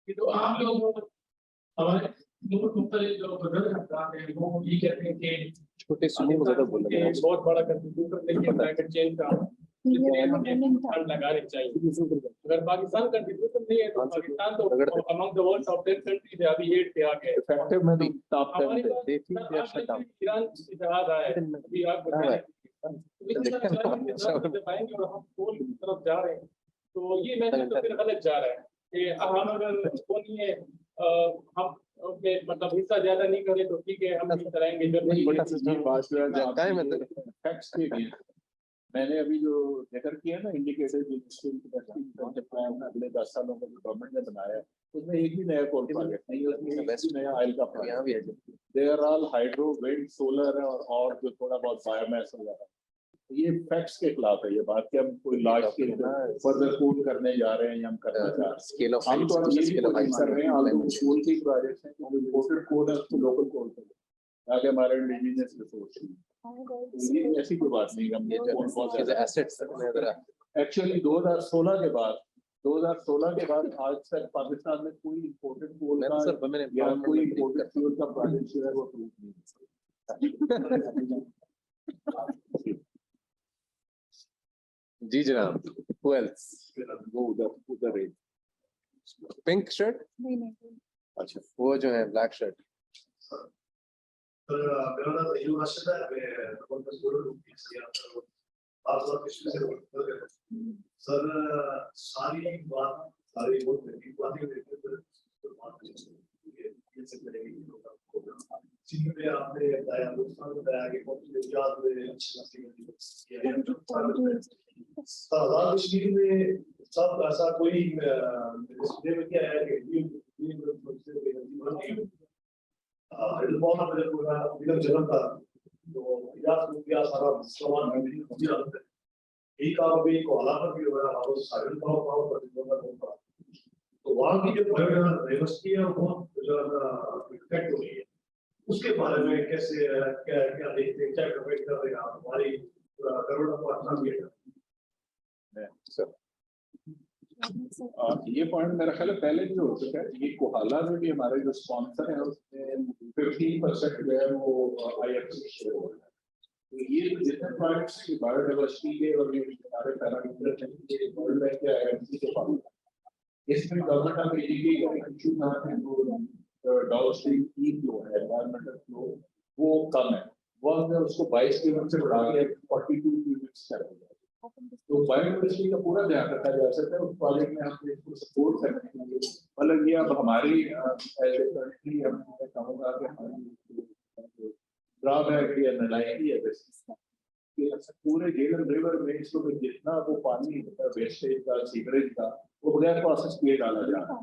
कि तो आप लोग हमारे मुख्तलिफ जो बदल हैं वो ये कहते हैं कि छोटे सुनिए को ज्यादा बोल रहे हैं, बहुत बड़ा कंट्रीब्यूटर लेकिन क्लाइमेट चेंज का इसलिए हमें फंड लगाने चाहिए। अगर पाकिस्तान कंट्रीब्यूशन नहीं है तो पाकिस्तान तो among the world top 10 countries है, अभी 8 पे आ गए। इफेक्टिव में टॉप 10 पे देखिए ईरान इतिहाद आया है, अभी आप बताएं पाएंगे और हम कोल की तरफ जा रहे हैं, तो ये मैसेज तो फिर गलत जा रहा है कि हम अगर वो नहीं है हम मतलब हिस्सा ज्यादा नहीं करें तो ठीक है, हम नहीं कराएंगे जो नहीं बात जो है मैंने अभी जो जिक्र किया ना इंडिकेटर अगले 10 सालों का जो गवर्नमेंट ने बनाया है उसमें एक भी नया कोल प्रोजेक्ट नहीं है, उसमें एक नया ऑयल का project. They are all hydro, wind, solar और जो थोड़ा बहुत बायोमास वगैरह। ये फैक्ट्स के खिलाफ है ये बात कि हम कोई लार्ज स्केल फर्दर कूल करने जा रहे हैं या हम करना चाह रहे हैं। हम तो ये कर रहे हैं कोल की प्रोजेक्ट्स हैं जो इम्पोर्टेड कोल है उसको लोकल कोल कर ताकि हमारे इंडिजिनियस रिसोर्स ये ऐसी कोई बात नहीं। हम एक्चुअली 2016 के बाद आज तक पाकिस्तान में कोई इम्पोर्टेड कोल का या कोई इम्पोर्टेड फ्यूल का प्रोजेक्ट जो है वो अप्रूव नहीं। जी जनाब, who else? वो उधर है पिंक शर्ट, अच्छा वो जो है ब्लैक शर्ट। मेरा नाम अयूब राशिद है, मैं सर सारी बहुत में आपने बताया बताया कि में सब ऐसा कोई क्या है कि तो वहाँ की जो डाइवर्सिटी है वो इफेक्ट हो रही है, उसके बारे में कैसे क्या क्या देखते हैं, क्या कमेंट कर रहे हैं आप हमारी करोड़ों को अपना भी ये पॉइंट मेरा ख्याल है पहले भी हो चुका है। ये कोहाला में भी हमारे जो स्पॉन्सर है उसमें 15% जो है वो IFC शेयर हो रहा है। तो ये जितने प्रोजेक्ट्स की बायोडाइवर्सिटी के और ये हमारे पैरामीटर हैं ये वर्ल्ड बैंक के IFC के पास इसमें गवर्नमेंट ऑफ इंडिया का इशू ना है वो डाउनस्ट्रीम ई फ्लो है, एनवायरमेंटल फ्लो वो कम है, वो हमने उसको 22 क्यूबिक से बढ़ा के 42 क्यूबिक कर दिया। तो बायोडाइवर्सिटी का पूरा ध्यान रखा जा सकता है उस प्रोजेक्ट में हम इसको सपोर्ट करने के लिए। मतलब ये अब हमारी एज ए कंट्री हम कहूँगा कि हमारी ड्रॉबैक या नालायकी है कि पूरे झेलम रिवर में इसको जितना वो पानी वेस्टेज का सीवरेज का वो बगैर प्रोसेस किए डाला जा रहा है।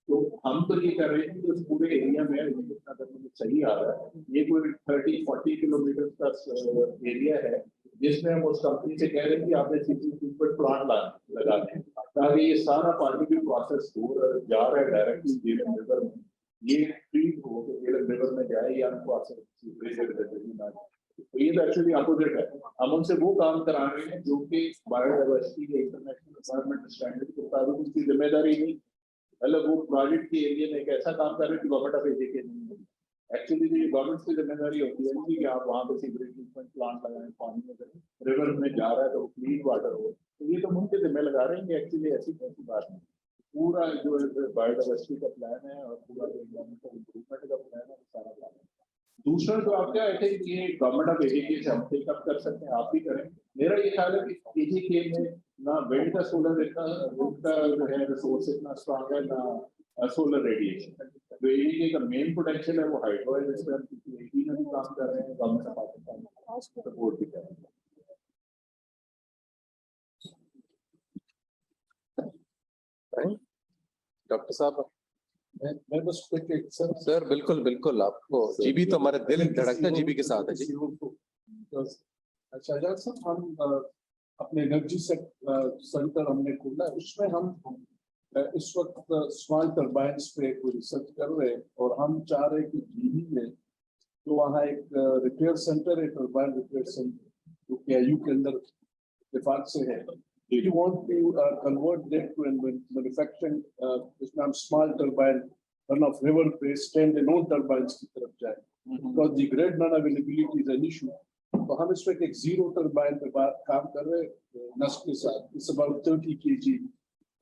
तो हम तो ये कर रहे हैं कि उस पूरे एरिया में जितना करने सही आ रहा है, ये कोई 30-40 किलोमीटर का एरिया है जिसमें हम उस कंपनी से कह रहे हैं कि आपने सीपीएक प्लांट लगा दें ताकि ये सारा पानी भी प्रोसेस हो जा रहा है डायरेक्टली झेलम रिवर में, ये ट्रीट हो के झेलम रिवर में जाए या प्रोसेस सीवरेज ना। तो ये एक्चुअली अपोजिट है, हम उनसे वो काम करा रहे हैं जो कि बायोडाइवर्सिटी के इंटरनेशनल एनवायरमेंट स्टैंडर्ड के मुताबिक उनकी जिम्मेदारी नहीं, मतलब वो प्रोजेक्ट के एरिया में एक ऐसा काम कर रहे हैं कि गवर्नमेंट ऑफ इंडिया के नहीं है। एक्चुअली ये गवर्नमेंट की जिम्मेदारी होती है कि आप वहाँ पे सीवरेज ट्रीटमेंट प्लांट लगाएं, पानी अगर रिवर में जा रहा है तो क्लीन वाटर हो, तो ये तो उनके जिम्मे लगा रहे हैं। एक्चुअली ऐसी कोई बात नहीं, पूरा जो बायोडाइवर्सिटी का प्लान है और पूरा जो इन्वायरमेंटल इम्प्रूवमेंट का प्लान है वो सारा प्लान है। दूसरा जो आप क्या है कि ये गवर्नमेंट ऑफ एजीके से हम टेकअप कर सकते हैं, आप ही करें। मेरा ये ख्याल है कि एजीके में ना विंड का सोलर इतना का जो है रिसोर्स इतना स्ट्रॉन्ग है ना सोलर रेडिएशन। तो एजीके का मेन पोटेंशियल है वो हाइड्रो है, जिस पर हम एटी में भी काम कर रहे हैं, गवर्नमेंट ऑफ पाकिस्तान सपोर्ट भी कर रहे हैं। डॉक्टर साहब मैं बस सर बिल्कुल बिल्कुल आपको जीबी तो हमारे दिल धड़कता जीबी के साथ है जी। अच्छा डॉक्टर साहब, हम अपने एनर्जी सेंटर हमने खोला, उसमें हम इस वक्त स्मॉल टर्बाइन्स पे कोई रिसर्च कर रहे हैं और हम चाह रहे हैं कि जीबी में तो वहाँ एक रिपेयर सेंटर है, टर्बाइन रिपेयर सेंटर जो KIU के अंदर इत्तेफाक से है। Do you want to convert that to manufacturing इसमें हम small turbine run of river based stand-alone turbines की तरफ जाए, because the grid non-availability is an issue. तो हम इसमें एक zero turbine पे काम कर रहे हैं नस्क के साथ, it's about 30 kg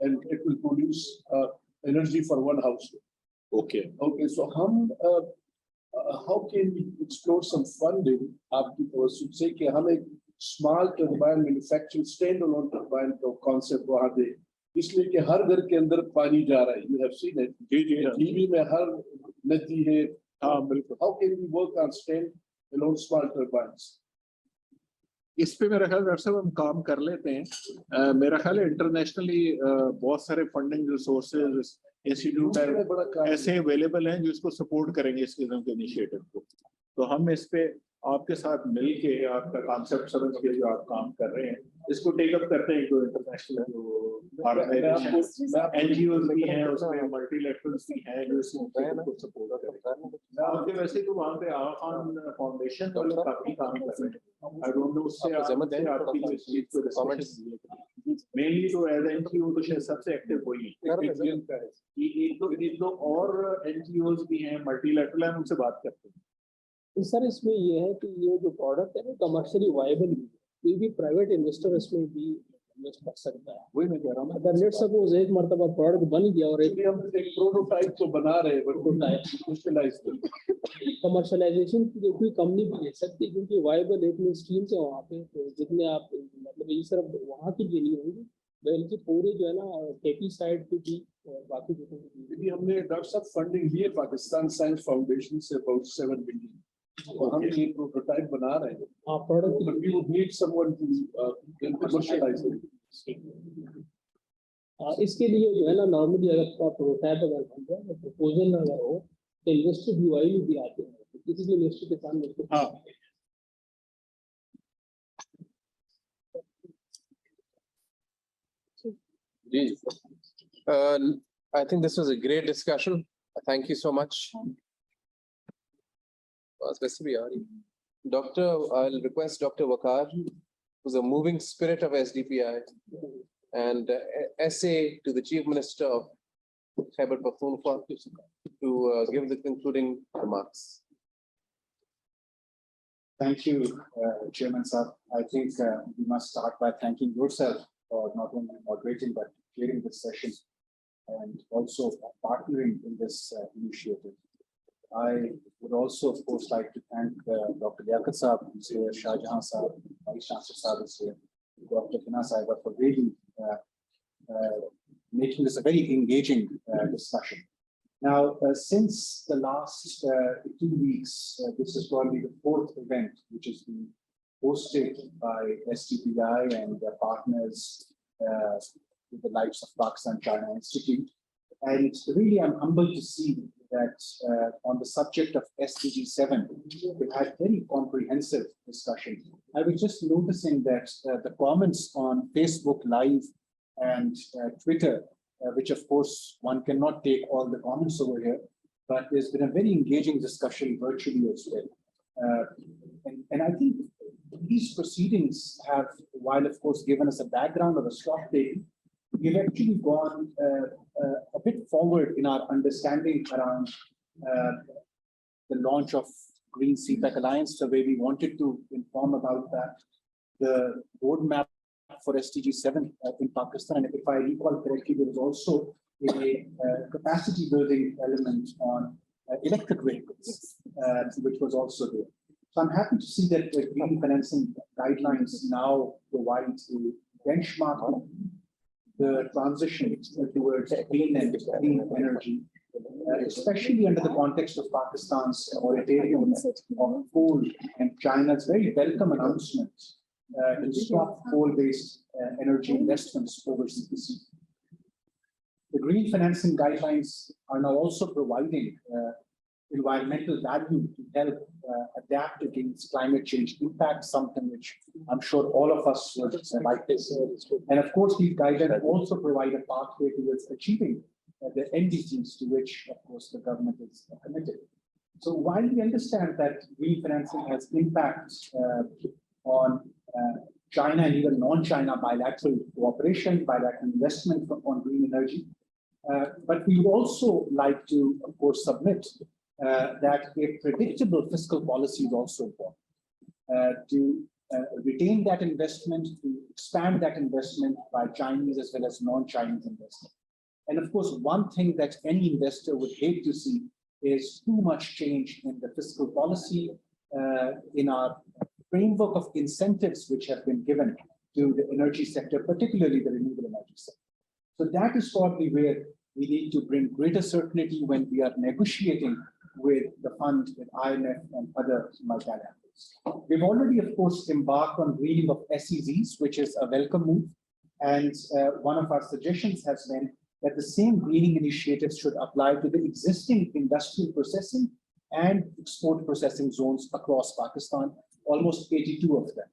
and it will produce energy for one household. Okay, so हम how can we explore some funding आपकी तरफ से कि हम एक small turbine manufacturing stand alone turbine का कॉन्सेप्ट वहां दे, इसलिए कि हर घर के अंदर पानी जा रहा है। You have seen it TV में हर नदी है। हाँ बिल्कुल। How can we work on stand alone small turbines? इस पे मेरा ख्याल डॉक्टर साहब हम काम कर लेते हैं। मेरा ख्याल है इंटरनेशनली बहुत सारे फंडिंग रिसोर्सेज इंस्टीट्यूट ऐसे अवेलेबल हैं जो इसको सपोर्ट करेंगे इस किस्म के इनिशिएटिव को। तो हम इस पे आपके साथ मिलके आपका कॉन्सेप्ट समझ के जो आप काम कर रहे हैं इसको टेकअप करते हैं। जो इंटरनेशनल जो NGOs भी हैं उसमें मल्टीलेटरल्स भी हैं जो इसको सपोर्ट करेंगे। आपके वैसे तो वहाँ पे आफान फाउंडेशन वाले काफी काम कर रहे हैं। आई डोंट नो उससे आपकी इस चीज को मेनली तो एज NGO तो शायद सबसे एक्टिव वही है कि एक दो और NGOs भी हैं मल्टीलेटरल हैं, उनसे बात करते हैं। सर इसमें ये है कि ये जो प्रोडक्ट है ना कमर्शियली वायबल भी, कोई भी प्राइवेट इन्वेस्टर इसमें भी इन्वेस्ट कर सकता है। वही मैं कह रहा हूँ, अगर लेट सपोज एक मरतबा प्रोडक्ट बन गया और एक प्रोटोटाइप तो बना रहे हैं, कमर्शलाइजेशन की कोई कंपनी भी ले सकती है क्योंकि वायबल एक स्ट्रीम से वहाँ पे तो जितने आप मतलब ये सिर्फ वहाँ की नहीं होंगी बल्कि पूरे जो है ना टेकी साइड पे भी और बाकी भी हमने डॉक्टर साहब फंडिंग लिए पाकिस्तान साइंस फाउंडेशन से अबाउट 7 बिलियन और हम ये प्रोटोटाइप बना रहे हैं। Product we would need someone to commercialize it. इसके लिए जो है ना नॉर्मली अगर प्रोटोटाइप अगर बन जाए प्रपोजल अगर हो इन्वेस्टर यूआई भी आते हैं, किसी भी इन्वेस्टर के सामने। हाँ, I think this was a great discussion. Thank you so much. Doctor, I'll request Dr. Wakar, who's a moving spirit of SDPI, and essay to the Chief Minister of Khyber Pakhtunkhwa to give the concluding remarks. Thank you, Chairman Sir. I think we must start by thanking yourself for not only moderating but chairing this session and also partnering in this initiative. I would also, of course, like to thank Dr. Liaquat Saab, who's here, Shah Jahan Saab, Vice Chancellor Saab is here, Dr. Hina Saiba for really making this a very engaging discussion. Now, since the last 2 weeks, this is probably the 4th event which has been hosted by SDPI and their partners with the likes of Pakistan China Institute. And really, I'm humbled to see that on the subject of SDG 7, we've had very comprehensive discussion. I was just noticing that the comments on Facebook Live and Twitter, which of course one cannot take all the comments over here, but there's been a very engaging discussion virtually as well. And I think these proceedings have, while of course given us a background of a stock taking, we've actually gone a bit forward in our understanding around the launch of Green Cpec Alliance, the way we wanted to inform about that, the roadmap for SDG 7 in Pakistan. If I recall correctly, there was also a capacity building element on electric vehicles, which was also there. So I'm happy to see that the green financing guidelines now provide a benchmark the transition towards clean and clean energy, especially under the context of Pakistan's moratorium of coal and China's very welcome announcement to stop coal-based energy investments overseas. The green financing guidelines are now also providing environmental value to help adapt against climate change impact, something which I'm sure all of us would like to see. And of course, these guidelines also provide a pathway towards achieving the NDGs to which, of course, the government is committed. So while we understand that green financing has impact on China and even non-China bilateral cooperation, bilateral investment on green energy, but we would also like to, of course, submit that a predictable fiscal policy is also important to retain that investment, to expand that investment by Chinese as well as non-Chinese investment. And of course, one thing that any investor would hate to see is too much change in the fiscal policy, in our framework of incentives which have been given to the energy sector, particularly the renewable energy sector. So that is probably where we need to bring greater certainty when we are negotiating with the fund, with IMF and other multilaterals. We've already, of course, embarked on greening of SEZs, which is a welcome move. And one of our suggestions has been that the same greening initiatives should apply to the existing industrial processing and export processing zones across Pakistan, almost 82 of them.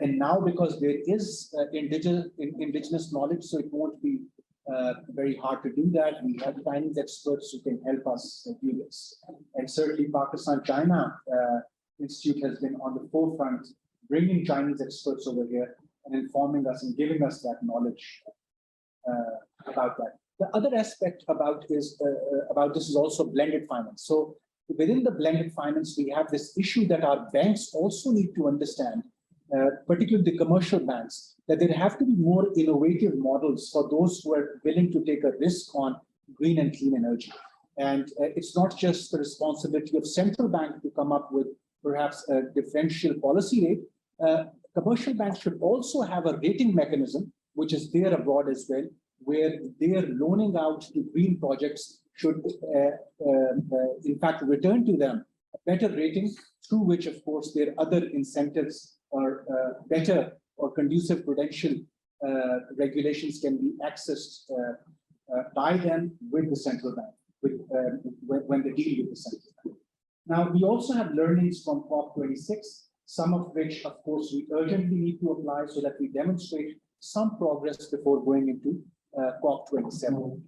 And now, because there is indigenous knowledge, so it won't be very hard to do that. We have Chinese experts who can help us do this. And certainly Pakistan-China Institute has been on the forefront, bringing Chinese experts over here and informing us and giving us that knowledge about that. The other aspect about this is also blended finance. So within the blended finance, we have this issue that our banks also need to understand, particularly the commercial banks, that there have to be more innovative models for those who are willing to take a risk on green and clean energy. And it's not just the responsibility of central bank to come up with perhaps a differential policy rate. Commercial banks should also have a rating mechanism, which is there abroad as well, where their loaning out to green projects should in fact return to them a better rating, through which, of course, their other incentives or better or conducive prudential regulations can be accessed by them with the central bank. with, when they deal with the central bank. Now, we also have learnings from COP26, some of which, of course, we urgently need to apply so that we demonstrate some progress before going into COP27.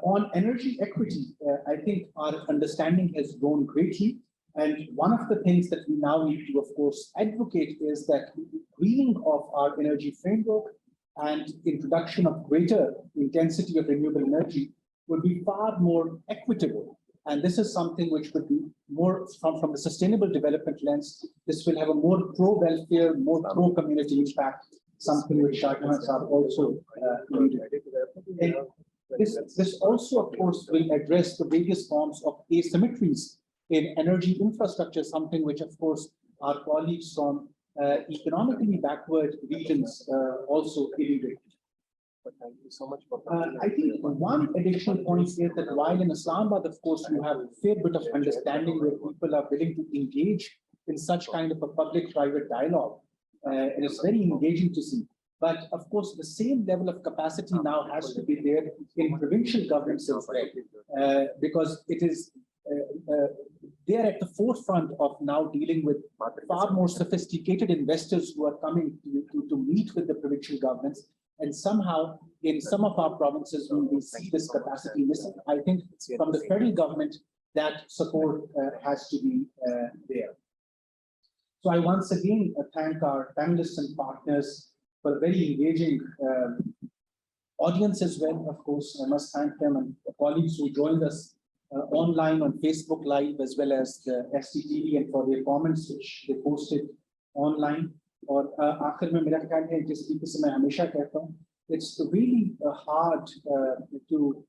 On energy equity, I think our understanding has grown greatly. And one of the things that we now need to, of course, advocate is that greening of our energy framework and introduction of greater intensity of renewable energy would be far more equitable. And this is something which would be more from the sustainable development lens. This will have a more pro-welfare, more pro-community impact, something which Shah Jahan Saab also alluded to. This also, of course, will address the various forms of asymmetries in energy infrastructure, something which, of course, our colleagues from economically backward regions also alluded to. Thank you so much for I think one additional point is that while in Islamabad, of course, you have a fair bit of understanding where people are willing to engage in such kind of a public-private dialogue, and it's very engaging to see. But of course, the same level of capacity now has to be there in provincial governments as well, because it is they're at the forefront of now dealing with far more sophisticated investors who are coming to meet with the provincial governments. And somehow, in some of our provinces, we see this capacity missing. I think from the federal government, that support has to be there. So I once again thank our panelists and partners for a very engaging audience as well. Of course, I must thank them and the colleagues who joined us online on Facebook Live, as well as the STTV, and for their comments which they posted online. और आखिर में मेरा ख्याल है जिस तरीके से मैं हमेशा कहता हूँ, it's really hard to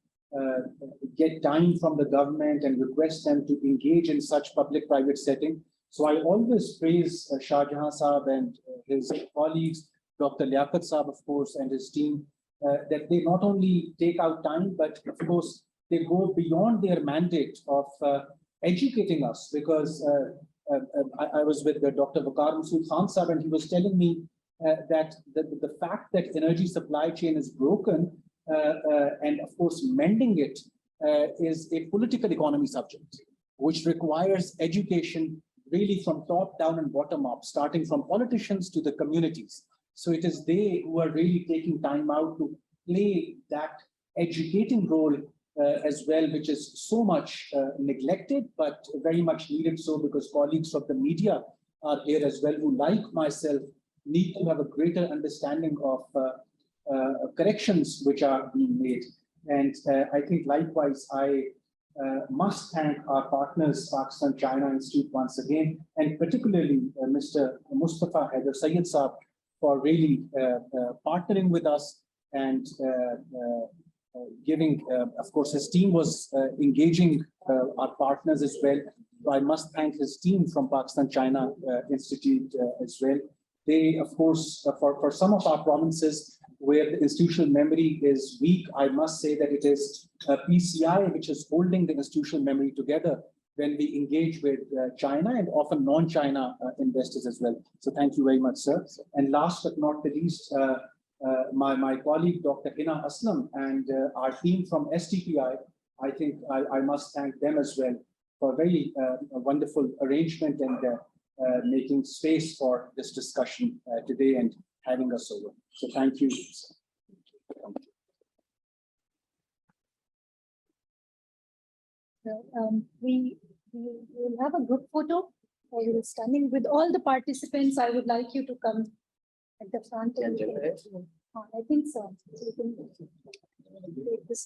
get time from the government and request them to engage in such public-private setting. So I always praise Shah Jahan Saab and his colleagues, Dr. Liaquat Saab, of course, and his team, that they not only take out time, but of course, they go beyond their mandate of educating us, because I was with Dr. Waqar Masood Khan Saab, and he was telling me that the fact that energy supply chain is broken, and of course mending it is a political economy subject, which requires education really from top down and bottom up, starting from politicians to the communities. So it is they who are really taking time out to play that educating role as well, which is so much neglected, but very much needed so, because colleagues from the media are here as well, who, like myself, need to have a greater understanding of corrections which are being made. And I think likewise, I must thank our partners, Pakistan China Institute, once again, and particularly Mr. Mustafa Haider Sayyid Saab, for really partnering with us and giving, of course, his team was engaging our partners as well. So I must thank his team from Pakistan China Institute as well. They, of course, for some of our provinces where the institutional memory is weak, I must say that it is PCI which is holding the institutional memory together when we engage with China and often non-China investors as well. So thank you very much, sir. And last but not the least, my colleague, Dr. Hina Aslam, and our team from STPI, I think I must thank them as well for a very wonderful arrangement and making space for this discussion today and having us over. So thank you. We will have a group photo. We will standing with all the participants. I would like you to come at the front. I think so. So you can take this.